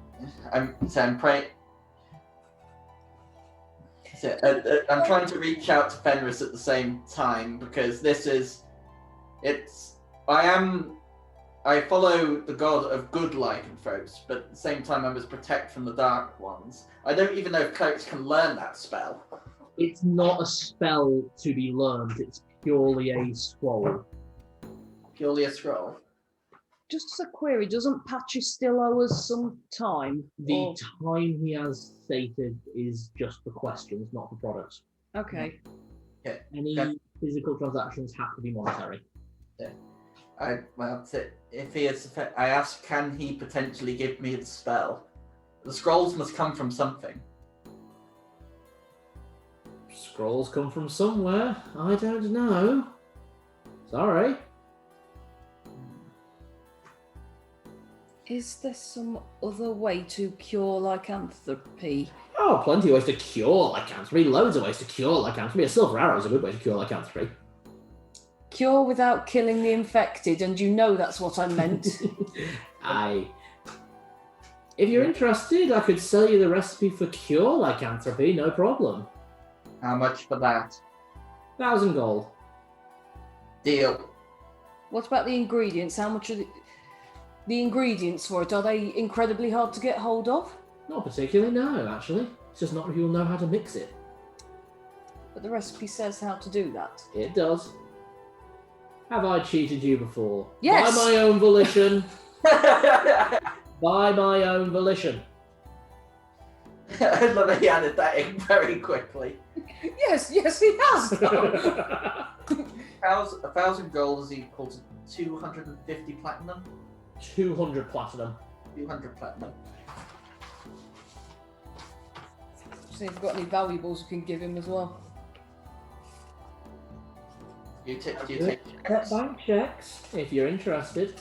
trying to reach out to Fenris at the same time because I follow the god of good lycanthropes, but at the same time I must protect from the dark ones. I don't even know if clerics can learn that spell. It's not a spell to be learned, it's purely a scroll. Purely a scroll? Just as a query, doesn't Patchy still owe us some time? The time he has stated is just for questions, not for products. Okay. Yeah. Any physical transactions have to be monetary. Yeah. If he is, I ask, can he potentially give me the spell? The scrolls must come from something. Scrolls come from somewhere. I don't know. Sorry. Is there some other way to cure lycanthropy? Oh, plenty of ways to cure lycanthropy. Loads of ways to cure lycanthropy. A silver arrow is a good way to cure lycanthropy. Cure without killing the infected, and you know that's what I meant. Aye. If you're interested, I could sell you the recipe for cure lycanthropy, no problem. How much for that? 1,000 gold. Deal. What about the ingredients? How much are the ingredients for it? Are they incredibly hard to get hold of? Not particularly, no, actually. It's just not if you'll know how to mix it. But the recipe says how to do that. It does. Have I cheated you before? Yes! By my own volition. By my own volition. I love that he added that in very quickly. Yes, he has. 1,000 gold is equal to 250 platinum. 200 platinum. 200 platinum. See if we've got any valuables we can give him as well. Do you take Get bank checks if you're interested.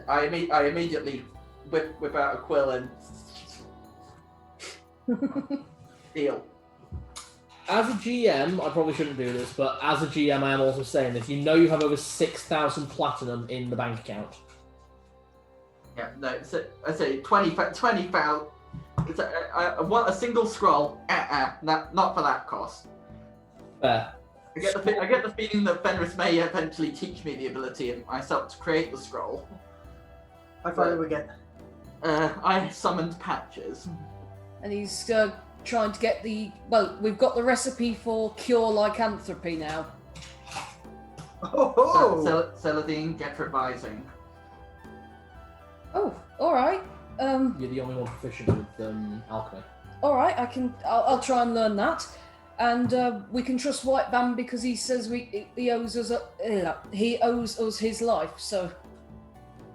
I immediately whip out a quill and deal. As a GM, I probably shouldn't do this, but as a GM, I am also saying this. You know you have over 6,000 platinum in the bank account. Yeah, no, I say 20,000. I want a single scroll. Not for that cost. Fair. I get the feeling that Fenris may eventually teach me the ability of myself to create the scroll. How far do we get? I summoned patches. And he's trying to get the... Well, we've got the recipe for cure lycanthropy now. Oh! Celadine, get revising. Oh, alright. You're the only one proficient with alchemy. Alright, I'll try and learn that. And we can trust White Band because he says he owes us his life, so...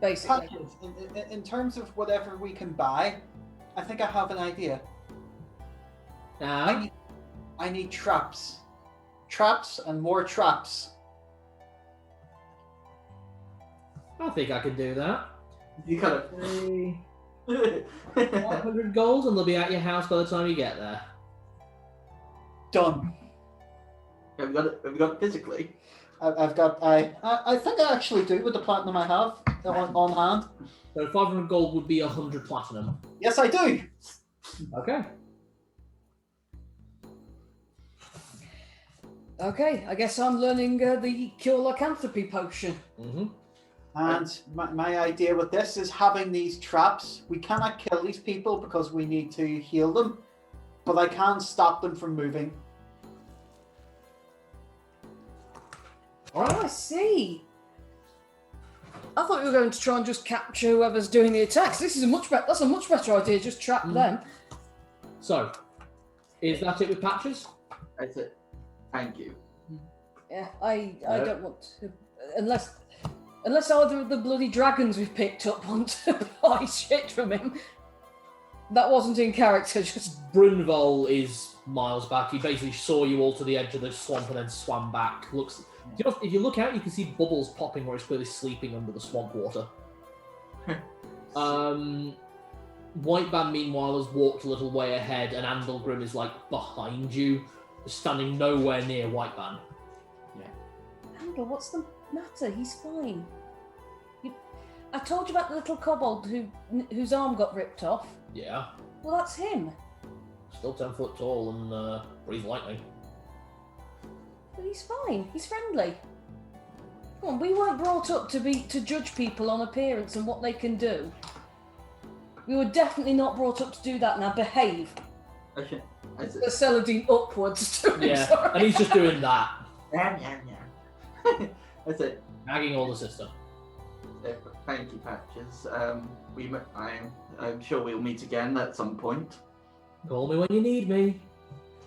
Basically. Patches, in terms of whatever we can buy, I think I have an idea. I need traps. Traps and more traps. I think I can do that. You kind of 500 gold and they'll be at your house by the time you get there. Done. Have you got it physically? I think I actually do with the platinum I have on hand. So 500 gold would be 100 platinum. Yes, I do. Okay. Okay, I guess I'm learning the cure lycanthropy potion. Mm-hmm. And my idea with this is having these traps. We cannot kill these people because we need to heal them, but I can stop them from moving. Oh, I see. I thought you were going to try and just capture whoever's doing the attacks. This is that's a much better idea. Just trap them. So, is that it with patches? That's it. Thank you. Yeah, I don't want to, unless either of the bloody dragons we've picked up want to buy shit from him. That wasn't in character. Just Brunval is miles back. He basically saw you all to the edge of the swamp and then swam back. If you look out, you can see bubbles popping where he's clearly sleeping under the swamp water. White Band, meanwhile, has walked a little way ahead, and Andalgrim is behind you, standing nowhere near White Band. Andal, what's the matter? He's fine. I told you about the little kobold whose arm got ripped off. Yeah. Well, that's him. Still 10 foot tall and breathes lightning. But he's fine. He's friendly. Come on, we weren't brought up to judge people on appearance and what they can do. We were definitely not brought up to do that. Now behave. Okay. The Celadine upwards to him. Yeah, sorry. and he's just doing that. That's it. Nagging older sister. Thank you, Patches. I'm sure we'll meet again at some point. Call me when you need me.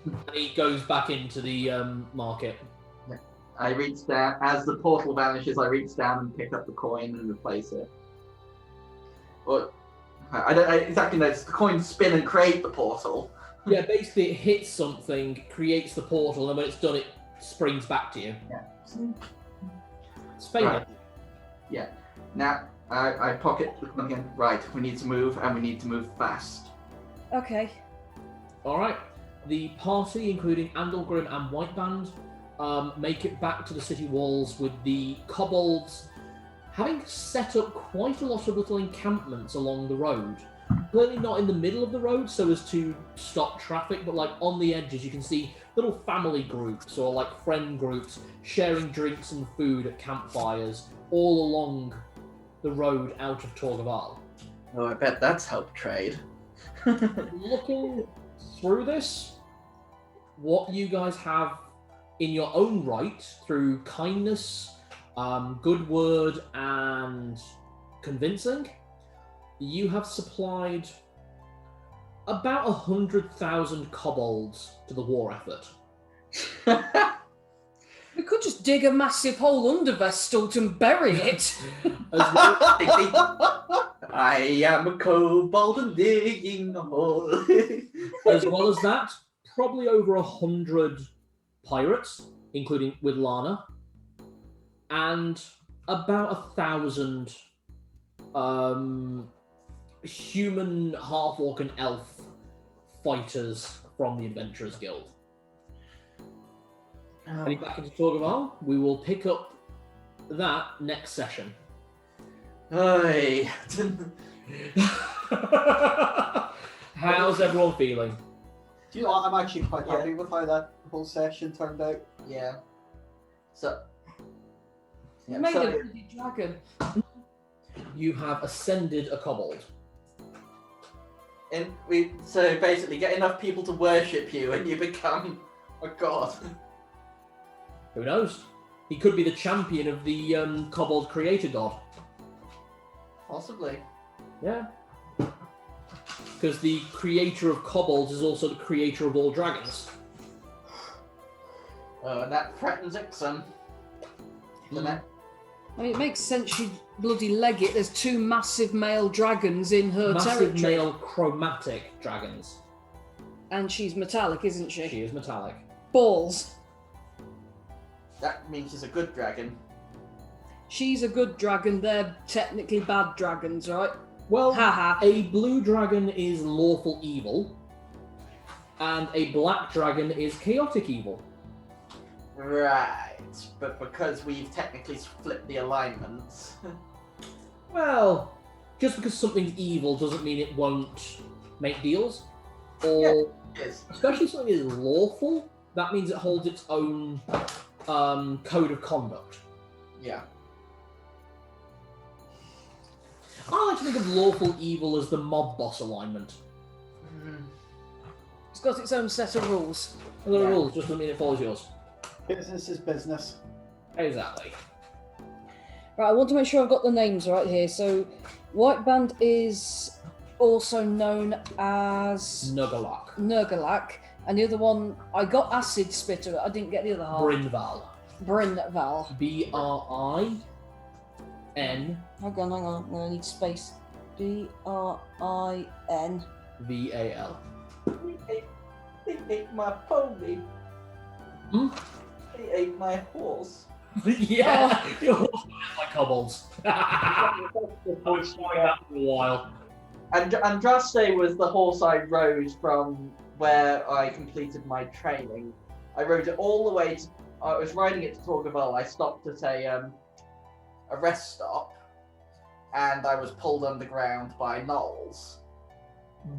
And he goes back into the market. I reach down, as the portal vanishes, I reach down and pick up the coin and replace it. Or, I don't exactly know, does the coin spin and create the portal? Yeah, basically it hits something, creates the portal, and when it's done, it springs back to you. Yeah. It's failing. Right. Yeah. Now, I pocket the coin again. Right, we need to move, and we need to move fast. Okay. Alright. The party, including Andalgrim and White Band, make it back to the city walls with the kobolds having set up quite a lot of little encampments along the road. clearly not in the middle of the road so as to stop traffic, but like on the edges you can see little family groups or like friend groups sharing drinks and food at campfires all along the road out of Torgaval. Oh, I bet that's helped trade. Looking through this, what you guys have in your own right through kindness, good word, and convincing, you have supplied about 100,000 kobolds to the war effort. We could just dig a massive hole under Vestalt and bury it. I am a kobold and digging a hole. As well as that, probably over 100 pirates, including with Lana, and about 1,000 human, half-orc, and elf fighters from the Adventurers Guild. Heading back into Torgaval, we will pick up that next session. Hey. How's everyone feeling? Do you know what? I'm actually quite happy with how that whole session turned out. Yeah. So. You made a bloody dragon. You have ascended a kobold. And so basically get enough people to worship you and you become a god. Who knows? He could be the champion of the kobold creator god. Possibly. Yeah. Because the creator of kobolds is also the creator of all dragons. Oh, and that threatens Ixon. Doesn't it? I mean, it makes sense she'd bloody leg it. There's 2 massive male dragons in her Massive territory. male chromatic dragons. And she's metallic, isn't she? She is metallic. Balls. That means she's a good dragon. She's a good dragon, they're technically bad dragons, right? Well, Haha. a blue dragon is lawful evil, and a black dragon is chaotic evil. Right. But because we've technically flipped the alignments. Well, just because something's evil doesn't mean it won't make deals. Or, especially something is lawful, that means it holds its own code of conduct. Yeah. I like to think of lawful evil as the mob boss alignment. It's got its own set of rules. A lot of rules just doesn't mean it follows yours. Business is business. Exactly. Right, I want to make sure I've got the names right here. So, White Band is also known as Nurgalak, and the other one, I got Acid Spitter, I didn't get the other half. Brinval. Brinval. B-R-I-N. Hang on, I'm gonna need space. B-R-I-N. V-A-L. They ate my pony. They ate my horse. Yeah, your horse is like kobolds. I was trying that for a while. And Andraste was the horse I rode from where I completed my training. I rode it all the way to. I was riding it to Torgaval. I stopped at a rest stop, and I was pulled underground by gnolls.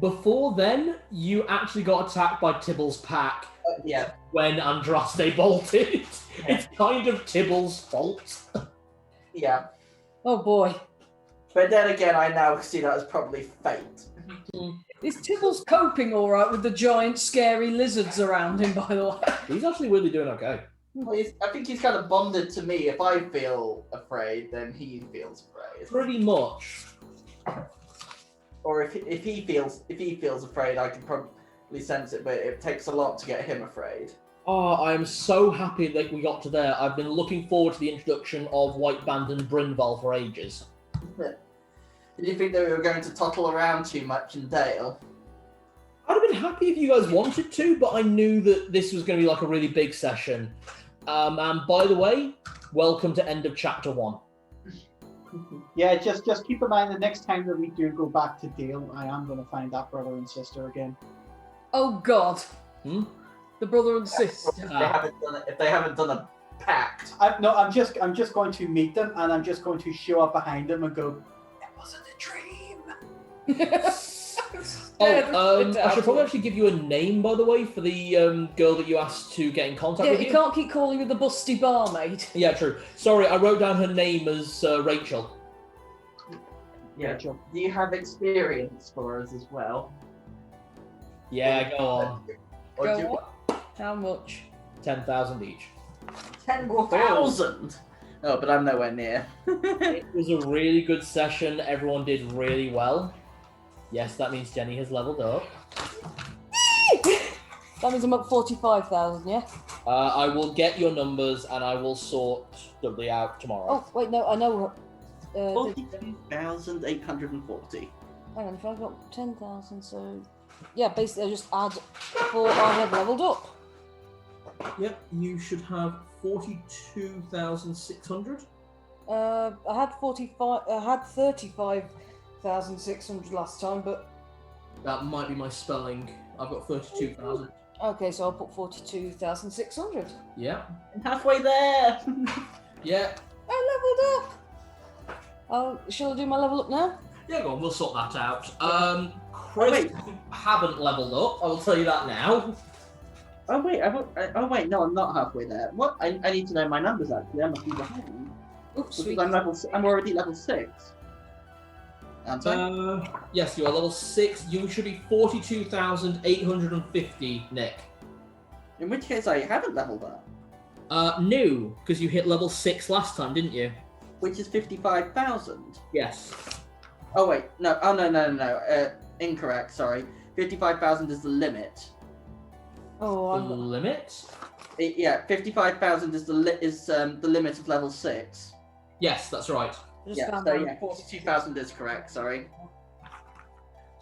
Before then, you actually got attacked by Tibble's pack. Yeah. When Andraste bolted. Yeah. It's kind of Tibble's fault. Yeah. Oh boy. But then again, I now see that as probably fate. Is Tibble's coping all right with the giant, scary lizards around him, by the way? He's actually really doing okay. Well, I think he's kind of bonded to me. If I feel afraid, then he feels afraid. Pretty much. Or if he feels afraid, I can probably sense it, but it takes a lot to get him afraid. Oh, I am so happy that we got to there. I've been looking forward to the introduction of White Band and Brinval for ages. Did you think that we were going to tottle around too much in Dale? I'd have been happy if you guys wanted to, but I knew that this was going to be like a really big session. And by the way, welcome to end of chapter 1. Yeah, just keep in mind the next time that we do go back to Dale, I am going to find that brother and sister again. Oh God. The brother and sister. If they haven't done a pact. I'm just going to meet them, and I'm just going to show up behind them and go, "It wasn't a dream." I should probably actually give you a name, by the way, for the girl that you asked to get in contact with you can't keep calling her the busty barmaid. Yeah, true. Sorry, I wrote down her name as Rachel. Yeah. Do you have experience for us as well? Yeah, go on. Go on. How much? 10,000 each. 10,000. Oh, but I'm nowhere near. It was a really good session. Everyone did really well. Yes, that means Jenny has leveled up. That means I'm up 45,000, yeah? I will get your numbers and I will sort Dudley out tomorrow. Oh, wait, no, I know. 42,840. Hang on, if I've got 10,000, so... Yeah, basically I just add 4 I have leveled up. Yep, you should have 42,600. I had 35,600 last time, but... That might be my spelling. I've got 32,000. Okay, so I'll put 42,600. Yeah. I'm halfway there. Yeah. I leveled up. Oh, shall I do my level up now? Yeah, go on, we'll sort that out. Chris haven't leveled up, I will tell you that now. Oh wait, no, I'm not halfway there. What? I need to know my numbers actually. I must be behind. Oops, sweet. I'm already level 6. Aren't I? Yes, you are level 6. You should be 42,850, Nick. In which case I haven't leveled up. No, because you hit level 6 last time, didn't you? Which is 55,000. Yes. Oh wait, no. Oh no. Incorrect. Sorry. 55,000 is the limit. Oh, the limit? Yeah, 55,000 is the limit of level 6. Yes, that's right. Yeah, so yeah, 42,000 is correct. Sorry.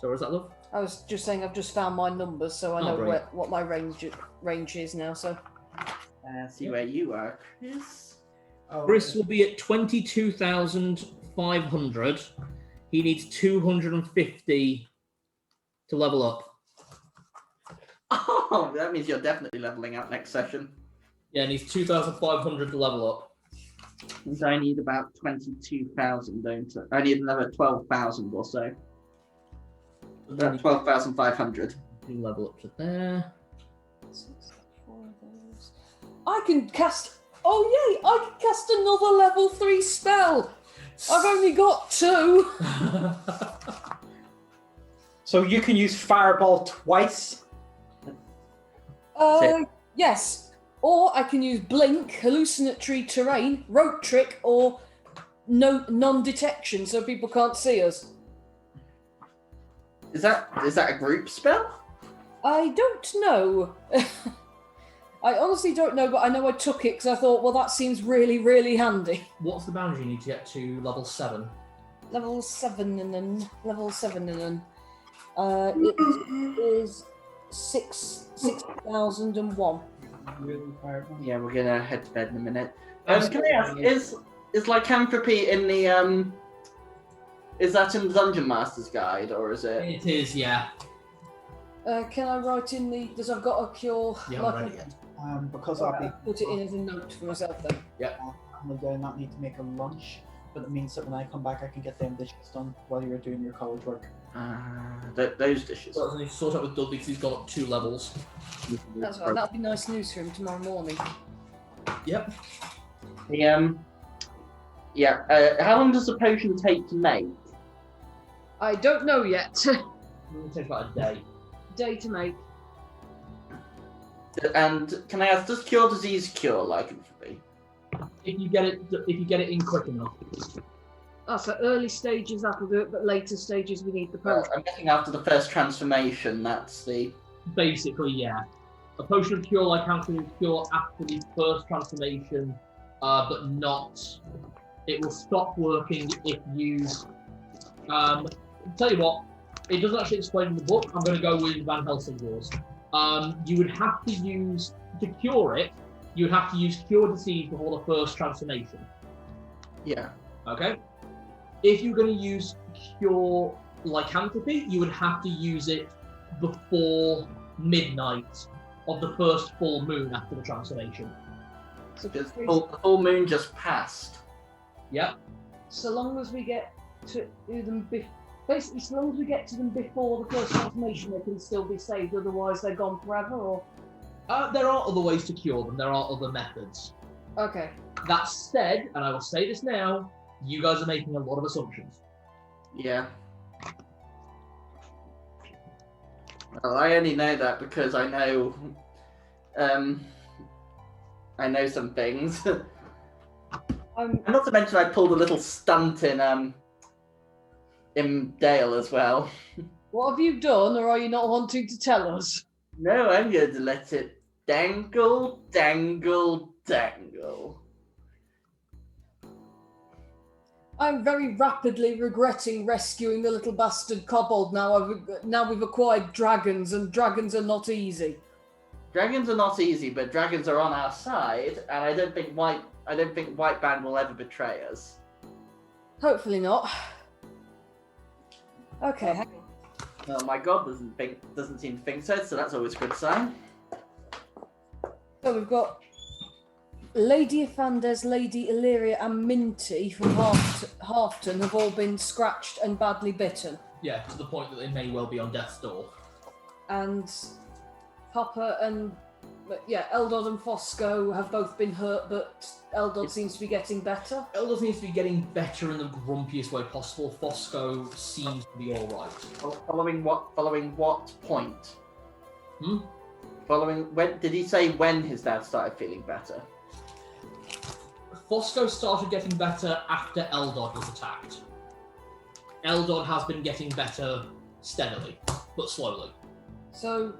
So where's that, love? I was just saying I've just found my numbers, so I know what my range is now. So. See where you are, Chris. Chris will be at 22,500. He needs 250 to level up. Oh, that means you're definitely leveling up next session. Yeah, and he's 2,500 to level up. Means I need about 22,000, don't I? I need another 12,000 or so. About 12,500. Level up to there. I can cast. Oh yay! I can cast another level 3 spell. I've only got 2. So you can use Fireball twice. Yes. Or I can use Blink, Hallucinatory Terrain, Rope Trick, or non-detection, so people can't see us. Is that a group spell? I don't know. I honestly don't know, but I know I took it because I thought, well, that seems really, really handy. What's the boundary you need to get to level 7? Level 7 and then it is 6,001. Yeah, we're gonna head to bed in a minute. Can I ask, is lycanthropy in the is that in the Dungeon Master's Guide or is it? It is, yeah. Can I write in the? Because I've got a cure. You haven't read it yet. Because I'll be put it in as a note for myself then. Yep. I do not need to make a lunch, but it means that when I come back, I can get them dishes done while you're doing your college work. Those dishes. So I need to sort out with Dudley because he's got up 2 levels. That's right. That'll be nice news for him tomorrow morning. Yep. How long does the potion take to make? I don't know yet. It will take about a day. Day to make. And can I ask, does cure disease cure lycanthropy? If you get it in quick enough. Oh, so early stages that'll do it, but later stages we need the potion. I'm guessing after the first transformation, that's the. Basically, yeah. A potion of cure lycanthropy will cure after the first transformation, but not. It will stop working if you. Tell you what, it doesn't actually explain in the book. I'm going to go with Van Helsing's rules. You would have to use to cure it. You would have to use cure disease before the first transformation. Yeah. Okay. If you're going to use cure lycanthropy, you would have to use it before midnight of the first full moon after the transformation. So the full moon just passed. Yep. So long as we get to do them Basically, as long as we get to them before the first transformation, they can still be saved. Otherwise, they're gone forever. Or There are other ways to cure them. There are other methods. okay. That said, and I will say this now, you guys are making a lot of assumptions. Yeah. Well, I only know that because I know some things. And not to mention I pulled a little stunt in Dale as well. What have you done, or are you not wanting to tell us? No, I'm going to let it dangle, dangle, dangle. I'm very rapidly regretting rescuing the little bastard kobold. Now we've acquired dragons, and dragons are not easy. Dragons are not easy, but dragons are on our side, and I don't think White Band will ever betray us. Hopefully not. Okay. Well, my god doesn't seem to think so that's always a good sign. So we've got Lady Afandes, Lady Illyria, and Minty from Halfton have all been scratched and badly bitten. Yeah, to the point that they may well be on death's door. And Papa and Eldod and Fosco have both been hurt, but Eldod seems to be getting better. Eldod seems to be getting better in the grumpiest way possible. Fosco seems to be alright. Following what point? Hmm? Following when did he say when his dad started feeling better? Fosco started getting better after Eldod was attacked. Eldod has been getting better steadily, but slowly. So,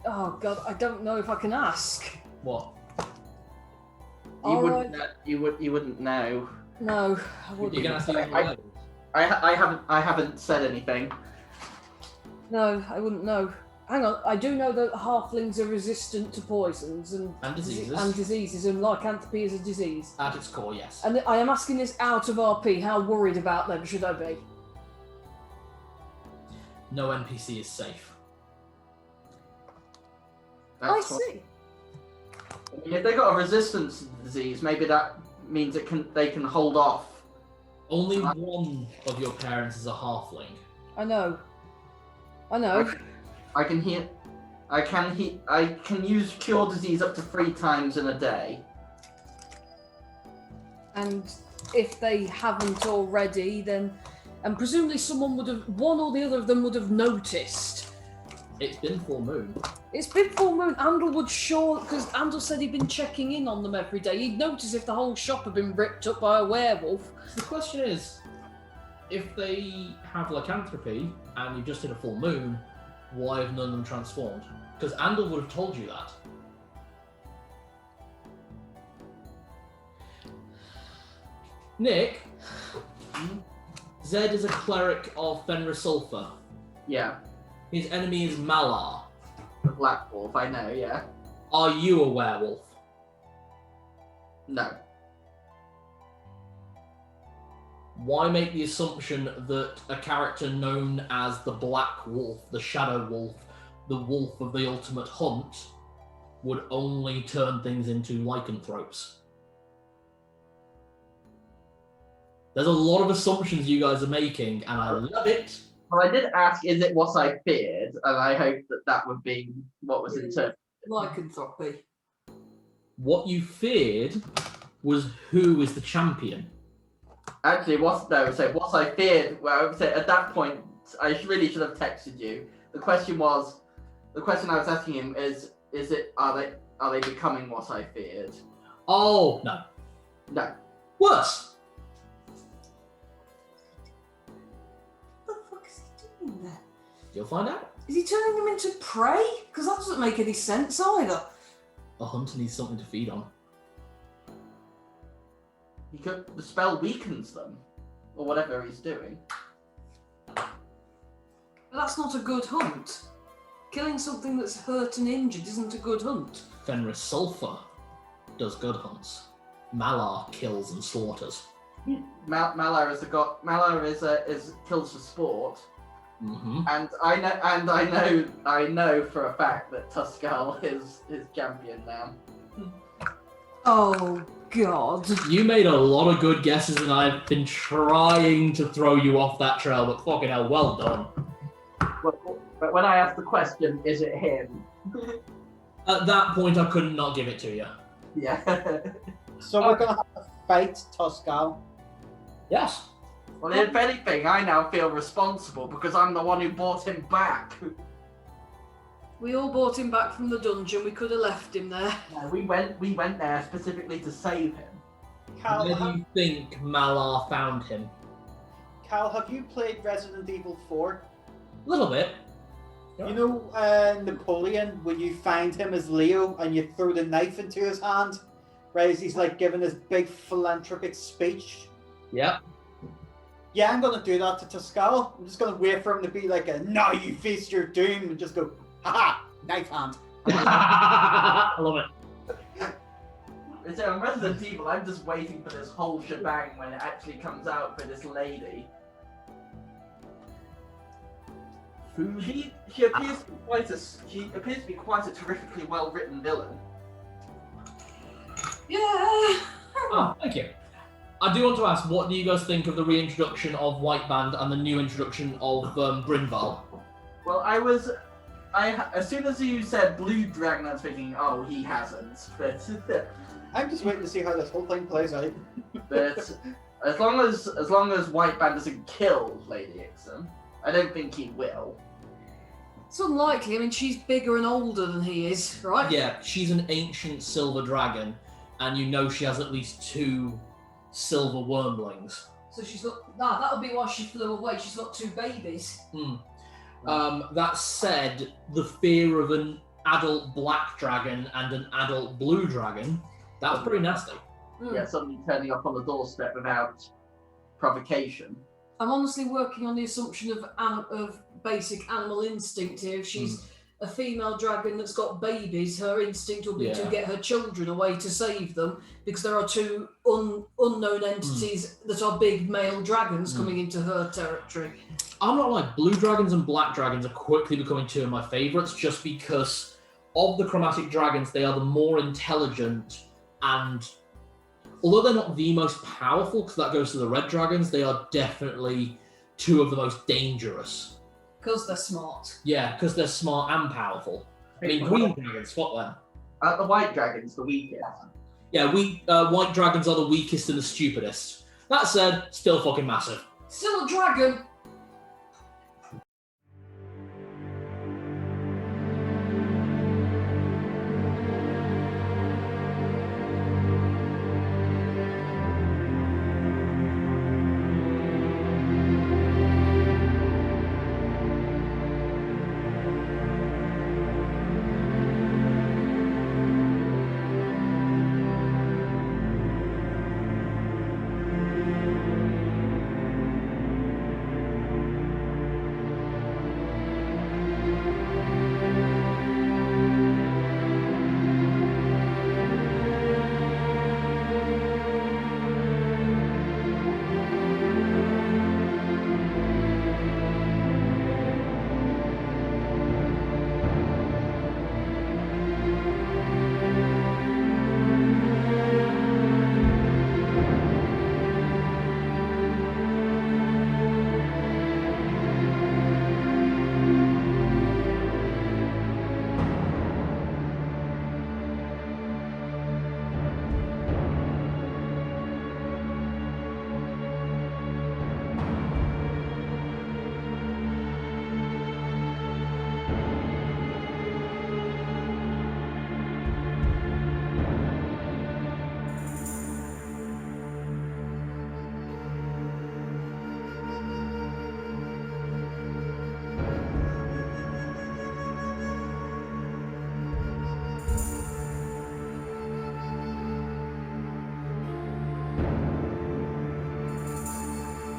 oh god, I don't know if I can ask. What? You wouldn't know. No, I wouldn't. You're gonna ask the I haven't said anything. No, I wouldn't know. Hang on, I do know that halflings are resistant to poisons and diseases. And lycanthropy is a disease. At its core, yes. And I am asking this out of RP. How worried about them should I be? No NPC is safe. I see. If they got a resistance disease, maybe that means they can hold off. Only one of your parents is a halfling. I know. I can use cure disease up to 3 times in a day. And if they haven't already, then, and presumably one or the other of them would have noticed. It's been full moon. It's been full moon. Andal would sure, because Andal said he'd been checking in on them every day. He'd notice if the whole shop had been ripped up by a werewolf. The question is, if they have lycanthropy and you've just hit a full moon, why have none of them transformed? Because Andal would have told you that. Nick, Zed is a cleric of Fenris Sulfur. Yeah. His enemy is Malar. The Black Wolf, I know, yeah. Are you a werewolf? No. Why make the assumption that a character known as the Black Wolf, the Shadow Wolf, the Wolf of the Ultimate Hunt, would only turn things into lycanthropes? There's a lot of assumptions you guys are making, and I love it. Well, I did ask, is it what I feared? And I hope that would be what was interpreted. Lycanthropy. What you feared was who is the champion. Actually, what I feared, well, at that point, I really should have texted you. The question I was asking him are they becoming what I feared? Oh, no. No. Worse. What the fuck is he doing there? You'll find out. Is he turning them into prey? Because that doesn't make any sense either. A hunter needs something to feed on. The spell weakens them, or whatever he's doing. But that's not a good hunt. Killing something that's hurt and injured isn't a good hunt. Fenris Sulfur does good hunts. Malar kills and slaughters. Malar is the god. Malar is kills for sport. Mm-hmm. And I know for a fact that Tuscal is champion now. Oh, God. You made a lot of good guesses, and I've been trying to throw you off that trail, but fucking hell, well done. But when I asked the question, is it him? At that point, I could not give it to you. Yeah. So we're going to have to fight Tuscal. Yes. Well, if anything, I now feel responsible because I'm the one who brought him back. We all brought him back from the dungeon. We could have left him there. No, we went there specifically to save him. Cal, Where do you think Malar found him? Cal, have you played Resident Evil 4? A little bit. You know Napoleon, when you find him as Leo and you throw the knife into his hand, right, as he's like giving his big philanthropic speech? Yep. Yeah, I'm going to do that to Tuscal. I'm just going to wait for him to be like now you face your doom, and just go, haha, knife hand. I love it. It's on Resident Evil, I'm just waiting for this whole shebang when it actually comes out for this lady. She appears to be quite a terrifically well written villain. Yeah. Oh, thank you. I do want to ask, what do you guys think of the reintroduction of White Band and the new introduction of Brynval? Well, as soon as you said Blue Dragon, I was thinking, oh, he hasn't. But I'm just waiting to see how this whole thing plays out. But as long as White Band doesn't kill Lady Ixon, I don't think he will. It's unlikely. I mean, she's bigger and older than he is, right? Yeah, she's an ancient silver dragon, and you know she has at least 2 silver wormlings. So she's got... that'll be why she flew away. She's got 2 babies. That said, the fear of an adult black dragon and an adult blue dragon, that was pretty nasty. Yeah, somebody turning up on the doorstep without provocation. I'm honestly working on the assumption of basic animal instinct here. If she's a female dragon that's got babies, her instinct will be to get her children away to save them, because there are 2 unknown entities that are big male dragons coming into her territory. I'm not like blue dragons and black dragons are quickly becoming 2 of my favourites, just because of the chromatic dragons, they are the more intelligent, and although they're not the most powerful, because that goes to the red dragons, they are definitely 2 of the most dangerous. Because they're smart. Yeah, because they're smart and powerful. I mean, green dragons, fuck them. The white dragon's the weakest. Yeah, white dragons are the weakest and the stupidest. That said, still fucking massive. Still a dragon.